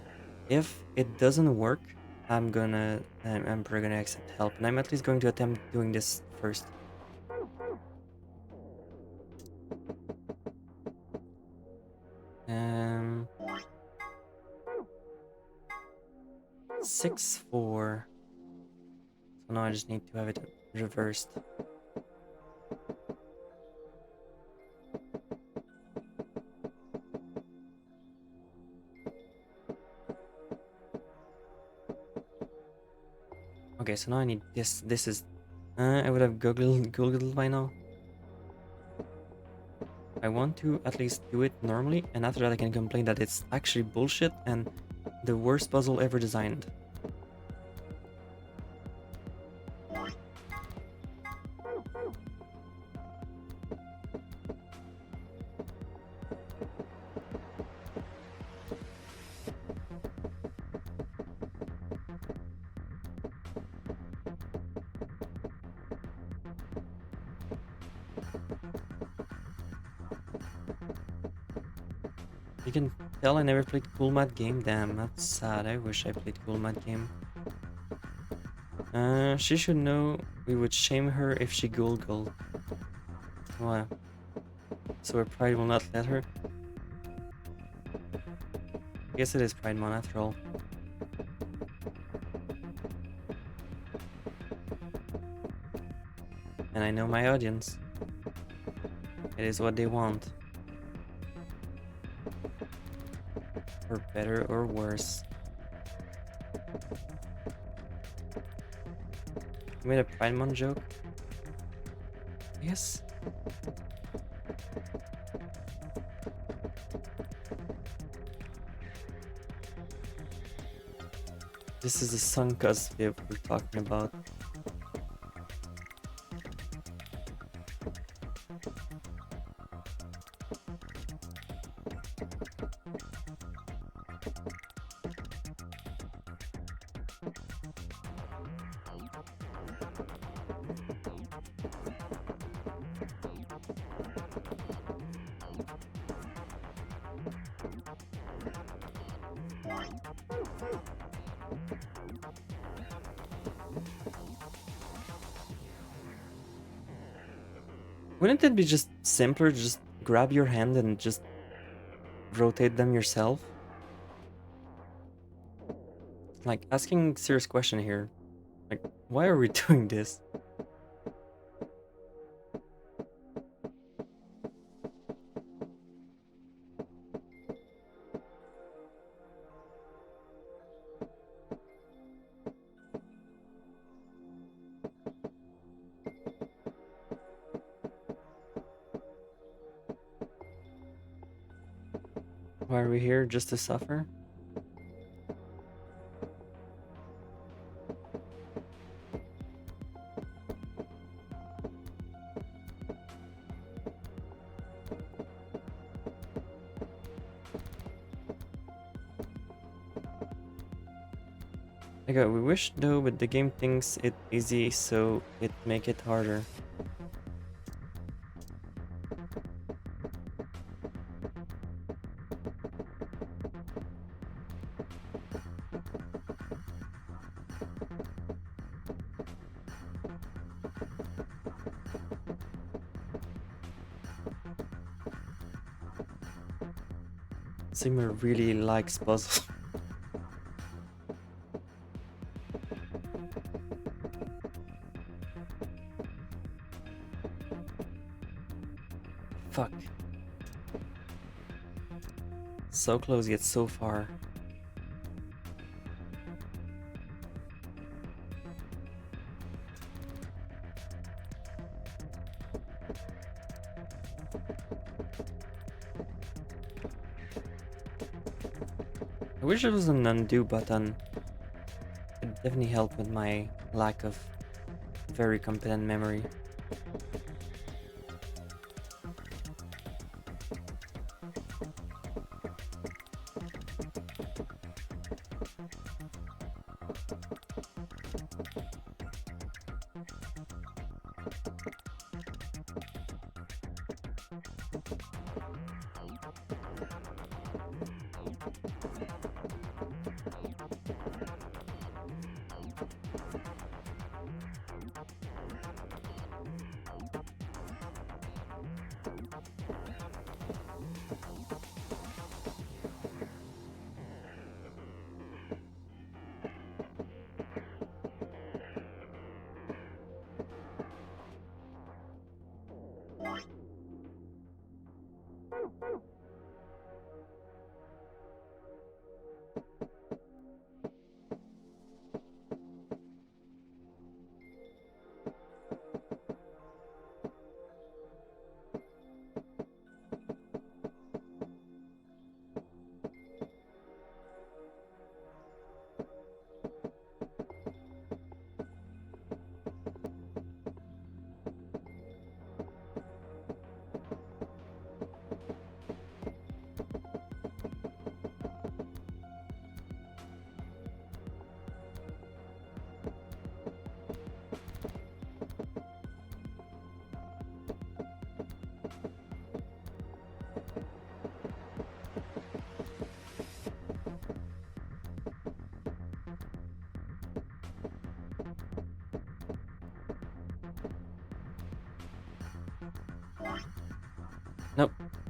if it doesn't work, I'm probably gonna accept help, and I'm at least going to attempt doing this first. Um, 6-4. So now I just need to have it reversed. Okay, so now I need this. This is... I would have googled by now. I want to at least do it normally, and after that I can complain that it's actually bullshit and the worst puzzle ever designed. You can tell I never played Cool Mad Game. Damn, that's sad. I wish I played Cool Mad Game. She should know we would shame her if she Googled. Well, so her pride will not let her? I guess it is Pridemon after all. And I know my audience. It is what they want. For better or worse. You made a Pridemon joke? Yes. This is the Sunkas Viv we're talking about. Wouldn't it be just simpler to just grab your hand and just rotate them yourself? Like, asking serious question here. Like, why are we doing this? Why are we here? Just to suffer? Okay, we wish though, but the game thinks it easy, so it make it harder. Sigma really likes puzzles. Fuck. So close yet so far. I wish there was an undo button. It definitely help with my lack of very competent memory.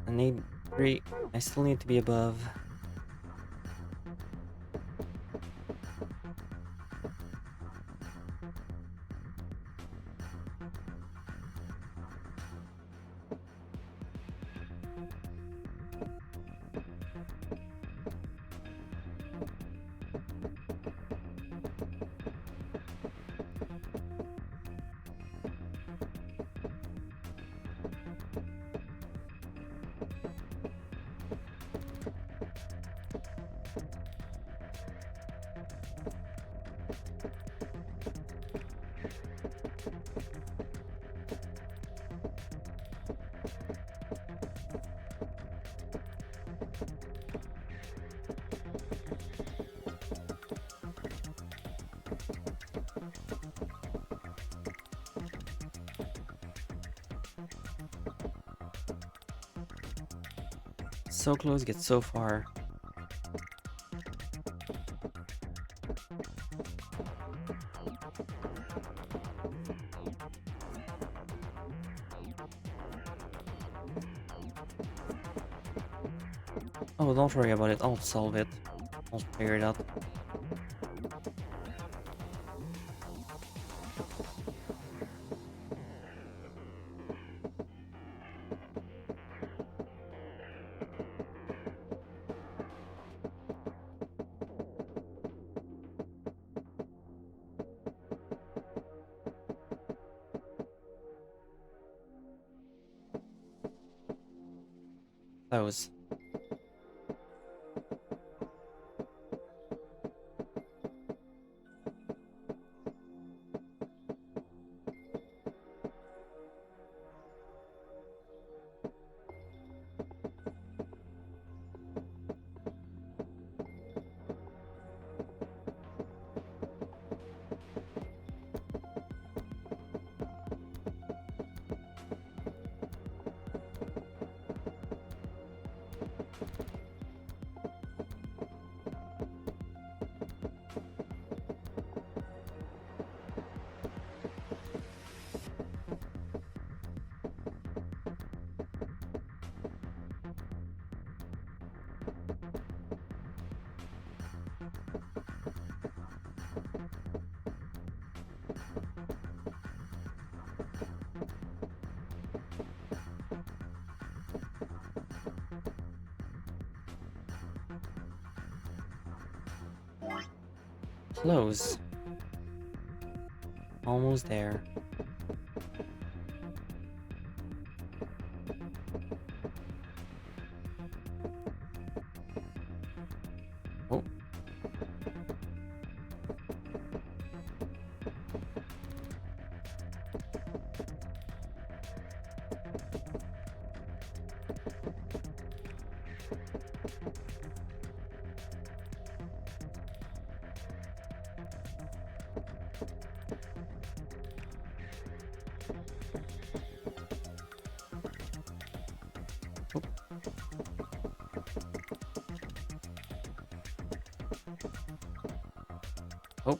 I need 3. I still need to be above. So close, get so far. Oh, don't worry about it. I'll solve it. I'll figure it out. Close. Close. Almost there. Oh. Oh.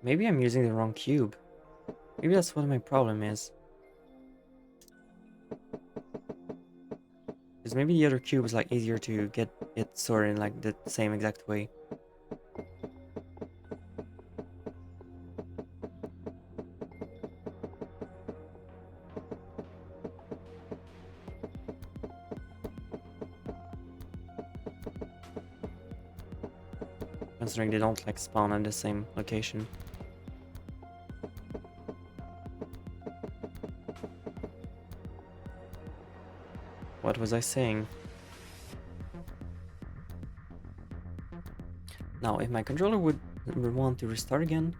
Maybe I'm using the wrong cube. Maybe that's what my problem is. Because maybe the other cube is like easier to get it sorted in like the same exact way. Considering they don't like spawn at the same location. What was I saying? Now, if my controller would want to restart again...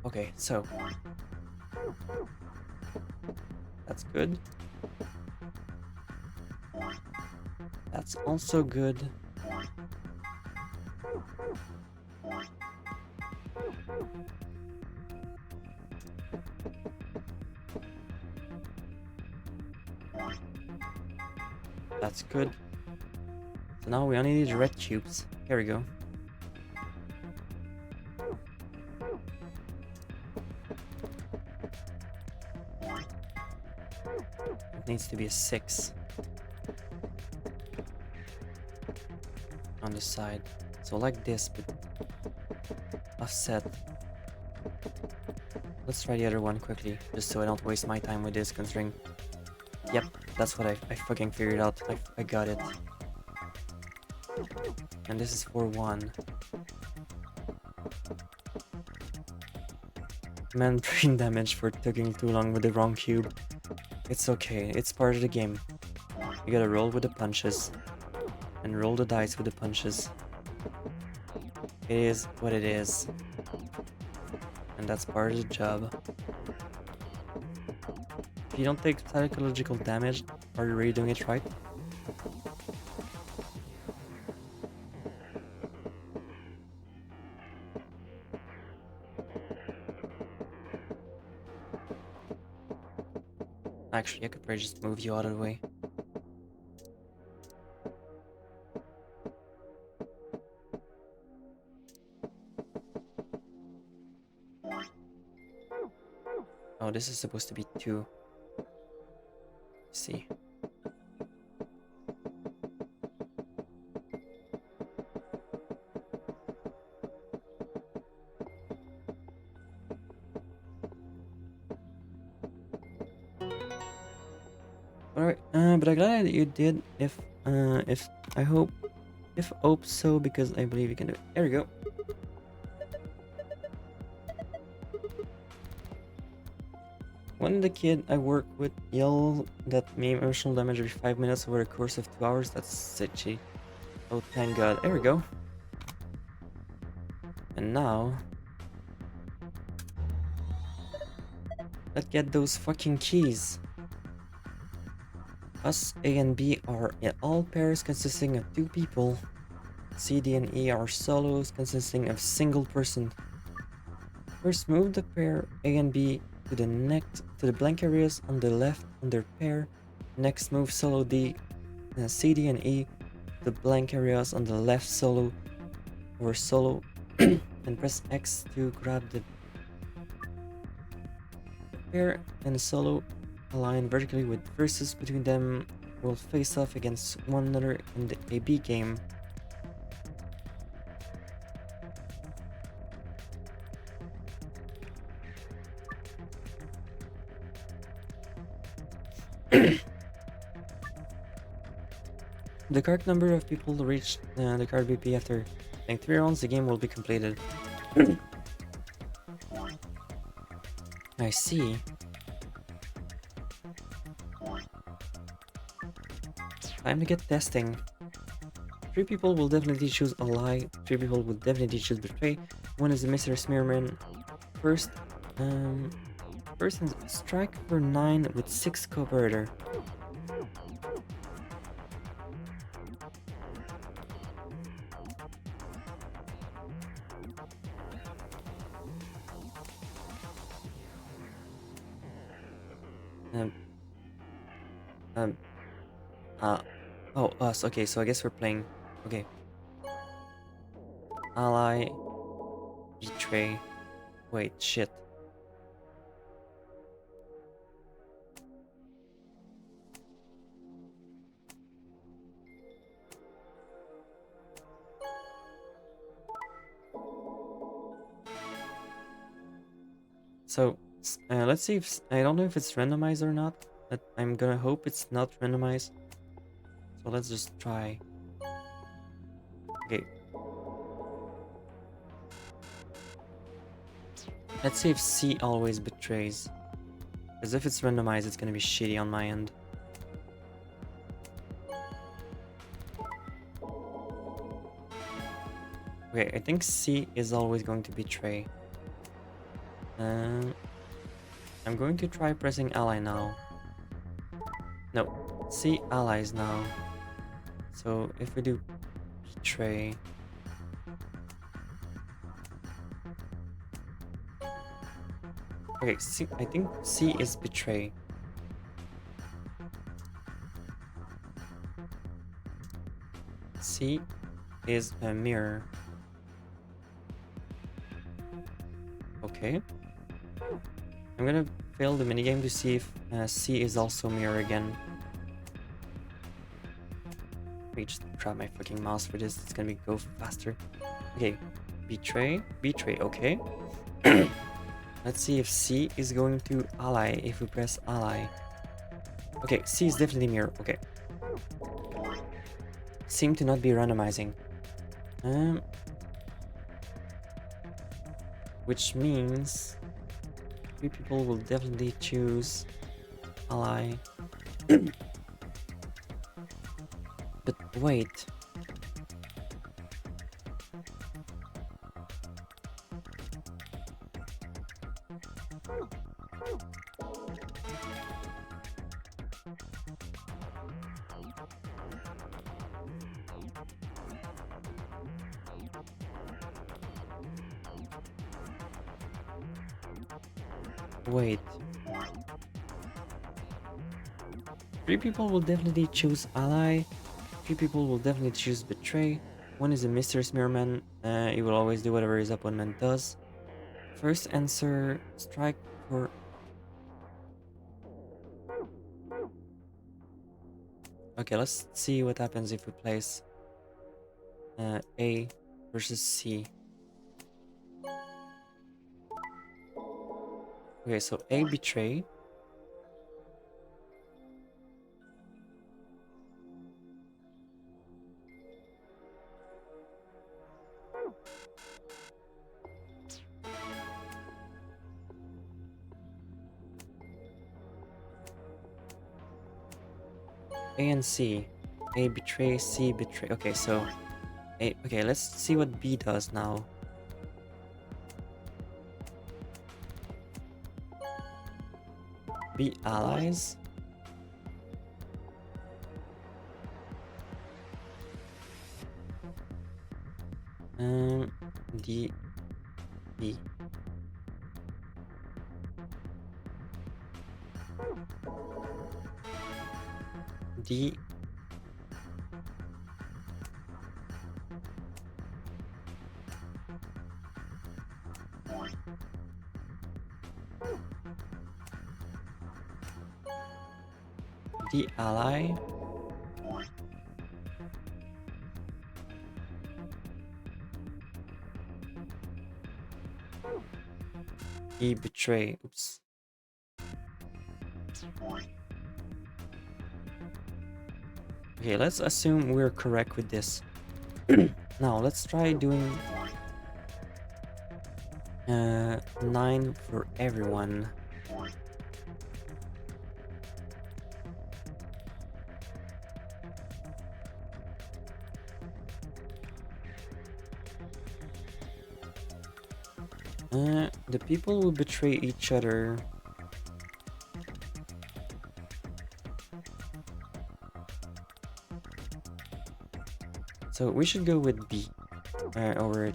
Okay, so... That's good. That's also good. That's good. So now we only need red cubes. Here we go. It needs to be a 6 on the side. So like this, but offset. Let's try the other one quickly, just so I don't waste my time with this, considering... Yep, that's what I fucking figured out. I got it. And this is for 1. Man, brain damage for taking too long with the wrong cube. It's okay, it's part of the game. You gotta roll with the punches. And roll the dice with the punches. It is what it is. And that's part of the job. If you don't take psychological damage, are you really doing it right? Actually, I could probably just move you out of the way. Oh, this is supposed to be 2. Let's see. Alright, but I'm glad that you did. If I hope so, because I believe you can do it. There we go. When the kid I work with yelled that me emotional damage every 5 minutes over a course of 2 hours, that's sitchy. Oh, thank God. There we go. And now... let's get those fucking keys. Us, A and B are all pairs consisting of 2 people. C, D, and E are solos consisting of single person. First, move the pair A and B to the blank areas on the left on their pair. Next, move solo D, C, D, and E to the blank areas on the left solo or solo, and press X to grab the pair and solo. Align vertically with versus between them will face off against one another in the AB game. The correct number of people to reach the card BP after playing 3 rounds, the game will be completed. I see. Time to get testing. 3 people will definitely choose a lie. 3 people will definitely choose betray. 1 is the Mr. Smearman. First strike for 9 with 6 cooperator. Oh, us. Okay, so I guess we're playing. Okay. Ally. Betray. Wait, shit. So, let's see if... I don't know if it's randomized or not. But I'm gonna hope it's not randomized. So let's just try. Okay. Let's see if C always betrays. Because if it's randomized, it's gonna be shitty on my end. Okay, I think C is always going to betray. I'm going to try pressing ally now. No, C allies now. So if we do betray... Okay, C, I think C is betray. C is a mirror. Okay. I'm gonna fail the minigame to see if C is also mirror again. Let me just grab my fucking mouse for this, it's gonna go faster. Okay, betray, betray, okay. Let's see if C is going to ally if we press ally. Okay, C is definitely mirror, okay. Seem to not be randomizing. Which means 3 people will definitely choose ally. But wait. Wait. 3 people will definitely choose ally. 3 people will definitely choose betray. One is a mysterious mirror man. He will always do whatever his opponent does. First answer, strike for... Okay, let's see what happens if we place A versus C. Okay, so A betray. A and C. A betray, C betray. Okay, so A. Okay, let's see what B does now. B allies. D B. D D ally. E betray. Oops. Okay, let's assume we're correct with this. Now let's try doing 9 for everyone. The people will betray each other. So we should go with B over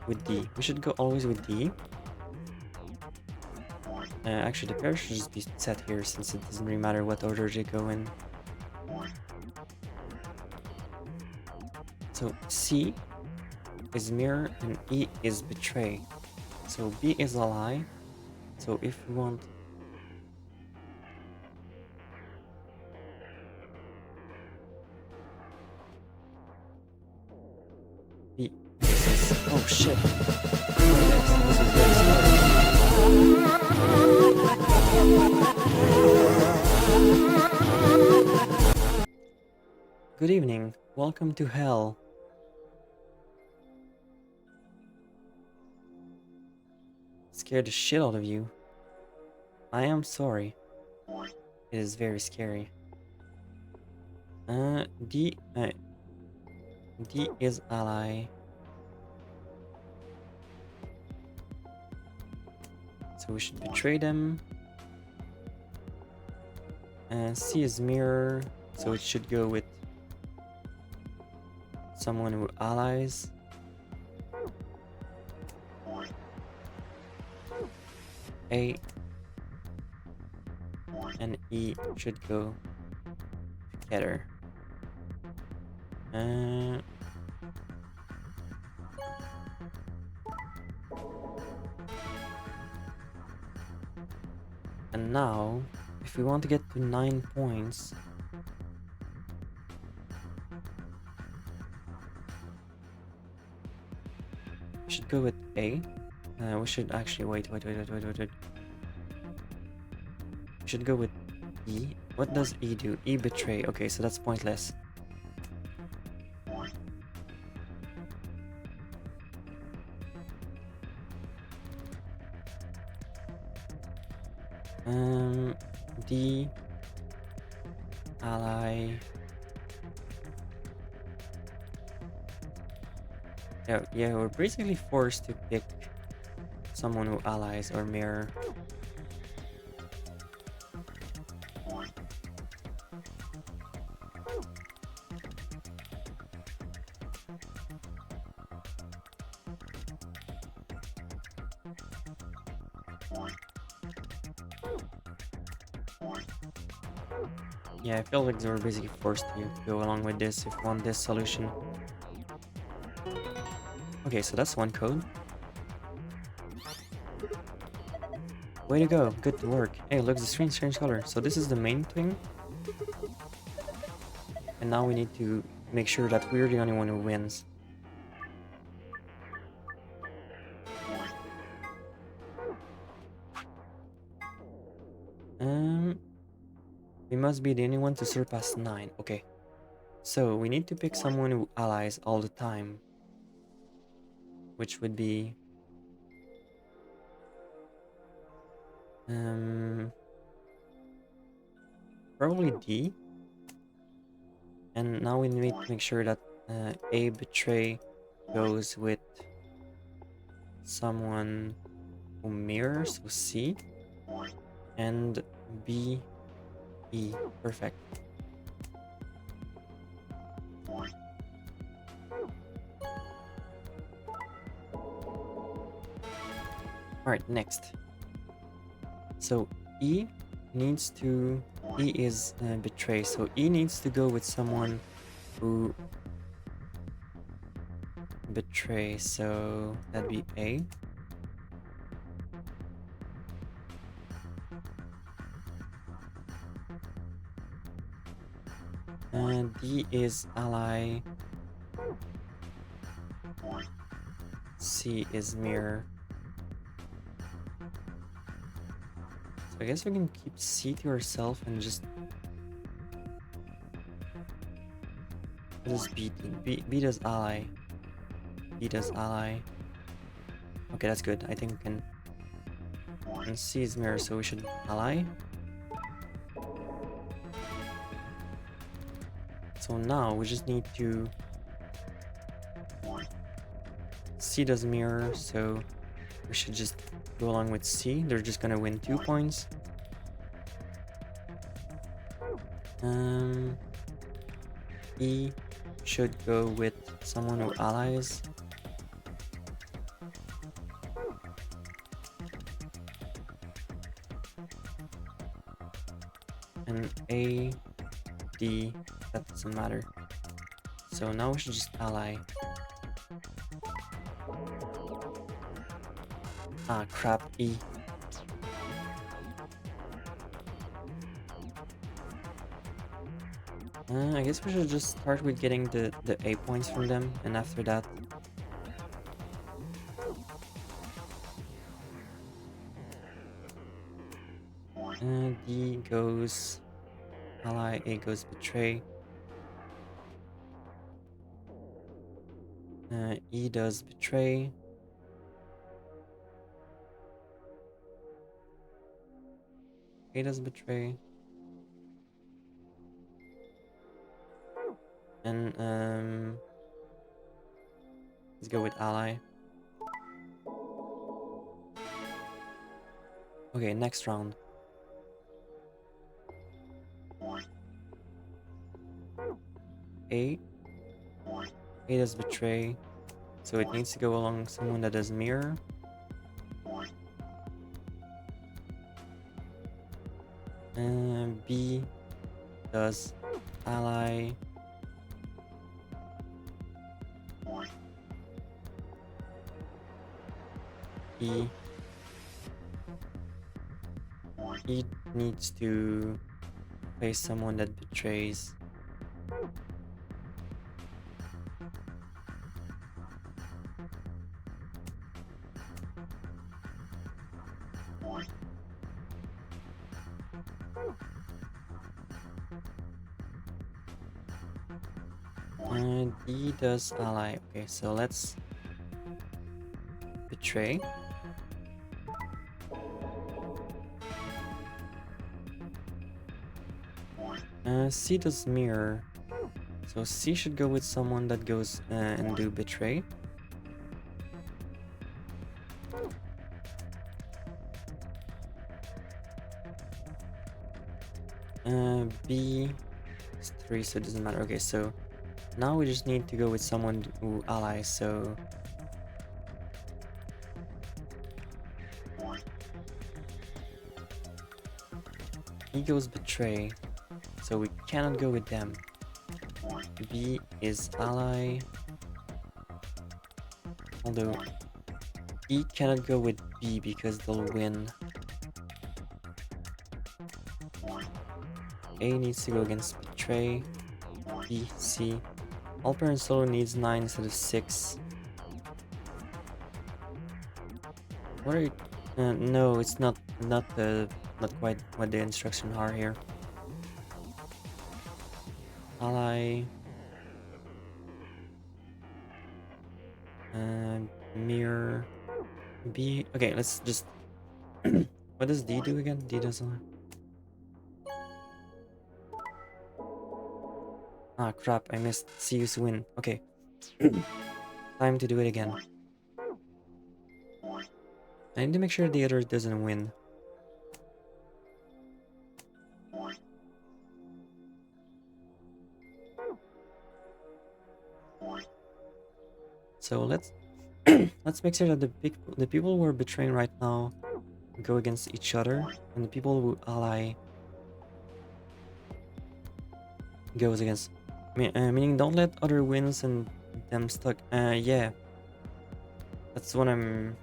with D. We should go always with D. Actually, the pair should just be set here since it doesn't really matter what order they go in. So C is mirror and E is betray. So B is ally. So if we want B, oh shit. This is very scary. Good evening. Welcome to hell. scared the shit out of you. I am sorry. It is very scary. D is ally. So we should betray them. C is mirror, so it should go with someone who allies. A and E should go together. And now, if we want to get to 9 points, we should go with A. We should actually wait. We should go with E. What does E do? E betray. Okay, so that's pointless. D ally. Yeah, we're basically forced to pick someone who allies or mirror. Yeah, I feel like they were basically forced to go along with this if we want this solution. Okay, so that's one code. Way to go, good work. Hey, look, the strange color. So this is the main thing. And now we need to make sure that we're the only one who wins. We must be the only one to surpass 9. Okay. So we need to pick someone who allies all the time. Which would be... probably D. And now we need to make sure that A betray goes with someone who mirrors, so C. And B, E. Perfect. Alright, next. So E needs to... E is betray, so E needs to go with someone who betray, so that'd be A. And D is ally. C is mirror. So I guess we can keep C to ourselves and just... What does B do? B does ally. B does ally. Okay, that's good. I think we can... And C is mirror, so we should ally. So now we just need to... C does mirror, so we should just go along with C. They're just gonna win 2 points. E should go with someone who allies. And A, D, that doesn't matter. So now we should just ally. Ah, crap, E. I guess we should just start with getting the A points from them, and after that... D goes ally, A goes betray. E does betray. A does betray. And let's go with ally. Okay, next round. A does betray, so it needs to go along someone that does mirror. B does ally. E needs to face someone that betrays. D does ally. Okay, so let's betray. C does mirror. So C should go with someone that goes and do betray. B is 3, so it doesn't matter. Okay, so now we just need to go with someone who allies, so E goes betray, so we cannot go with them. B is ally, although E cannot go with B because they'll win. A needs to go against betray. B, C. All parent solo needs 9 instead of 6. What are you? No, it's not quite what the instructions are here. Ally. Mirror. B. Okay, let's just. What does D do again? D does ally. Ah, crap, I missed C's win. Okay. Time to do it again. I need to make sure the other doesn't win. So let's let's make sure that the people who are betraying right now go against each other, and the people who ally goes against. Meaning, don't let other wins and them stuck. Yeah, that's what I'm.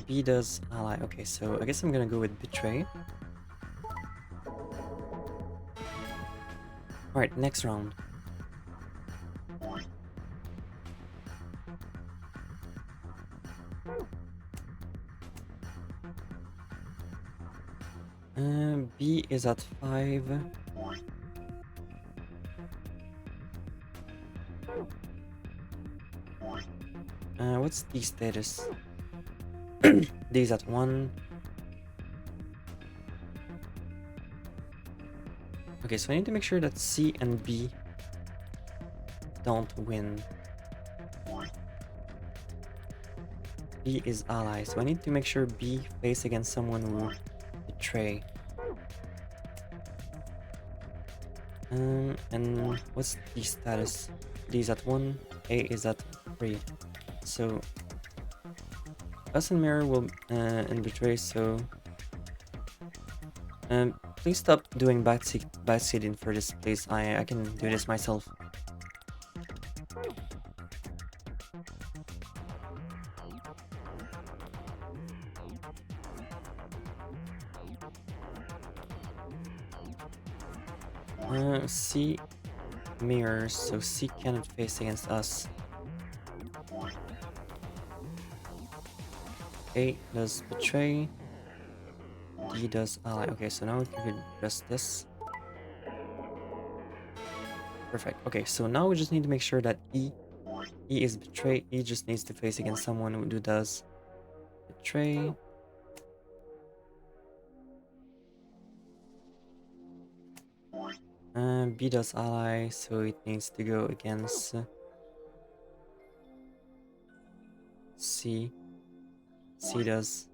B does ally. Okay, so I guess I'm gonna go with betray. Alright, next round. B is at 5. What's D status? D is at 1. Okay, so I need to make sure that C and B don't win. B is ally, so I need to make sure B plays against someone who betray. And what's D status? D is at 1, A is at 3. So us and Mirror will and betray, so please stop doing bad seeding for this, please. I can do this myself. C mirrors, so C cannot face against us. A does betray. D B does ally. Okay, so now we can adjust this. Perfect. Okay, so now we just need to make sure that E is betray. E just needs to face against someone who does betray. B does ally, so it needs to go against C. C does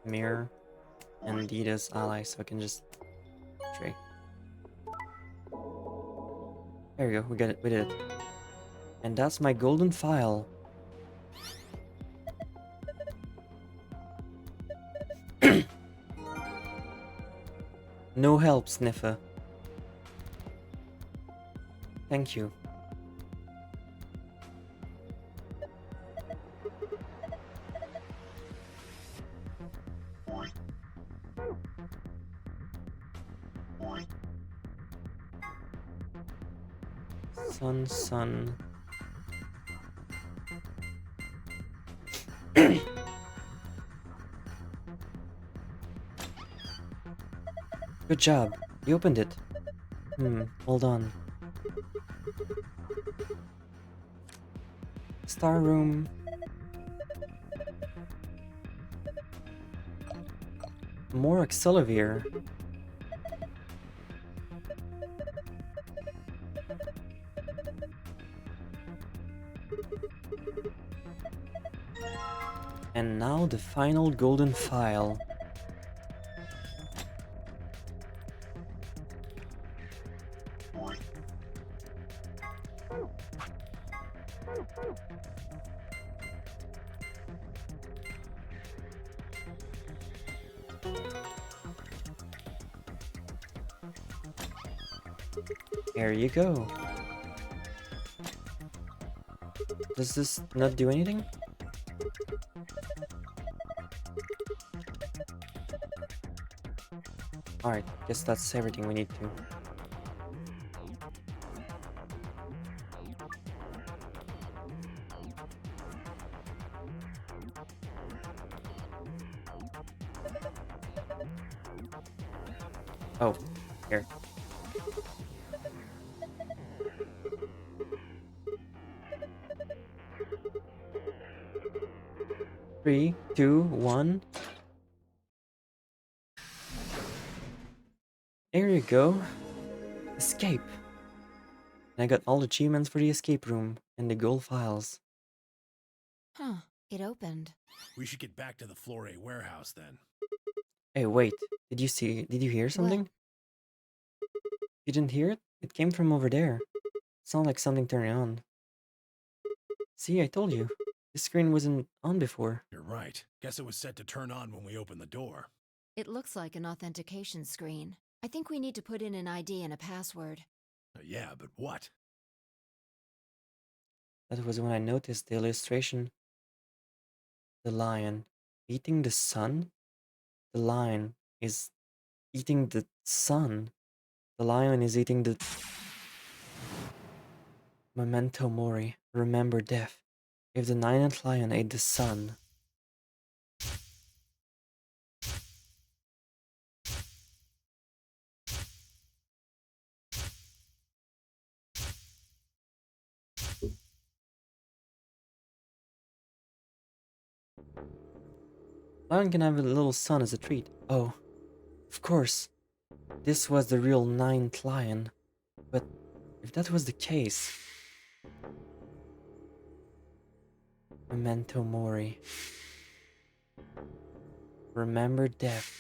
mirror, and D does ally, so I can just betray. There we go. We got it. We did it. And that's my golden file. No help, Sniffer. Thank you. Sun. Good job. You opened it. Hold on. Star room. More Accelavir. And now the final golden file. There you go. Does this not do anything? Alright, guess that's everything we need to. Oh, here. Three, two, one. There you go. Escape. And I got all the achievements for the escape room and the gold files. Huh, it opened. We should get back to the Flore warehouse then. Hey, wait. Did you hear something? You didn't hear it? It came from over there. It sounded like something turning on. See, I told you. The screen wasn't on before. You're right. Guess it was set to turn on when we opened the door. It looks like an authentication screen. I think we need to put in an ID and a password. Yeah, but what? That was when I noticed the illustration. The lion eating the sun? The lion is eating the sun. The lion is eating the... Memento mori. Remember death. If the ninth lion ate the sun... Lion can have a little son as a treat. Oh, of course. This was the real ninth lion. But if that was the case... Memento mori. Remember death.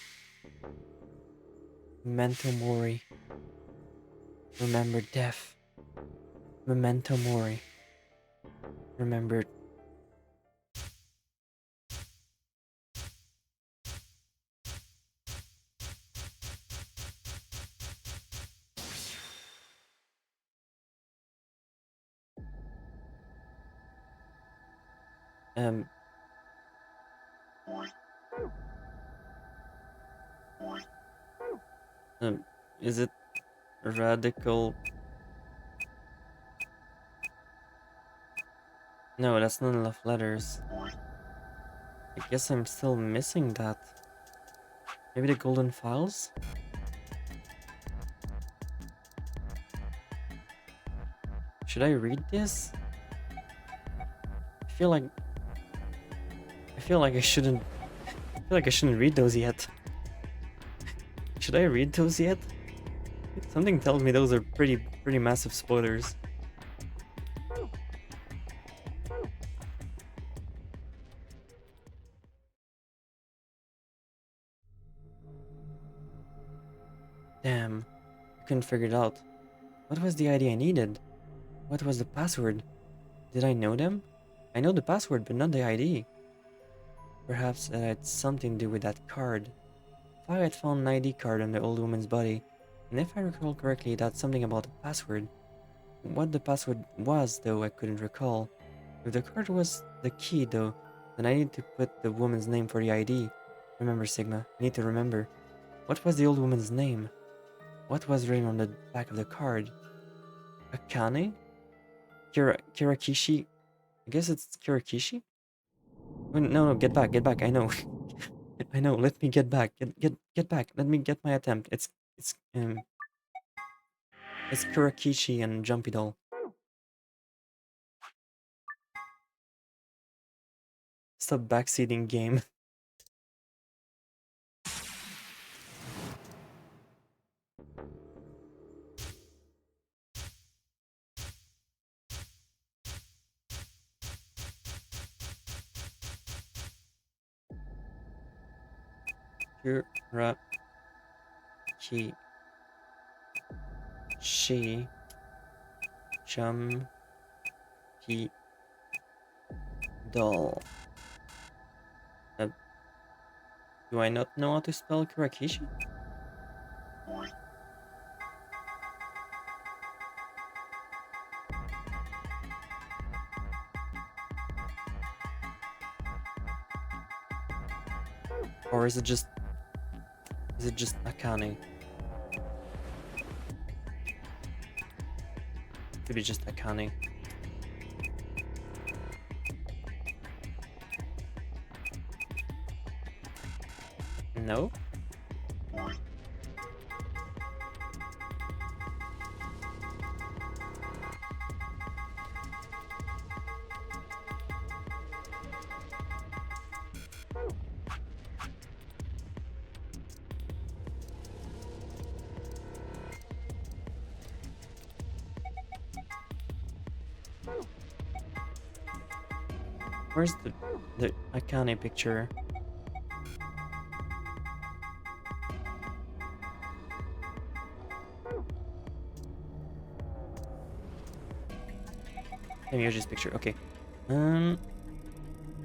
Memento mori. Remember death. Memento mori. Remember... Is it radical? No, that's not enough letters. I guess I'm still missing that. Maybe the golden files? Should I read this? I feel like I shouldn't read those yet. Should I read those yet? Something tells me those are pretty massive spoilers. Damn, I couldn't figure it out. What was the ID I needed? What was the password? Did I know them? I know the password, but not the ID. Perhaps it had something to do with that card. If I had found an ID card on the old woman's body, and if I recall correctly, that's something about the password. What the password was, though, I couldn't recall. If the card was the key, though, then I need to put the woman's name for the ID. Remember, Sigma, I need to remember. What was the old woman's name? What was written on the back of the card? Akane? Kirakishi? I guess it's Kirakishi? Oh, no, get back, I know. I know, let me get back. Get back. Let me get my attempt. It's Kurakishi and Jumpy Doll. Stop backseating game. Kurakishi. Jumpy Doll. Do I not know how to spell Kurakishi? Or is it just Akane? Maybe just Akane. No? Where's the Akane picture? Miyoji's picture, okay.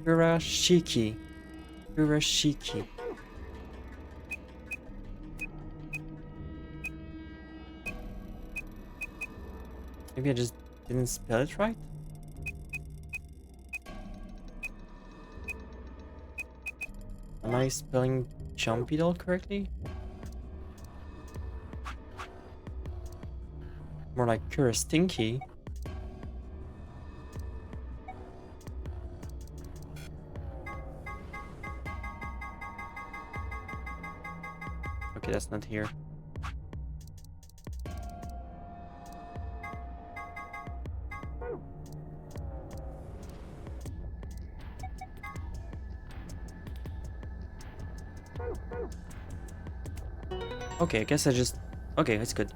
Kurashiki. Maybe I just didn't spell it right? Am I spelling Jumpy Doll correctly? More like Kurastinky. Okay, that's not here. Okay, I guess I just... Okay, that's good.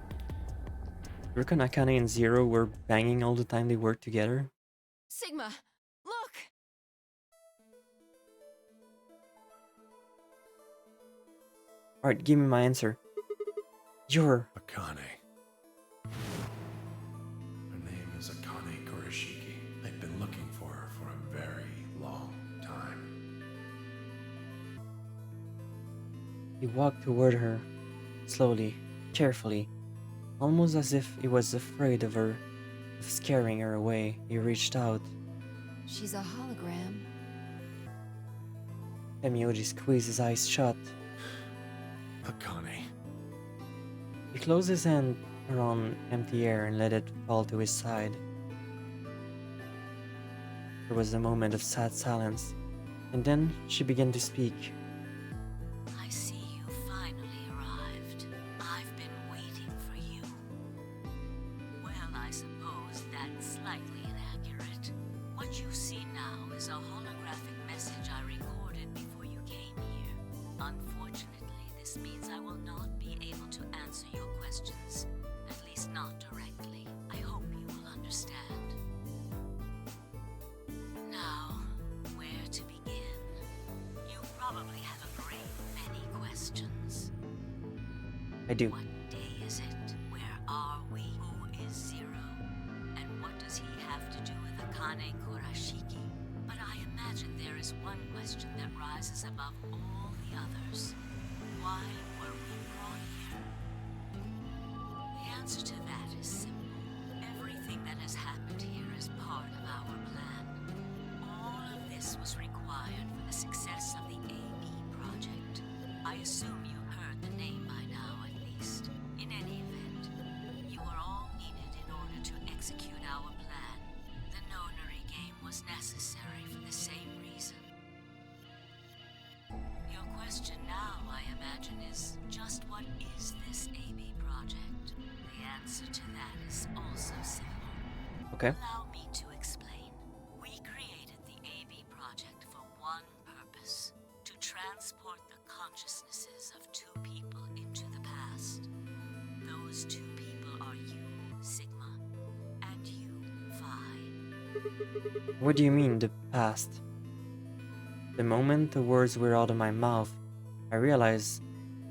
Rukun, Akane, and Zero were banging all the time they worked together. Sigma, look! Alright, give me my answer. You're... Akane. Her name is Akane Kurashiki. I've been looking for her for a very long time. He walked toward her, slowly, carefully, almost as if he was afraid of her, of scaring her away. He reached out. She's a hologram. Miyoji squeezed his eyes shut. Akane. He closed his hand around empty air and let it fall to his side. There was a moment of sad silence, and then she began to speak. I see you that slightly inaccurate. What you see now is a holographic message I recorded before you came here. Unfortunately, this means I will not be able to answer your questions, at least not directly. I hope you will understand. Now, where to begin? You probably have a great many questions. I do. What day is it? Where are we? Who is Zero? And what does he have to do with Akane Kurashiki? But I imagine there is one question that rises above all the others. Why were we brought here? The answer to that is simple. Everything that has happened here is part of our plan. All of this was required for the success of the AB project. I assume you've heard the name by now, at least. In any event, you are all needed in order to execute our plan. The Nonary game was necessary for the same reason. Your question now, I imagine, is just what is this AB project? The answer to that is also simple. Okay. Allow me to explain. We created the AB project for one purpose: to transport the consciousnesses of two people into the past. Those two people are you, Sigma, and you, Phi. What do you mean, the past? The moment the words were out of my mouth, I realized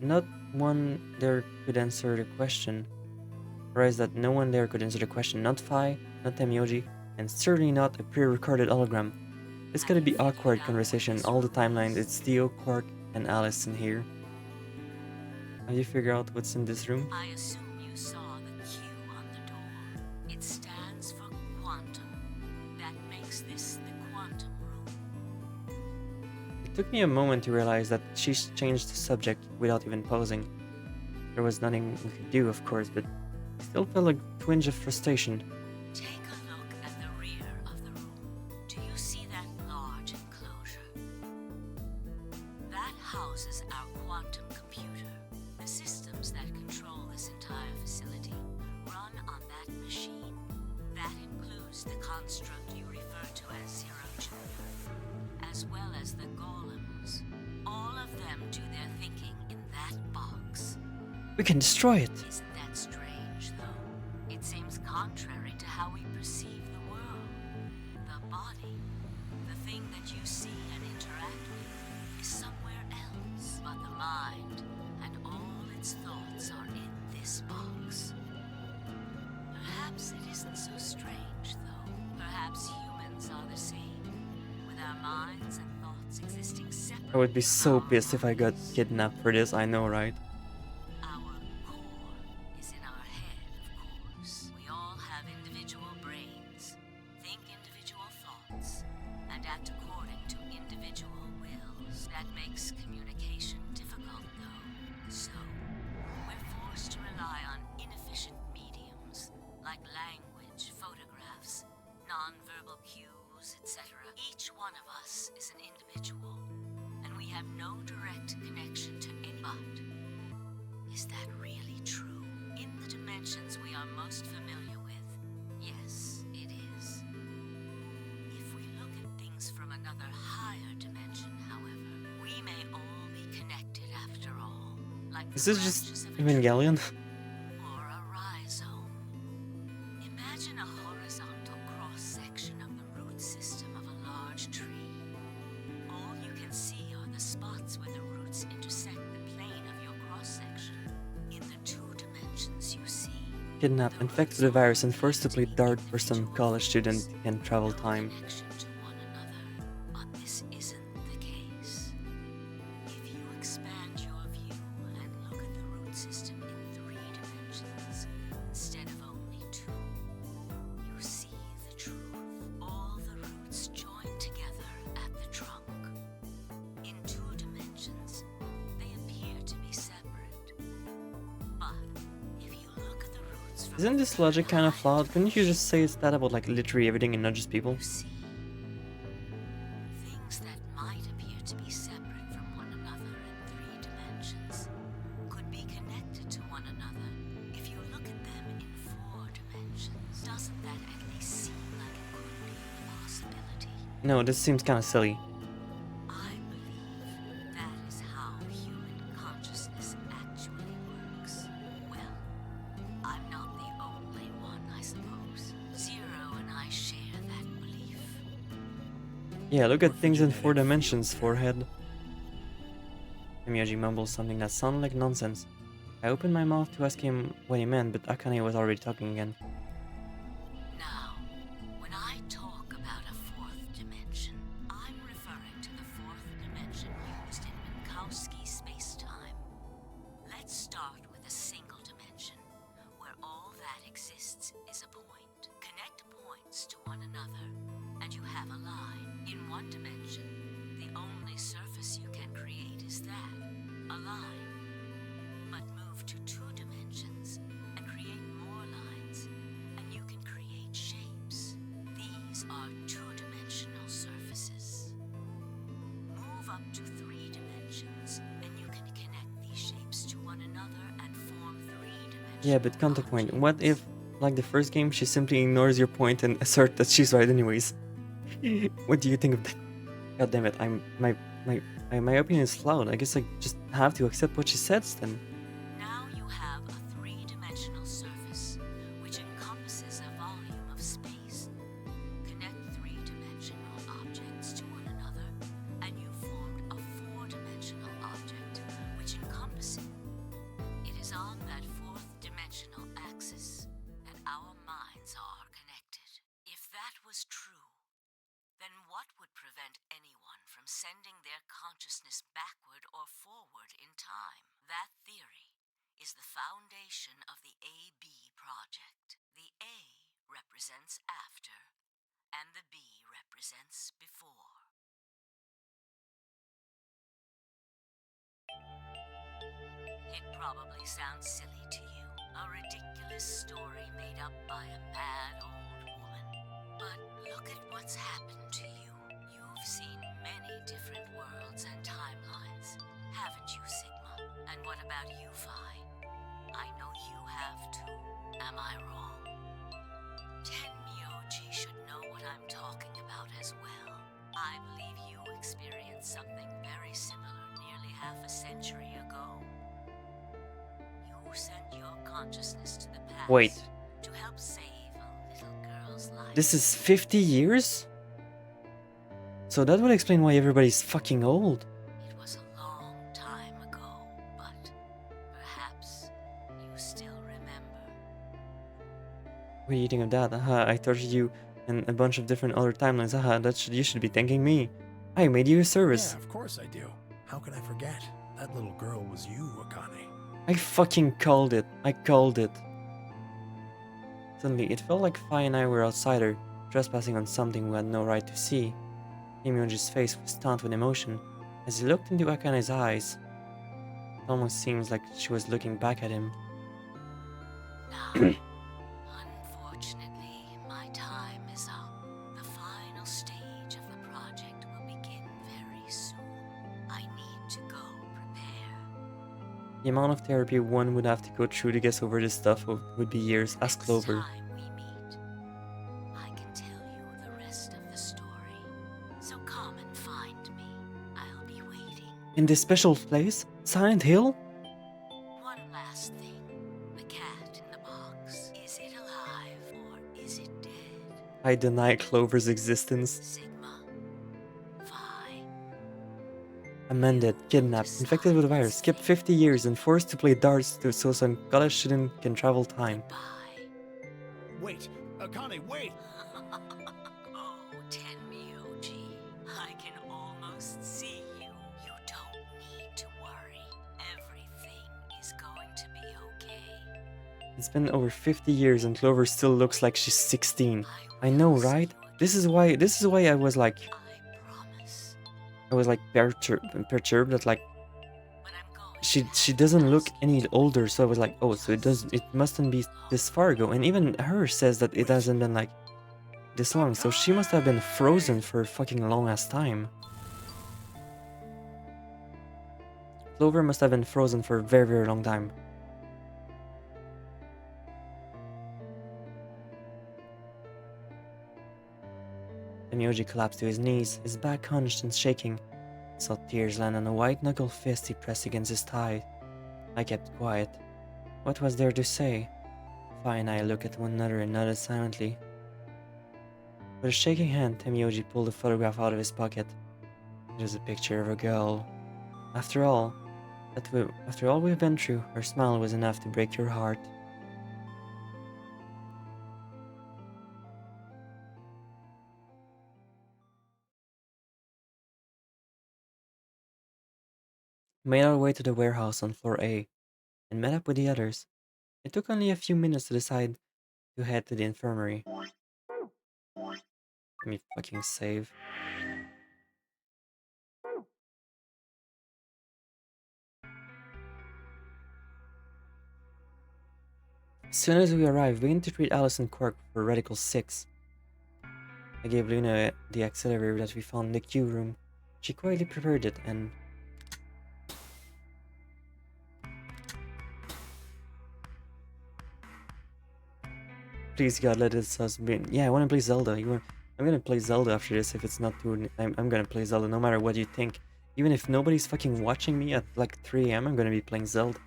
not one there could answer the question. I realized that no one there could answer the question, not Phi, not Temyoji, and certainly not a pre-recorded hologram. It's gonna be awkward conversation all the timeline. It's Theo, Quark, and Alice in here. Have you figured out what's in this room? I assume you saw the Q on the door. It stands for quantum. That makes this the quantum room. It took me a moment to realize that she changed the subject without even pausing. There was nothing we could do, of course, but I still felt a twinge of frustration. Take a look at the rear of the room. Do you see that large enclosure? That houses our quantum computer. The systems that control this entire facility run on that machine. That includes the construct you refer to as Zero Jr., as well as the golems. All of them do their thinking in that box. We can destroy it! Isn't that strange, though? It seems contrary to how we perceive the world. The body, the thing that you see and interact with, is somewhere else. But the mind and all its thoughts are in this box. Perhaps it isn't so strange, though. Perhaps humans are the same, with our minds and thoughts existing separately. I would be so pissed if I got kidnapped for this, I know, right? Our core is in our head, of course. We all have individual brains, think individual thoughts, and act according to individual wills. That makes communication difficult, though. So, we're forced to rely on inefficient mediums, like language, photographs, non-verbal cues, etc. Each one of us is an individual, and we have no direct connection to anybody. Is that really true? In the dimensions we are most familiar with, yes, it is. If we look at things from another higher dimension, however, we may all be connected after all. Like Is the this just branches of a tree Evangelion? or a rhizome. Imagine a horizontal cross-section of the root system of a large tree. All you can see are the spots where the roots intersect the plane of your cross-section. In the two dimensions you see, Kidnapped, infected with the virus, and forced to play Dart for some college student in travel time. connection to one another. But this isn't the case. If you expand your view and look at the root system in 3 dimensions instead of only 2, you see the truth. All the roots join together at the trunk. In 2 dimensions, they appear to be separate. But if you look at the roots from Isn't this logic kind of flawed? Couldn't you just say it's that about like literally everything and not just people? you see, things that might appear to be separate from one another in 3 dimensions could be connected to one another if you look at them in 4 dimensions. Doesn't that at least No, this seems kind of silly. I believe that is how human consciousness actually works. Well, I'm not the only one, I suppose. Zero and I share that belief. Yeah, look at things in 4 dimensions, forehead. Himyoji mumbles something that sounded like nonsense. I opened my mouth to ask him what he meant, but Akane was already talking again. Now, when I talk about a fourth dimension, I'm referring to the fourth dimension used in Minkowski space-time. Let's start with a single dimension, where all that exists is a point. Connect points to one another, and you have a line. In one dimension, the only surface you can create is that, a line. But move to 2 dimensions and create more lines, and you can create shapes. These are 2-dimensional surfaces. Move up to 3 dimensions, and you can connect these shapes to one another and form 3-dimensional. Yeah, but counterpoint. What if, like the first game, she simply ignores your point and asserts that she's right anyways? What do you think of that? God damn it! My opinion is flawed. I guess I just have to accept what she says then. Now you have a 3-dimensional surface, which encompasses a volume of space. Connect 3-dimensional objects to one another, and you formed a 4-dimensional object, which encompasses it. It is on that 4th-dimensional axis that our minds are connected. If that was true, then what would prevent anyone from sending their consciousness backward or forward in time? That theory is the foundation of the AB project. The A represents after, and the B represents before. It probably sounds silly to you, a ridiculous story made up by a mad old woman. But look at what's happened to you. You've seen many different worlds and timelines, haven't you, Sigma? And what about you, Phi? I know you have too. Am I wrong? Tenmyoji should know what I'm talking about as well. I believe you experienced something very similar nearly half a century ago. You sent your consciousness to the past. Wait. To help save a little girl's life. This is 50 years? So that would explain why everybody's fucking old. It was a long time ago, but perhaps you still remember. What do you think of that? I tortured you in a bunch of different other timelines. You should be thanking me. I made you a service. Yeah, of course I do. How can I forget? That little girl was you, Akane. I fucking called it. I called it. Suddenly, it felt like Phi and I were outsider, trespassing on something we had no right to see. Himyoji's face was stunned with emotion. As he looked into Akane's eyes, it almost seems like she was looking back at him. Now, unfortunately, my time is up. The final stage of the project will begin very soon. I need to go prepare. The amount of therapy one would have to go through to get over this stuff would be years. Ask Clover. Next time we meet, I can tell you the rest of the story. So come and find me. I'll be waiting. In this special place? Silent Hill? One last thing. The cat in the box. Is it alive or is it dead? I deny Clover's existence. Sigma. Phi. Amended, kidnapped, infected with a virus, skipped 50 years, and forced to play darts so some college student can travel time. Wait, Akane, wait! Oh, Tenmyoji, I can almost see you. You don't need to worry. Everything is going to be okay. It's been over 50 years and Clover still looks like she's 16. I know, right? This is why I was like perturbed that like she doesn't look any older, so I was like, oh, so it mustn't be this far ago. And even her says that it hasn't been like this long, so she must have been frozen for a fucking long ass time. Clover must have been frozen for a very, very long time. Temyoji collapsed to his knees, his back hunched and shaking. I saw tears land on a white-knuckle fist he pressed against his thigh. I kept quiet. What was there to say? Fi and I looked at one another and nodded silently. With a shaking hand, Temyoji pulled a photograph out of his pocket. It was a picture of a girl. After all we've been through, her smile was enough to break your heart. We made our way to the warehouse on floor A and met up with the others. It took only a few minutes to decide to head to the infirmary. Let me fucking save. As soon as we arrived, we went to treat Alice and Quark for Radical 6. I gave Luna the accelerator that we found in the Q room. She quietly prepared it and... Please God, let this us be. Yeah, I want to play Zelda. I'm gonna play Zelda after this if it's not too... I'm gonna play Zelda no matter what you think. Even if nobody's fucking watching me at like 3 AM, I'm gonna be playing Zelda.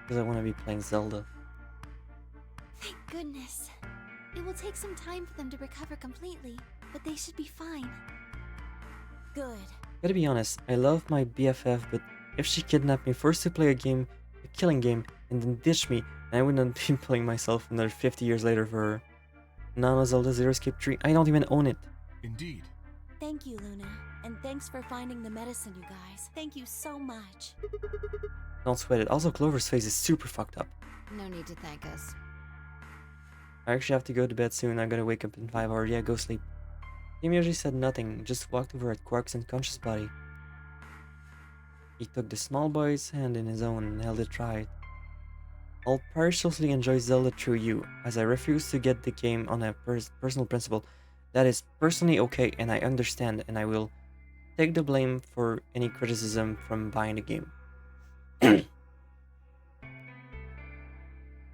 Because I want to be playing Zelda. Thank goodness. It will take some time for them to recover completely, but they should be fine. Good. Gotta be honest, I love my BFF, but if she kidnapped me, forced to play a killing game, and then ditched me, and I would not be playing myself another 50 years later for her. Nano Zelda Zero Escape 3, I don't even own it. Indeed. Thank you, Luna. And thanks for finding the medicine, you guys. Thank you so much. Don't sweat it. Also, Clover's face is super fucked up. No need to thank us. I actually have to go to bed soon. I gotta wake up in 5 hours. Yeah, go sleep. Temyoji said nothing, just walked over at Quark's unconscious body. He took the small boy's hand in his own and held it tight. I'll partially enjoy Zelda through you, as I refuse to get the game on a personal principle. That is personally okay, and I understand, and I will take the blame for any criticism from buying the game.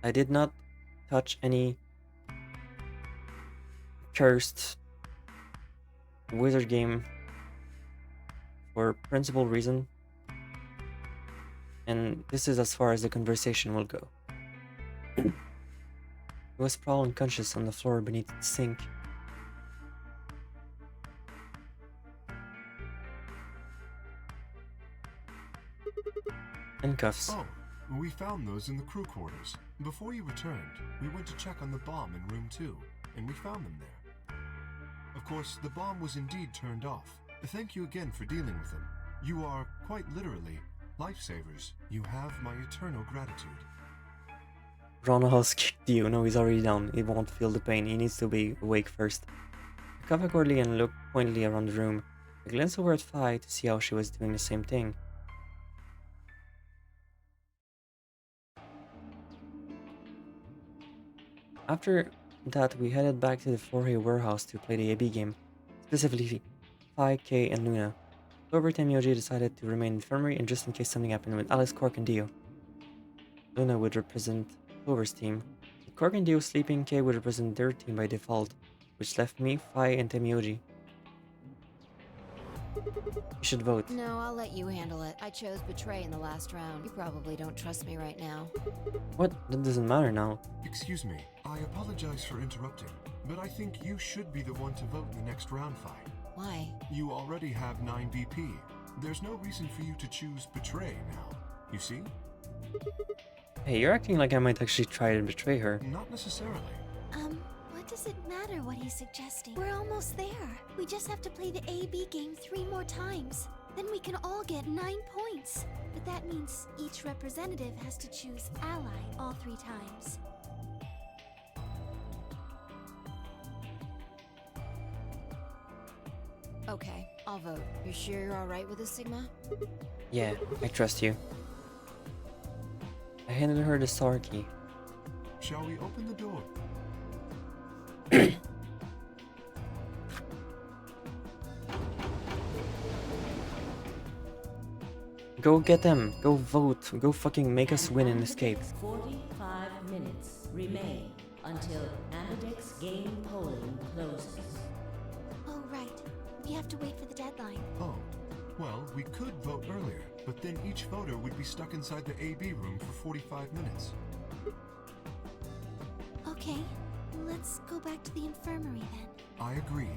I did not touch any cursed wizard game for principal reason, and this is as far as the conversation will go. He was sprawled unconscious on the floor beneath the sink. Handcuffs. Oh, we found those in the crew quarters. Before you returned, we went to check on the bomb in room 2, and we found them there. Of course, the bomb was indeed turned off. Thank you again for dealing with them. You are, quite literally, lifesavers. You have my eternal gratitude. Ron has kicked you. No, he's already down. He won't feel the pain. He needs to be awake first. I coughed awkwardly and looked pointedly around the room. I glanced over at Fi to see how she was doing the same thing. After that, we headed back to the 4A warehouse to play the AB game, specifically Fi, Kay, and Luna. Clover Temyoji decided to remain in the infirmary and just in case something happened with Alice, Quark, and Dio. Luna would represent Clover's team. With Quark and Dio sleeping, Kay would represent their team by default, which left me, Fi, and Temyoji. You should vote. No, I'll let you handle it. I chose Betray in the last round. You probably don't trust me right now. What? That doesn't matter now. Excuse me, I apologize for interrupting, but I think you should be the one to vote in the next round fight. Why? You already have 9 BP. There's no reason for you to choose Betray now. You see? Hey, you're acting like I might actually try to betray her. Not necessarily. What does it matter what he's suggesting? We're almost there. We just have to play the AB game 3 more times. Then we can all get 9 points. But that means each representative has to choose ally all 3 times. Okay, I'll vote. You sure you're alright with this, Sigma? Yeah, I trust you. I handed her the star key. Shall we open the door? Go get them. Go vote. Go fucking make us win and escape. 45 minutes remain until Ambidex game polling closes. We have to wait for the deadline. Oh, well, we could vote earlier, but then each voter would be stuck inside the AB room for 45 minutes. Okay, let's go back to the infirmary then. I agree.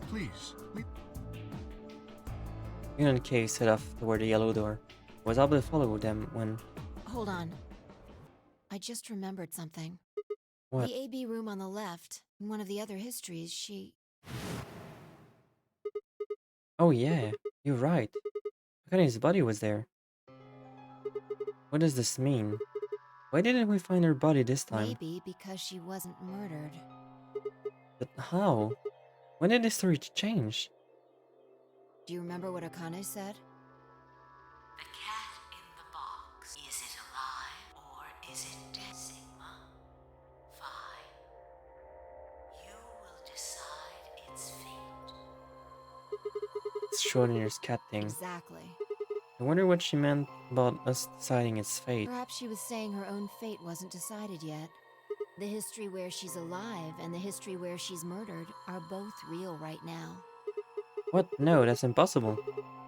Please, Yun and Kay set off toward the yellow door. I was able to follow them when... Hold on. I just remembered something. What? The AB room on the left, in one of the other histories, she... Oh yeah, you're right. Akane's body was there. What does this mean? Why didn't we find her body this time? Maybe because she wasn't murdered. But how? When did the story change? Do you remember what Akane said? The cat in the box. Is it alive or is it dead? Sigma. Fine. You will decide its fate. It's Schrodinger's cat thing. Exactly. I wonder what she meant about us deciding its fate. Perhaps she was saying her own fate wasn't decided yet. The history where she's alive and the history where she's murdered are both real right now. What? No, that's impossible.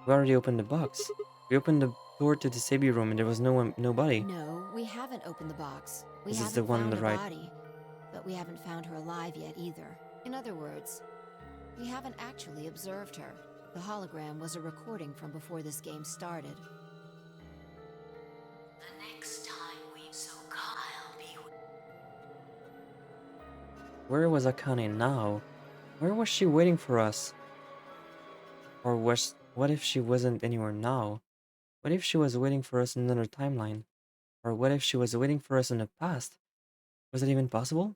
We already opened the box. We opened the door to the Sebi room and there was nobody. No, we haven't opened the box. We This is haven't the one on found the her right. body, but we haven't found her alive yet either. In other words, we haven't actually observed her. The hologram was a recording from before this game started. The next time we so I'll be with Where was Akane now? Where was she waiting for us? Or what if she wasn't anywhere now? What if she was waiting for us in another timeline? Or what if she was waiting for us in the past? Was it even possible?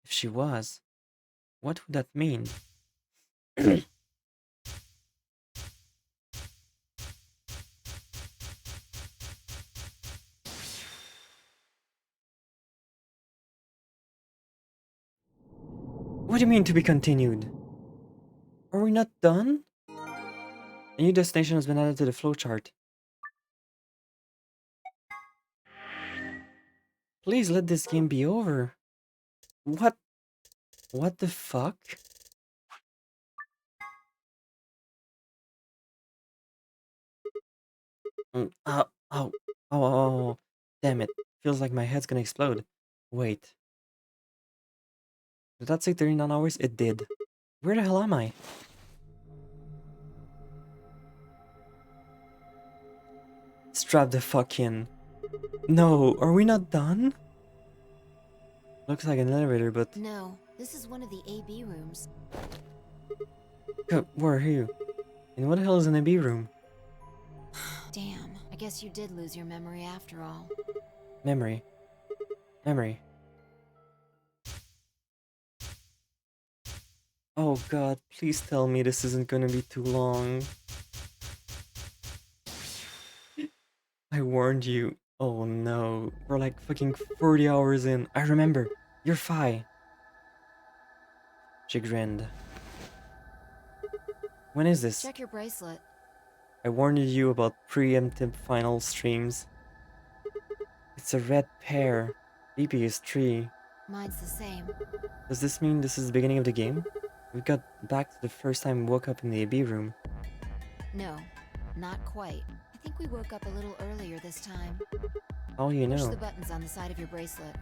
If she was, what would that mean? What do you mean to be continued? Are we not done? A new destination has been added to the flowchart. Please let this game be over. What? What the fuck? Ow, ow, ow, ow, ow. Damn it. Feels like my head's gonna explode. Wait. Did that say 39 hours? It did. Where the hell am I? Strap the fuck in. No, are we not done? Looks like an elevator, but... No, this is one of the AB rooms. Where are you? And what the hell is an AB room? Damn, I guess you did lose your memory after all. Memory. Memory. Oh god, please tell me this isn't gonna be too long. I warned you. Oh no, we're like fucking 40 hours in. I remember. You're Phi. She grinned. When is this? Check your bracelet. I warned you about preemptive final streams. It's a red pair. BP is 3. Mine's the same. Does this mean this is the beginning of the game? We got back to the first time we woke up in the AB room. No, not quite. I think we woke up a little earlier this time. How do you Push know? the buttons on the side of your bracelet.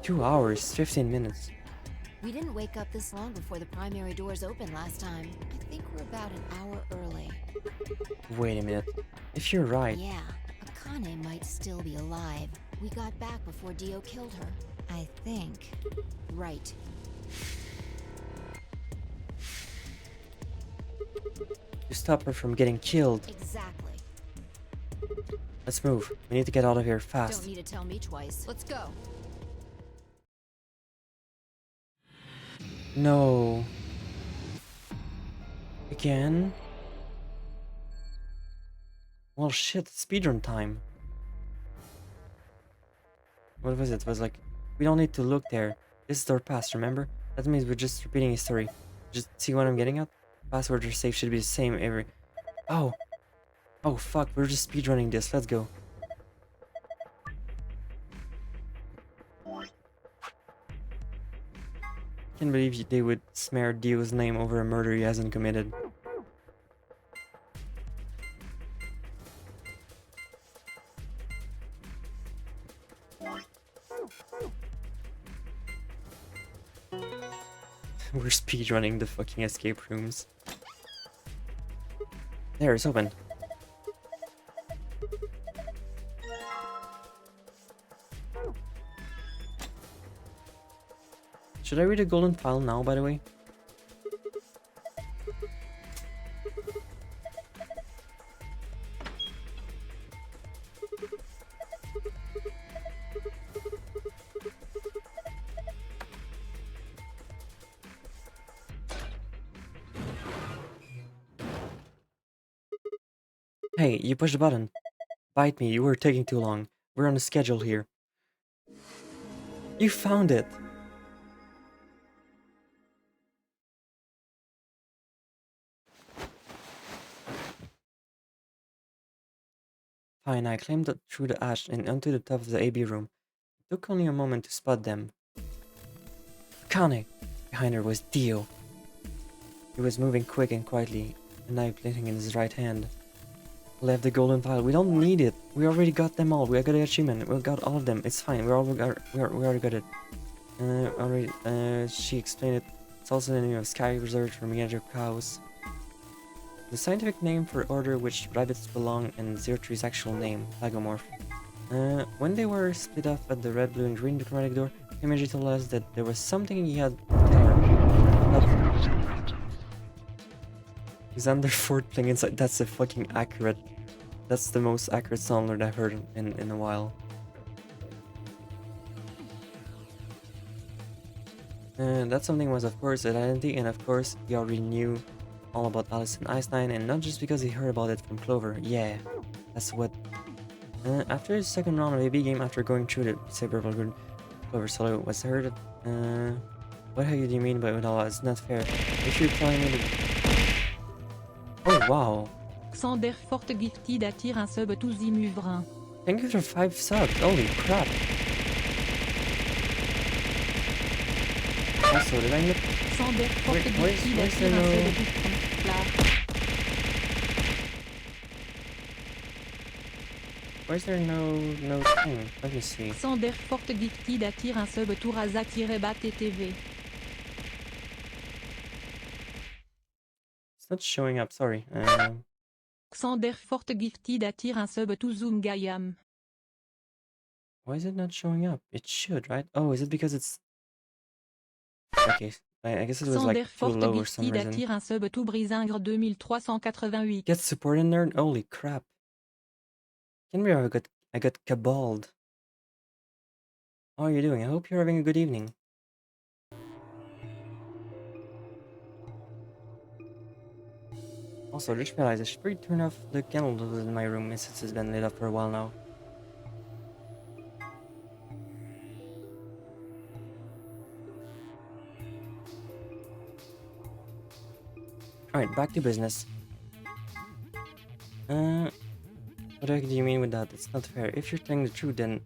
2 hours, 15 minutes. We didn't wake up this long before the primary doors opened last time. I think we're about an hour early. Wait a minute. If you're right, Yeah, Akane might still be alive. We got back before Dio killed her. I think. Right. to stop her from getting killed. Exactly. Let's move. We need to get out of here fast. Don't need to tell me twice. Let's go. No. Again? Well, shit, speedrun time. What was it? It was like, we don't need to look there. This is our past, remember? That means we're just repeating history. Just see what I'm getting at? Password or save should be the same every... Oh! Oh fuck, we're just speedrunning this, let's go. can't believe they would smear Dio's name over a murder he hasn't committed. We're speedrunning the fucking escape rooms. There, it's open. Should I read a golden file now, by the way? Hey, you pushed the button. Bite me, you were taking too long. We're on a schedule here. You found it! Fine, I climbed up through the ash and onto the top of the AB room. It took only a moment to spot them. Akane! Behind her was Dio. He was moving quick and quietly, a knife blinking in his right hand. Left the golden file. We don't need it. We already got them all. We got the achievement. We got all of them. It's fine. We already got it. She explained it. It's also the name of Sky Reserve for miniature cows. The scientific name for order which rabbits belong, and Zero Three's actual name, Lagomorph. When they were split off at the red, blue, and green diplomatic door, Himeji told us that there was something he had to tell her. Xander Ford playing inside. That's a fucking accurate. That's the most accurate sound I've heard in a while. And that something was, of course, identity, and of course, he already knew all about Alice and Ice Nine, and not just because he heard about it from Clover. Yeah, that's what. After his second round of AB game, after going through the Cyber Clover solo was heard. What do you mean by it all? It's not fair. If you're telling me that. Oh wow. Xander Forte Gifted attire un sub tous imuvrin. Thank you for 5 subs. Holy crap. Also, did I get... Xander Forte Gifted attire un sub tous là. Why is there no thing? Let me see. Xander Forte Gifted attire un sub tour à Zak-Bat TV. It's not showing up, sorry. Xander Forte Gifted attire un sub tout Zoom Gaiam. Why is it not showing up? It should, right? Oh, is it because it's... Okay, I guess it was like too low or some reason. Attire un sub tout Brisingre 2388. Get support in there? Holy crap. Can't believe I got caballed. How are you doing? I hope you're having a good evening. Also, I just realized I should probably turn off the candles in my room since it's been lit up for a while now. Alright, back to business. What do you mean with that? It's not fair. If you're telling the truth, then...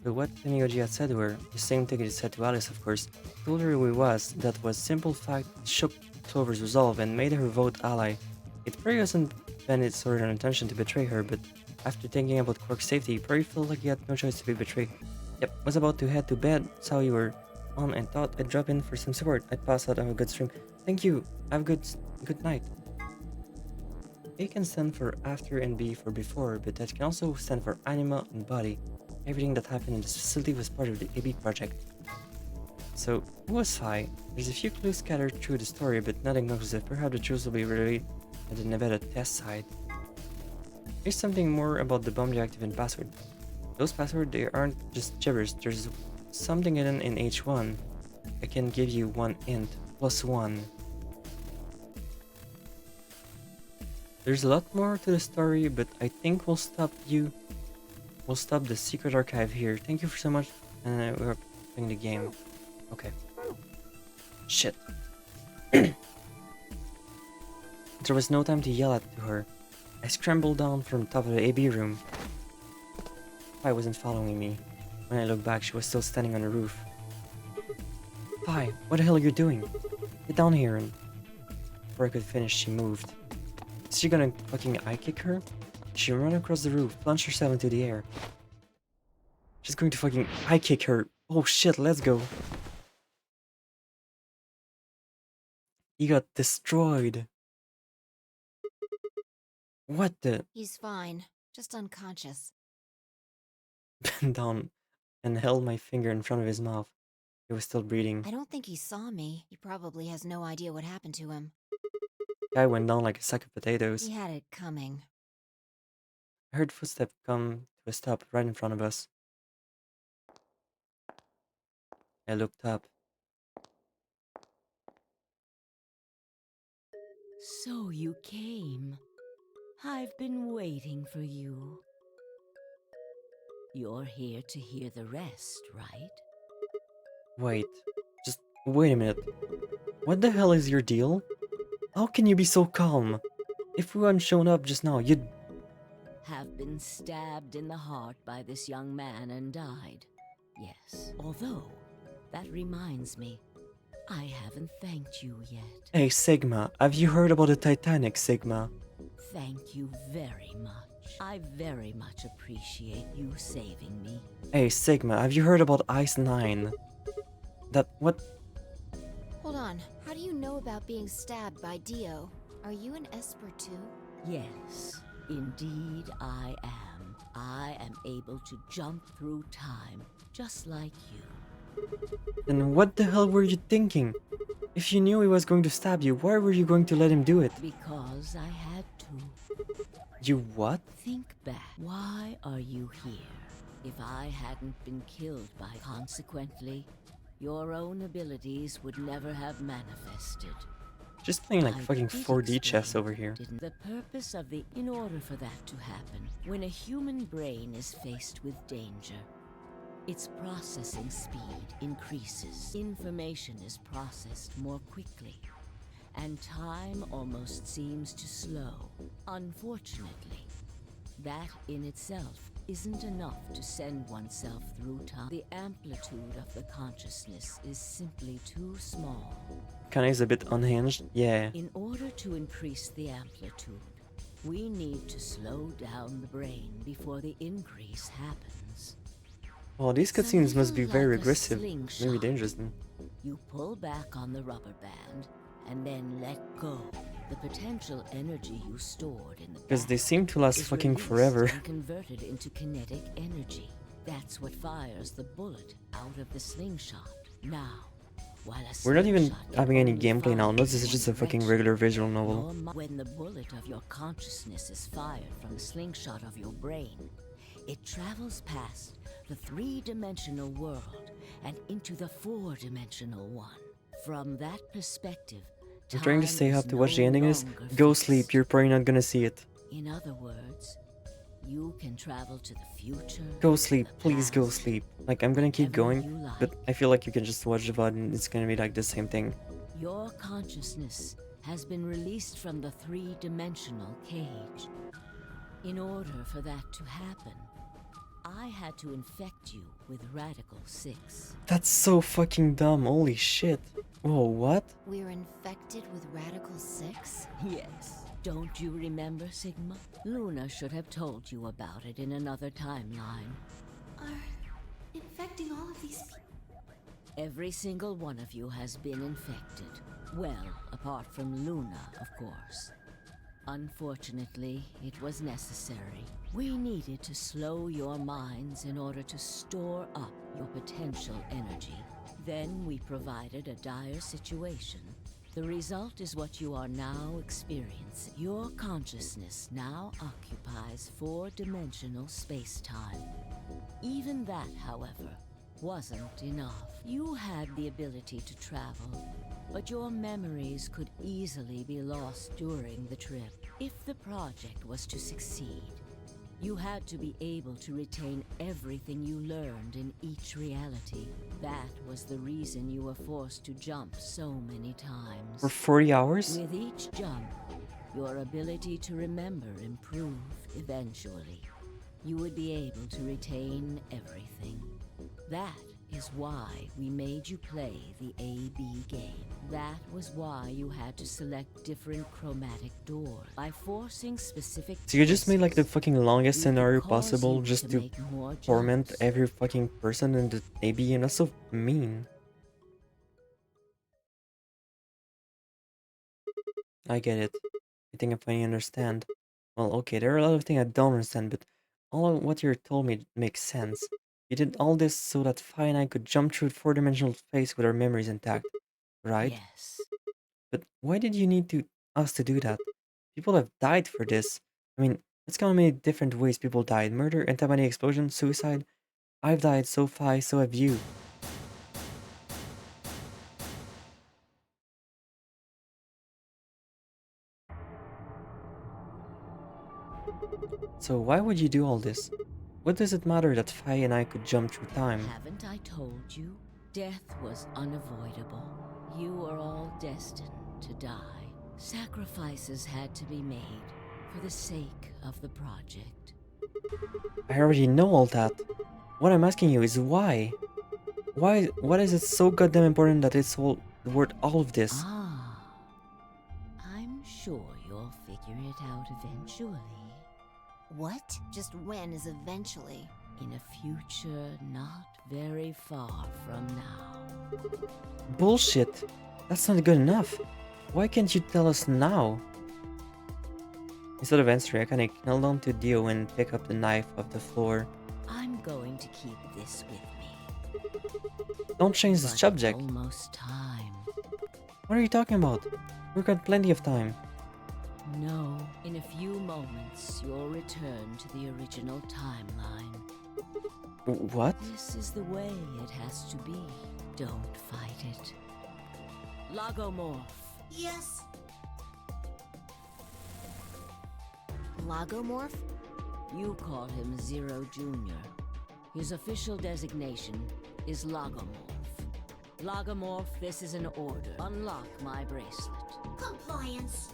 So what Temigoji had said to her, the same thing he said to Alice, of course, told her who he was, that was simple fact shook Clover's resolve and made her vote ally. It probably wasn't been its sort of intention to betray her, but after thinking about Quark's safety, he probably felt like he had no choice to be betrayed. Yep, was about to head to bed, saw you were on and thought I'd drop in for some support. I'd pass out, have a good stream. Thank you, have a good night. A can stand for after and B for before, but that can also stand for anima and body. Everything that happened in this facility was part of the AB project. So, who was Phi? There's a few clues scattered through the story, but nothing conclusive. Perhaps the truth will be revealed at the Nevada test site. Here's something more about the bomb deactivate and password. Those passwords, they aren't just gibberish. There's something hidden in H1. I can give you one int, +1. There's a lot more to the story, but I think we'll stop the secret archive here. Thank you for so much, and we're playing the game. Okay. Shit. There was no time to yell at her. I scrambled down from the top of the AB room. I wasn't following me. When I looked back, she was still standing on the roof. Vi, what the hell are you doing? Get down here. And before I could finish, she moved. Is she gonna fucking eye kick her? She ran across the roof, plunged herself into the air. She's going to fucking eye kick her. Oh shit, let's go. He got destroyed. What the? He's fine, just unconscious. Bent down and held my finger in front of his mouth. He was still breathing. I don't think he saw me. He probably has no idea what happened to him. Guy went down like a sack of potatoes. He had it coming. I heard footsteps come to a stop right in front of us. I looked up. So you came. I've been waiting for you. You're here to hear the rest, right? Wait. Just wait a minute. What the hell is your deal? How can you be so calm? If we hadn't shown up just now, you'd... Have been stabbed in the heart by this young man and died. Yes. Although, that reminds me, I haven't thanked you yet. Hey, Sigma, have you heard about the Titanic, Sigma? Thank you very much. I very much appreciate you saving me. Hey, Sigma, have you heard about Ice 9? That... what? Hold on, how do you know about being stabbed by Dio? Are you an Esper too? Yes, indeed I am. I am able to jump through time, just like you. Then what the hell were you thinking? If you knew he was going to stab you, why were you going to let him do it? Because I had to. You what? Think back. Why are you here? If I hadn't been killed by... Consequently, your own abilities would never have manifested. Just playing like I fucking did 4D chess explain, over here. didn't the purpose of the... In order for that to happen, when a human brain is faced with danger, its processing speed increases. Information is processed more quickly, and time almost seems to slow. Unfortunately, that in itself isn't enough to send oneself through time. The amplitude of the consciousness is simply too small. Kinda is a bit unhinged, yeah. In order to increase the amplitude, we need to slow down the brain before the increase happens. Well, these cutscenes must be very like a aggressive, slingshot. maybe dangerous then. You pull back on the rubber band and then let go. The potential energy you stored in the Because they back seem to last is fucking released forever. and converted into kinetic energy. That's what fires the bullet out of the slingshot. Now, while a We're not even slingshot having any only gameplay now, fires this is in just one a fucking direction, regular visual novel. when the bullet of your consciousness is fired from the slingshot of your brain, it travels past the three-dimensional world and into the four-dimensional one. From that perspective, I'm trying to time say how is to watch the no ending is, longer go fixed. sleep, you're probably not gonna see it. In other words, you can travel to the future. Go sleep, the please go past, sleep. Like, I'm gonna keep whenever you going, like. but I feel like you can just watch the VOD and it's gonna be like the same thing. Your consciousness has been released from the three-dimensional cage. In order for that to happen, I had to infect you with Radical 6. That's so fucking dumb, holy shit. Whoa, what? We're infected with Radical 6? Yes. Don't you remember, Sigma? Luna should have told you about it in another timeline. Are infecting all of these people? Every single one of you has been infected. Well, apart from Luna, of course. Unfortunately, it was necessary. We needed to slow your minds in order to store up your potential energy. Then we provided a dire situation. The result is what you are now experiencing. Your consciousness now occupies four-dimensional space-time. Even that, however, wasn't enough. You had the ability to travel, but your memories could easily be lost during the trip. If the project was to succeed, you had to be able to retain everything you learned in each reality. That was the reason you were forced to jump so many times. For 40 hours? With each jump, your ability to remember improved eventually. You would be able to retain everything. That is why we made you play the AB game. That was why you had to select different chromatic doors. By forcing specific So you just made like the choices, fucking longest we could scenario cause possible you just to to make more torment jumps. every fucking person in the AB, and that's so mean. I get it. I think I finally understand. Well, okay, there are a lot of things I don't understand, but all of what you told me makes sense. You did all this so that Fi and I could jump through four-dimensional space with our memories intact, right? Yes. But why did you need us to do that? People have died for this. I mean, let's count how many different ways people died. Murder, anti-body explosion, suicide. I've died, so Fi, so have you. So why would you do all this? What does it matter that Fi and I could jump through time? Haven't I told you? Death was unavoidable. You were all destined to die. Sacrifices had to be made for the sake of the project. I already know all that. What I'm asking you is why? What is it so goddamn important that it's all worth all of this? Ah, I'm sure you'll figure it out eventually. What? Just when is eventually? In a future not very far from now. Bullshit. That's not good enough. Why can't you tell us now? Instead of answering, I kinda knelt down to Dio and pick up the knife off the floor. I'm going to keep this with me. Don't change the But subject. Almost time. What are you talking about? We've got plenty of time. No, in a few moments you'll return to the original timeline. What? This is the way it has to be. Don't fight it. Lagomorph. Yes. Lagomorph? You call him Zero Jr. His official designation is Lagomorph. Lagomorph, this is an order. Unlock my bracelet. Compliance.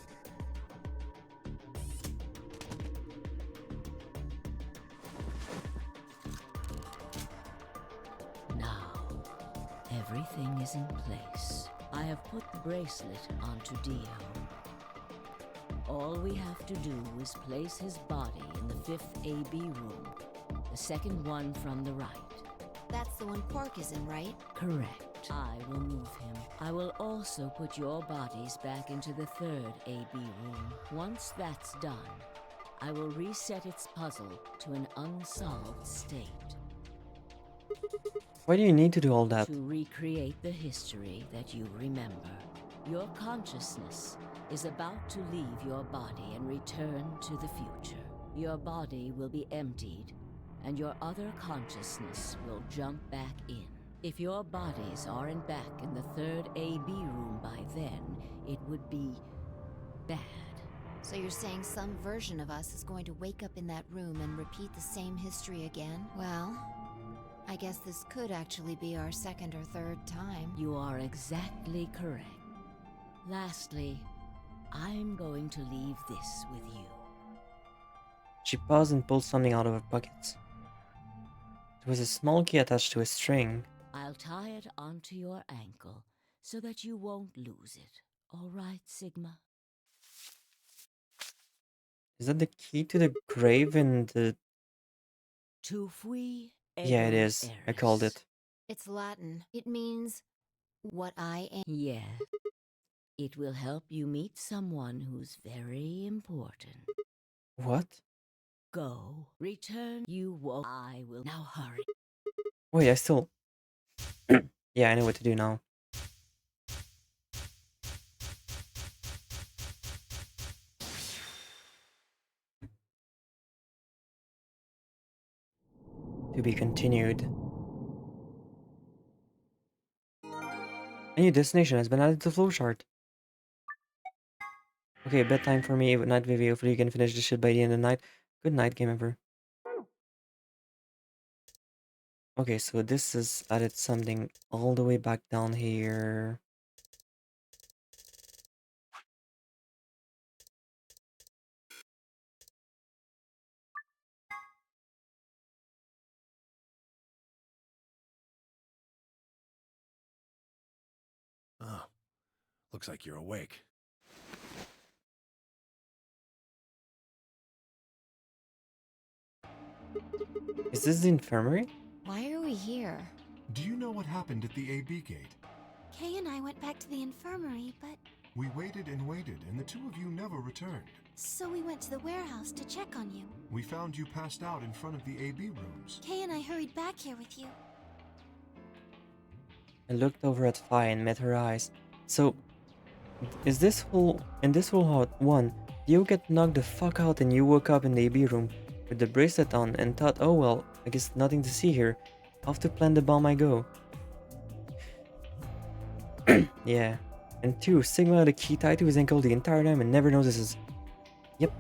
Now, everything is in place. I have put the bracelet onto Dio. All we have to do is place his body in the 5th AB room, the second one from the right. That's the one Quark is in, right? Correct. I will move him. I will also put your bodies back into the 3rd AB room. Once that's done, I will reset its puzzle to an unsolved state. Why do you need to do all that? To recreate the history that you remember. Your consciousness is about to leave your body and return to the future. Your body will be emptied, and your other consciousness will jump back in. If your bodies aren't back in the 3rd AB room by then, it would be bad. So you're saying some version of us is going to wake up in that room and repeat the same history again? Well, I guess this could actually be our 2nd or 3rd time. You are exactly correct. Lastly, I'm going to leave this with you. She paused and pulled something out of her pockets. There was a small key attached to a string. I'll tie it onto your ankle so that you won't lose it. All right, Sigma? Is that the key to the grave in the... Tu fui Yeah, it is. I called it. It's Latin. It means what I am. Yeah. It will help you meet someone who's very important. What? Go. Return. You won't. I will. Now hurry. Wait, I still... Yeah, I know what to do now. To be continued. A new destination has been added to the flowchart. Okay, bedtime for me. Night Vivi. Hopefully you can finish this shit by the end of the night. Good night, game over. Okay, so this has added something all the way back down here. Looks like you're awake. Is this the infirmary? Why are we here? Do you know what happened at the AB gate? Kay and I went back to the infirmary, but We waited and waited, and the two of you never returned. so we went to the warehouse to check on you. We found you passed out in front of the AB rooms. Kay and I hurried back here with you. I looked over at Fi and met her eyes. So, is this whole one, you get knocked the fuck out and you woke up in the AB room with the bracelet on and thought, oh well, I guess nothing to see here. Off to plant the bomb I go. Yeah. And 2, Sigma had a key tied to his ankle the entire time and never notices. Yep.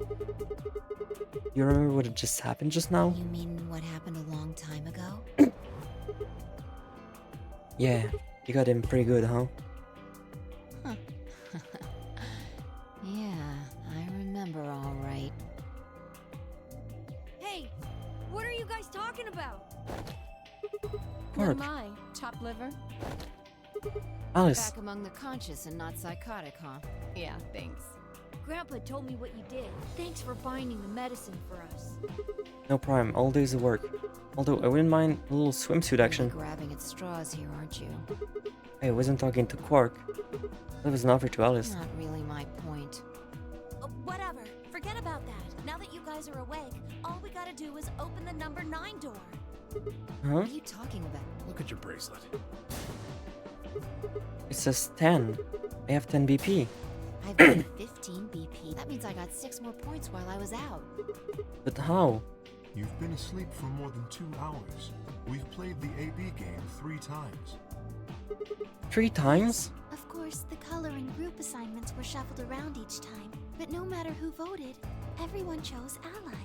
You remember what had just happened just now? You mean what happened a long time ago? Yeah, you got him pretty good, huh? Huh. Yeah, I remember all right. Hey, what are you guys talking about? What Quark. am I? Chopped liver? Alice. Back among the conscious and not psychotic, huh? Yeah, thanks. Grandpa told me what you did. Thanks for finding the medicine for us. No problem, all days of work. Although I wouldn't mind a little swimsuit action. You're grabbing at straws here, aren't you? I wasn't talking to Quark. That was an offer to Alice. Not really my point. Whatever. Forget about that. Now that you guys are awake, all we gotta do is open the number 9 door. Huh? What are you talking about? Look at your bracelet. It says 10. I have 10 BP. I've got 15 BP. That means I got 6 more points while I was out. But how? You've been asleep for more than 2 hours. We've played the AB game 3 times. 3 times? Of course, the color and group assignments were shuffled around each time. But no matter who voted, everyone chose Ally.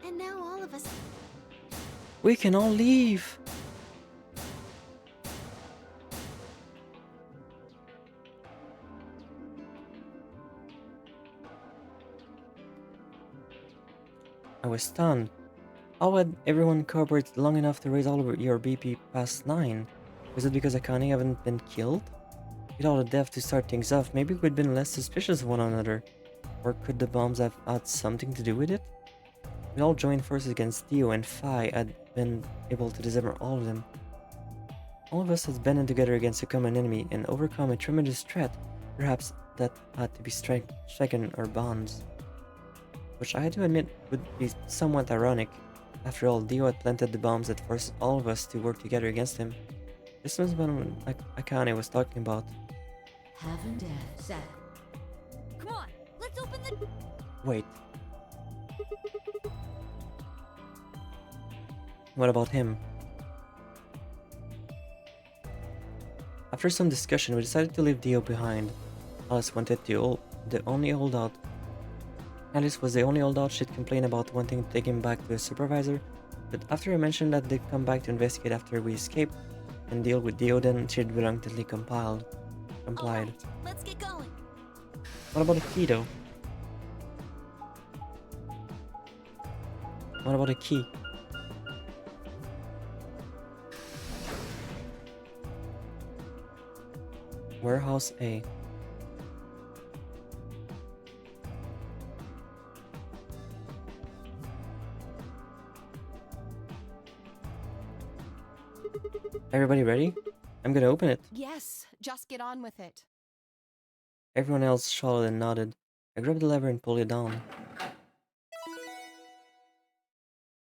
And now all of us... We can all leave. I was stunned. How had everyone cooperated long enough to raise all of your BP past 9? Was it because Akane haven't been killed? With all the death to start things off, maybe we'd been less suspicious of one another. Or could the bombs have had something to do with it? We all joined forces against Dio, and Phi had been able to disarm all of them. All of us had banded together against a common enemy and overcome a tremendous threat. Perhaps that had to be stricken our bonds. Which I had to admit would be somewhat ironic. After all, Dio had planted the bombs that forced all of us to work together against him. This was what Akane was talking about. Haven't Zach. Come on, let's open the... Wait. What about him? After some discussion, we decided to leave Dio behind. Alice wanted to the only holdout. Alice was the only holdout she'd complain about wanting to take him back to his supervisor, but after I mentioned that they'd come back to investigate after we escaped and deal with Dio, then she'd reluctantly complied. Alright, let's get going. What about a key though? What about a key? Warehouse A. Everybody ready? I'm gonna open it. Yes, just get on with it. Everyone else shouted and nodded. I grabbed the lever and pulled it down.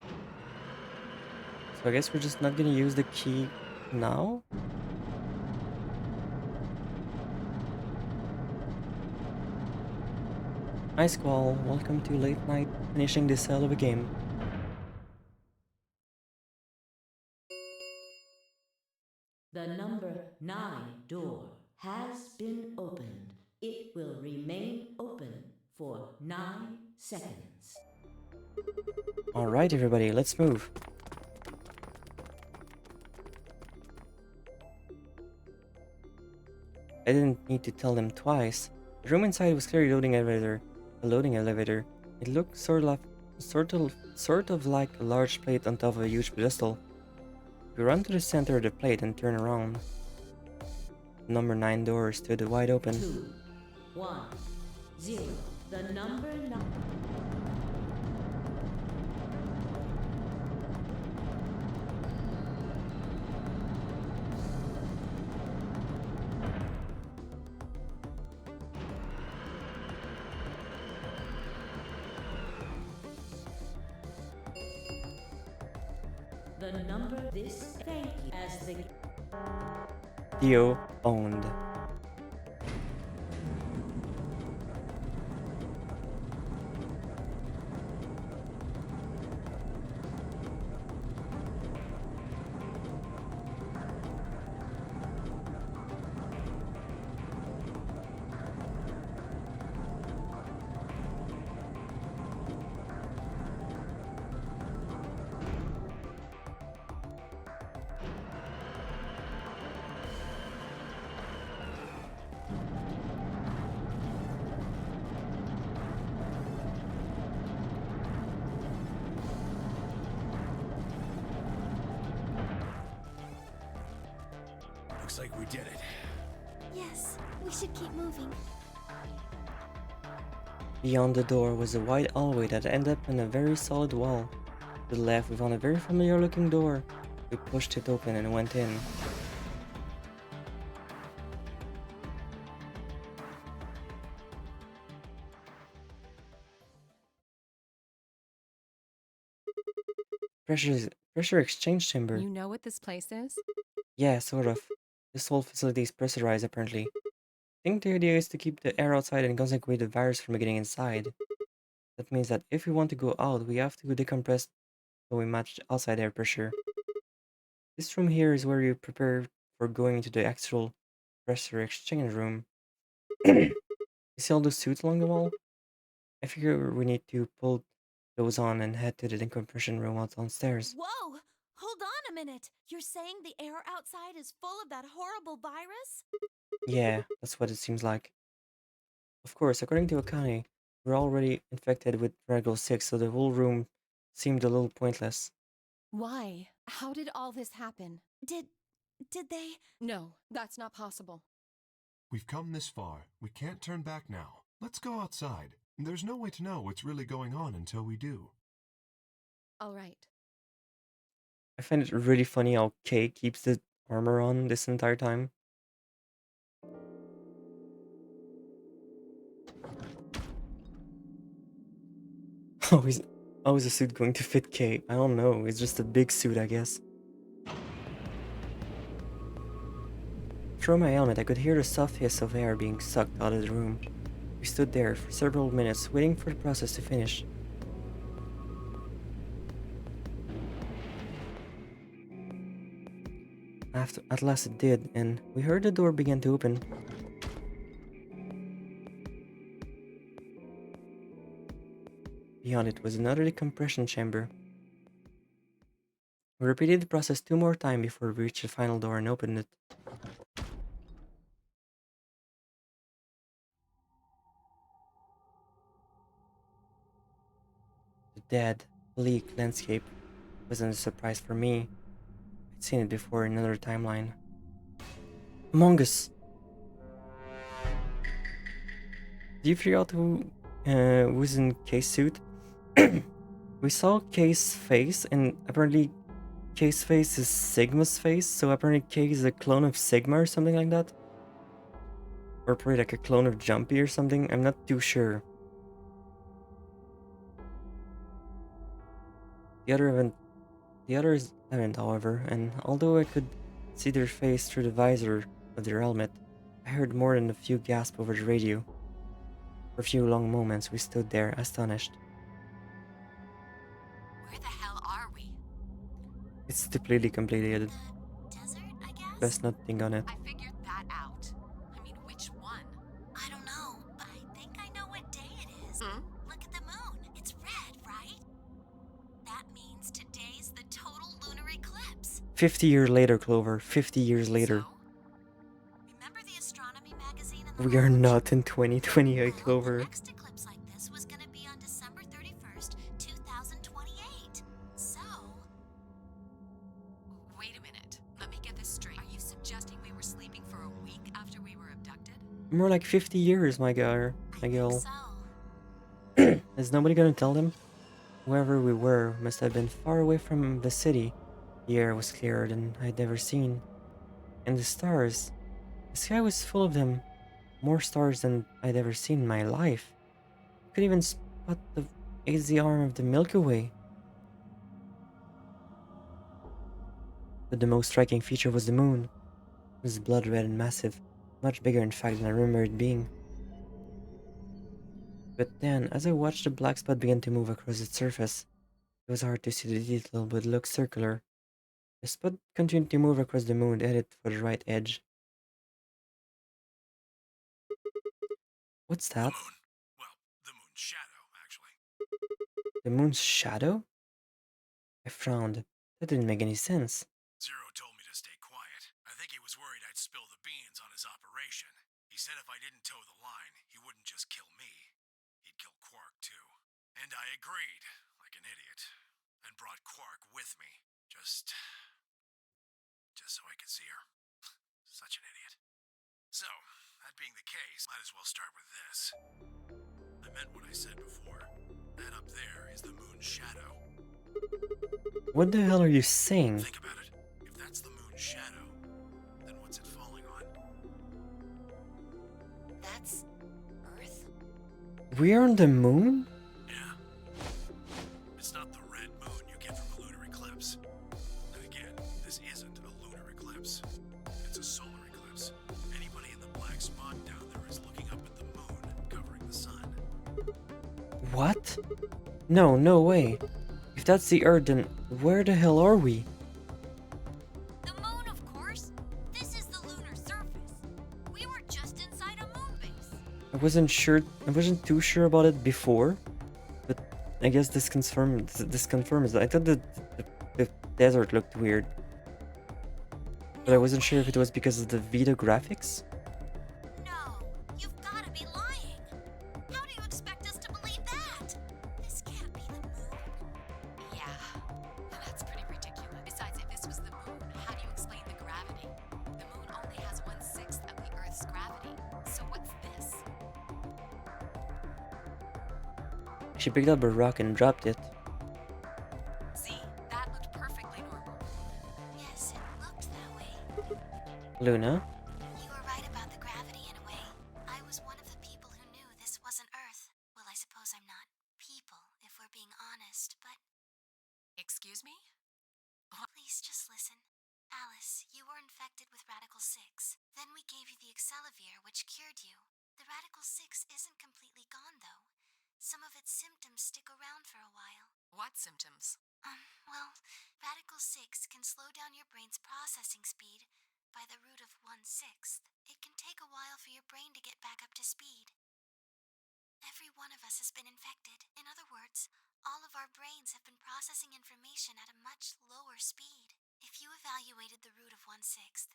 So I guess we're just not gonna use the key now? Hi Squall, welcome to late night finishing this hell of a game. The number 9 door has been opened. It will remain open for 9 seconds. Alright everybody, let's move. I didn't need to tell them twice. The room inside was clearly a loading elevator. It looked sort of like a large plate on top of a huge pedestal. We run to the center of the plate and turn around. The number 9 door stood wide open. 2, 1, 0. The number 9. The number this thank you as the Theo owned. Looks like we did it. Yes, we should keep moving. Beyond the door was a wide hallway that ended up in a very solid wall. To the left, we found a very familiar looking door. We pushed it open and went in. Pressure exchange chamber. You know what this place is? Yeah, sort of. This whole facility is pressurized apparently. I think the idea is to keep the air outside and concentrate the virus from getting inside. That means that if we want to go out, we have to decompress so we match the outside air pressure. This room here is where you prepare for going into the actual pressure exchange room. You see all those suits along the wall? I figure we need to pull those on and head to the decompression room out downstairs. Whoa! Hold on a minute. You're saying the air outside is full of that horrible virus? Yeah, that's what it seems like. Of course, according to Akane, we're already infected with Drago 6, so the whole room seemed a little pointless. Why? How did all this happen? Did they? No, that's not possible. We've come this far. We can't turn back now. Let's go outside. There's no way to know what's really going on until we do. All right. I find it really funny how Kay keeps the armor on this entire time. How is a suit going to fit Kay? I don't know, it's just a big suit, I guess. Through my helmet, I could hear the soft hiss of air being sucked out of the room. We stood there for several minutes, waiting for the process to finish. At last it did, and we heard the door begin to open. Beyond it was another decompression chamber. We repeated the process 2 more times before we reached the final door and opened it. The dead, bleak landscape wasn't a surprise for me. I'd seen it before in another timeline. Among Us! Do you figure out who's in Kay's suit? We saw Kay's face, and apparently Kay's face is Sigma's face, so apparently Kay is a clone of Sigma or something like that. Or probably like a clone of Jumpy or something, I'm not too sure. The others haven't, however, and although I could see their face through the visor of their helmet, I heard more than a few gasps over the radio. For a few long moments, we stood there, astonished. Where the hell are we? It's completely completed. Desert, I guess? Best not think on it. I figured that out. I mean, which one? I don't know, but I think I know what day it is. Look at the moon. It's red, right? That means today's the total lunar eclipse. 50 years later, Clover. 50 years later. Remember the astronomy magazine? We are not in 2028, Clover. The next eclipse like this was going to be on December 31st, 2028. So... Wait a minute. more like 50 years, my girl. My girl. So, Is nobody gonna tell them? Wherever we were must have been far away from the city. The air was clearer than I'd ever seen. And the stars. The sky was full of them. More stars than I'd ever seen in my life. I could even spot the hazy arm of the Milky Way. But the most striking feature was the moon. It was blood red and massive. Much bigger in fact than I remember it being. But then, as I watched the black spot begin to move across its surface, it was hard to see the detail, but it looked circular. The spot continued to move across the moon, headed for the right edge. What's that? The moon. Well, the moon's shadow, actually. The moon's shadow? I frowned. That didn't make any sense. Zero told me to stay quiet. I think he was worried I'd spill the beans on his operation. He said if I didn't toe the line, he wouldn't just kill me. He'd kill Quark, too. And I agreed, like an idiot, and brought Quark with me. Just so I could see her. Such an idiot. So, that being the case, might as well start with this. I meant what I said before. That up there is the moon's shadow. What the hell are you saying? Think about it. If that's the moon's shadow, then what's it falling on? That's Earth? We're on the moon? Yeah. It's not the red moon you get from a lunar eclipse. And again, this isn't a lunar eclipse. It's a solar eclipse. Anybody in the black spot down there is looking up at the moon, covering the sun. What? No, no way. If that's the Earth, then where the hell are we? the moon, of course. This is the lunar surface. We were just inside a moon base. I wasn't too sure about it before, but I guess this confirms that. I thought the desert looked weird, but I wasn't sure if it was because of the Vita graphics. No, you've got to be lying. How do you expect us to believe that? This can't be the moon. Yeah, that's pretty ridiculous. Besides, if this was the moon, how do you explain the gravity? The moon only has 1/6 of the Earth's gravity. So what's this? She picked up a rock and dropped it. See, that looked perfectly normal. Yes, it looked that way. Luna? You were right about the gravity in a way. I was one of the people who knew this wasn't Earth. Well, I suppose I'm not people, if we're being honest, but Excuse me? please just listen. Alice, you were infected with Radical 6. Then we gave you the Excelivir, which cured you. The Radical 6 isn't completely gone, though. Some of its symptoms stick around for a while. What symptoms? Well, Radical 6 can slow down your brain's processing speed by the root of 1/6. It can take a while for your brain to get back up to speed. Every one of us has been infected. In other words, all of our brains have been processing information at a much lower speed. If you evaluated the root of 1/6,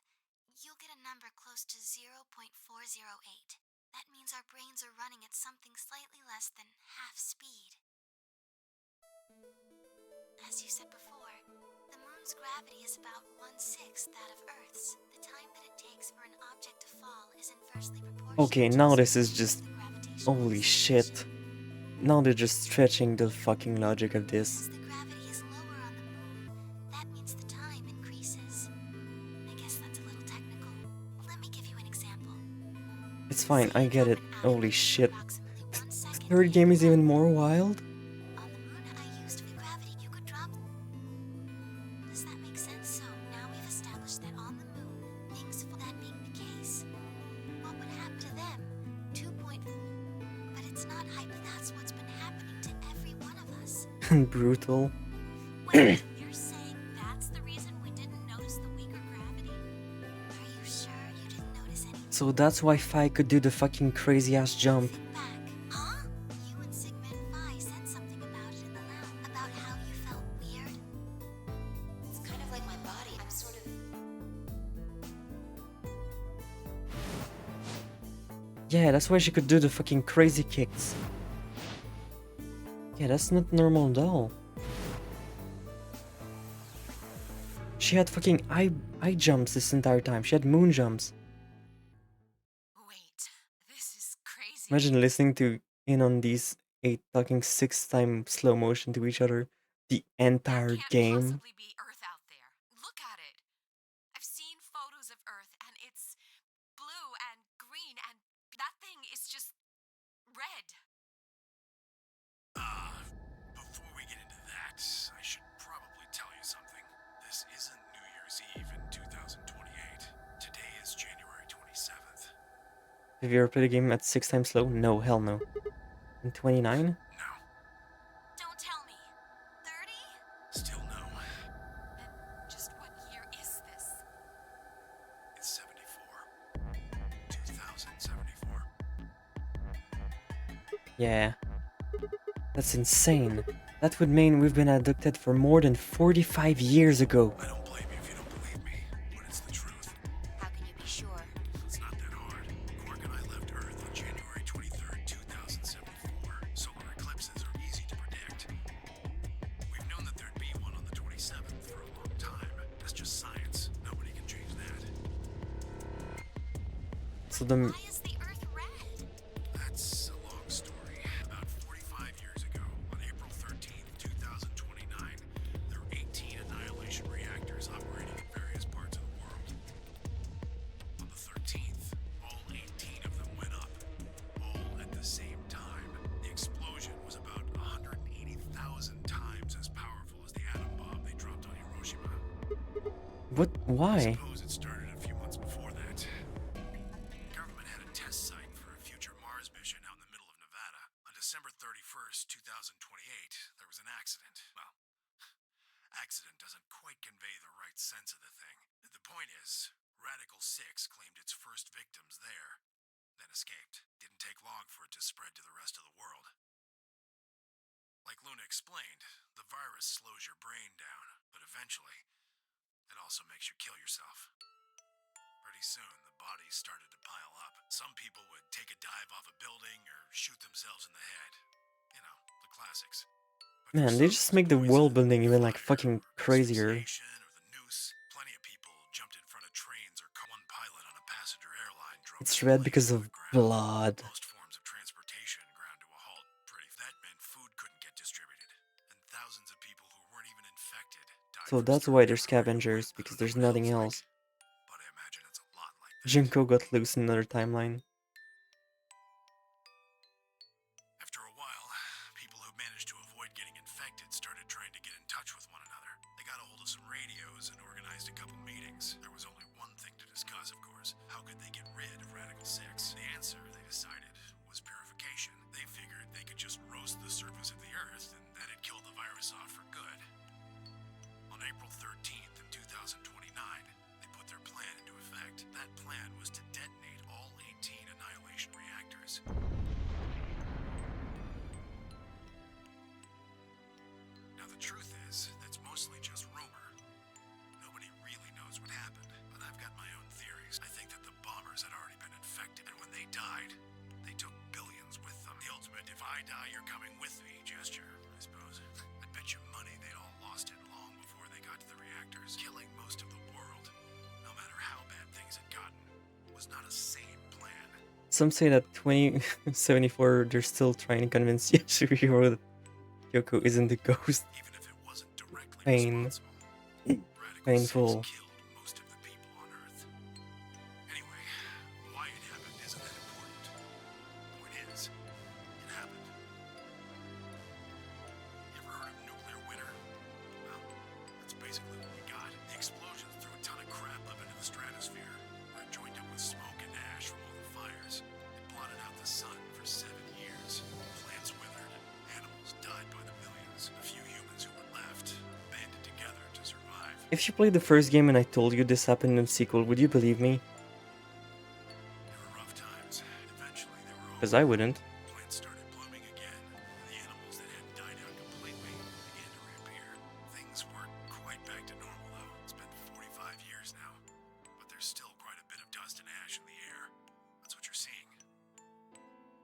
you'll get a number close to 0.408. That means our brains are running at something slightly less than half speed. As you said before, the moon's gravity is about 1/6 that of Earth's. The time that it takes for an object to fall is inversely proportional. Okay, now this is just... Holy shit. Now they're just stretching the fucking logic of this. The gravity is lower on the moon. That means the time increases. I guess that's a little technical. Let me give you an example. It's fine, I get it. Holy shit. The third game is even more wild? On the moon I used for gravity, you could drop. Does that make sense? So now we've established that on the moon, things for that being the case. What would happen to them? 2 point. But it's not hype, that's what's been happening to every one of us. Brutal. Wait, you're saying that's the reason we didn't notice the weaker gravity? Are you sure you didn't notice any? So that's why Phi could do the fucking crazy ass jump. Huh? You and Sigma and Phi said something about it in the lab, about how you felt weird. It's kind of like my body. I'm sort of... Yeah, that's why she could do the fucking crazy kicks. Yeah, that's not normal at all. She had fucking eye jumps this entire time. She had moon jumps. Imagine listening to in on these 8 talking 6 times slow motion to each other the entire game. Possibly be Earth out there. Look at it. I've seen photos of Earth, and it's blue and green, and that thing is just red. Before we get into that, I should probably tell you something. This isn't New Year's Eve in 2028. Today is January 27th. Have you ever played a game at 6 times slow? No, hell no. In 29? Don't tell me. 30? Still no. Just what year is this? It's 74. 2074. Yeah. That's insane. That would mean we've been abducted for more than 45 years ago. I don't blame you if you don't believe me, but it's the truth. How can you be sure? It's not that hard. Quark and I left Earth on January 23rd, 2074. Solar eclipses are easy to predict. We've known that there'd be one on the 27th for a long time. That's just science. Nobody can change that. So the Why is the Earth red? That's a long story. About 45 years ago, on April 13th, 2029, there were 18 annihilation reactors operating in various parts of the world. On the 13th, all 18 of them went up, all at the same time. The explosion was about 180,000 times as powerful as the atom bomb they dropped on Hiroshima. what? Why? Suppose it started a few months before that. The government had a test site for a future Mars mission out in the middle of Nevada. On December 31st, 2028, there was an accident. Well, accident doesn't quite convey the right sense of the thing. The point is, Radical 6 claimed its first victims there, then escaped. Didn't take long for it to spread to the rest of the world. Like Luna explained, the virus slows your brain down, but eventually, it also makes you kill yourself. Pretty soon, the bodies started to pile up. Some people would take a dive off a building or shoot themselves in the head. You know, the classics. Man, they just make the world building even like fucking crazier. Or the noose. Plenty of people jumped in front of trains or one pilot on a passenger airline drove It's red because of blood. most forms of transportation ground to a halt. That meant food couldn't get distributed, and thousands of people who weren't even infected died. So that's why they're scavengers, because there's nothing else. But I imagine it's a lot like that. Junko got loose in another timeline. After a while, people who managed to avoid getting infected started trying to get in touch with one another. They got a hold of some radios and organized a couple meetings. There was only one thing to discuss, of course. How could they get rid of Radical 6? The answer, they decided, was purification. They figured they could just roast the surface of the Earth and that'd kill the virus off for good. On April 13th in 2029, they put their plan into effect. That plan was to detonate all 18 annihilation reactors. Now the truth is, that's mostly just rumor. Nobody really knows what happened, but I've got my own theories. I think that the bombers had already been infected, and when they died, they took billions with them. The ultimate "if I die, you're coming with me" gesture, I suppose. I bet you money they'd all lost it long before they got to the reactors. Killing most of the world, no matter how bad things had gotten, was not a sane plan. Some say that 2074 they're still trying to convince Yashiro that Yoko isn't the ghost. Even if it wasn't directly Pain. Painful. killed most of the people on Earth. Anyway, why it happened isn't that important. The point is, it happened. You ever heard of nuclear winter? Well, that's basically what we got. The explosion threw a ton of crap up into the stratosphere, where it joined up with smoke and ash from all the fires. It blotted out the sun for 7 years. Plants withered, animals died by the millions. A few humans who were left banded together to survive. If you played the first game and I told you this happened in the sequel, would you believe me? There were rough times. Eventually, they were Because I wouldn't. plants started blooming again. The animals that hadn't died out completely began to reappear. Things weren't quite back to normal, though. It's been 45 years now. But there's still quite a bit of dust and ash in the air. That's what you're seeing.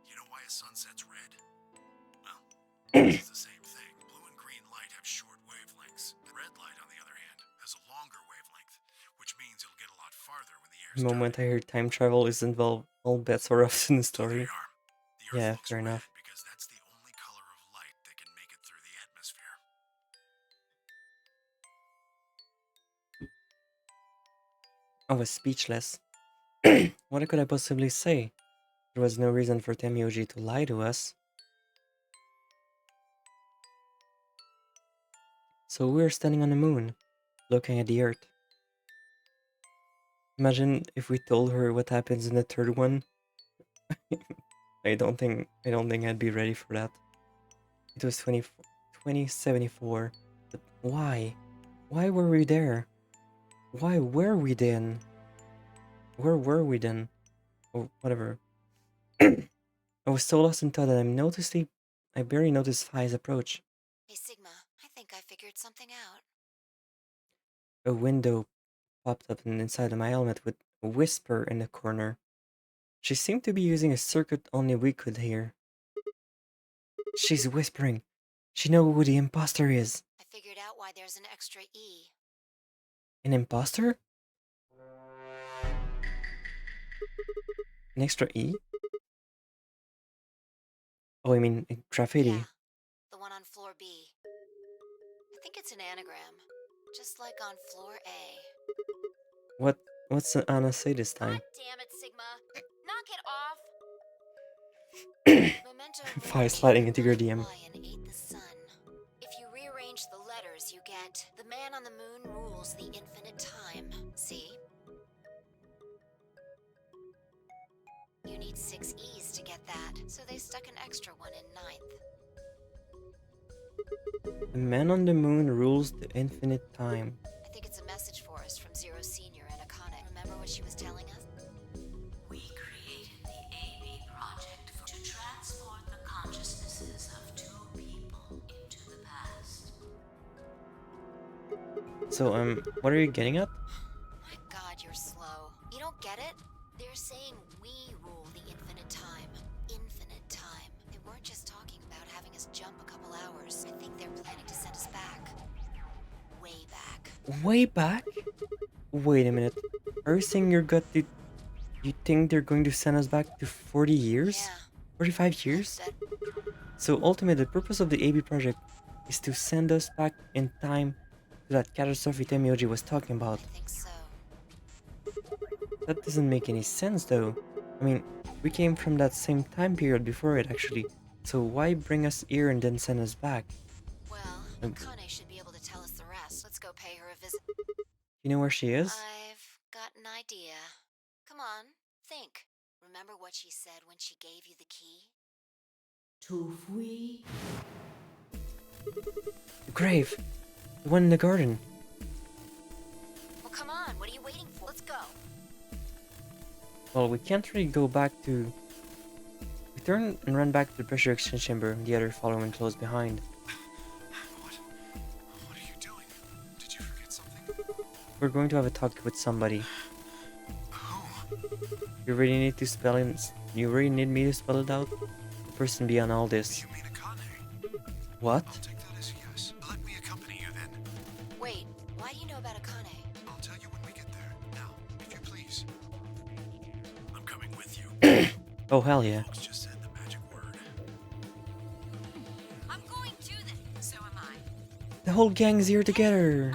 You know why a sunset's red? Well, it's the same thing. Blue and green light have short wavelengths. The red light, on the other hand, has a longer wavelength, which means it'll get a lot farther when the air's The moment I hear time travel is involved, all bets are off in the story. The Yeah, fair enough. because that's the only color of light that can make it through the atmosphere. I was speechless. What could I possibly say? There was no reason for Temyoji to lie to us. So we were standing on the moon, looking at the Earth. Imagine if we told her what happens in the third one. I don't think I'd be ready for that. It was 2074. But why? Why were we there? Why were we then? Where were we then? Or whatever. I was so lost in thought that I barely noticed Phi's approach. Hey, Sigma, I think I figured something out. A window popped up inside of my helmet with a whisper in the corner. She seemed to be using a circuit only we could hear. She's whispering. She knows who the imposter is. I figured out why there's an extra E. An imposter? An extra E? Oh, I mean graffiti. Yeah, the one on floor B. I think it's an anagram, just like on floor A. What's Anna say this time? Damn it, Sigma. Knock it off. Memento Phi sliding into your DM. and ate the sun. If you rearrange the letters, you get the man on the moon rules the infinite time. See? You need 6 E's to get that, so they stuck an extra one in 9th. The man on the moon rules the infinite time. I think it's a message for us from Zero Senior and Akane. Remember what she was telling us? We created the AB project to transport the consciousnesses of 2 people into the past. So, what are you getting at? My god, you're slow. You don't get it? They're saying we rule the infinite time. Infinite time. They weren't just talking about having us jump a couple hours. I think they're planning to send us back. Way back. Way back? Wait a minute. Are you saying you think they're going to send us back to 40 years? Yeah. 45 years? So ultimately, the purpose of the AB project is to send us back in time to that catastrophe Temyoji was talking about. I think so. That doesn't make any sense though. I mean, we came from that same time period before it actually. So why bring us here and then send us back? Well, Akane should be able to tell us the rest. Let's go pay her a visit. You know where she is? I've got an idea. Come on, think. Remember what she said when she gave you the key? To fui. The grave! The one in the garden. Well, come on. What are you waiting for? Let's go. Well, we can't really go back to... We turn and run back to the pressure exchange chamber, the other following close behind. What are you doing? Did you forget something? We're going to have a talk with somebody. Who? You really need to spell it... You really need me to spell it out? The person beyond all this. You mean Akane? What? I'll take that as a yes. Let me accompany you then. Wait, why do you know about Akane? I'll tell you when we get there. Now, if you please. I'm coming with you. Oh, hell yeah. Folks just said the magic word. I'm going to then. So am I. The whole gang's here together.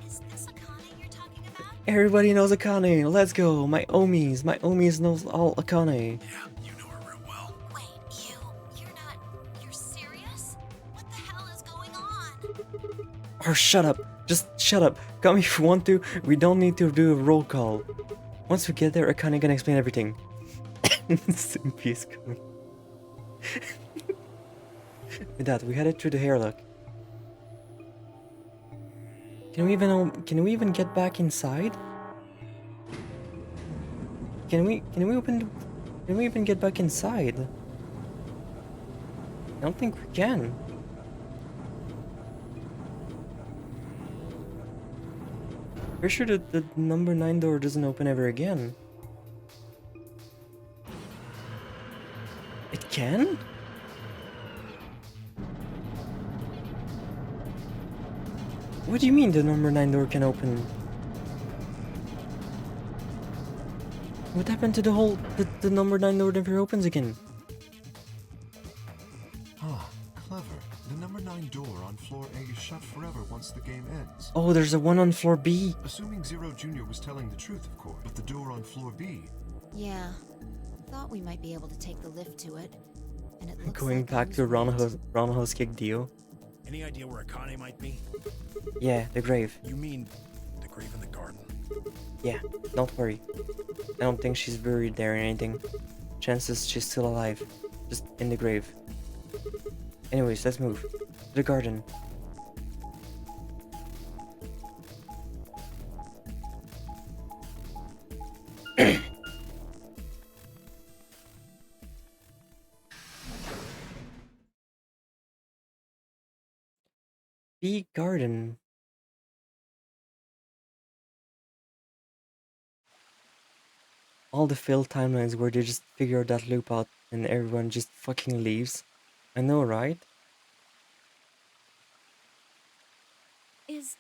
Is this Akane you're talking about? Everybody knows Akane. Let's go. My Omis knows all Akane. Yeah, you know her real well. Wait, you're serious? What the hell is going on? Or shut up. Just shut up. Come if you want to. We don't need to do a roll call. Once we get there, Akane can explain everything. Simpy is coming. With that, we headed through the hairlock. Can we even get back inside? Can we even get back inside? I don't think we can. Pretty sure that the number 9 door doesn't open ever again. It can? What do you mean the number 9 door can open? What happened to the number 9 door never opens again? floor A is shut forever once the game ends. Oh, there's a one on floor B. Assuming Zero Jr. was telling the truth, of course. But the door on floor B... Yeah. Thought we might be able to take the lift to it. And it looks Going like I back was to right. Ronho's kick deal. Any idea where Akane might be? Yeah, the grave. You mean the grave in the garden? Yeah, don't worry. I don't think she's buried there or anything. Chances she's still alive. Just in the grave. Anyways, let's move. To the garden. The garden. All the failed timelines where they just figure that loop out and everyone just fucking leaves. I know, right? Is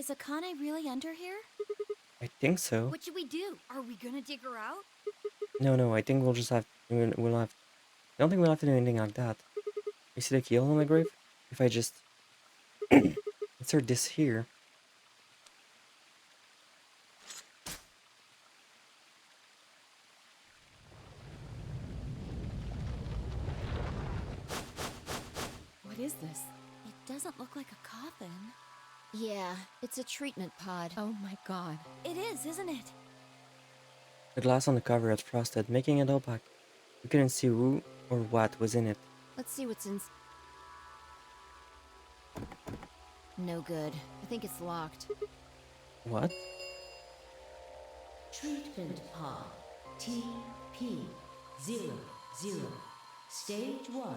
Akane really under here? I think so. What should we do? Are we gonna dig her out? No, I think we'll just have... We'll have... I don't think we'll have to do anything like that. You see the keyhole on the grave? If I just... insert this here... What is this? It doesn't look like a coffin. Yeah, it's a treatment pod. Oh my god. It is, isn't it? The glass on the cover had frosted, making it opaque. We couldn't see who or what was in it. Let's see what's in... No good. I think it's locked. What? Treatment pod TP00. Stage 1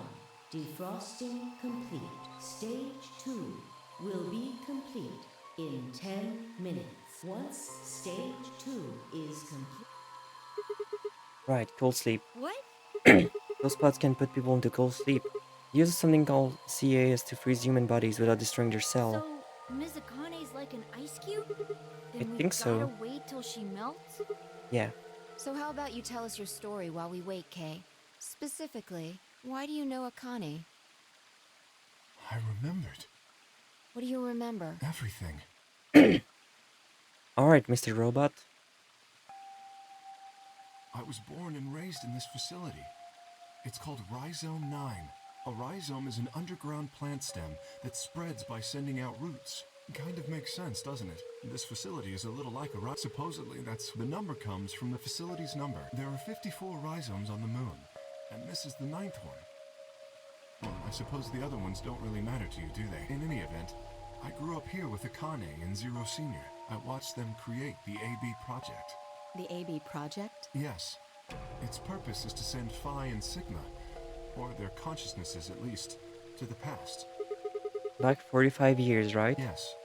defrosting complete. Stage 2 will be complete in 10 minutes. Once stage 2 is complete. Right, cold sleep. What? Those pods can put people into cold sleep. It uses something called CAS to freeze human bodies without destroying their cell. So, Ms. Akane's like an ice cube? Then I we think so. gotta wait till she melts? Yeah. So how about you tell us your story while we wait, Kay? Specifically, why do you know Akane? I remembered. What do you remember? Everything. Alright, Mr. Robot. I was born and raised in this facility. It's called Rhizome 9. A rhizome is an underground plant stem that spreads by sending out roots. Kind of makes sense, doesn't it? This facility is a little like a rhizome. Supposedly, the number comes from the facility's number. There are 54 rhizomes on the moon, and this is the 9th one. Well, I suppose the other ones don't really matter to you, do they? In any event, I grew up here with Akane and Zero Senior. I watched them create the AB Project. The AB Project? Yes. Its purpose is to send Phi and Sigma, or their consciousnesses at least, to the past. Back 45 years, right? Yes.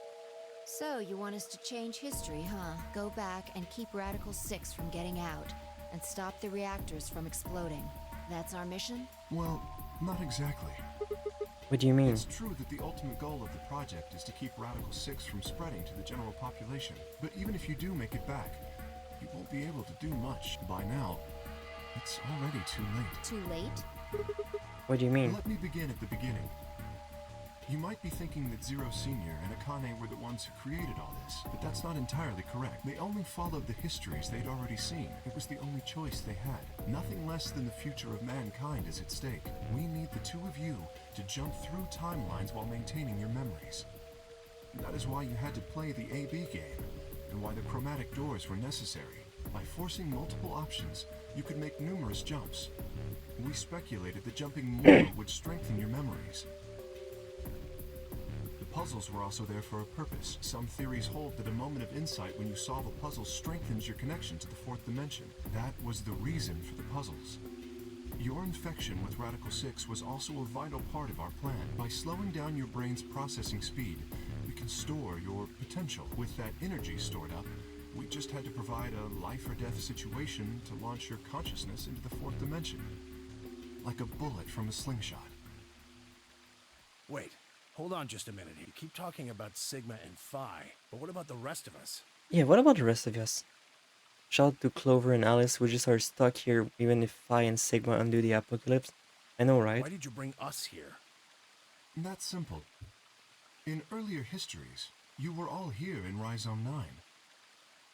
So, you want us to change history, huh? Go back and keep Radical 6 from getting out, and stop the reactors from exploding. That's our mission? Well, not exactly. What do you mean? It's true that the ultimate goal of the project is to keep Radical 6 from spreading to the general population. But even if you do make it back, you won't be able to do much. By now, it's already too late. Too late? What do you mean? Let me begin at the beginning. You might be thinking that Zero Senior and Akane were the ones who created all this, but that's not entirely correct. They only followed the histories they'd already seen. It was the only choice they had. Nothing less than the future of mankind is at stake. We need the two of you to jump through timelines while maintaining your memories. That is why you had to play the AB game, and why the chromatic doors were necessary. By forcing multiple options, you could make numerous jumps. We speculated that jumping more would strengthen your memories. The puzzles were also there for a purpose. Some theories hold that a moment of insight when you solve a puzzle strengthens your connection to the fourth dimension. That was the reason for the puzzles. Your infection with Radical 6 was also a vital part of our plan. By slowing down your brain's processing speed, we can store your potential. With that energy stored up, we just had to provide a life or death situation to launch your consciousness into the fourth dimension. Like a bullet from a slingshot. Wait, hold on just a minute. You keep talking about Sigma and Phi, but what about the rest of us? Yeah, what about the rest of us? Shout out to Clover and Alice, we just are stuck here even if Phi and Sigma undo the apocalypse. I know, right? Why did you bring us here? That's simple. In earlier histories, you were all here in Rhizome 9.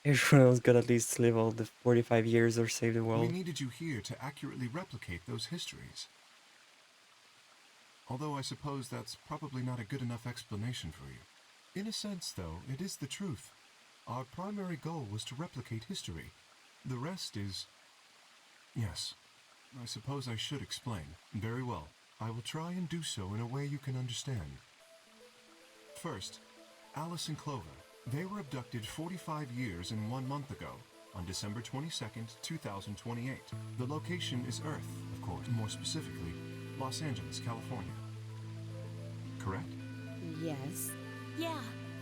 Everyone else got at least live all the 45 years or save the We world. needed you here to accurately replicate those histories. Although I suppose that's probably not a good enough explanation for you. In a sense, though, it is the truth. Our primary goal was to replicate history. The rest is... Yes, I suppose I should explain. Very well. I will try and do so in a way you can understand. First, Alice and Clover. They were abducted 45 years and 1 month ago, on December 22nd, 2028. The location is Earth, of course, more specifically, Los Angeles, California. Correct? Yes. Yeah.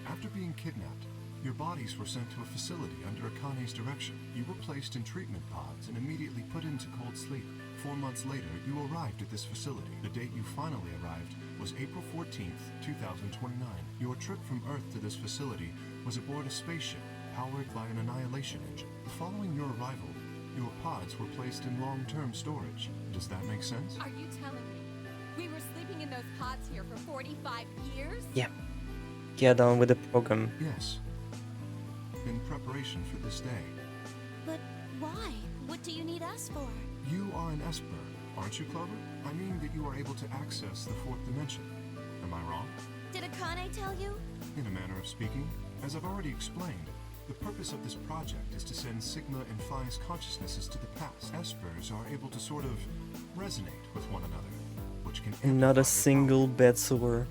After being kidnapped, your bodies were sent to a facility under Akane's direction. You were placed in treatment pods and immediately put into cold sleep. 4 months later, you arrived at this facility. The date you finally arrived was April 14th, 2029. Your trip from Earth to this facility was aboard a spaceship powered by an annihilation engine. Following your arrival, your pods were placed in long-term storage. Does that make sense? Are you telling me we were sleeping in those pods here for 45 years? Yeah. Get on with the program. Yes. In preparation for this day. But why? What do you need us for? You are an Esper, aren't you, Clover? I mean that you are able to access the fourth dimension. Am I wrong? Did Akane tell you? In a manner of speaking, as I've already explained, the purpose of this project is to send Sigma and Phi's consciousnesses to the past. Espers are able to sort of resonate with one another, which can And not amplify a their single bed sore.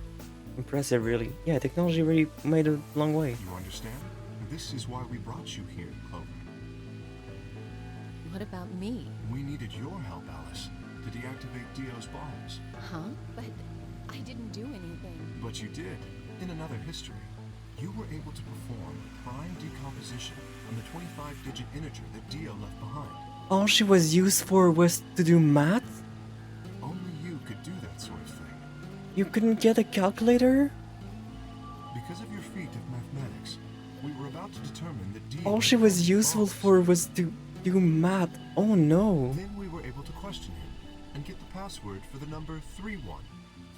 Impressive, really. Yeah, technology really made a long way. power. You understand? This is why we brought you here, Clover. What about me? We needed your help, Alice, to deactivate Dio's bombs. Huh? But I didn't do anything. But you did. In another history, you were able to perform prime decomposition on the 25-digit integer that Dio left behind. All she was used for was to do math? Only you could do that sort of thing. You couldn't get a calculator? Because of your feat of mathematics, we were about to determine that Dio... All she was useful for was to do math. Oh no. Then we were able to question him and get the password for the number 31.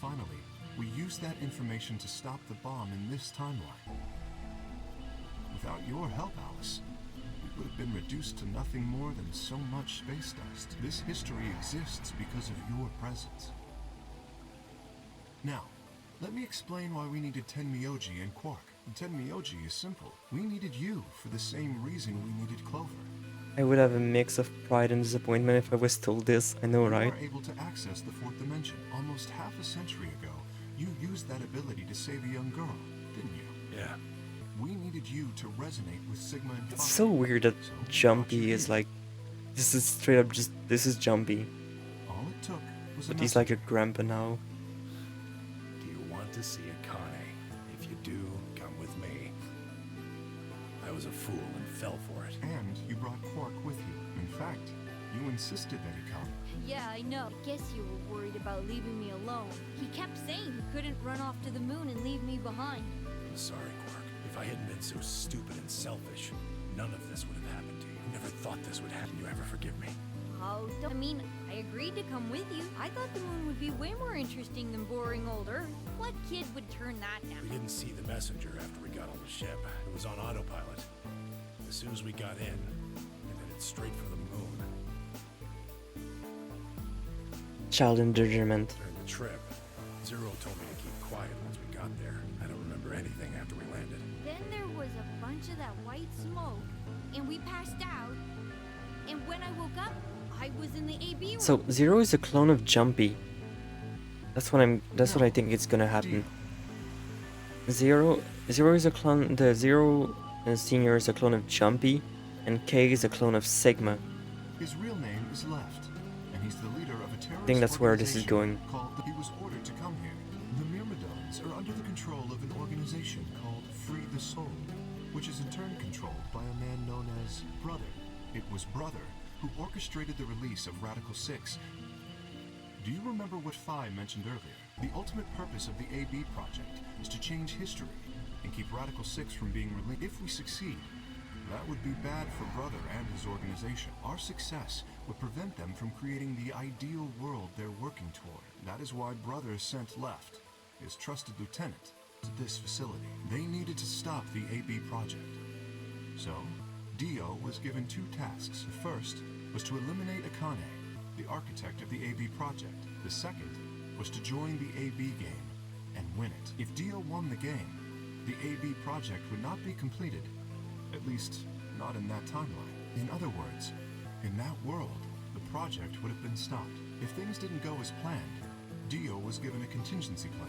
Finally, we used that information to stop the bomb in this timeline. Without your help, Alice, we would have been reduced to nothing more than so much space dust. This history exists because of your presence. Now, let me explain why we needed Tenmyoji and Quark. Tenmyoji is simple. We needed you for the same reason we needed Clover. I would have a mix of pride and disappointment if I was told this. I know, right? You are able to access the fourth dimension. Almost half a century ago, you used that ability to save a young girl, didn't you? Yeah. We needed you to resonate with Sigma and It's Phi. so weird that So, Jumpy is like... This is straight up just... This is Jumpy. all it took was But a he's like a grandpa now. Do you want to see Akane? If you do, come with me. I was a fool and fell for it. And you brought Quark with you. In fact, you insisted that he come. Yeah, I know. I guess you were worried about leaving me alone. He kept saying he couldn't run off to the moon and leave me behind. I'm sorry, Quark. If I hadn't been so stupid and selfish, none of this would have happened to you. I never thought this would happen. You ever forgive me? Oh, I mean, I agreed to come with you. I thought the moon would be way more interesting than boring old Earth. What kid would turn that We down? didn't see the messenger after we got on the ship. It was on autopilot. As soon as we got in, it headed straight for the moon. Child endangerment. During the trip, Zero told me to keep quiet once we got there. I don't remember anything after we landed. Then there was a bunch of that white smoke, and we passed out. And when I woke up, I was in the AB room. So Zero is a clone of Jumpy. That's what I think is gonna happen. Zero is a clone. The Zero Senior is a clone of Jumpy, and K is a clone of Sigma. His real name is Left, and he's the leader of a terrorist I think that's where this is going. He was ordered to come here. The Myrmidons are under the control of an organization called Free the Soul, which is in turn controlled by a man known as Brother. It was Brother who orchestrated the release of Radical 6. Do you remember what Phi mentioned earlier? The ultimate purpose of the AB project is to change history and keep Radical 6 from being released. If we succeed, that would be bad for Brother and his organization. Our success would prevent them from creating the ideal world they're working toward. That is why Brother sent Left, his trusted lieutenant, to this facility. They needed to stop the AB project. So, Dio was given 2 tasks. The first was to eliminate Akane, the architect of the AB project. The second was to join the AB game and win it. If Dio won the game, the AB project would not be completed. At least, not in that timeline. In other words, in that world, the project would have been stopped. If things didn't go as planned, Dio was given a contingency plan.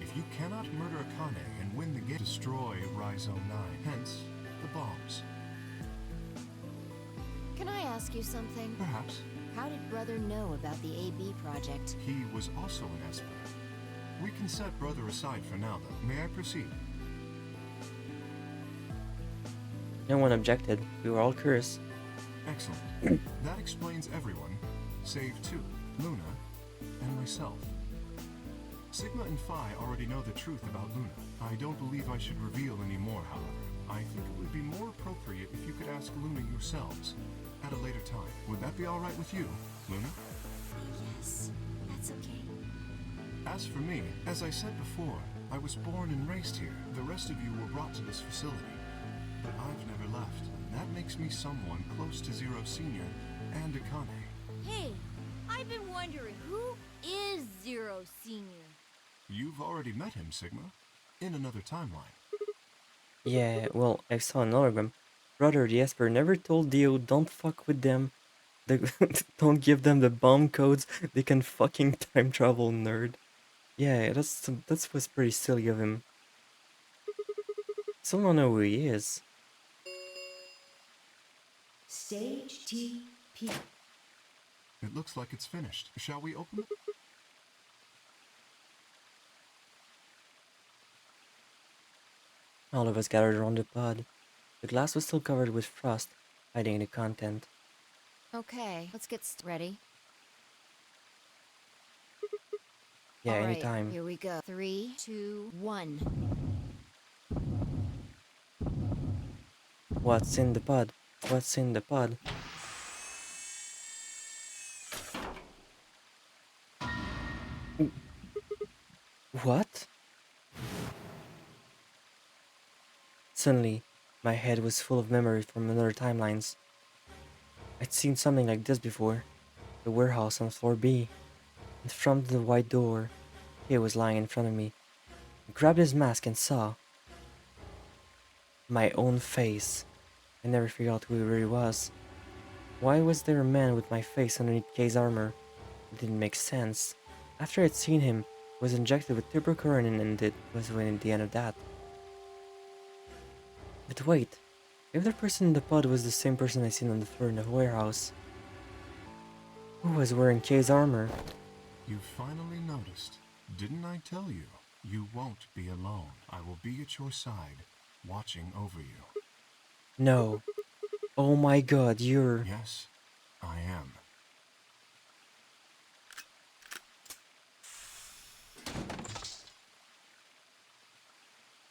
If you cannot murder Akane and win the game, destroy Rhizome 9, hence the bombs. Can I ask you something? Perhaps. How did Brother know about the AB project? He was also an Esper. We can set Brother aside for now, though. May I proceed? No one objected. We were all curious. Excellent. That explains everyone, save 2, Luna and myself. Sigma and Phi already know the truth about Luna. I don't believe I should reveal any more, however. I think it would be more appropriate if you could ask Luna yourselves at a later time. Would that be all right with you, Luna? Yes, that's okay. As for me, as I said before, I was born and raised here. The rest of you were brought to this facility. But I've never left. That makes me someone close to Zero Senior and Akane. Hey, I've been wondering, who is Zero Senior? You've already met him, Sigma, in another timeline. Yeah, well, I saw an hologram. Brother the Esper never told Dio don't fuck with them. Don't give them the bomb codes. They can fucking time travel, nerd. Yeah, that was pretty silly of him. Still don't know who he is. Stage TP. It looks like it's finished. Shall we open it? All of us gathered around the pod. The glass was still covered with frost, hiding the content. Okay, let's get ready. Yeah, All right, anytime. Here we go. 3, 2, 1. What's in the pod? What's in the pod? What? Suddenly, my head was full of memories from other timelines. I'd seen something like this before. The warehouse on floor B. And from the white door, he was lying in front of me. I grabbed his mask and saw my own face. I never figured out who he really was. Why was there a man with my face underneath Kay's armor? It didn't make sense. After I'd seen him, I was injected with tuberculosis and it was when the end of that. But wait, if the person in the pod was the same person I seen on the floor in the warehouse, who was wearing Kay's armor? You finally noticed. Didn't I tell you? You won't be alone. I will be at your side, watching over you. No. Oh my god, you're... Yes, I am.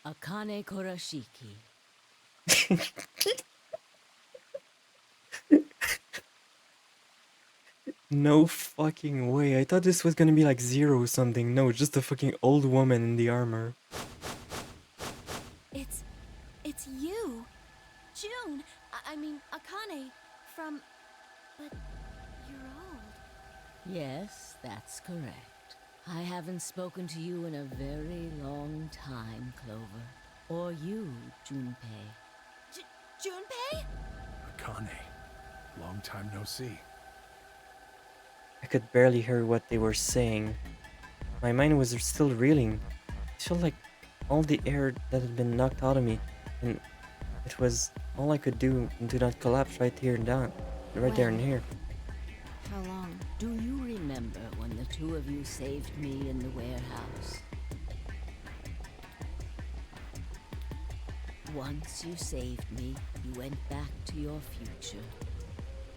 Akane Kurashiki. No fucking way. I thought this was gonna be like Zero or something. No, just a fucking old woman in the armor. It's you. June. I mean, Akane. From... But you're old. Yes, that's correct. I haven't spoken to you in a very long time, Clover. Or you, Junpei. Junpei? Akane. Long time no see. I could barely hear what they were saying. My mind was still reeling. It felt like all the air that had been knocked out of me, and it was all I could do to not collapse right here and down, right there and here. How long? Do you remember when the two of you saved me in the warehouse? Once you saved me, you went back to your future.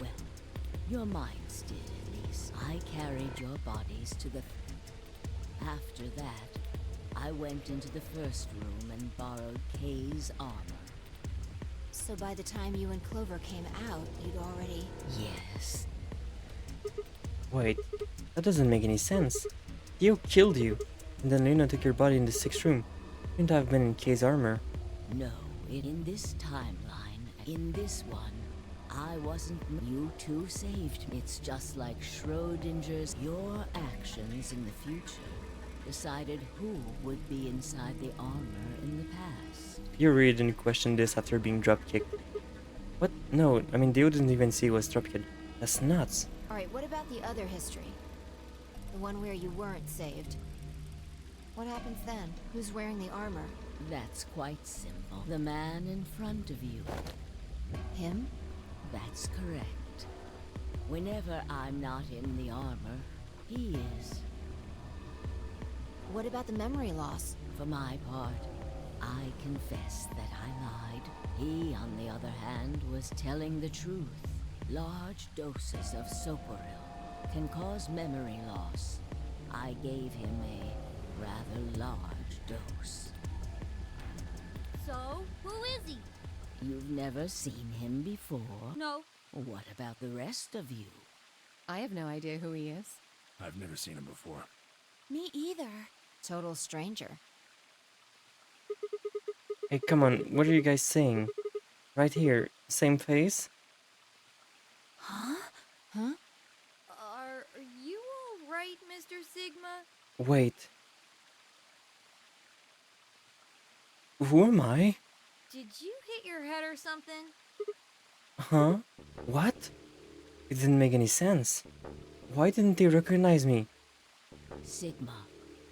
Well, your minds did, at least. I carried your bodies to the... After that, I went into the first room and borrowed Kay's armor. So by the time you and Clover came out, you'd already... Yes. Wait, that doesn't make any sense. Dio killed you, and then Luna took your body in the 6th room. Shouldn't have been in Kay's armor. No, in this timeline, in this one, I wasn't. You two saved me. It's just like Schrodinger's. Your actions in the future decided who would be inside the armor in the past. You really didn't question this after being dropkicked. What? No, I mean, Dio didn't even see he was dropkicked. That's nuts. Alright, what about the other history? The one where you weren't saved. What happens then? Who's wearing the armor? That's quite simple. The man in front of you. Him? That's correct. Whenever I'm not in the armor, he is. What about the memory loss? For my part, I confess that I lied. He, on the other hand, was telling the truth. Large doses of Soporil can cause memory loss. I gave him a rather large dose. So, who is he? You've never seen him before? No. What about the rest of you? I have no idea who he is. I've never seen him before. Me either. Total stranger. Hey, come on, what are you guys saying? Right here, same face? Huh? Huh? Are you alright, Mr. Sigma? Wait. Who am I? Did you hit your head or something? Huh? What? It didn't make any sense. Why didn't they recognize me? Sigma,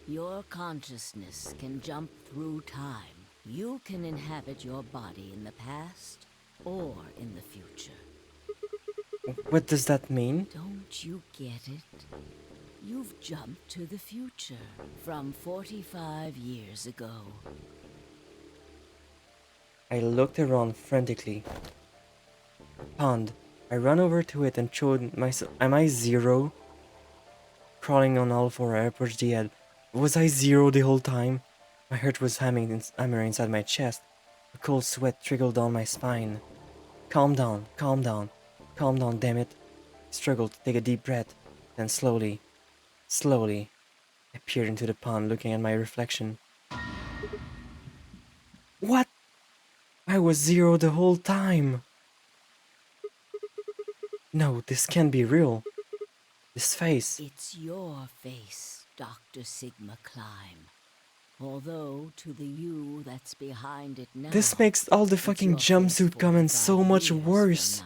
your consciousness can jump through time. You can inhabit your body in the past or in the future. What does that mean? Don't you get it? You've jumped to the future from 45 years ago. I looked around frantically. Pond. I ran over to it and showed myself. Am I Zero? Crawling on all four, I approached the head. Was I Zero the whole time? My heart was hammering inside my chest. A cold sweat trickled down my spine. Calm down, calm down, calm down, damn it. I struggled to take a deep breath. Then slowly, I peered into the pond looking at my reflection. What? I was Zero the whole time. No, this can't be real. This face. It's your face, Dr. Sigma Climb. Although to the you that's behind it now. This makes all the fucking jumpsuit comments so much worse.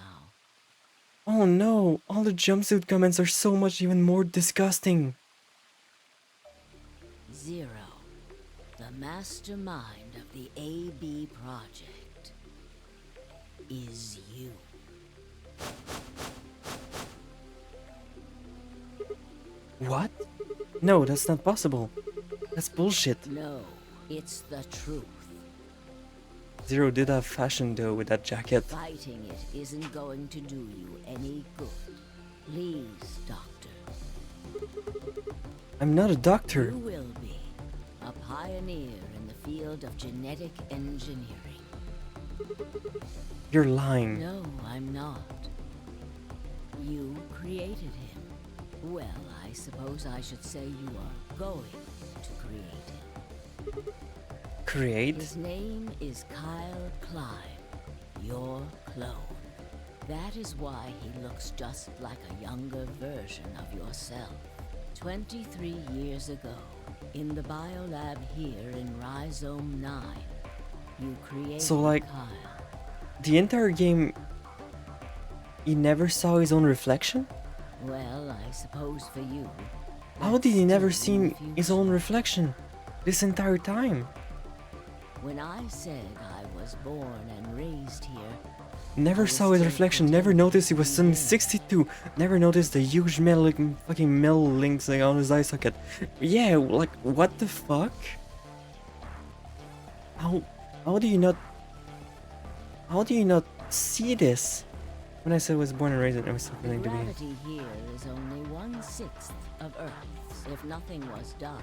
Oh no, all the jumpsuit comments are so much even more disgusting. Zero, the mastermind of the AB project, is you. What? No, that's not possible. That's bullshit. No, it's the truth. Zero did have fashion though with that jacket. Fighting it isn't going to do you any good. Please, Doctor. I'm not a doctor. You will be a pioneer in the field of genetic engineering. You're lying. No, I'm not. You created him. Well, I suppose I should say you are going to create him. Create? His name is Kyle Climb, your clone. That is why he looks just like a younger version of yourself. 23 years ago, in the biolab here in Rhizome 9, you created So like, Kyle. the entire game, he never saw his own reflection? Well, I suppose for you. How did he never see see his own reflection this entire time? When I said I was born and raised here, Never saw his reflection, never noticed he was suddenly 62, never noticed the huge metal, fucking metal links like, on his eye socket. Yeah, like, what the fuck? How do you not see this? When I said I was born and raised, I was so the feeling to be. gravity here is only 1/6 of Earth's. If nothing was done,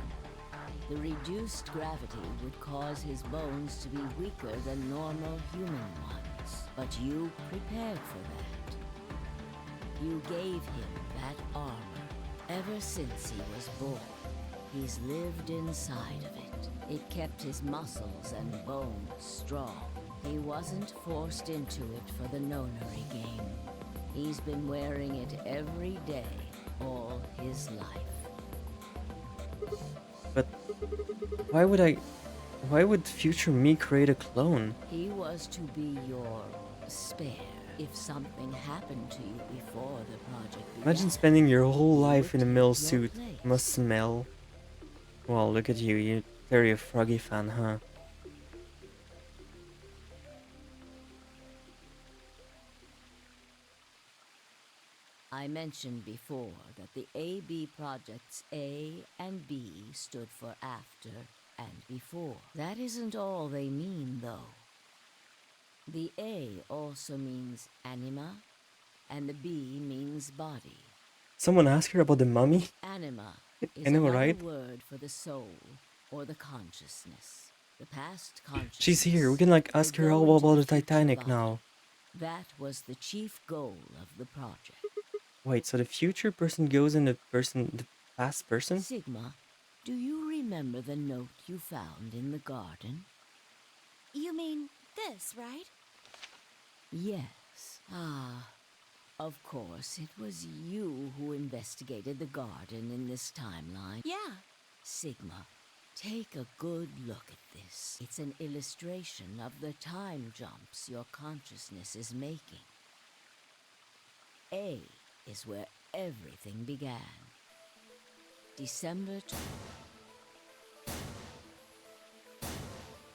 the reduced gravity would cause his bones to be weaker than normal human ones. But you prepared for that. You gave him that armor. Ever since he was born, he's lived inside of it. It kept his muscles and bones strong. He wasn't forced into it for the nonary game. He's been wearing it every day, all his life. But why would future me create a clone? He was to be your spare if something happened to you before the project began. Imagine spending your whole life in a mill suit. Must smell. Well, look at you. You're very a Froggy fan, huh? I mentioned before that the AB projects A and B stood for after and before. That isn't all they mean, though. The A also means anima, and the B means body. Someone asked her about the mummy? Anima is I know, another right? word for the soul or the consciousness. The past consciousness. She's here. We can like ask her all about the Titanic now. That was the chief goal of the project. Wait, so the future person goes in the past person? Sigma, do you remember the note you found in the garden? You mean this, right? Yes. Ah, of course, it was you who investigated the garden in this timeline. Yeah. Sigma, take a good look at this. It's an illustration of the time jumps your consciousness is making. A is where everything began. December 12th.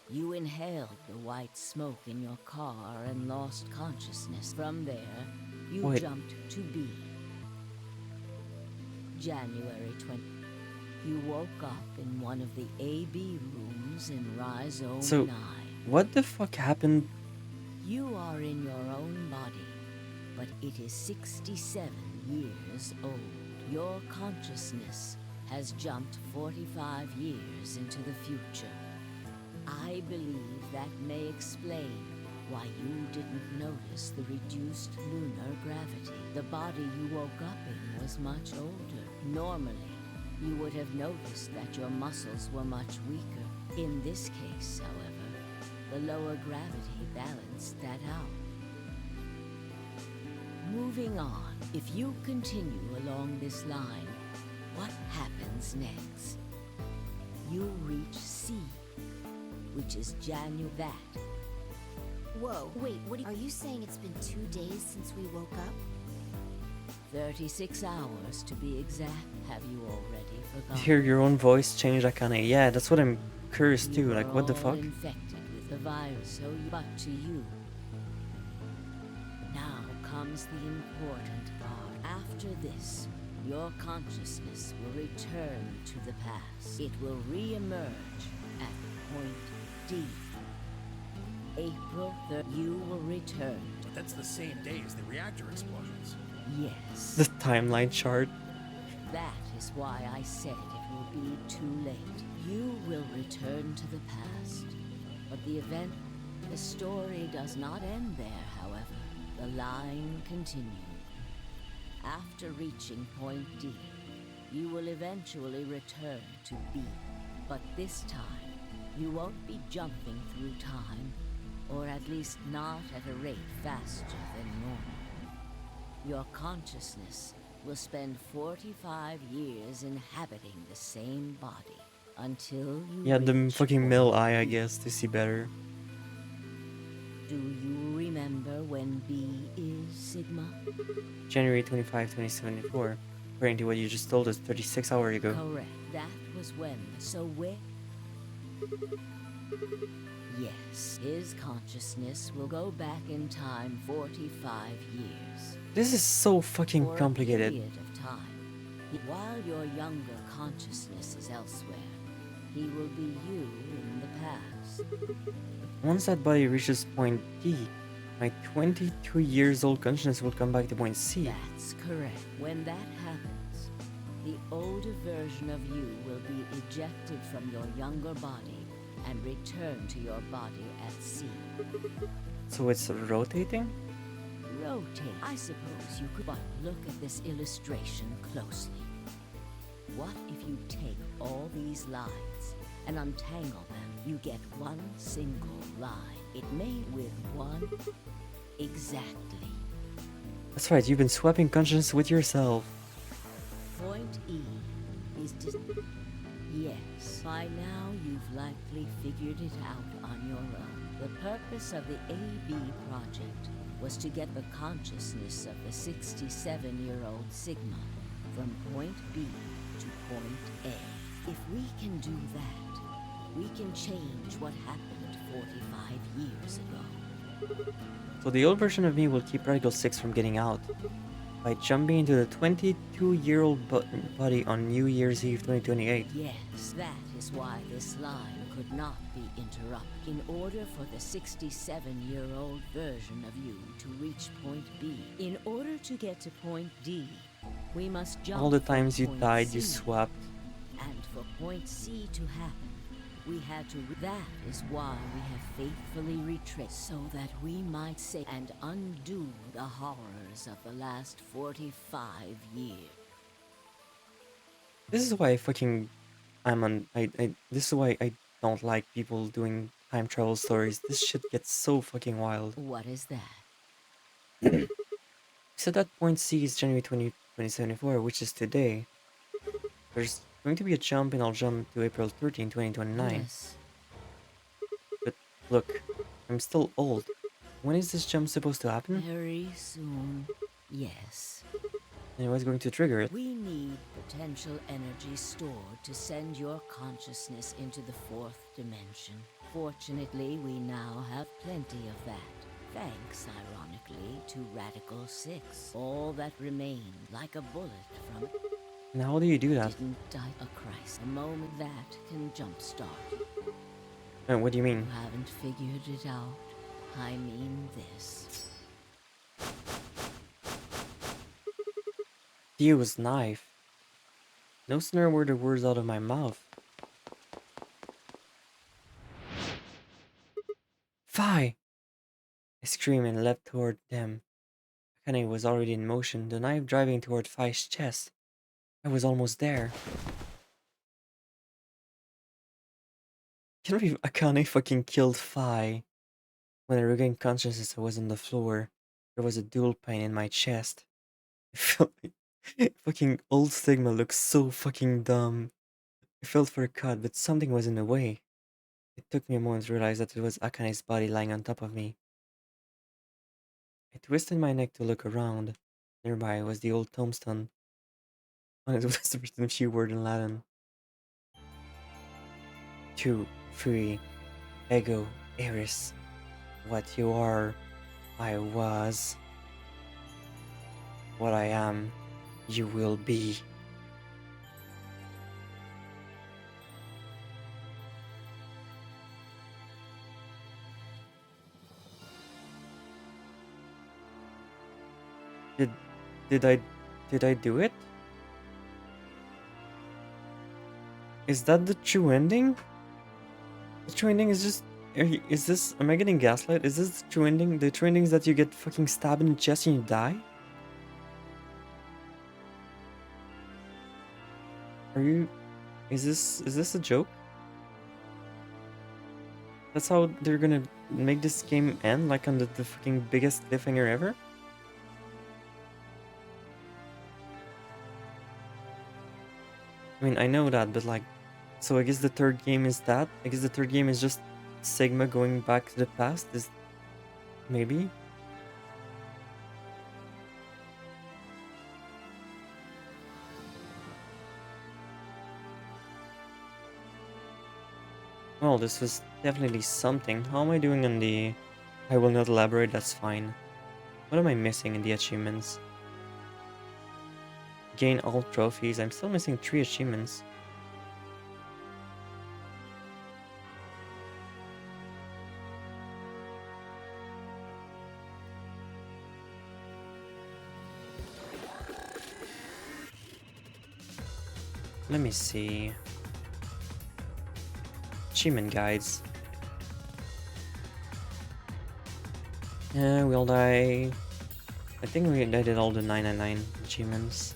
You inhaled the white smoke in your car and lost consciousness. From there, you Wait. jumped to B. January 20th. You woke up in one of the AB rooms in Rhizome So, 9. what the fuck happened? You are in your own body, but it is 67 years old. Your consciousness has jumped 45 years into the future. I believe that may explain why you didn't notice the reduced lunar gravity. The body you woke up in was much older. Normally, you would have noticed that your muscles were much weaker. In this case, however, the lower gravity balanced that out. Moving on, if you continue along this line, what happens next? You reach C, which is that. Whoa, wait, are you saying it's been 2 days since we woke up? 36 hours to be exact. Have you already forgotten? Hear your own voice change that kind of. Yeah, that's what I'm curious too. You Like, were what the all fuck? infected with the virus, but to you. Now comes the important part. After this, your consciousness will return to the past. It will re-emerge at point D. April 3rd, you will return. But that's the same day as the reactor explosions. Yes. The timeline chart. That is why I said it will be too late. You will return to the past. But the story does not end there, however. The line continues. After reaching point D, you will eventually return to B. But this time, you won't be jumping through time, or at least not at a rate faster than normal. Your consciousness will spend 45 years inhabiting the same body until you Yeah, the reach fucking point mill eye, I B. guess, to see better. Do you remember when B is, Sigma? January 25, 2074. According to what you just told us 36 hours ago. Correct. That was when. So where? Yes, his consciousness will go back in time 45 years. This is so fucking For a complicated. period of time. While your younger consciousness is elsewhere, he will be you in the past. Once that body reaches point D, my 22 years old consciousness will come back to point C. That's correct. When that happens, the older version of you will be ejected from your younger body and return to your body at C. So it's rotating? Rotate. I suppose you could, but look at this illustration closely. What if you take all these lines and untangle them, you get one single line. It made with one exactly. That's right, you've been swapping conscience with yourself. Point E is yes, by now you've likely figured it out on your own. The purpose of the AB project was to get the consciousness of the 67-year-old Sigma from point B to point A. If we can do that, we can change what happened 45 years ago. So the old version of me will keep Radical 6 from getting out by jumping into the 22-year-old body on New Year's Eve 2028. Yes, that is why this line could not be interrupted. In order for the 67-year-old version of you to reach point B, in order to get to point D, we must jump All the times you from point died, you C. swapped. And for point C to happen, we had to. That is why we have faithfully retraced, so that we might say and undo the horrors of the last 45 years. This is why this is why I don't like people doing time travel stories. This shit gets so fucking wild. What is that? So that point C is January 2074, which is today. There's going to be a jump and I'll jump to April 13, 2029. Yes. But look, I'm still old. When is this jump supposed to happen? Very soon. Yes. And what's going to trigger it? We need potential energy stored to send your consciousness into the fourth dimension. Fortunately, we now have plenty of that. Thanks, ironically, to Radical 6. All that remained, like a bullet from it, And how do you do that? didn't die a Christ. A moment that can jumpstart. And what do you mean? You haven't figured it out. I mean this. Theo's knife. No sooner were the words out of my mouth. Fi! I screamed and leapt toward them. Akane was already in motion, the knife driving toward Fi's chest. I was almost there. Can't believe Akane fucking killed Fi. When I regained consciousness, I was on the floor. There was a dual pain in my chest. I felt like fucking old Sigma looks so fucking dumb. I felt for a cut, but something was in the way. It took me a moment to realize that it was Akane's body lying on top of me. I twisted my neck to look around. Nearby was the old tombstone. On it was written a few words in Latin. 2, 3, ego, eris. What you are, I was. What I am, you will be. Did I do it? Is that the true ending? The true ending is just... Is this... Am I getting gaslight? Is this the true ending? The true ending is that you get fucking stabbed in the chest and you die? Are you... Is this a joke? That's how they're gonna make this game end? Like on the fucking biggest cliffhanger ever? I mean, I know that, but like... So I guess the third game is that? I guess the third game is just Sigma going back to the past? Is... Maybe? Well, this was definitely something. How am I doing on the... I will not elaborate, that's fine. What am I missing in the achievements? Gain all trophies. I'm still missing 3 achievements. Let me see. Achievement guides. Yeah, we'll die. I think I did all the 999 achievements.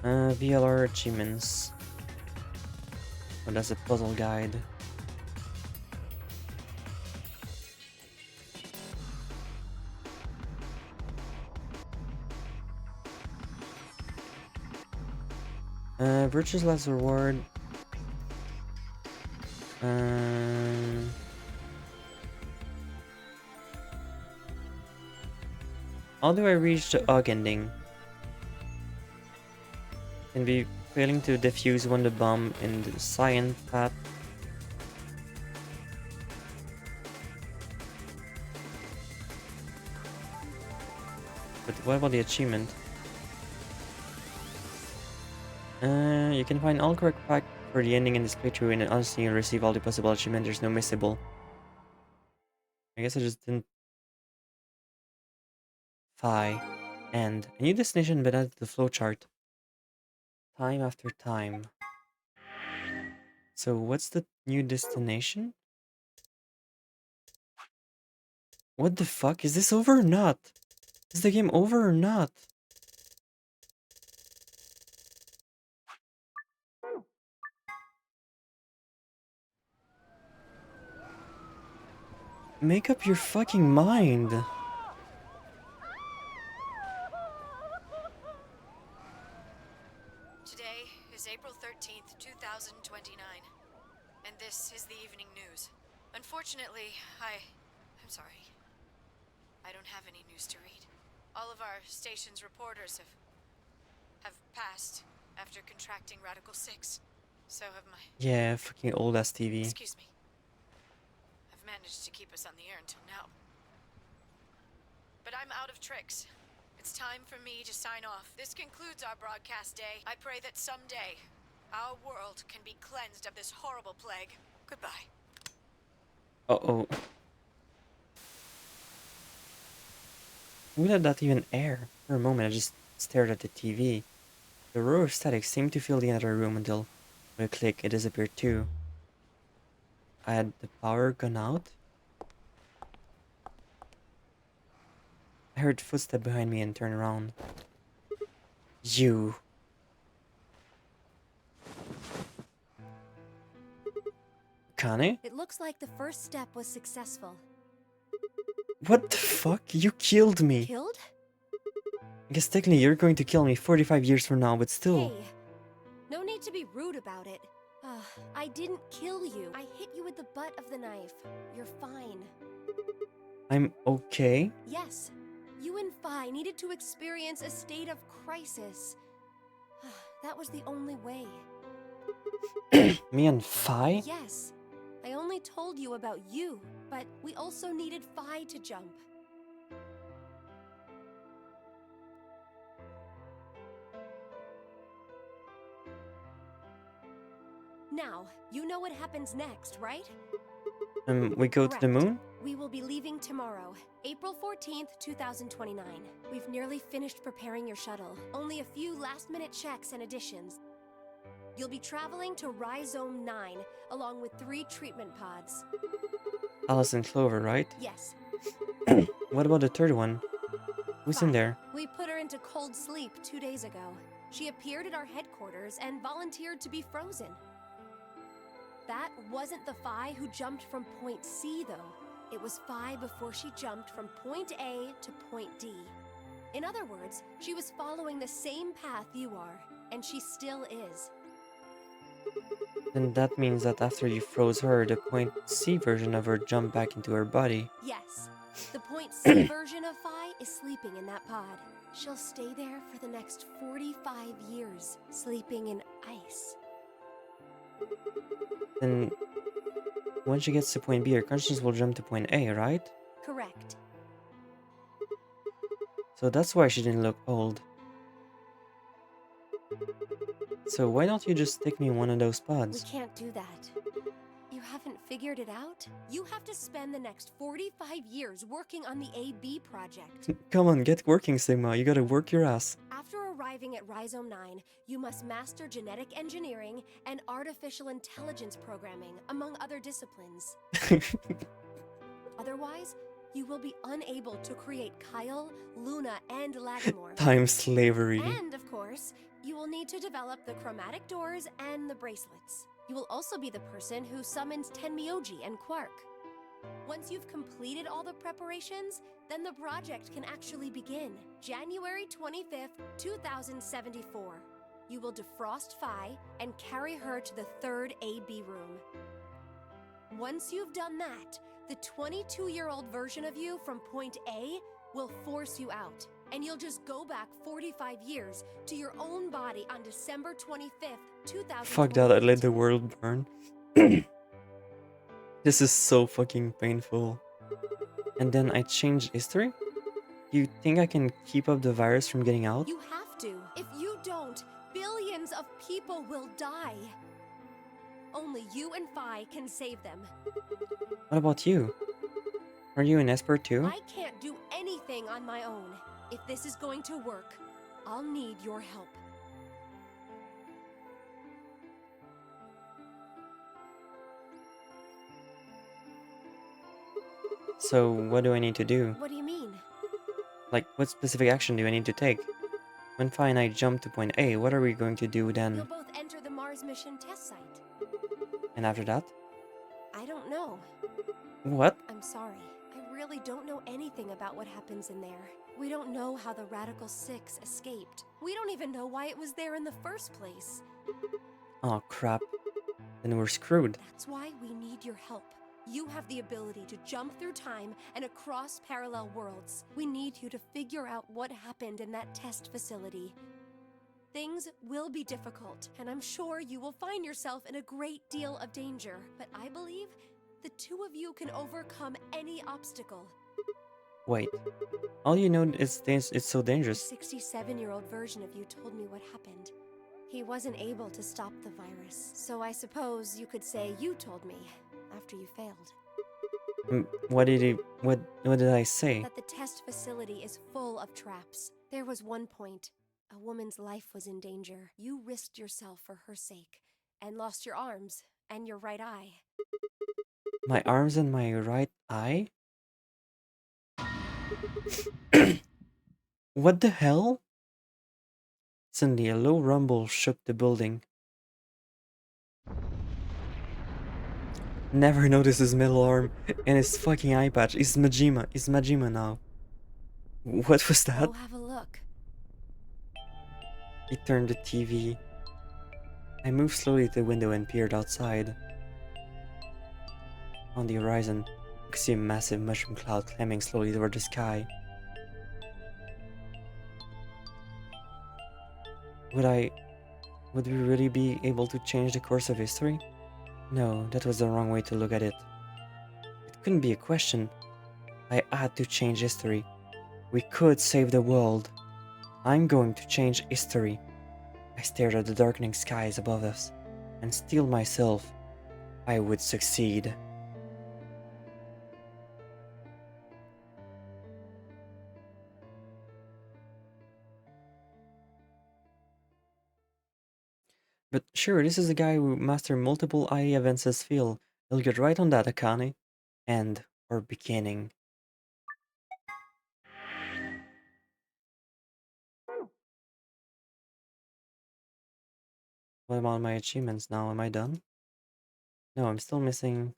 VLR achievements. Oh, that's a puzzle guide. Virtue's last reward. How do I reach the Ugg ending? Can be failing to defuse one the bomb in the cyan path. But what about the achievement? You can find all correct pack for the ending in this playthrough, and honestly you'll receive all the possible achievement. There's no missable. I guess I just didn't. End. A new destination but added to the flowchart. Time after time. So what's the new destination? What the fuck? Is this over or not? Is the game over or not? Make up your fucking mind. Today is April 13th, 2029, and this is the evening news. Unfortunately, I'm sorry. I don't have any news to read. All of our station's reporters have passed after contracting Radical 6. So have my... Yeah, fucking old ass TV. Excuse me. I've managed to keep us on the air until now. But I'm out of tricks. It's time for me to sign off. This concludes our broadcast day. I pray that someday our world can be cleansed of this horrible plague. Goodbye. Uh-oh. Who let that even air? For a moment, I just stared at the TV. The roar of static seemed to fill the entire room until, with a click, it disappeared too. Had the power gone out? I heard footsteps behind me and turned around. You. Kane? It looks like the first step was successful. What the fuck? You killed me. Killed? I guess technically you're going to kill me 45 years from now, but still. Hey, no need to be rude about it. I didn't kill you. I hit you with the butt of the knife. You're fine. I'm okay? Yes. You and Phi needed to experience a state of crisis. That was the only way. Me and Phi? Yes. I only told you about you, but we also needed Phi to jump. Now, you know what happens next, right? We go to the moon? We will be leaving tomorrow, April 14th, 2029. We've nearly finished preparing your shuttle. Only a few last-minute checks and additions. You'll be traveling to Rhizome 9, along with 3 treatment pods. Alice and Clover, right? Yes. What about the third one? Who's in there? We put her into cold sleep 2 days ago. She appeared at our headquarters and volunteered to be frozen. That wasn't the Phi who jumped from point C, though. It was Phi before she jumped from point A to point D. In other words, she was following the same path you are, and she still is. Then that means that after you froze her, the point C version of her jumped back into her body. Yes. The point C version of Phi is sleeping in that pod. She'll stay there for the next 45 years, sleeping in ice. Then, when she gets to point B, her consciousness will jump to point A, right? Correct. So that's why she didn't look old. So why don't you just stick me in one of those We pods? can't do that. You haven't figured it out? You have to spend the next 45 years working on the AB project. Come on, get working, Sigma. You gotta work your ass. After arriving at Rhizome 9, you must master genetic engineering and artificial intelligence programming, among other disciplines. Otherwise, you will be unable to create Kyle, Luna, and Lagamore. Time slavery. And, of course, you will need to develop the chromatic doors and the bracelets. You will also be the person who summons Tenmyoji and Quark. Once you've completed all the preparations, then the project can actually begin. January 25th, 2074. You will defrost Phi and carry her to the third AB room. Once you've done that, the 22-year-old version of you from point A will force you out, and you'll just go back 45 years to your own body on December 25th, 2000. Fuck that, I let the world burn. This is so fucking painful. And then I changed history? You think I can keep up the virus from getting out? You have to. If you don't, billions of people will die. Only you and Phi can save them. What about you? Are you an Esper too? I can't do anything on my own. If this is going to work, I'll need your help. So what do I need to do? What do you mean? Like, what specific action do I need to take? When Phi and I jump to point A, what are we going to do then? You'll both enter the Mars mission test site. And after that? I don't know. What? I'm sorry. I really don't know anything about what happens in there. We don't know how the Radical Six escaped. We don't even know why it was there in the first place. Oh crap. Then we're screwed. That's why we need your help. You have the ability to jump through time and across parallel worlds. We need you to figure out what happened in that test facility. Things will be difficult, and I'm sure you will find yourself in a great deal of danger. But I believe the two of you can overcome any obstacle. Wait. All you know is it's so dangerous. The 67-year-old version of you told me what happened. He wasn't able to stop the virus, so I suppose you could say you told me after you failed. What did I say? That the test facility is full of traps. There was one point. A woman's life was in danger. You risked yourself for her sake, and lost your arms and your right eye. My arms and my right eye? What the hell? Suddenly, a low rumble shook the building. Never noticed his middle arm and his fucking eye patch. He's Majima. He's Majima now. What was that? Go have a look. He turned the TV. I moved slowly to the window and peered outside. On the horizon, I could see a massive mushroom cloud climbing slowly toward the sky. Would we really be able to change the course of history? No, that was the wrong way to look at it. It couldn't be a question. I had to change history. We could save the world. I'm going to change history. I stared at the darkening skies above us and steeled myself. I would succeed. But sure, this is a guy who mastered multiple IE events as field. He'll get right on that, Akane. End or beginning. What about my achievements now? Am I done? No, I'm still missing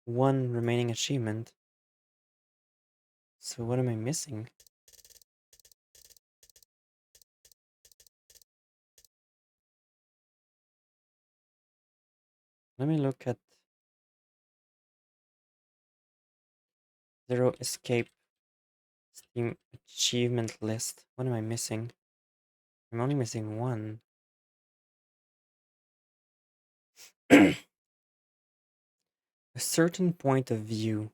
one remaining achievement. So what am I missing? Let me look at Zero Escape Steam achievement list. What am I missing? I'm only missing one. A certain point of view.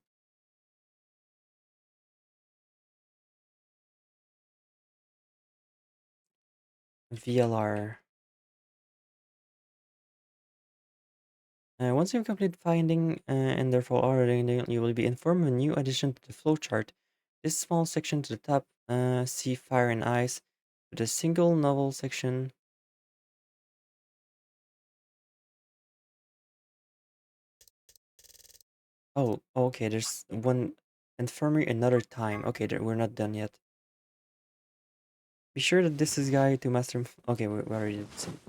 VLR. Once you complete finding and therefore ordering, you will be informed of a new addition to the flowchart. This small section to the top, see Fire and Ice, with a single novel section. Oh, okay, there's one infirmary another time. Okay, we're not done yet. Be sure that this is guy to master. Okay, we already did some.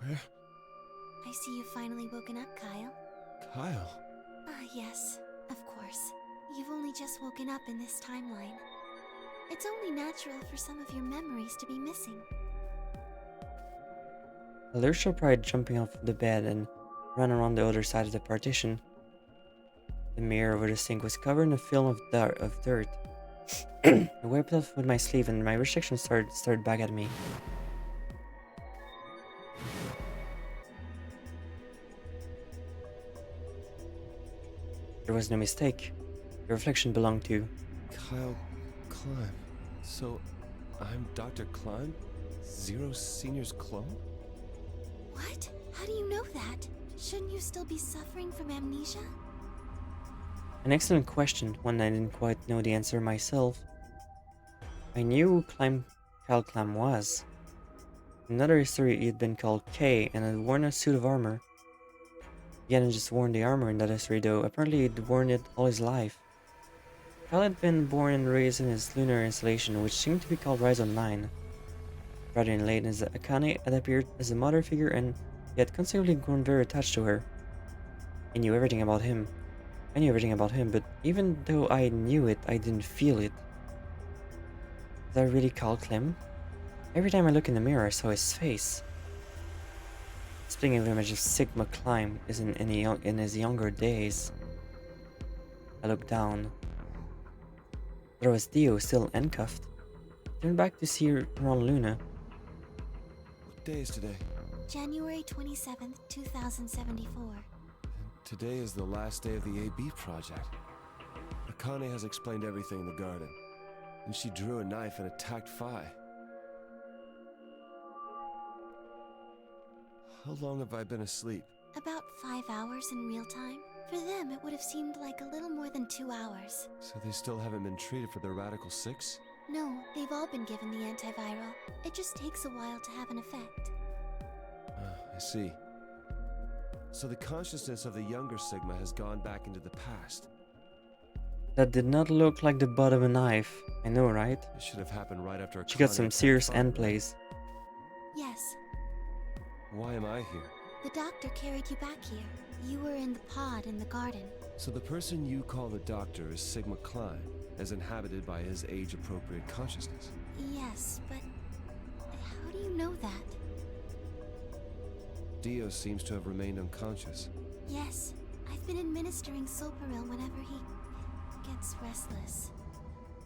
Where? I see you've finally woken up, Kyle. Kyle? Ah, yes, of course. You've only just woken up in this timeline. It's only natural for some of your memories to be missing. Alyssa tried jumping off the bed and ran around the other side of the partition. The mirror over the sink was covered in a film of dirt. I wiped it off with my sleeve and my restriction started back at me. There was no mistake. The reflection belonged to Kyle Climb. So, I'm Dr. Climb? Zero Senior's clone? What? How do you know that? Shouldn't you still be suffering from amnesia? An excellent question, one I didn't quite know the answer myself. I knew who Kyle Climb was. In another history, he had been called K and had worn a suit of armor. He hadn't just worn the armor in that history though, apparently he'd worn it all his life. Kyle had been born and raised in his lunar installation, which seemed to be called Rhizome 9. Rather than late as Akane had appeared as a mother figure and he had consequently grown very attached to her. I knew everything about him. But even though I knew it, I didn't feel it. Was that really Kyle Climb? Every time I looked in the mirror, I saw his face. Speaking of image of Sigma Climb is in his younger days. I looked down. There was Dio, still handcuffed. Turned back to see her around Luna. What day is today? January 27th, 2074. Today is the last day of the AB project. Akane has explained everything in the garden. And she drew a knife and attacked Phi. How long have I been asleep? About 5 hours in real time. For them, it would have seemed like a little more than 2 hours. So they still haven't been treated for their Radical 6? No, they've all been given the antiviral. It just takes a while to have an effect. I see. So the consciousness of the younger Sigma has gone back into the past. That did not look like the butt of a knife. I know, right? It should have happened right after She got Akane some attacked serious Phi. end plays. Yes, Why am I here? the doctor carried you back here. You were in the pod in the garden. So the person you call the Doctor is Sigma Klein, as inhabited by his age-appropriate consciousness. Yes, but how do you know that? Dio seems to have remained unconscious. Yes, I've been administering Soparil whenever he gets restless.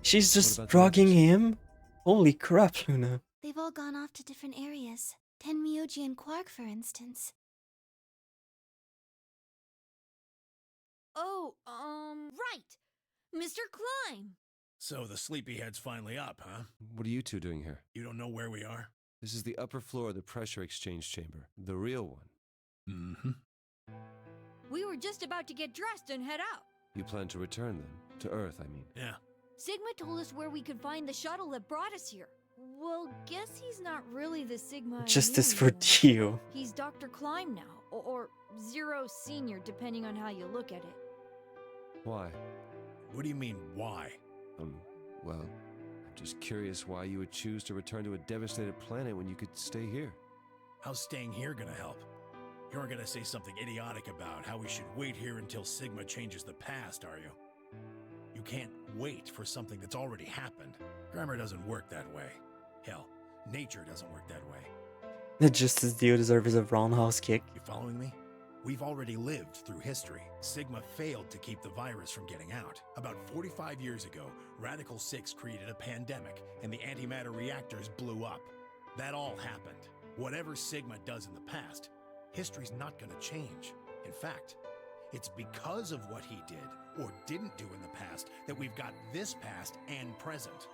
She's What just about the drugging others? him? Holy crap, Luna. They've all gone off to different areas. Tenmyoji and Quark, for instance. Oh, right! Mr. Climb! So the sleepyhead's finally up, huh? What are you two doing here? You don't know where we are? This is the upper floor of the pressure exchange chamber, the real one. Mm-hmm. We were just about to get dressed and head out. You plan to return then? To Earth, I mean. Yeah. Sigma told us where we could find the shuttle that brought us here. Well, guess he's not really the Sigma. I Justice knew for anymore. Dio. He's Dr. Climb now, or Zero Senior, depending on how you look at it. Why? What do you mean, why? Well, I'm just curious why you would choose to return to a devastated planet when you could stay here. How's staying here gonna help? You aren't gonna say something idiotic about how we should wait here until Sigma changes the past, are you? You can't wait for something that's already happened. Grammar doesn't work that way. Hell, nature doesn't work that way. The Justice Dio deserves a roundhouse kick. You following me? We've already lived through history. Sigma failed to keep the virus from getting out. About 45 years ago, Radical 6 created a pandemic, and the antimatter reactors blew up. That all happened. Whatever Sigma does in the past, history's not gonna change. In fact, it's because of what he did, or didn't do in the past, that we've got this past and present.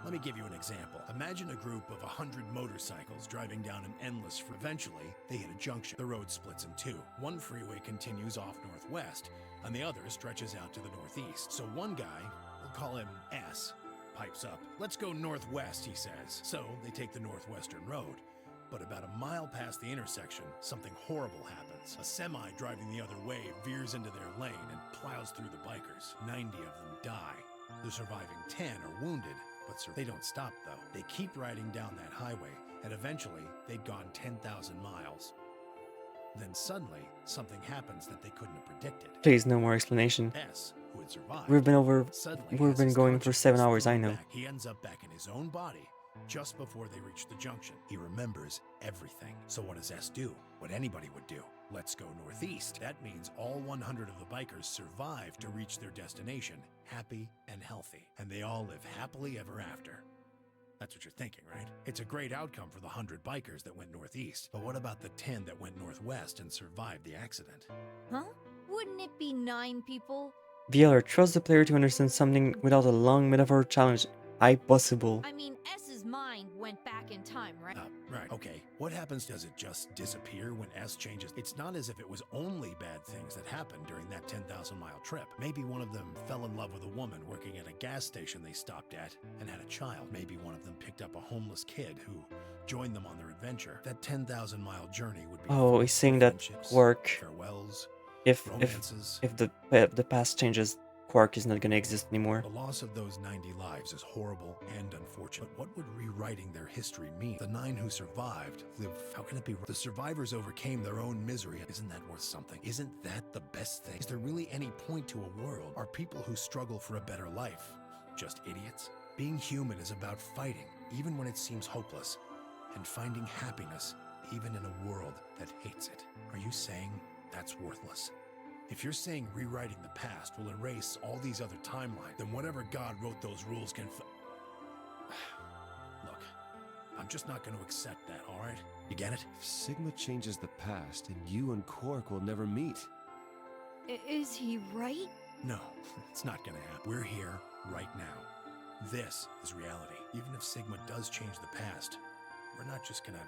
Let me give you an example. Imagine a group of 100 motorcycles driving down an endless freeway. Eventually, they hit a junction. The road splits in two. One freeway continues off northwest, and the other stretches out to the northeast. So one guy, we'll call him S, pipes up. "Let's go northwest," he says. So they take the northwestern road. But about a mile past the intersection, something horrible happens. A semi driving the other way veers into their lane and plows through the bikers. 90 of them die. The surviving 10 are wounded, but they don't stop, though. They keep riding down that highway, and eventually, they'd gone 10,000 miles. Then suddenly, something happens that they couldn't have predicted. Please, no more explanation. S, who had survived, We've been suddenly going for 7 hours, I know. He ends up back in his own body just before they reach the junction. He remembers everything. So what does S do? What anybody would do. Let's go northeast. That means all 100 of the bikers survive to reach their destination, happy and healthy. And they all live happily ever after. That's what you're thinking, right? It's a great outcome for the 100 bikers that went northeast. But what about the 10 that went northwest and survived the accident? Huh? Wouldn't it be 9 people? VLR, trust the player to understand something without a long metaphor challenge. Possible. I mean, S's mind went back in time, right? Right. Okay. What happens? Does it just disappear when S changes? It's not as if it was only bad things that happened during that 10,000-mile trip. Maybe one of them fell in love with a woman working at a gas station they stopped at and had a child. Maybe one of them picked up a homeless kid who joined them on their adventure. That 10,000-mile journey would be Oh, he's saying that Quark. farewells, If romances. the past changes, Quark is not gonna exist anymore. The loss of those 90 lives is horrible and unfortunate. But what would rewriting their history mean? The 9 who survived live. How can it be? The survivors overcame their own misery. Isn't that worth something? Isn't that the best thing? Is there really any point to a world? Are people who struggle for a better life just idiots? Being human is about fighting, even when it seems hopeless, and finding happiness, even in a world that hates it. Are you saying that's worthless? If you're saying rewriting the past will erase all these other timelines, then whatever God wrote those rules can Look, I'm just not going to accept that, all right? You get it? If Sigma changes the past, then you and Quark will never meet. Is he right? No, it's not going to happen. We're here right now. This is reality. Even if Sigma does change the past, we're not just going to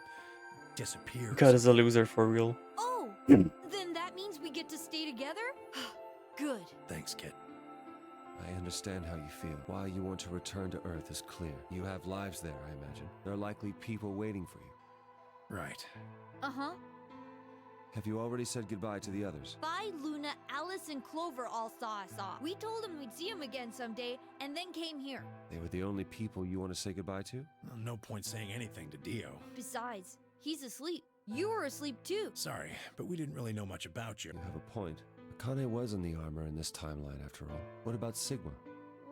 disappear. God is a loser for real. Oh, then that means we get to stay together? Good. Thanks, kid. I understand how you feel. Why you want to return to Earth is clear. You have lives there, I imagine. There are likely people waiting for you. Right. Uh-huh. Have you already said goodbye to the others? Vi, Luna, Alice, and Clover all saw us off. We told them we'd see them again someday, and then came here. They were the only people you want to say goodbye to? Well, no point saying anything to Dio. Besides, he's asleep. You were asleep too. Sorry, but we didn't really know much about you. You have a point. Akane was in the armor in this timeline, after all. What about Sigma?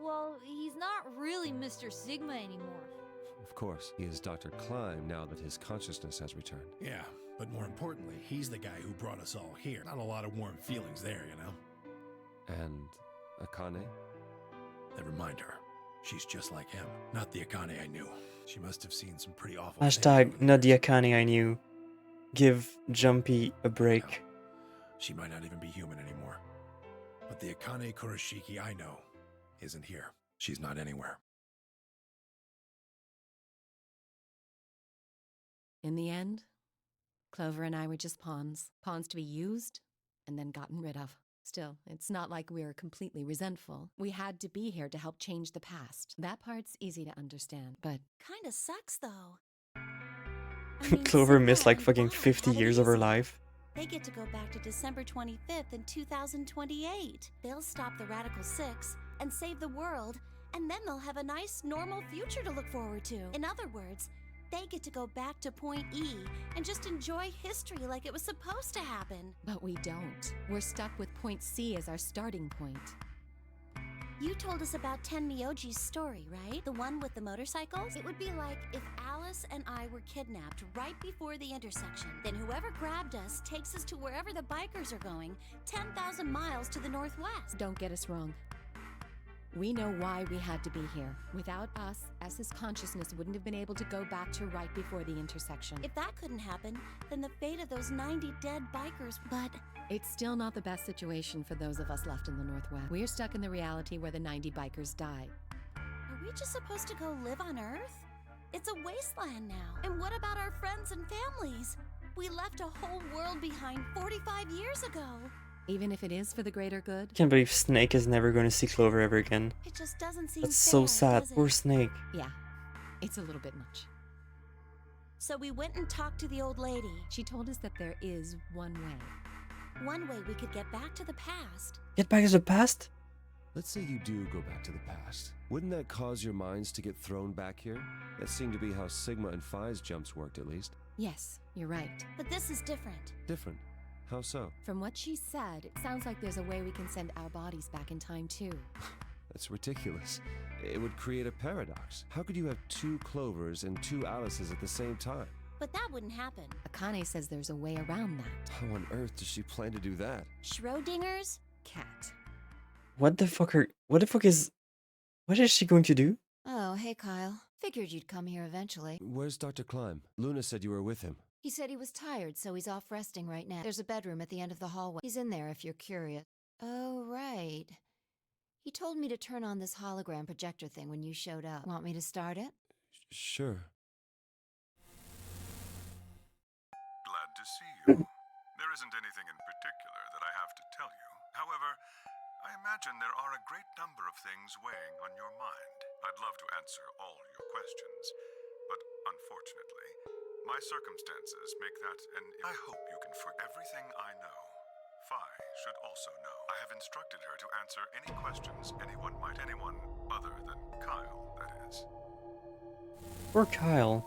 Well, he's not really Mr. Sigma anymore. Of course, he is Dr. Klein now that his consciousness has returned. Yeah, but more importantly, he's the guy who brought us all here. Not a lot of warm feelings there, you know? And Akane? Never mind her. She's just like him. Not the Akane I knew. She must have seen some pretty awful Hashtag things. not the Akane I knew. Give Jumpy a break. No, she might not even be human anymore. But the Akane Kurashiki I know isn't here. She's not anywhere. In the end, Clover and I were just pawns. Pawns to be used and then gotten rid of. Still, it's not like we're completely resentful. We had to be here to help change the past. That part's easy to understand, but... Kinda sucks, though. Clover missed like and fucking Vi 50 had it years of her easy. life. They get to go back to December 25th in 2028. They'll stop the Radical Six and save the world, and then they'll have a nice, normal future to look forward to. In other words, they get to go back to Point E and just enjoy history like it was supposed to happen. But we don't. We're stuck with Point C as our starting point. You told us about Ten Myoji's story, right? The one with the motorcycles? It would be like if Alice and I were kidnapped right before the intersection. Then whoever grabbed us takes us to wherever the bikers are going, 10,000 miles to the northwest. Don't get us wrong. We know why we had to be here. Without us, S's consciousness wouldn't have been able to go back to right before the intersection. If that couldn't happen, then the fate of those 90 dead bikers, but... It's still not the best situation for those of us left in the Northwest. We're stuck in the reality where the 90 bikers died. Are we just supposed to go live on Earth? It's a wasteland now. And what about our friends and families? We left a whole world behind 45 years ago. Even if it is for the greater good? Can't believe Snake is never going to see Clover ever again. It just doesn't seem That's fair, so sad. does it? Poor Snake. Yeah, it's a little bit much. So we went and talked to the old lady. She told us that there is one way. One way we could get back to the past. Get back to the past? Let's say you do go back to the past. Wouldn't that cause your minds to get thrown back here? That seemed to be how Sigma and Phi's jumps worked, at least. Yes, you're right. But this is different. Different? How so? From what she said, it sounds like there's a way we can send our bodies back in time too. That's ridiculous. It would create a paradox. How could you have 2 Clovers and 2 Alices at the same time? But that wouldn't happen. Akane says there's a way around that. How on earth does she plan to do that? Schrodinger's cat. What the fuck what is she going to do? Oh, hey, Kyle. Figured you'd come here eventually. Where's Dr. Klein? Luna said you were with him. He said he was tired, so he's off resting right now. There's a bedroom at the end of the hallway. He's in there if you're curious. Oh, right. He told me to turn on this hologram projector thing when you showed up. Want me to start it? Sure. Glad to see you. There isn't anything in particular that I have to tell you. However, I imagine there are a great number of things weighing on your mind. I'd love to answer all your questions, but unfortunately, my circumstances make that I hope you can forget everything I know. Phi should also know. I have instructed her to answer any questions anyone other than Kyle, that is. Poor Kyle.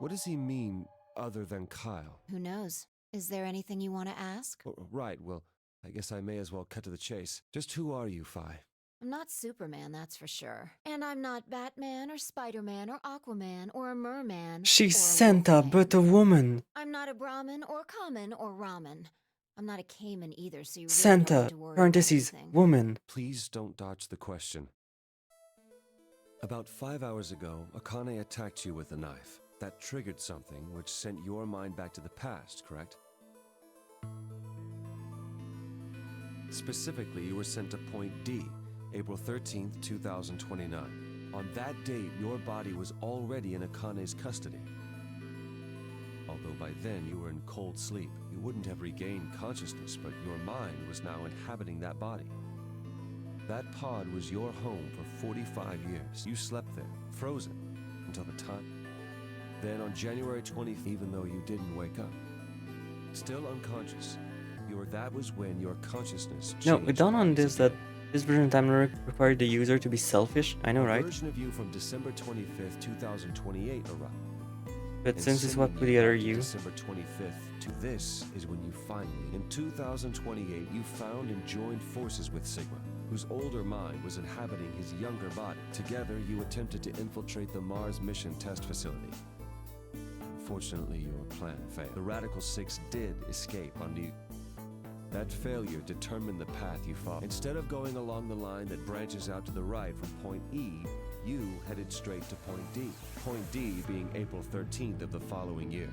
What does he mean, other than Kyle? Who knows? Is there anything you want to ask? Oh, right, well, I guess I may as well cut to the chase. Just who are you, Phi? I'm not Superman, that's for sure. And I'm not Batman or Spider-Man or Aquaman or a merman. She's or a Santa, wolfman. but a woman. I'm not a Brahmin or Kamen or Ramen. I'm not a Cayman either, so you really don't Santa, need to worry parentheses, about anything. woman. Please don't dodge the question. About 5 hours ago, Akane attacked you with a knife. That triggered something which sent your mind back to the past, correct? Specifically, you were sent to Point D, April 13th, 2029. On that date, your body was already in Akane's custody. Although by then you were in cold sleep, you wouldn't have regained consciousness, but your mind was now inhabiting that body. That pod was your home for 45 years. You slept there, frozen, until the time. Then on January 20th, even though you didn't wake up, still unconscious, that was when your consciousness changed. No, we don't on this that this version of time required the user to be selfish. I know, right? A version of you from December 25th, 2028 arrived. But And since it's what sending with the other back to you. December 25th to this is when you finally, in 2028, you found and joined forces with Sigma, whose older mind was inhabiting his younger body. Together, you attempted to infiltrate the Mars mission test facility. Unfortunately, your plan failed. The Radical Six did escape on the... That failure determined the path you followed. Instead of going along the line that branches out to the right from Point E, you headed straight to Point D. Point D being April 13th of the following year.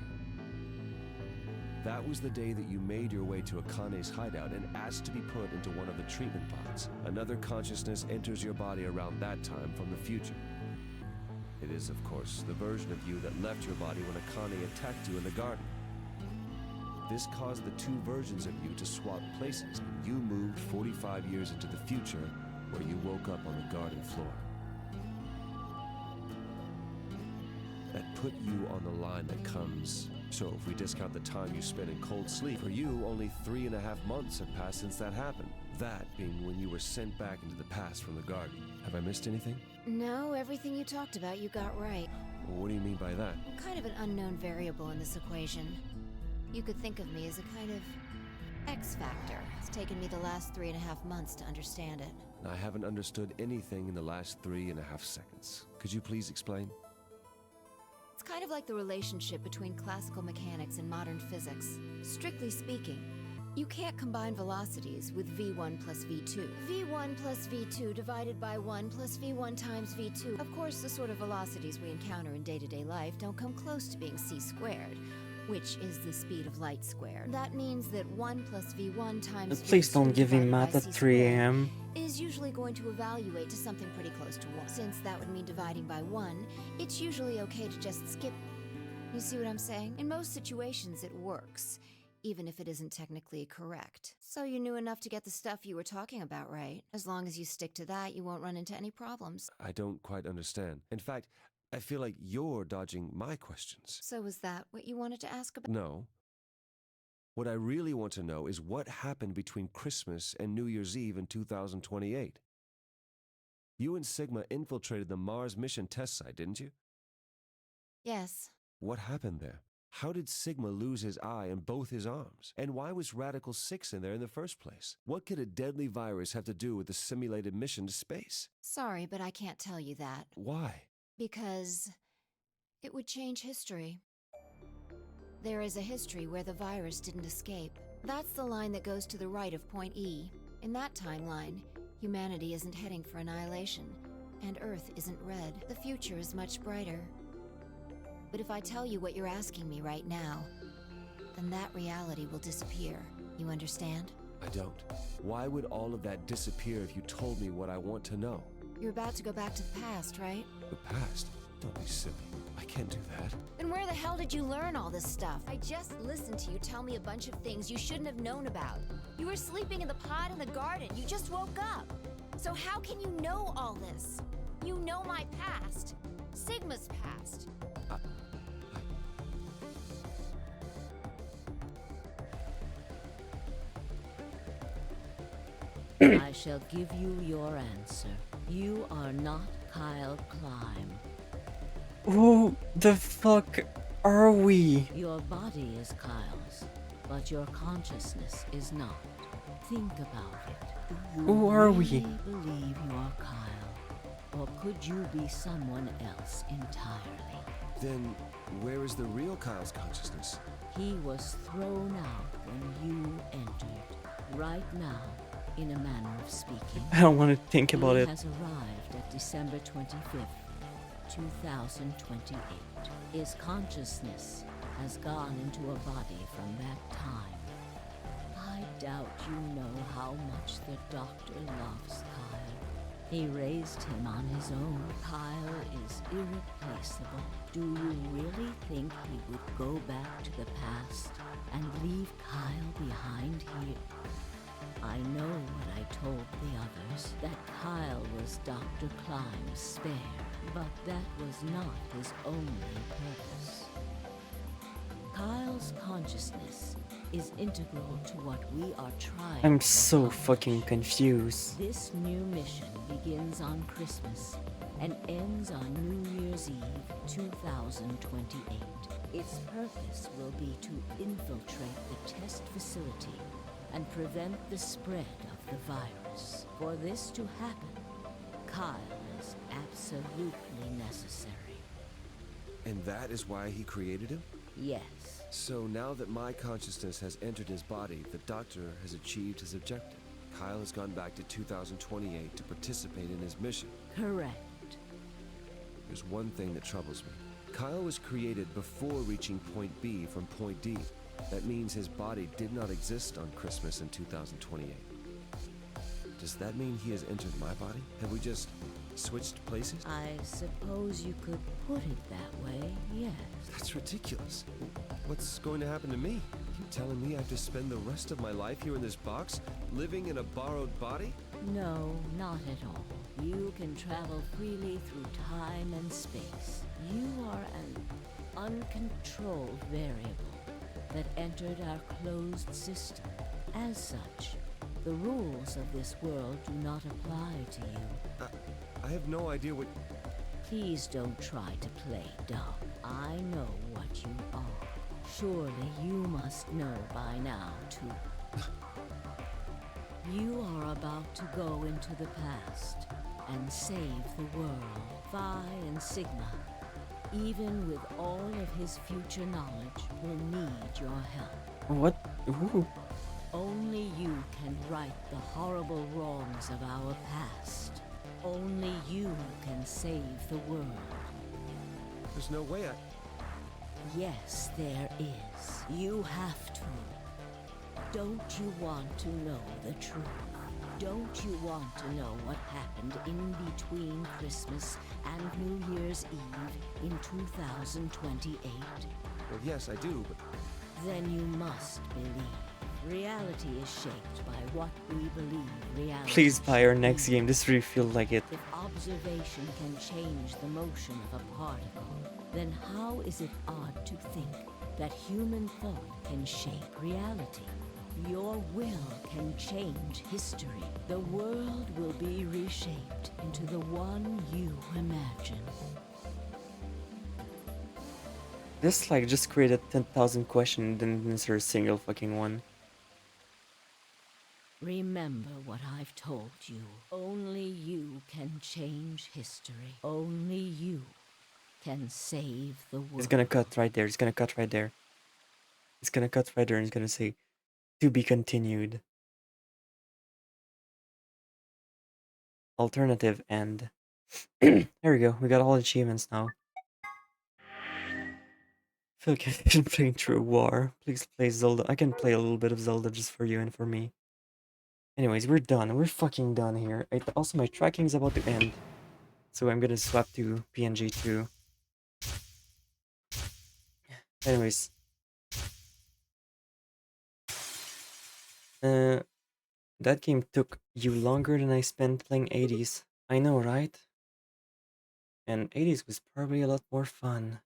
That was the day that you made your way to Akane's hideout and asked to be put into one of the treatment pods. Another consciousness enters your body around that time from the future. It is, of course, the version of you that left your body when Akane attacked you in the garden. This caused the 2 versions of you to swap places, and you moved 45 years into the future, where you woke up on the garden floor. That put you on the line that comes. So if we discount the time you spent in cold sleep, for you, only 3.5 months have passed since that happened. That being when you were sent back into the past from the garden. Have I missed anything? No, everything you talked about you got right. Well, what do you mean by that? I'm kind of an unknown variable in this equation. You could think of me as a kind of X factor. It's taken me the last 3.5 months to understand it. I haven't understood anything in the last 3.5 seconds. Could you please explain? It's kind of like the relationship between classical mechanics and modern physics. Strictly speaking, you can't combine velocities with v1 plus v2. v1 plus v2 divided by 1 plus v1 times v2. Of course, the sort of velocities we encounter in day-to-day life don't come close to being c squared, which is the speed of light squared. That means that 1 plus v1 times Please don't v2 give him divided by math at c 3 squared a.m. is usually going to evaluate to something pretty close to 1. Since that would mean dividing by 1, it's usually okay to just skip. You see what I'm saying? In most situations, it works, even if it isn't technically correct. So you knew enough to get the stuff you were talking about right. As long as you stick to that, you won't run into any problems. I don't quite understand. In fact, I feel like you're dodging my questions. So was that what you wanted to ask about? No. What I really want to know is what happened between Christmas and New Year's Eve in 2028. You and Sigma infiltrated the Mars mission test site, didn't you? Yes. What happened there? How did Sigma lose his eye and both his arms? And why was Radical 6 in there in the first place? What could a deadly virus have to do with the simulated mission to space? Sorry, but I can't tell you that. Why? Because it would change history. There is a history where the virus didn't escape. That's the line that goes to the right of Point E. In that timeline, humanity isn't heading for annihilation, and Earth isn't red. The future is much brighter. But if I tell you what you're asking me right now, then that reality will disappear. You understand? I don't. Why would all of that disappear if you told me what I want to know? You're about to go back to the past, right? The past? Don't be silly. I can't do that. Then where the hell did you learn all this stuff? I just listened to you tell me a bunch of things you shouldn't have known about. You were sleeping in the pod in the garden. You just woke up. So how can you know all this? You know my past. Sigma's past. I shall give you your answer. You are not Kyle Climb. Who the fuck are we? Your body is Kyle's, but your consciousness is not. Think about it. Do you Who are we? really believe you are Kyle? Or could you be someone else entirely? Then, where is the real Kyle's consciousness? He was thrown out when you entered. Right now, in a manner of speaking, I don't want to think about he it. has arrived at December 25th, 2028. His consciousness has gone into a body from that time. I doubt you know how much the Doctor loves Kyle. He raised him on his own. Kyle is irreplaceable. Do you really think he would go back to the past and leave Kyle behind here? I know what I told the others, that Kyle was Dr. Climb's spare, but that was not his only purpose. Kyle's consciousness is integral to what we are trying I'm to so accomplish. fucking confused. This new mission begins on Christmas and ends on New Year's Eve 2028. Its purpose will be to infiltrate the test facility and prevent the spread of the virus. For this to happen, Kyle is absolutely necessary. And that is why he created him? Yes. So now that my consciousness has entered his body, the Doctor has achieved his objective. Kyle has gone back to 2028 to participate in his mission. Correct. There's one thing that troubles me. Kyle was created before reaching Point B from Point D. That means his body did not exist on Christmas in 2028. Does that mean he has entered my body? Have we just switched places? I suppose you could put it that way, yes. That's ridiculous. What's going to happen to me? You telling me I have to spend the rest of my life here in this box, living in a borrowed body? No, not at all. You can travel freely through time and space. You are an uncontrolled variable that entered our closed system. As such, the rules of this world do not apply to you. I have no idea what... Please don't try to play dumb. I know what you are. Surely you must know by now, too. You are about to go into the past and save the world. Phi and Sigma, even with all of his future knowledge, will need your help. What? Ooh. Only you can right the horrible wrongs of our past. Only you can save the world. There's no way I... Yes, there is. You have to. Don't you want to know the truth? Don't you want to know what happened in between Christmas and New Year's Eve in 2028? Well, yes, I do, but... Then you must believe. Reality is shaped by what we believe reality Please buy our should next be. game. This really feels like it. If observation can change the motion of a particle, then how is it odd to think that human thought can shape reality? Your will can change history. The world will be reshaped into the one you imagine. This like just created 10,000 questions and didn't answer a single fucking one. Remember what I've told you. Only you can change history. Only you can save the world. It's gonna cut right there. It's gonna cut right there. It's gonna cut right there and it's gonna say, to be continued. Alternative end. There we go. We got all achievements now. I feel like I can play through a war. Please play Zelda. I can play a little bit of Zelda just for you and for me. Anyways, we're done. We're fucking done here. Also, my tracking is about to end. So I'm gonna swap to PNG 2. Anyways. That game took you longer than I spent playing 80s. I know, right? And 80s was probably a lot more fun.